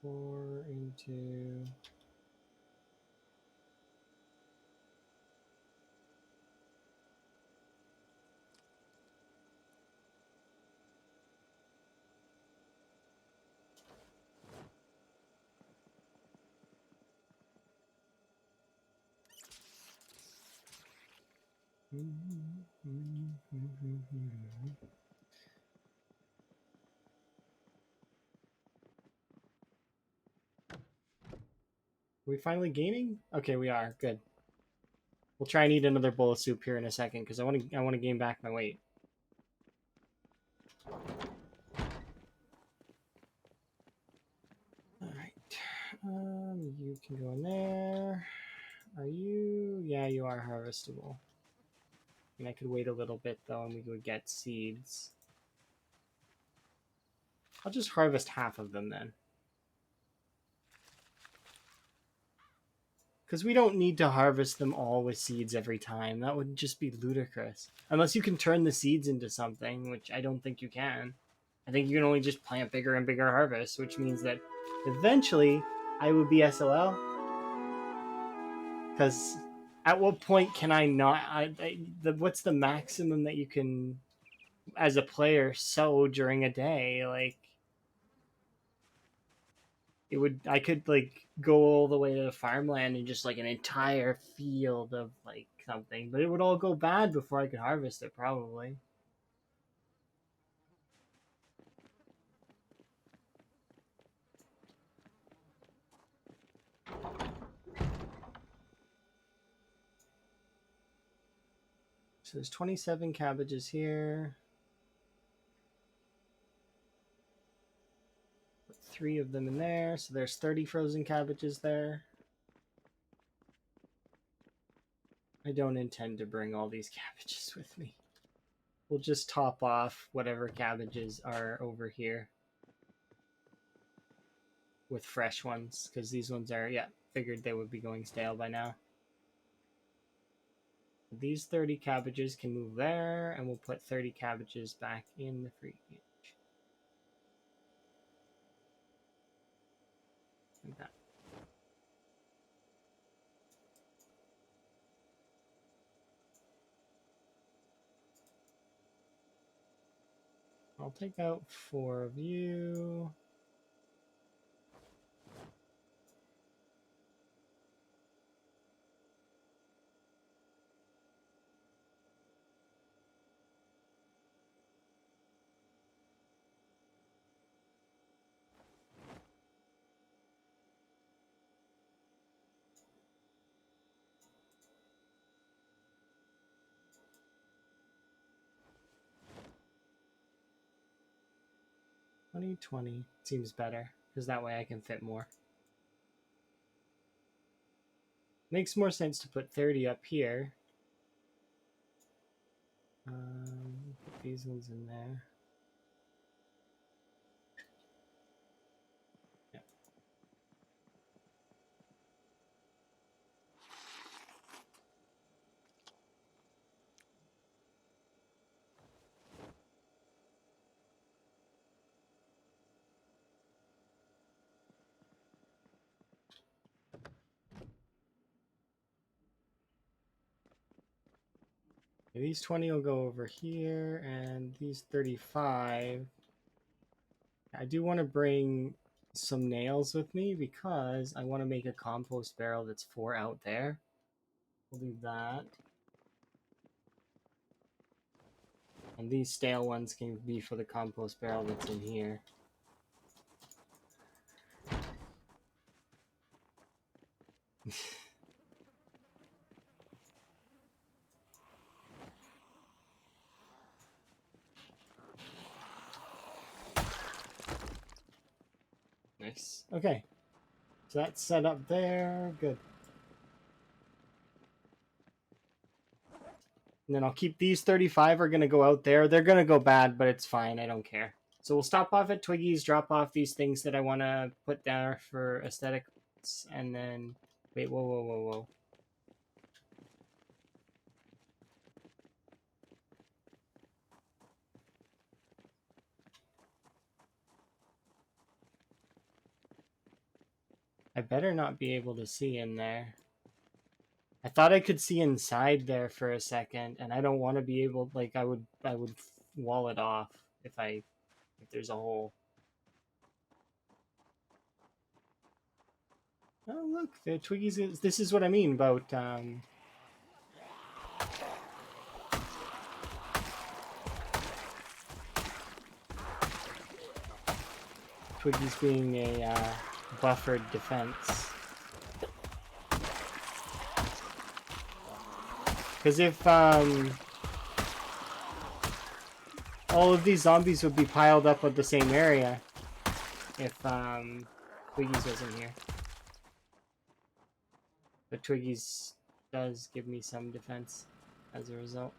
Pour into... Are we finally gaining? Okay, we are. Good. We'll try and eat another bowl of soup here in a second, because I want to gain back my weight. Alright. You can go in there. Are you? Yeah, you are harvestable. And I could wait a little bit, though, and we would get seeds. I'll just harvest half of them, then. Because we don't need to harvest them all with seeds every time. That would just be ludicrous. Unless you can turn the seeds into something, which I don't think you can. I think you can only just plant bigger and bigger harvests, which means that eventually I would be SOL. Because at what point can I not... what's the maximum that you can, as a player, sow during a day? Like... I could like go all the way to the farmland and just like an entire field of like something, but it would all go bad before I could harvest it, probably. So there's 27 cabbages here. Put 3 of them in there. So there's 30 frozen cabbages there. I don't intend to bring all these cabbages with me. We'll just top off whatever cabbages are over here with fresh ones, because these ones are, yeah, figured they would be going stale by now. These 30 cabbages can move there, and we'll put 30 cabbages back in the fridge. Like that. I'll take out 4 of you. $20 seems better, because that way I can fit more. Makes more sense to put 30 up here. Put these ones in there. Yeah. These 20 will go over here, and these 35. I do want to bring some nails with me because I want to make a compost barrel that's 4 out there. We'll do that. And these stale ones can be for the compost barrel that's in here. Nice. Okay. So that's set up there. Good. And then I'll keep these 35 are going to go out there. They're going to go bad, but it's fine. I don't care. So we'll stop off at Twiggy's, drop off these things that I want to put there for aesthetics, and then... Wait, whoa, whoa, whoa, whoa. I better not be able to see in there. I thought I could see inside there for a second, and I don't want to be able, like, I would wall it off if there's a hole. Oh, look, the Twiggies. This is what I mean about Twiggies being a buffered defense. Because if all of these zombies would be piled up at the same area if Twiggies wasn't here. But Twiggies does give me some defense as a result.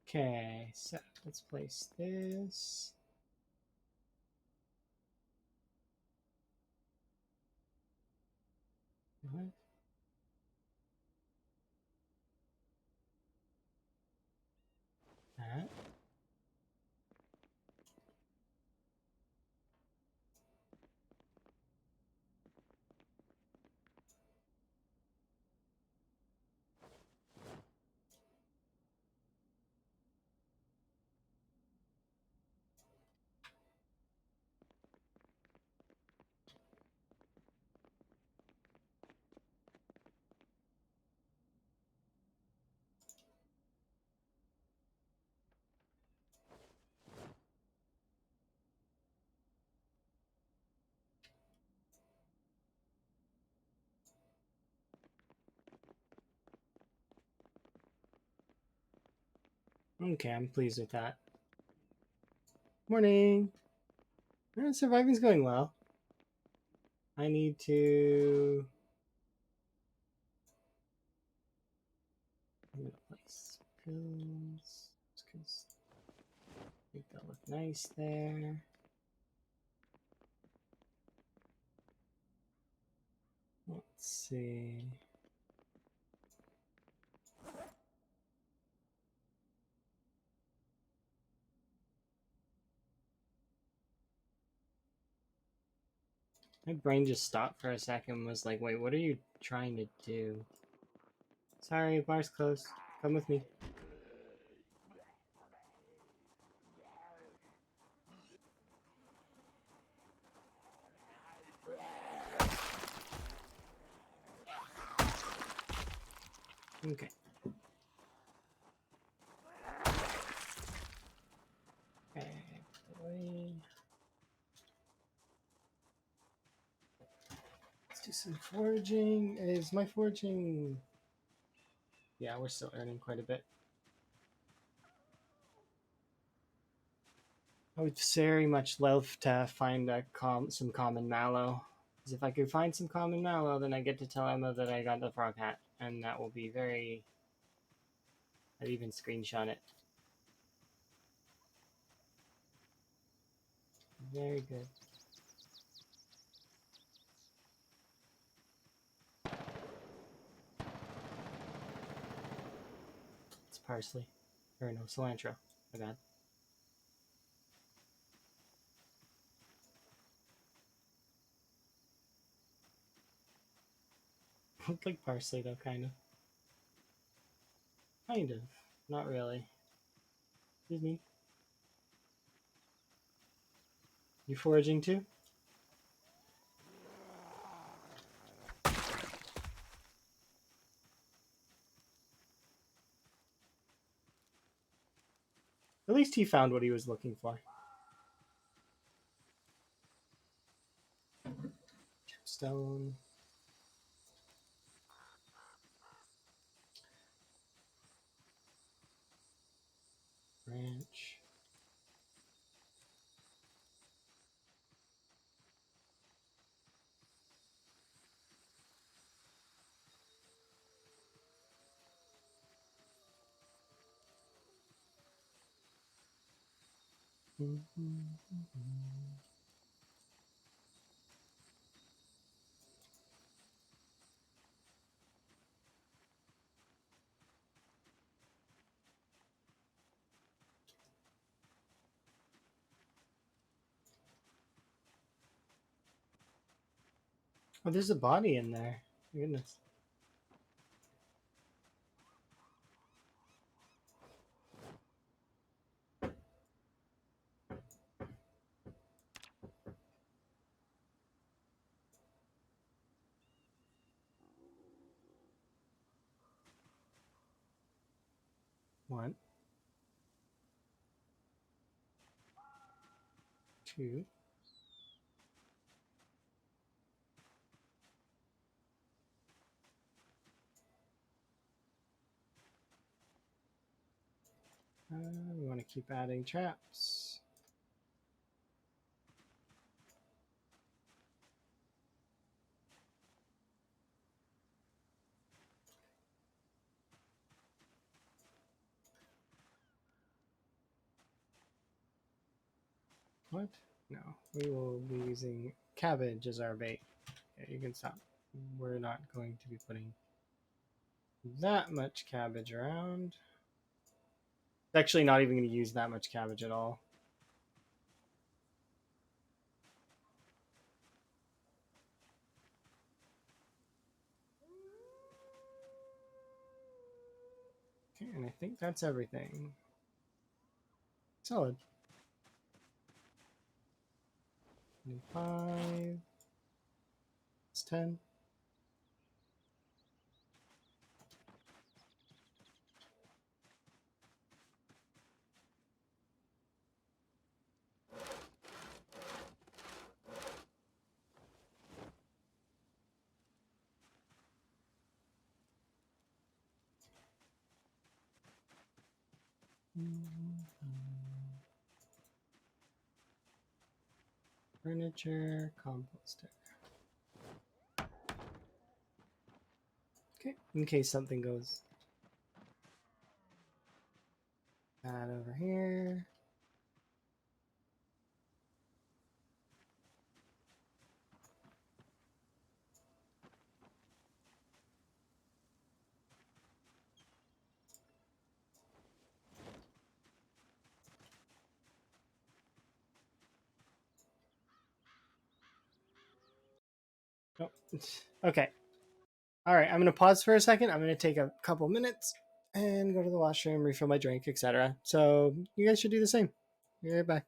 Okay, so let's place this. What? That. Okay, I'm pleased with that. Morning. Surviving's going well. I need to place pills because I think they'll look nice there. Let's see. My brain just stopped for a second and was like, wait, what are you trying to do? Sorry, bar's closed. Come with me. Okay. Okay. Let's do some foraging. Is my foraging... Yeah, we're still earning quite a bit. I would very much love to find some common mallow. Because if I could find some common mallow, then I get to tell Emma that I got the frog hat. And that will be very... I'd even screenshot it. Very good. It's parsley. Or no, cilantro. My bad. Looked like parsley though, kind of. Kind of. Not really. Excuse me. You foraging too? At least he found what he was looking for. Gemstone. Branch. Oh, there's a body in there. Goodness. One. Two. We want to keep adding traps. What? No, we will be using cabbage as our bait. Yeah, you can stop. We're not going to be putting that much cabbage around. Actually, not even going to use that much cabbage at all. Okay, and I think that's everything. Solid. 5. It's 10. Furniture, composter. Okay, in case something goes bad over here. Oh, okay. All right, I'm going to pause for a second. I'm going to take a couple minutes and go to the washroom, refill my drink, etc. So you guys should do the same. Be right back.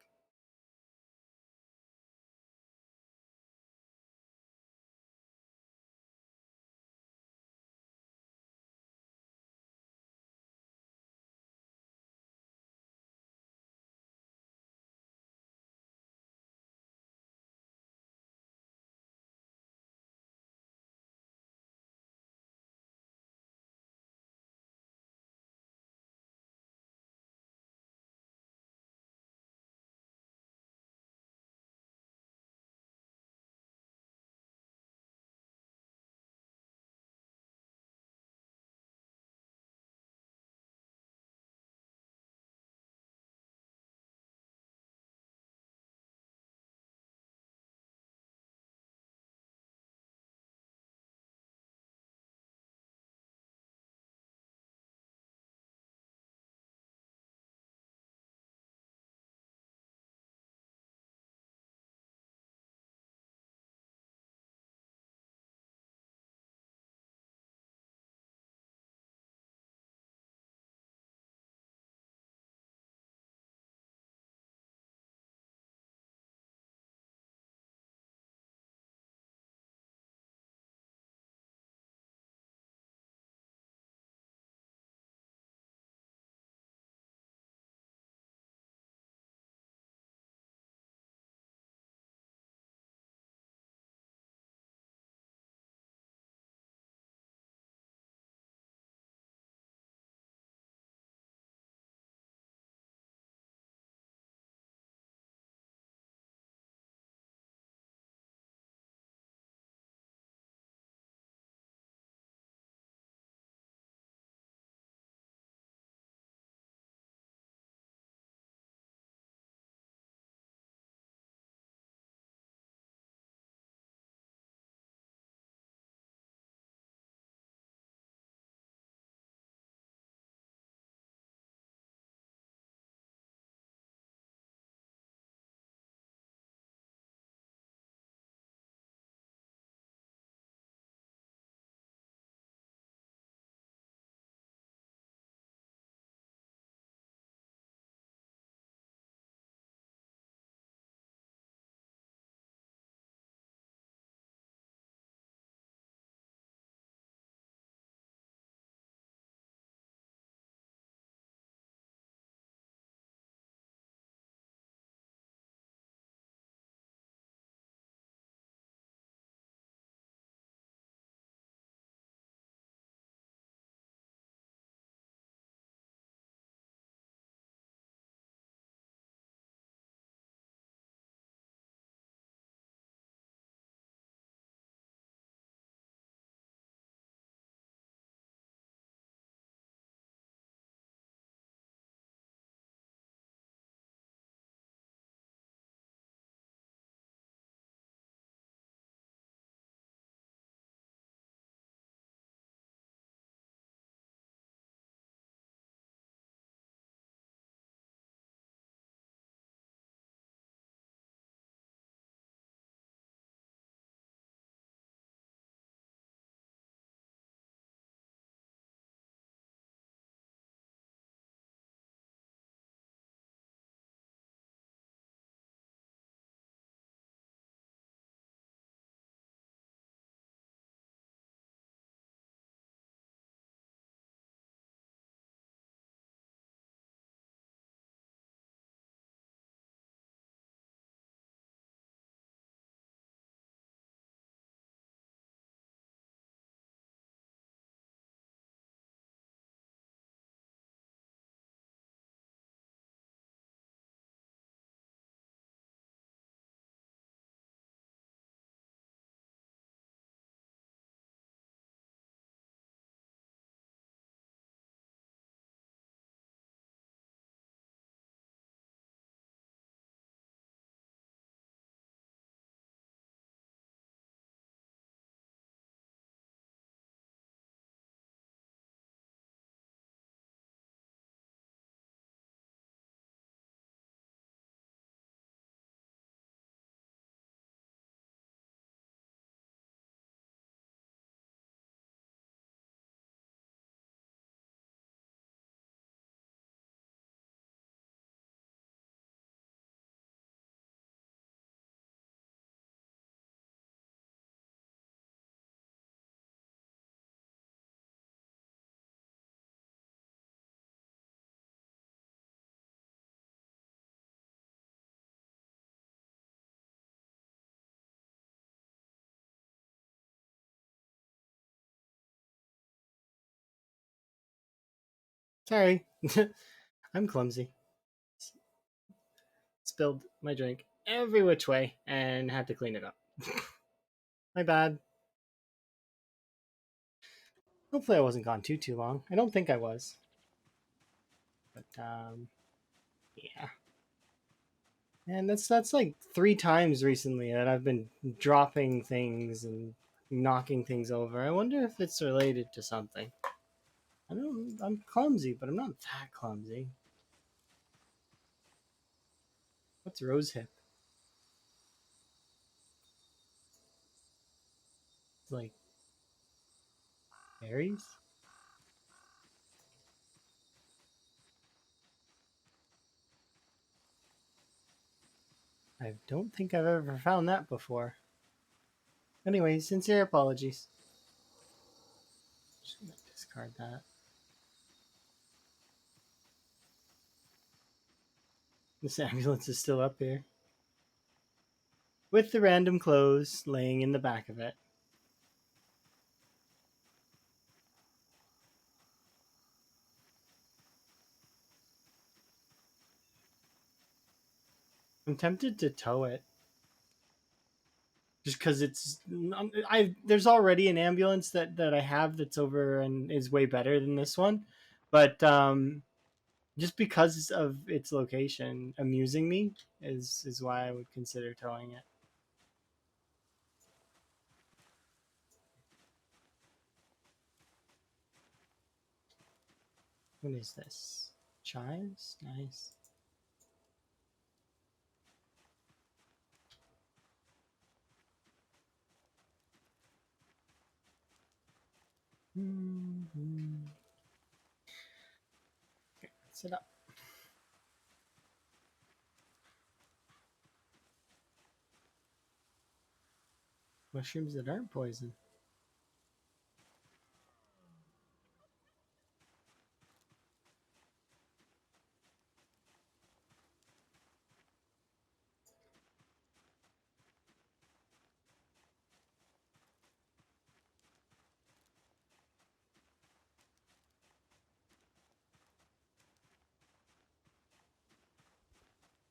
Sorry. I'm clumsy. Spilled my drink every which way and had to clean it up. My bad. Hopefully I wasn't gone too long. I don't think I was. But yeah. And that's like 3 times recently that I've been dropping things and knocking things over. I wonder if it's related to something. I'm clumsy, but I'm not that clumsy. What's rosehip? Like berries? I don't think I've ever found that before. Anyway, sincere apologies. Just gonna discard that. This ambulance is still up here. With the random clothes laying in the back of it. I'm tempted to tow it. Just because it's I there's already an ambulance that I have that's over and is way better than this one, but just because of its location amusing me is why I would consider towing it. What is this? Chives? Nice. Mm-hmm. Okay, let's it up. Mushrooms that aren't poison.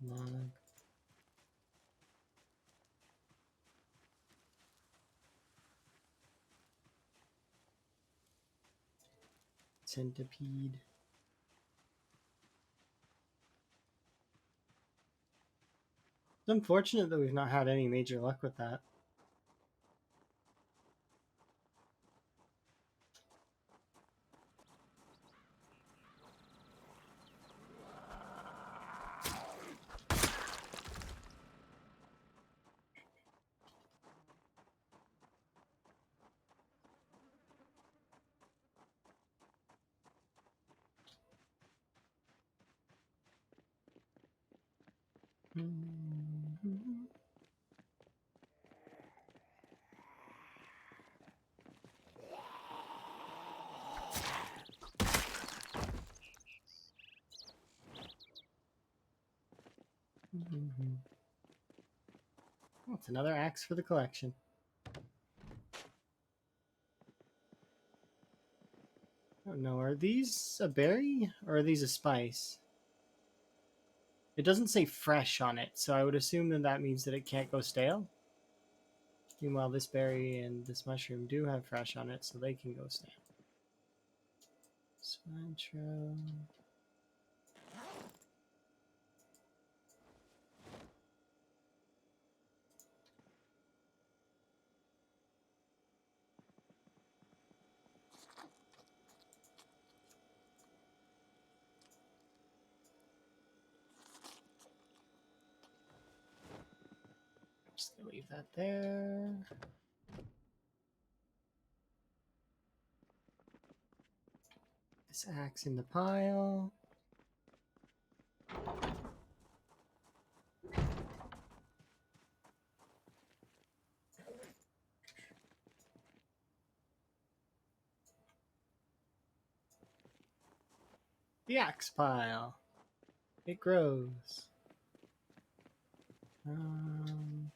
Log. Centipede. It's unfortunate that we've not had any major luck with that. Mm-hmm. Mm-hmm. Oh, it's another axe for the collection. I don't know. Are these a berry or are these a spice? It doesn't say fresh on it, so I would assume that that means that it can't go stale. Meanwhile, this berry and this mushroom do have fresh on it, so they can go stale. Cilantro. I'm just gonna leave that there. This axe in the pile. The axe pile. It grows. Um,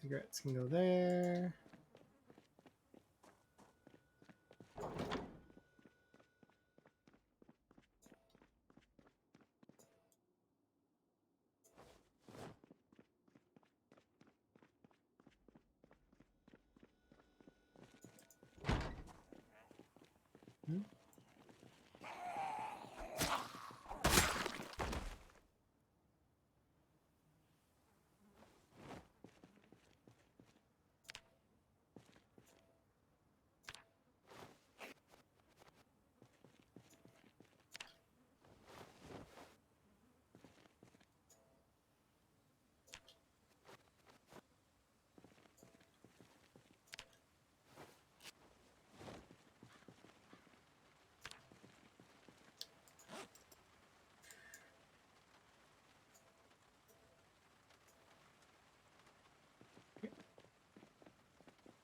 Cigarettes can go there. Hmm?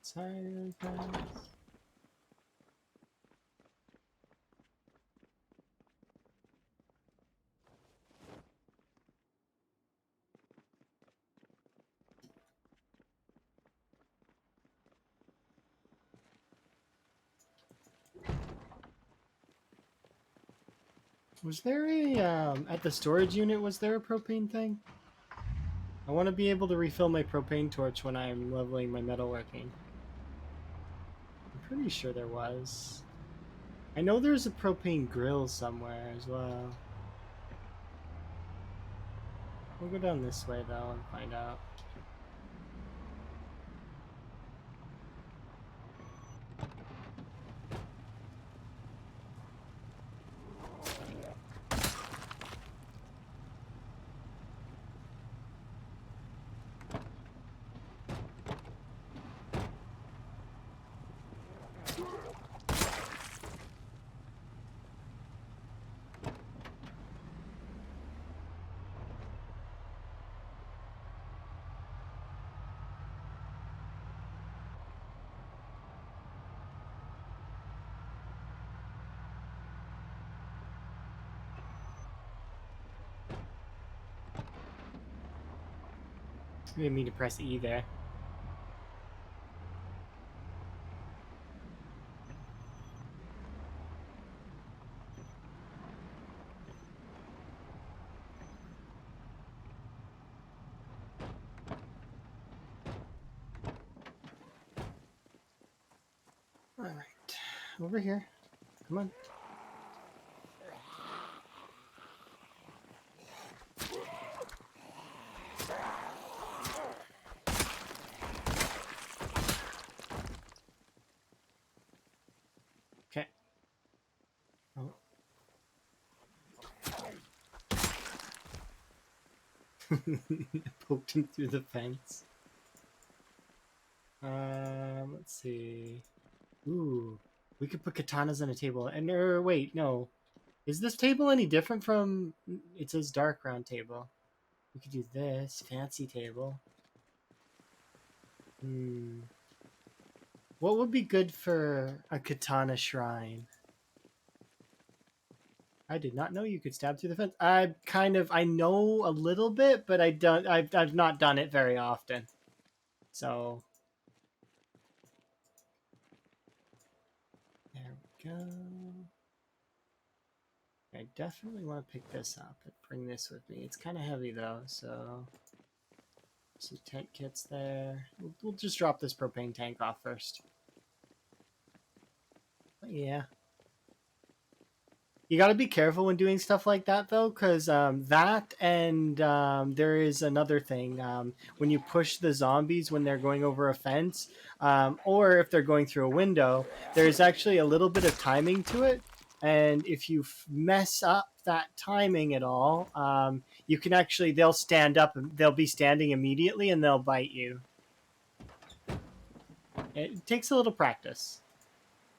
Siren pass. Was there a at the storage unit? Was there a propane thing? I want to be able to refill my propane torch when I'm leveling my metalworking. I'm pretty sure there was. I know there's a propane grill somewhere as well. We'll go down this way though and find out. You didn't mean to press E there. Alright. Over here. Come on. Okay. Oh. Poked him through the fence. Let's see. Ooh. We could put katanas on a table. And wait, no. Is this table any different from it says dark round table? We could do this. Fancy table. Hmm. What would be good for a katana shrine? I did not know you could stab through the fence. I know a little bit, but I've not done it very often. So there we go. I definitely want to pick this up and bring this with me. It's kind of heavy though, so some tent kits there. We'll just drop this propane tank off first. But yeah. You got to be careful when doing stuff like that, though, because that and there is another thing. When you push the zombies when they're going over a fence, or if they're going through a window, there's actually a little bit of timing to it. And if you mess up that timing at all, you can actually, they'll stand up, they'll be standing immediately, and they'll bite you. It takes a little practice.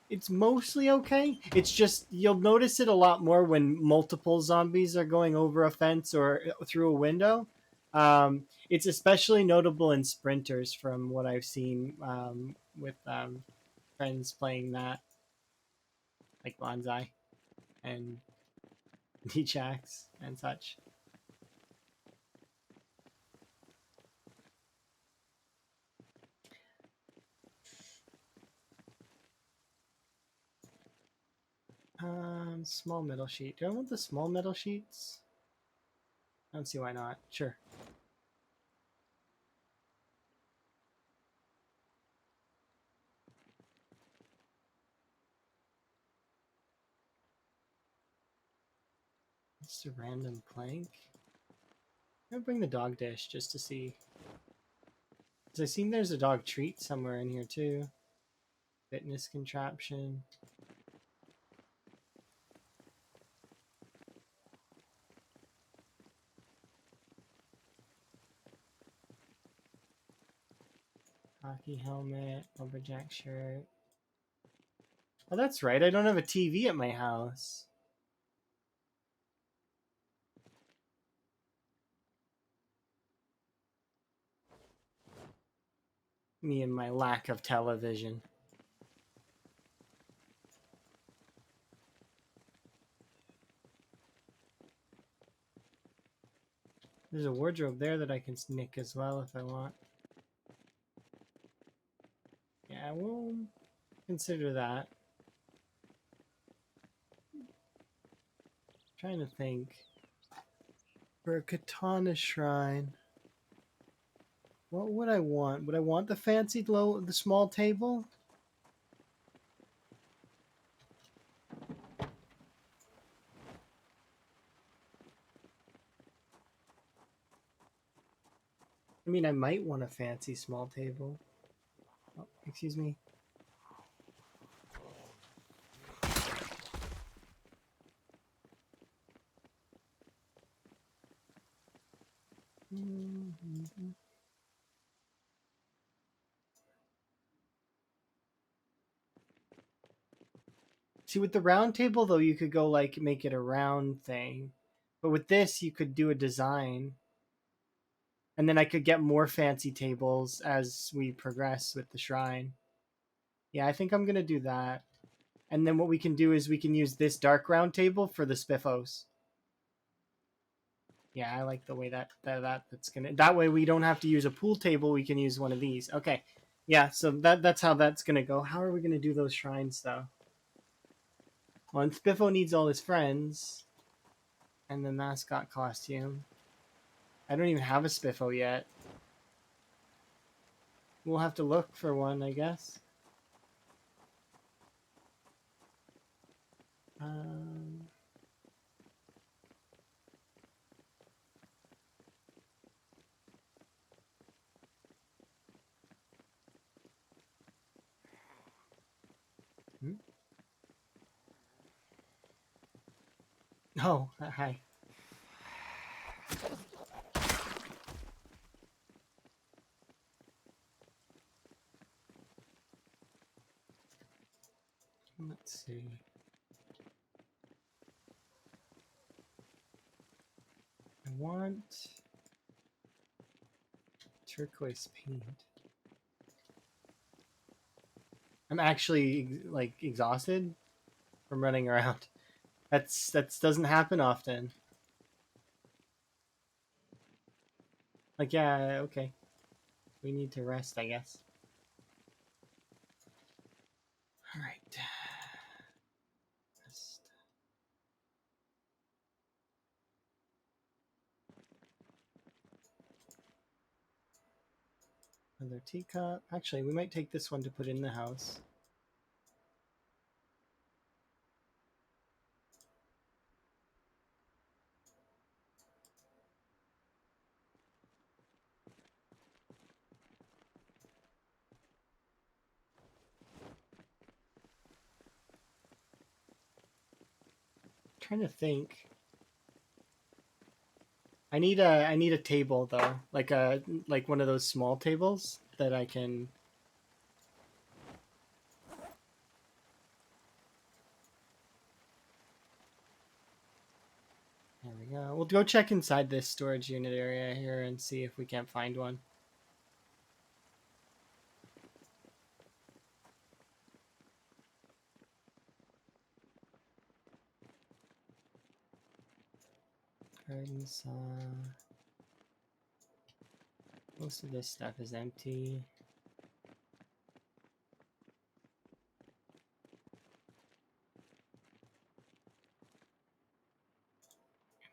It's mostly okay. It's just you'll notice it a lot more when multiple zombies are going over a fence or through a window. It's especially notable in sprinters, from what I've seen with friends playing that, like Bonsai and Nichax and such. Small metal sheet. Do I want the small metal sheets? I don't see why not. Sure. Just a random plank. I'm gonna bring the dog dish just to see. Cause I seen there's a dog treat somewhere in here too. Fitness contraption. Hockey helmet, lumberjack shirt. Oh, that's right. I don't have a TV at my house. Me and my lack of television. There's a wardrobe there that I can snick as well if I want. Yeah, we'll consider that. Trying to think. For a katana shrine. What would I want? Would I want the fancy the small table? I mean, I might want a fancy small table. Oh, excuse me. See, with the round table, though, you could go, like, make it a round thing. But with this, you could do a design. And then I could get more fancy tables as we progress with the shrine. Yeah, I think I'm going to do that. And then what we can do is we can use this dark round table for the spiffos. Yeah, I like the way that's gonna. That way we don't have to use a pool table. We can use one of these. Okay, yeah. So that's how that's gonna go. How are we gonna do those shrines though? Well, and Spiffo needs all his friends, and the mascot costume. I don't even have a Spiffo yet. We'll have to look for one, I guess. Um, hmm? Oh, hi. Let's see. I want turquoise paint. I'm actually like exhausted from running around. That doesn't happen often. Like, yeah, okay. We need to rest, I guess. All right. Rest. Another teacup. Actually, we might take this one to put in the house. Trying to think. I need a table though, like one of those small tables that I can. There we go. We'll go check inside this storage unit area here and see if we can't find one. Garden saw. Most of this stuff is empty.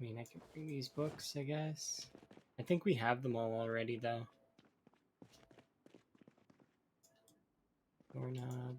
mean, I can bring these books, I guess. I think we have them all already, though. Doorknob.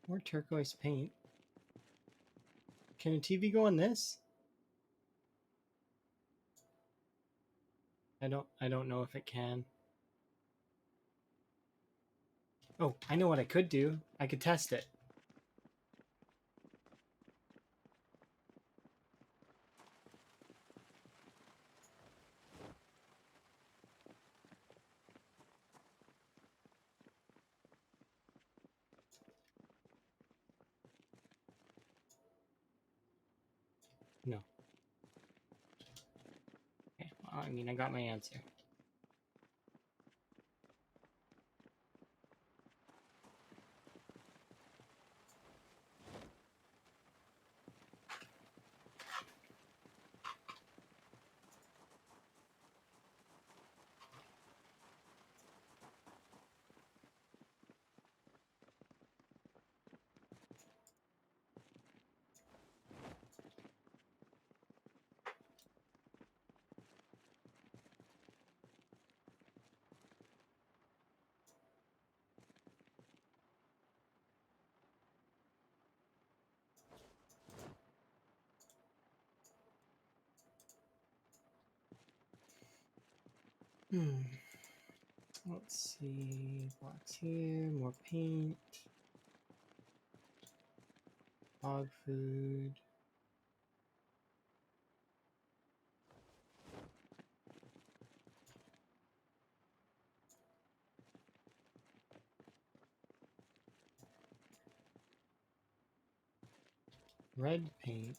More turquoise paint. Can a TV go on this? I don't know if it can. Oh, I know what I could do. I could test it. No. Okay, well, I mean, I got my answer. Let's see. Box here. More paint. Dog food. Red paint.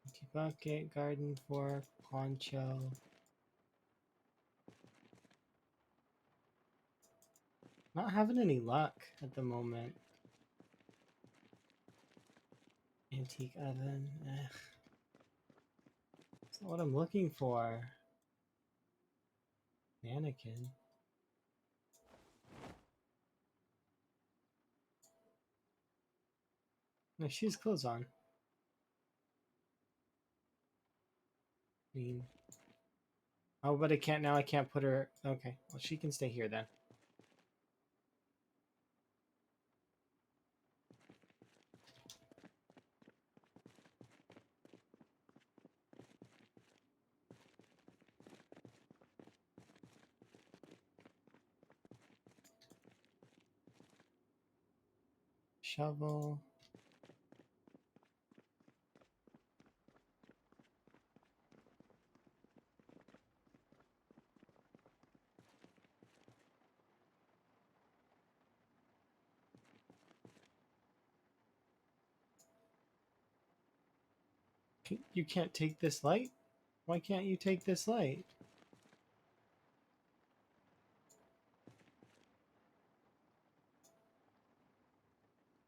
Empty bucket. Garden fork. Poncho. Not having any luck at the moment. Antique oven. Ugh. That's not what I'm looking for. Mannequin. No, she has clothes on. I mean, oh, but I can't now. I can't put her. Okay, well, she can stay here then. Shovel. You can't take this light? Why can't you take this light?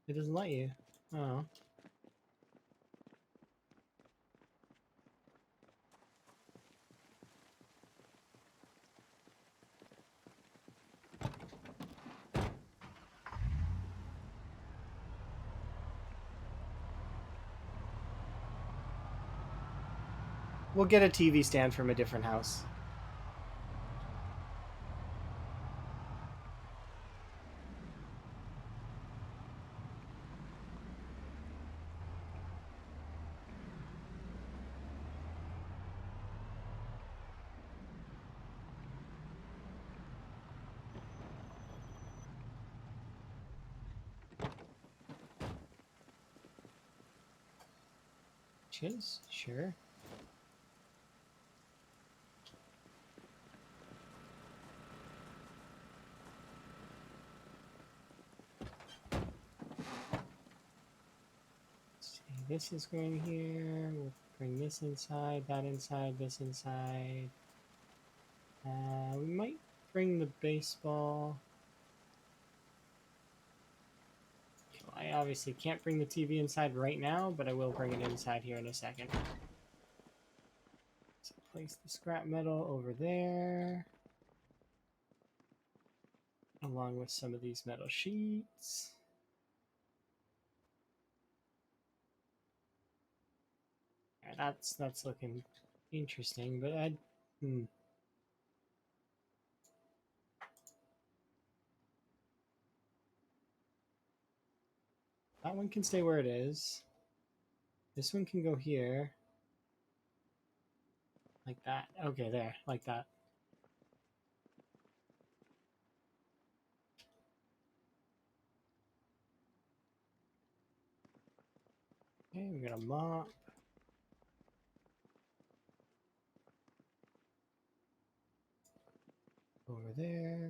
It doesn't let you. Oh. We'll get a TV stand from a different house. Chiz? Sure. this is going here. We'll bring this inside, that inside, this inside. We might bring the baseball. I obviously can't bring the TV inside right now, but I will bring it inside here in a second. So place the scrap metal over there, along with some of these metal sheets. Yeah, that's looking interesting, but that one can stay where it is. This one can go here. Like that. Okay, there. Like that. Okay, we got a mop. Over there.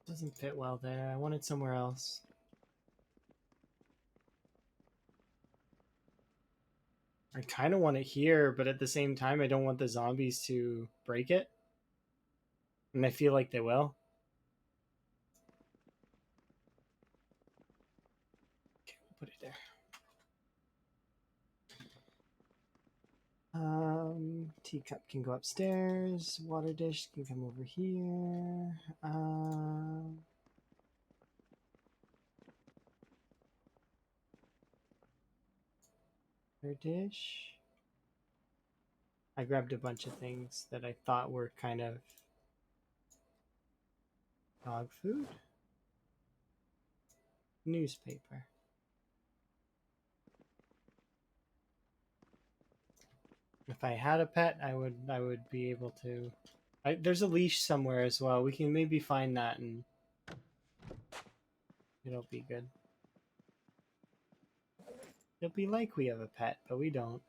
Doesn't fit well there. I want it somewhere else. I kind of want it here, but at the same time, I don't want the zombies to break it. And I feel like they will. Okay, we'll put it there. Teacup can go upstairs. Water dish can come over here. Water dish. I grabbed a bunch of things that I thought were kind of dog food. Newspaper. If I had a pet, I would be able to. There's a leash somewhere as well. We can maybe find that and it'll be good. It'll be like we have a pet, but we don't.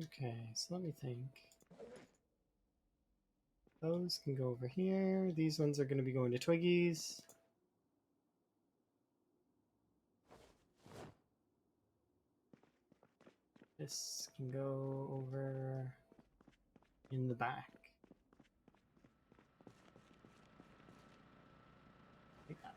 Okay, so let me think. Those can go over here. These ones are going to be going to Twiggies. This can go over in the back. Like that.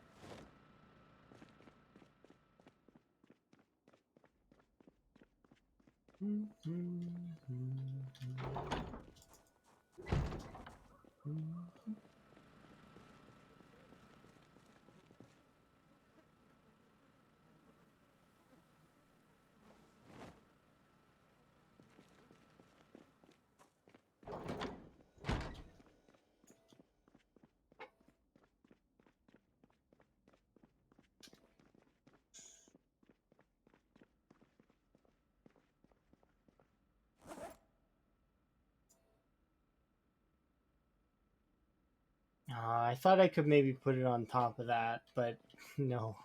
I thought I could maybe put it on top of that, but no.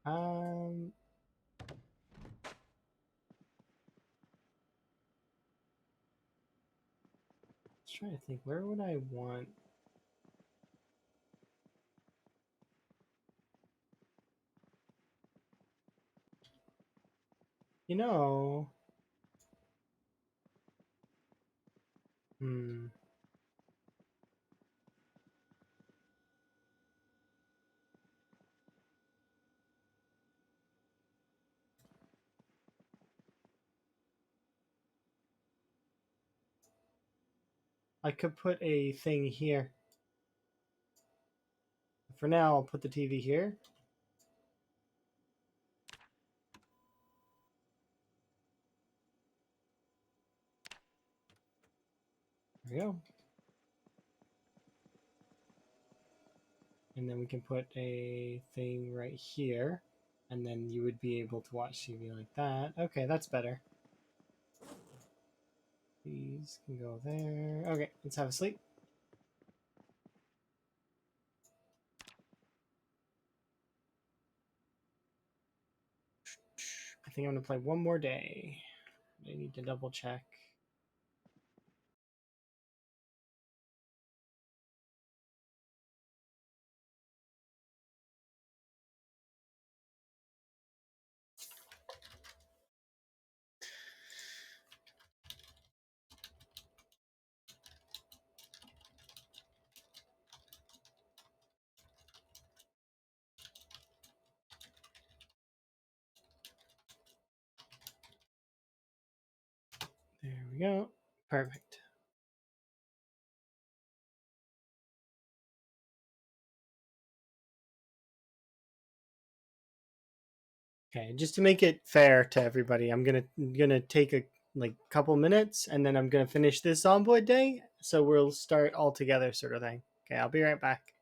Um, Let's try to think. Where would I want? You know, hmm. I could put a thing here. For now, I'll put the TV here. There we go. And then we can put a thing right here. And then you would be able to watch TV like that. Okay, that's better. These can go there. Okay, let's have a sleep. I think I'm gonna play one more day. I need to double check. There we go. Perfect. Okay, just to make it fair to everybody, I'm gonna take a like couple minutes and then I'm gonna finish this Zomboid day. So we'll start all together, sort of thing. Okay, I'll be right back.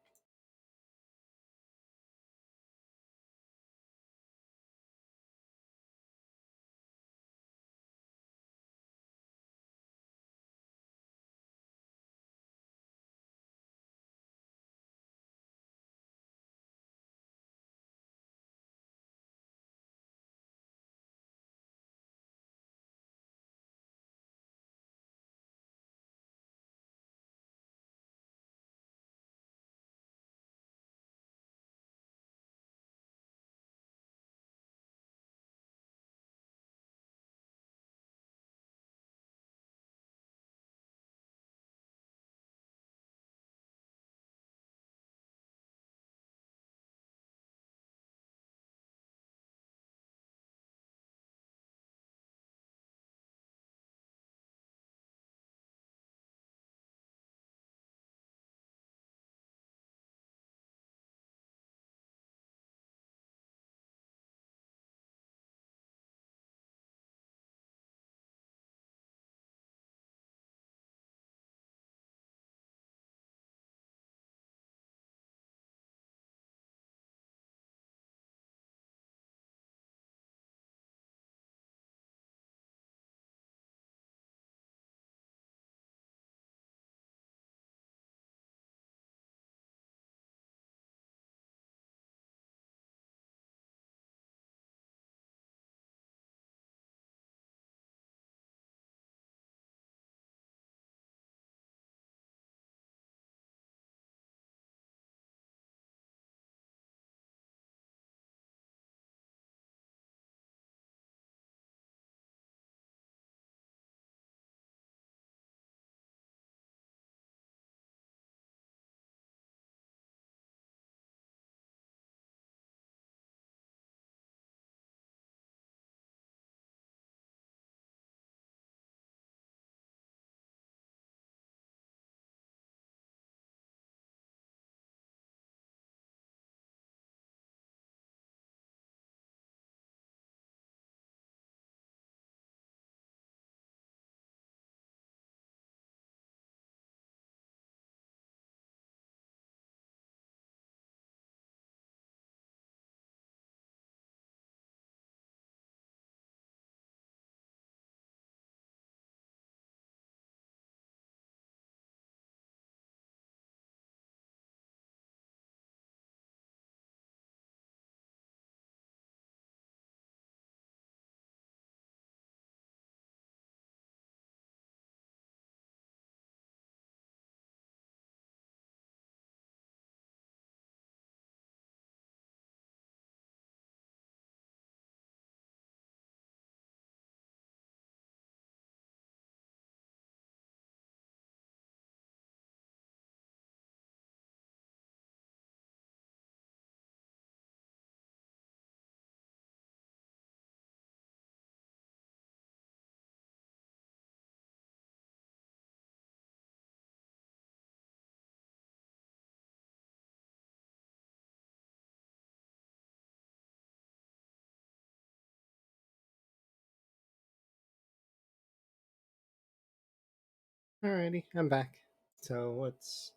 Alrighty, I'm back. So let's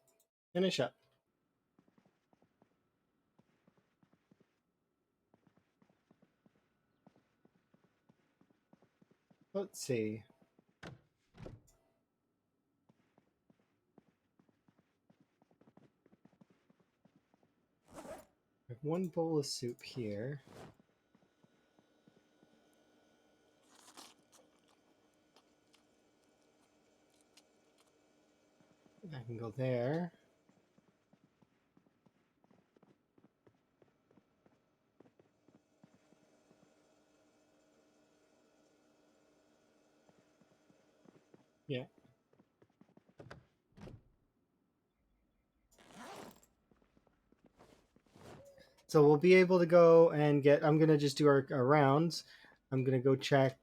finish up. Let's see. I have one bowl of soup here. I can go there. Yeah. So we'll be able to go and get. I'm gonna just do our rounds. I'm gonna go check.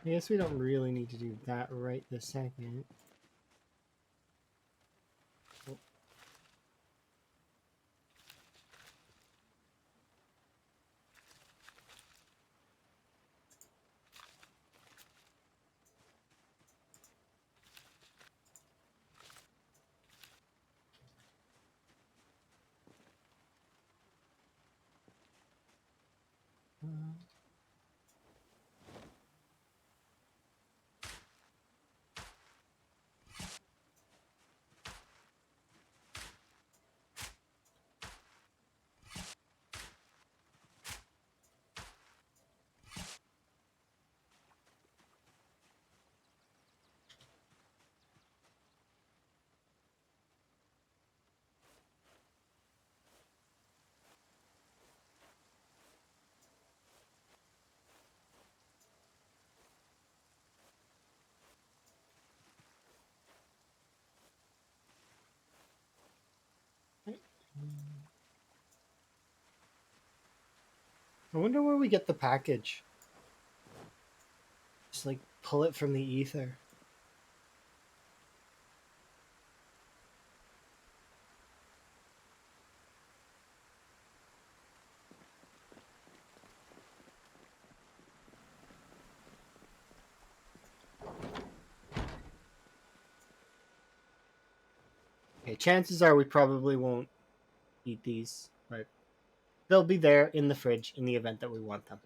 I guess we don't really need to do that right this second. I wonder where we get the package. Just like pull it from the ether. Okay, chances are we probably won't eat these, but they'll be there in the fridge in the event that we want them.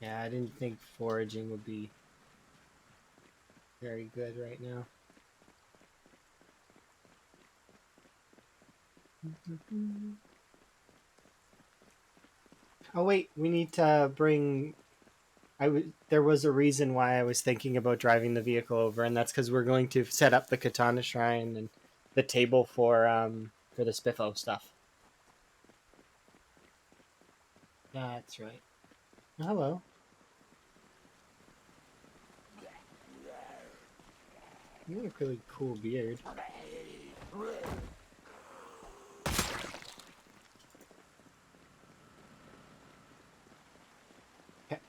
Yeah, I didn't think foraging would be very good right now. Oh wait, we need to bring. There was a reason why I was thinking about driving the vehicle over, and that's because we're going to set up the Katana Shrine and the table for the Spiffo stuff. That's right. Hello. You have a really cool beard. Okay.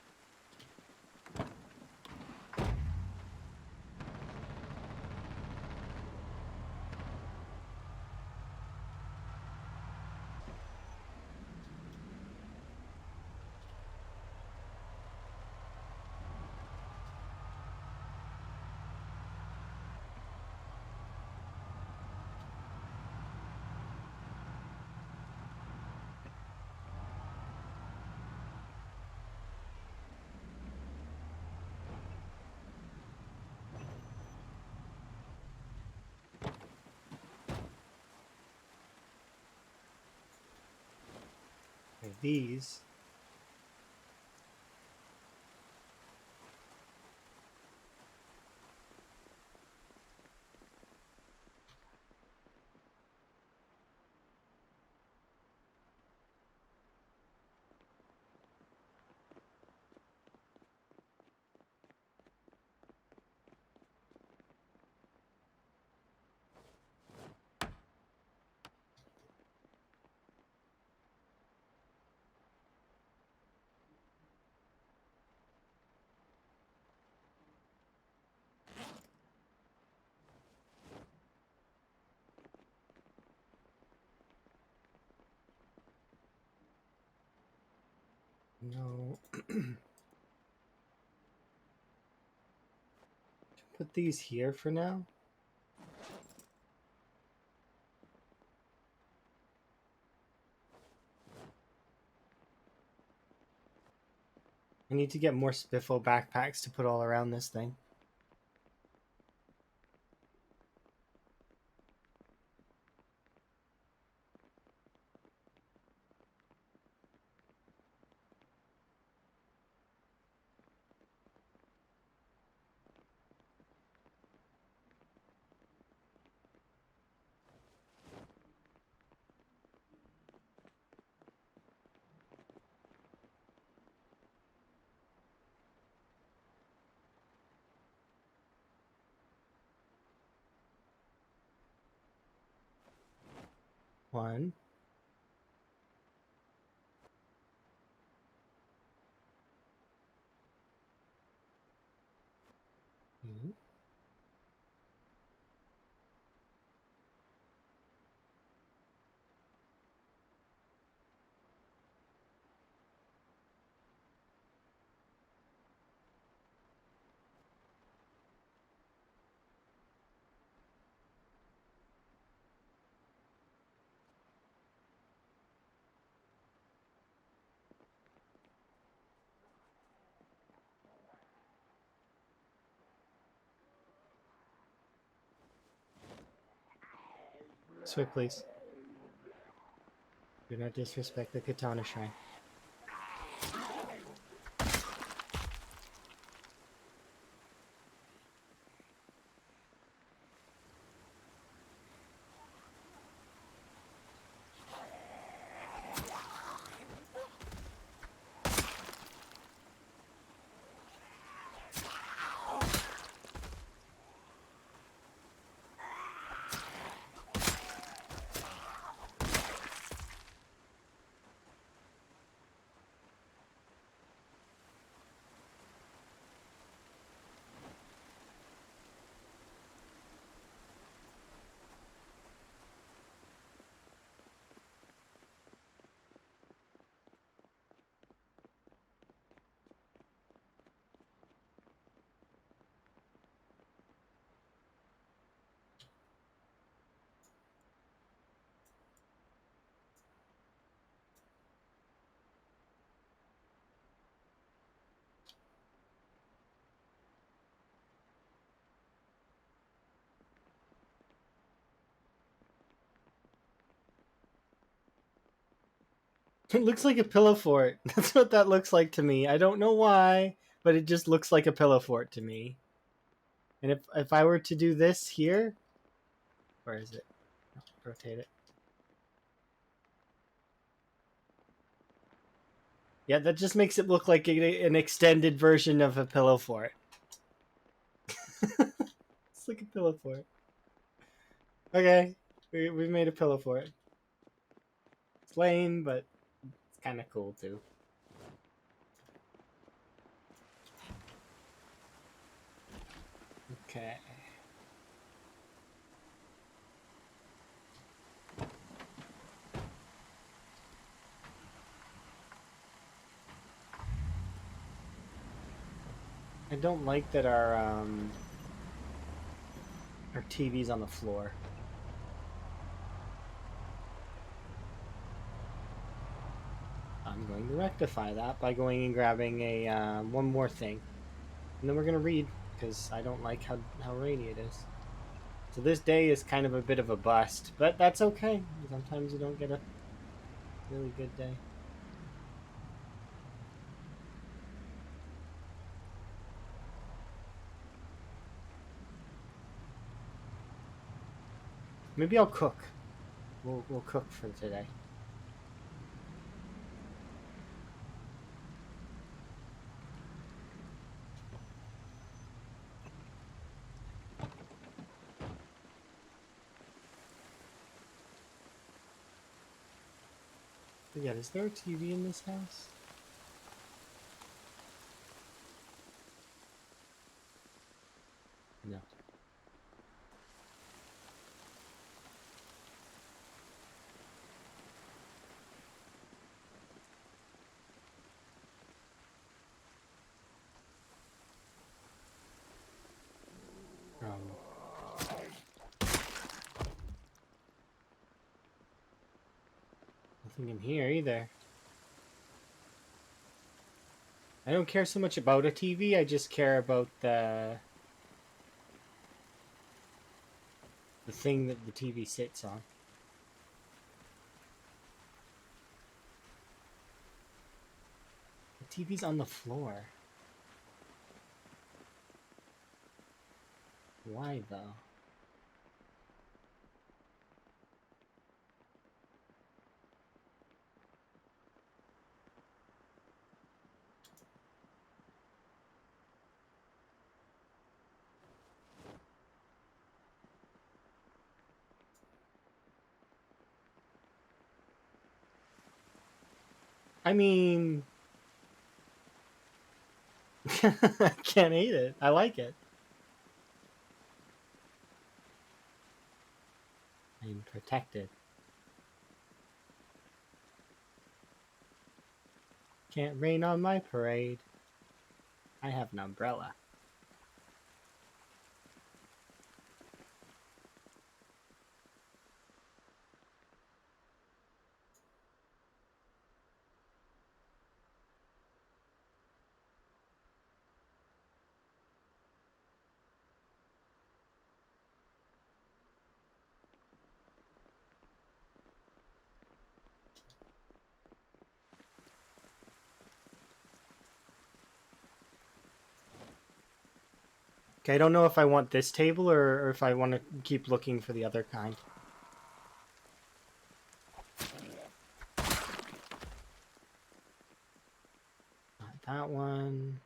These. No. Put these here for now. I need to get more spiffo backpacks to put all around this thing. One. Two. Swig, please. Do not disrespect the Katana Shrine. It looks like a pillow fort. That's what that looks like to me. I don't know why, but it just looks like a pillow fort to me. And if I were to do this here, where is it? Rotate it. Yeah, that just makes it look like an extended version of a pillow fort. It's like a pillow fort. Okay, we made a pillow fort. It's lame, but it's kind of cool too. Okay. I don't like that our TV's on the floor. I'm going to rectify that by going and grabbing a one more thing, and then we're gonna read because I don't like how rainy it is. So this day is kind of a bit of a bust, but that's okay. Sometimes you don't get a really good day. Maybe I'll cook. We'll cook for today. But yeah, is there a TV in this house? No. Nothing in here either. I don't care so much about a TV, I just care about the thing that the TV sits on. The TV's on the floor. Why though? I mean, I can't hate it. I like it. I'm protected. Can't rain on my parade. I have an umbrella. Okay, I don't know if I want this table or if I want to keep looking for the other kind. Not that one.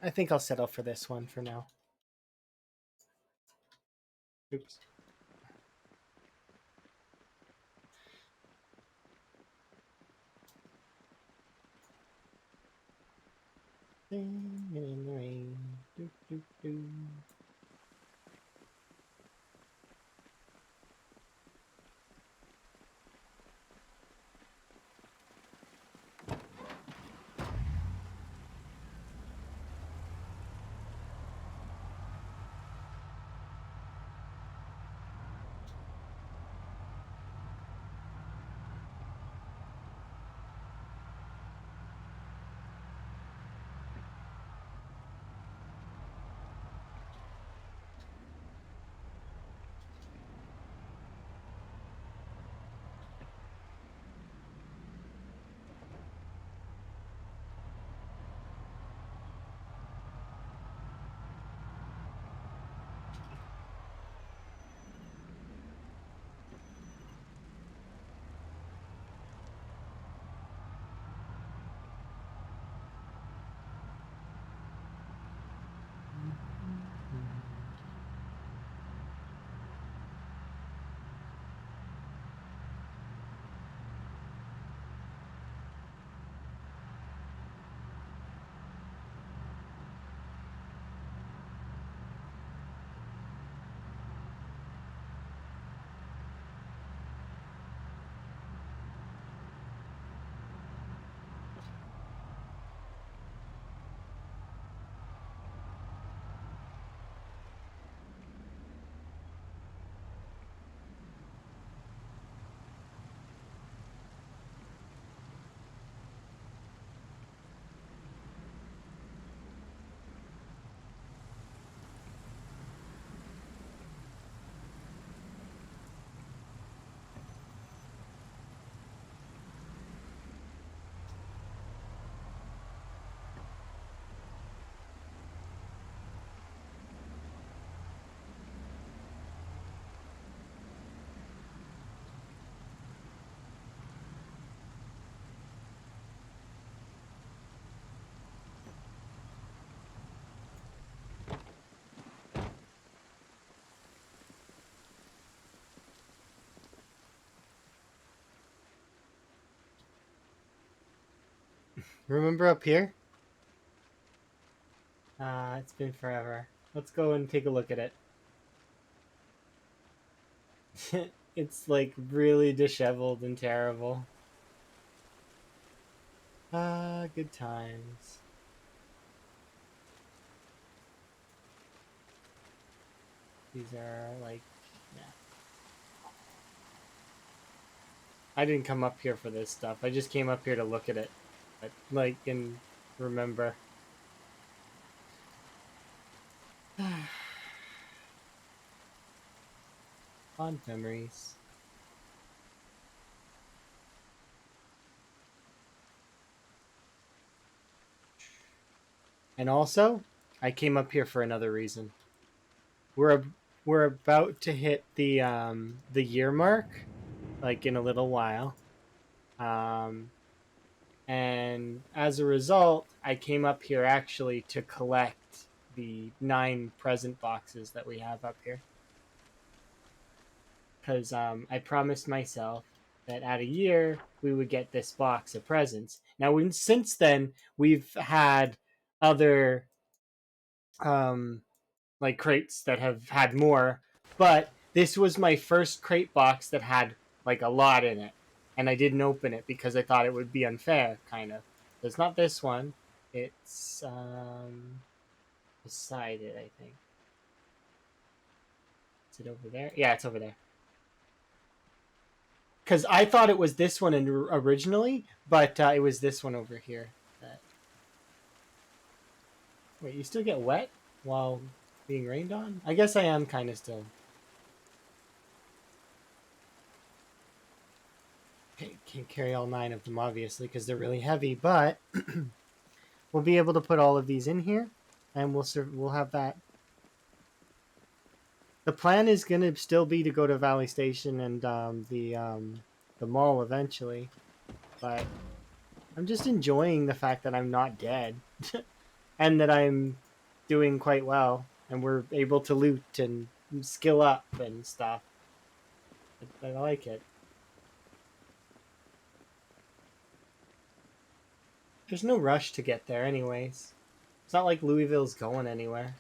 I think I'll settle for this one for now. Oops. Singing in the rain. Doo, doo, doo. Remember up here? It's been forever. Let's go and take a look at it. It's like really disheveled and terrible. Good times. These are like, yeah. I didn't come up here for this stuff. I just came up here to look at it, but like and remember. Fond memories. And also, I came up here for another reason. We're we're about to hit the year mark, like in a little while. Um, and as a result, I came up here actually to collect the 9 present boxes that we have up here. Because I promised myself that at a year we would get this box of presents. Now, since then we've had other um, like crates that have had more, but this was my first crate box that had like a lot in it, and I didn't open it because I thought it would be unfair, kind of. So it's not this one. It's beside it, I think. Is it over there? Yeah, it's over there. Because I thought it was this one originally, but it was this one over here. That... Wait, you still get wet while being rained on? I guess I am kind of still. Can't carry all 9 of them, obviously, because they're really heavy, but we'll be able to put all of these in here, and we'll have that. The plan is going to still be to go to Valley Station and the mall eventually, but I'm just enjoying the fact that I'm not dead and that I'm doing quite well, and we're able to loot and skill up and stuff. I like it. There's no rush to get there, anyways. It's not like Louisville's going anywhere.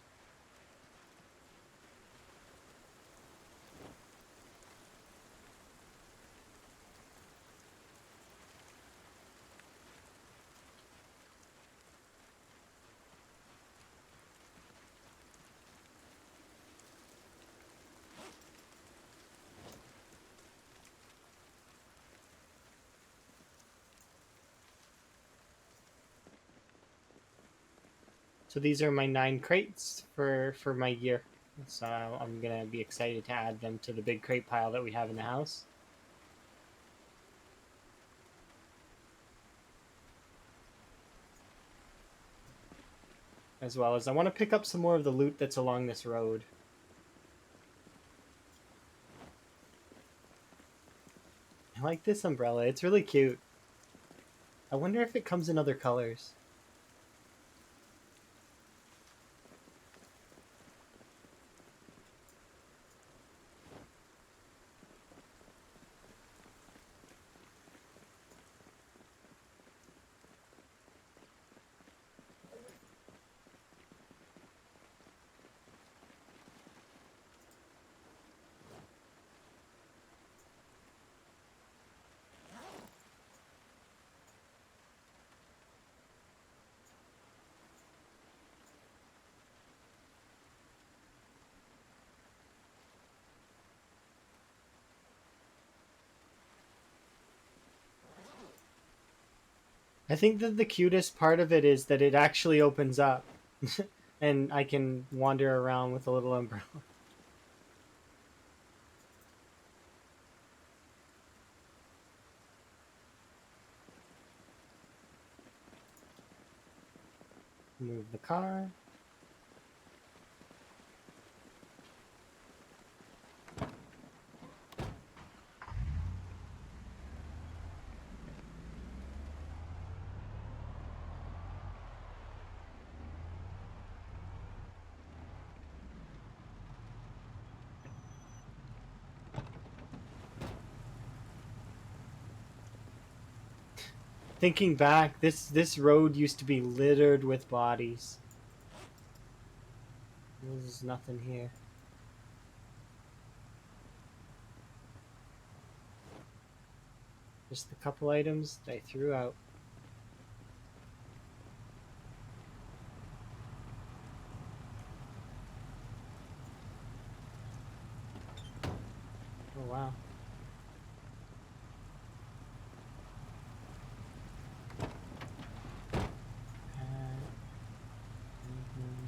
So these are my 9 crates for my year. So I'm gonna be excited to add them to the big crate pile that we have in the house. As well as I want to pick up some more of the loot that's along this road. I like this umbrella. It's really cute. I wonder if it comes in other colors. I think that the cutest part of it is that it actually opens up. And I can wander around with a little umbrella. Move the car. Thinking back, this road used to be littered with bodies. There's nothing here. Just a couple items that I threw out. wow.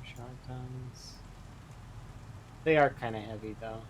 Shotguns. They are kind of heavy though.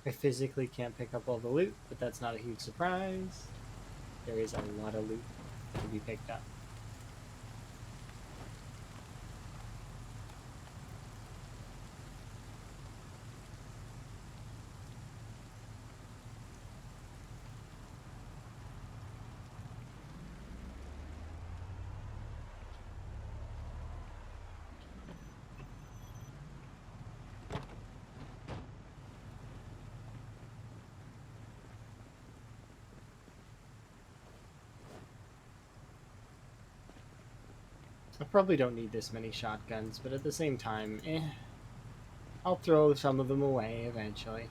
I physically can't pick up all the loot, but that's not a huge surprise. There is a lot of loot to be picked up. I probably don't need this many shotguns, but at the same time, I'll throw some of them away eventually.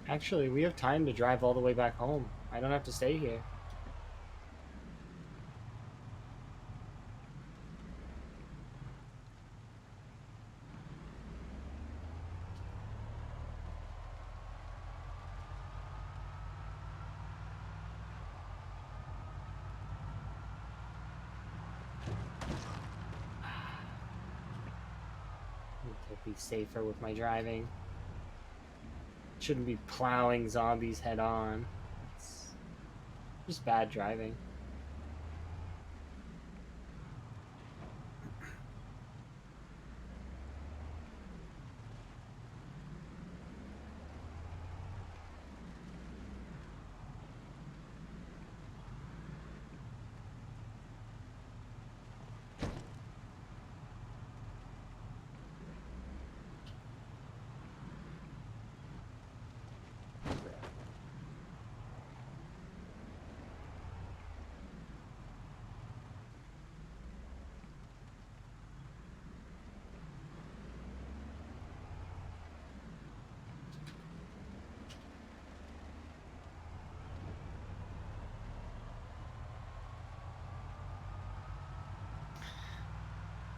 Actually, we have time to drive all the way back home. I don't have to stay here. To be safer with my driving. Shouldn't be plowing zombies head on. It's just bad driving.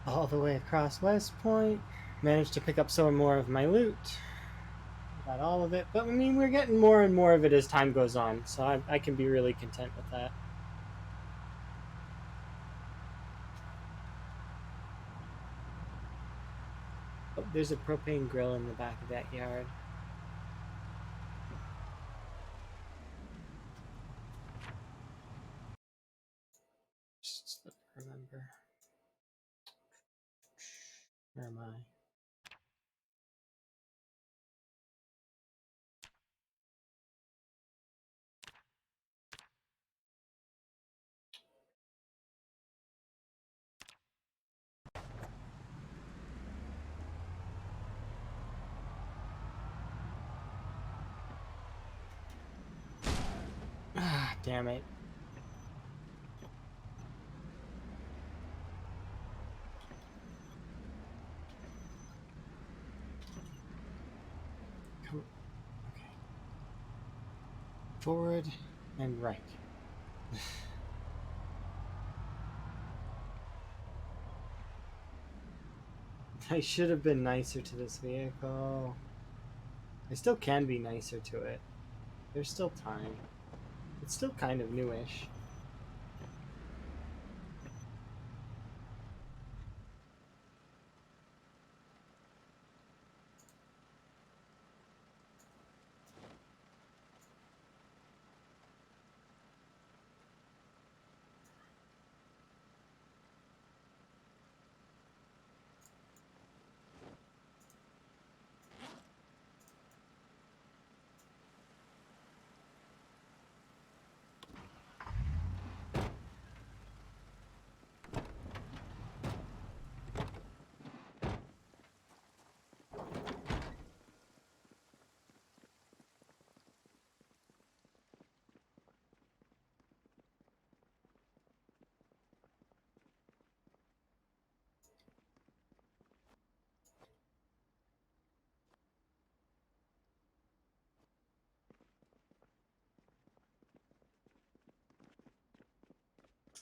All the way across West Point. Managed to pick up some more of my loot. Not all of it, but I mean, we're getting more and more of it as time goes on, so I can be really content with that. Oh, there's a propane grill in the back of that yard. Just remember. Where am I? Ah, damn it. Come, okay. Forward and right. I should have been nicer to this vehicle. I still can be nicer to it. There's still time. It's still kind of newish.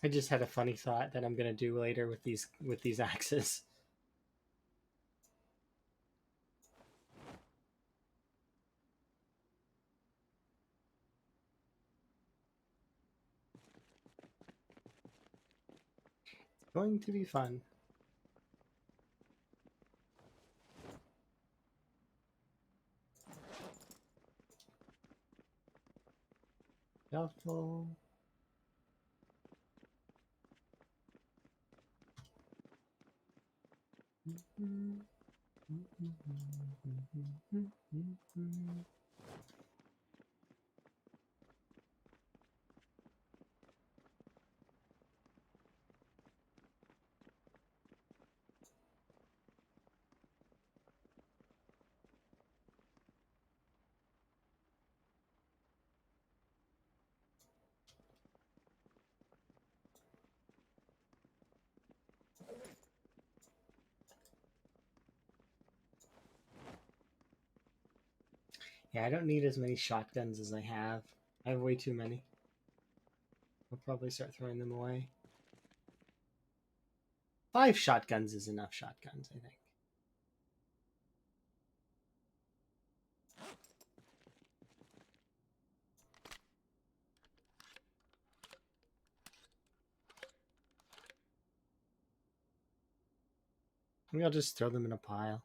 I just had a funny thought that I'm gonna do later with these axes. It's going to be fun. Shuffle. Yeah, I don't need as many shotguns as I have. I have way too many. I'll probably start throwing them away. 5 shotguns is enough shotguns, I think. Maybe I'll just throw them in a pile.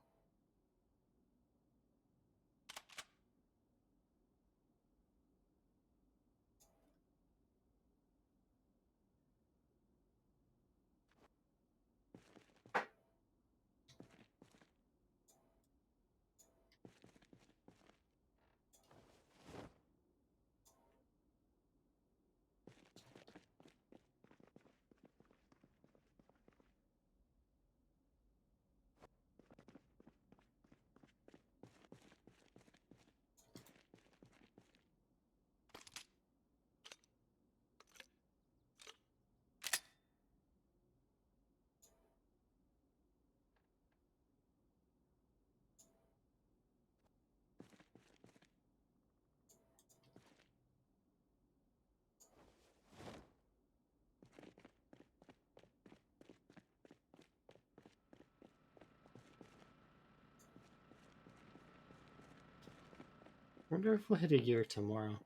Wonder if we'll hit a year tomorrow.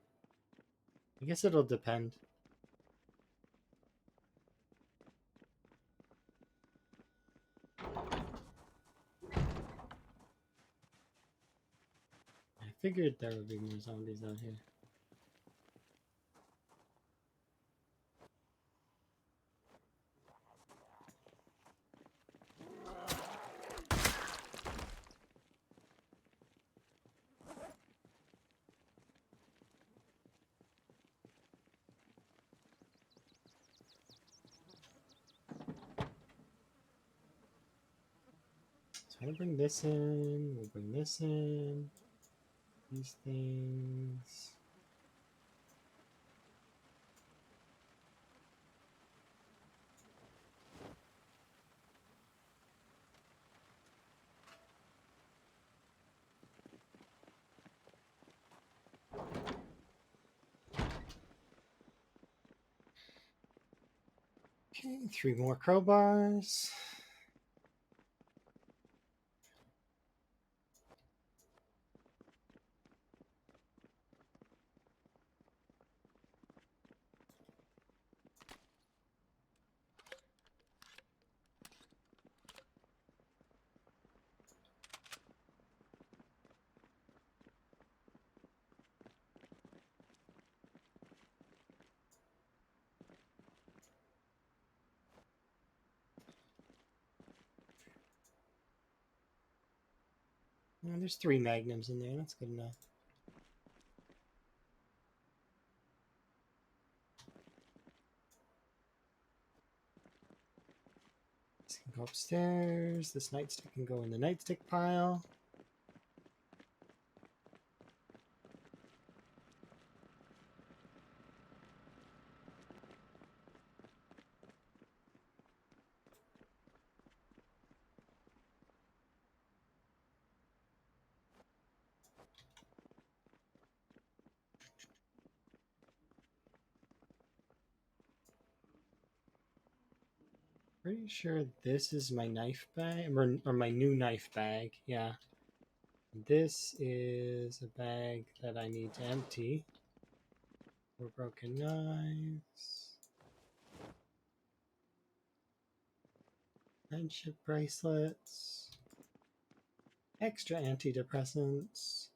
I guess it'll depend. I figured there would be more zombies out here. So I'm gonna bring this in, we'll bring this in, these things. Okay, 3 more crowbars. Oh, there's 3 magnums in there, that's good enough. This can go upstairs, this nightstick can go in the nightstick pile. Pretty sure this is my knife bag, or my new knife bag. Yeah. This is a bag that I need to empty. 4 broken knives. Friendship bracelets. Extra antidepressants.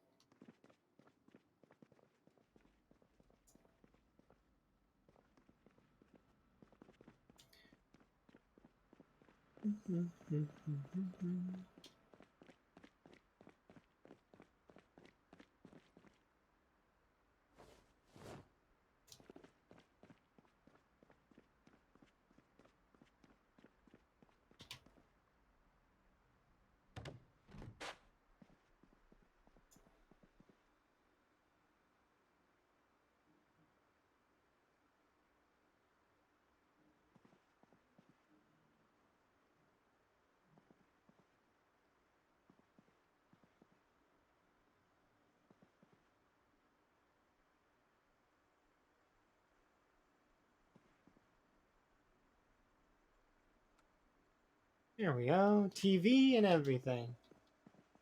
There we go. TV and everything.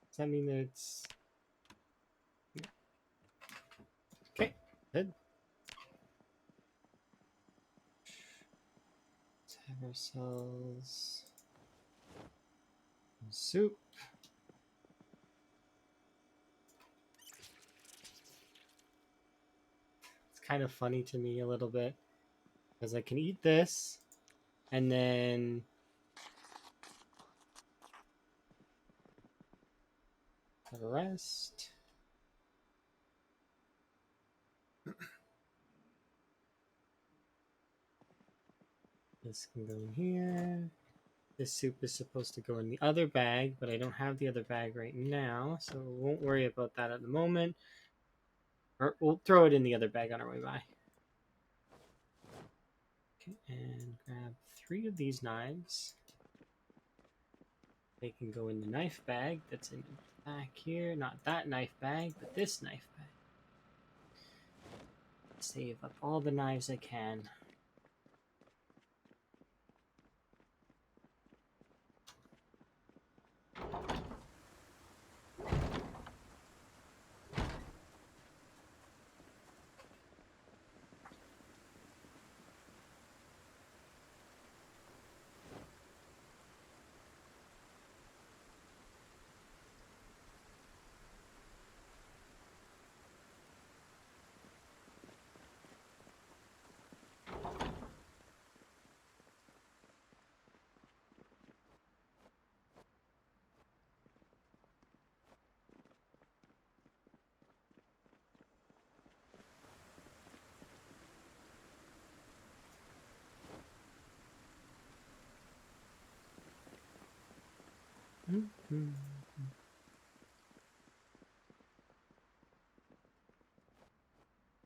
Does that mean that it's... Okay, good. Let's have ourselves some soup. It's kind of funny to me a little bit because I can eat this and then the rest. This can go in here. This soup is supposed to go in the other bag, but I don't have the other bag right now, so we won't worry about that at the moment. Or we'll throw it in the other bag on our way by. Okay, and grab 3 of these knives. They can go in the knife bag that's in the back here. Not that knife bag, but this knife bag. Save up all the knives I can.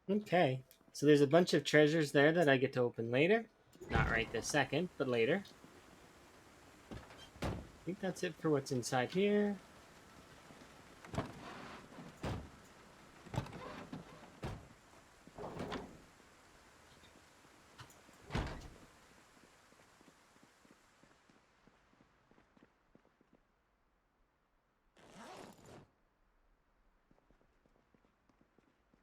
Okay, so there's a bunch of treasures there that I get to open later. Not right this second, but later. I think that's it for what's inside here.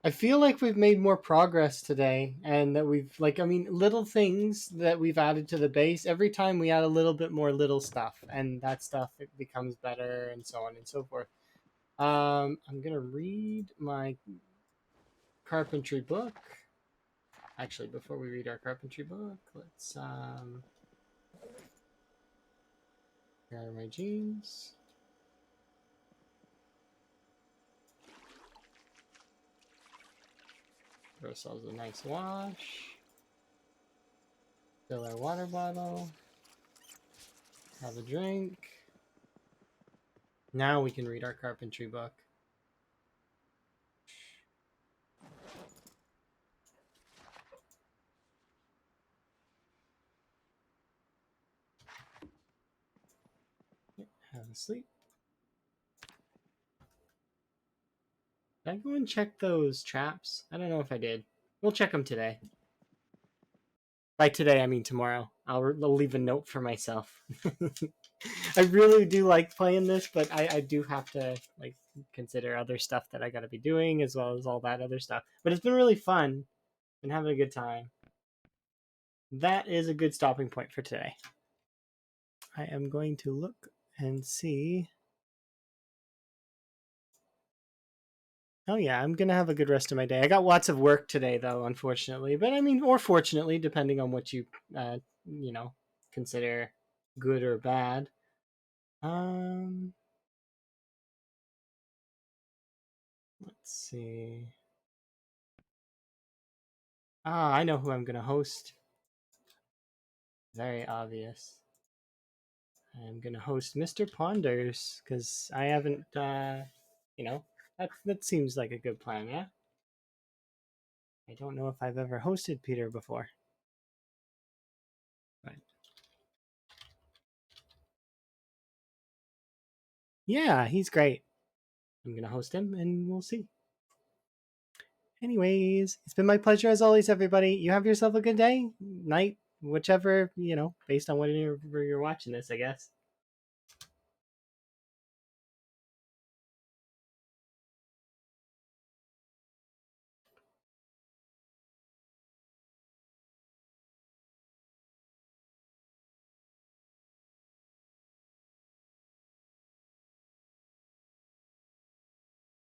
I feel like we've made more progress today, and that we've, like, I mean, little things that we've added to the base. Every time we add a little bit more little stuff, and that stuff, it becomes better, and so on and so forth. I'm gonna read my carpentry book. Actually, before we read our carpentry book, let's here are my jeans. Give ourselves a nice wash. Fill our water bottle. Have a drink. Now we can read our carpentry book. Have a sleep. Did I go and check those traps? I don't know if I did. We'll check them today. By today, I mean tomorrow. I'll leave a note for myself. I really do like playing this, but I do have to like consider other stuff that I got to be doing as well as all that other stuff. But it's been really fun and having a good time. That is a good stopping point for today. I am going to look and see. Oh yeah, I'm gonna have a good rest of my day. I got lots of work today, though, unfortunately. But I mean, or fortunately, depending on what uh, you know, consider good or bad. Um, let's see. Ah, I know who I'm gonna host. Very obvious. I'm gonna host Mr. Ponders because I haven't. You know, that seems like a good plan. Yeah. I don't know if I've ever hosted Peter before, but yeah, he's great. I'm gonna host him, and we'll see. Anyways, it's been my pleasure as always, everybody. You have yourself a good day, night, whichever, based on whenever you're watching this, I guess.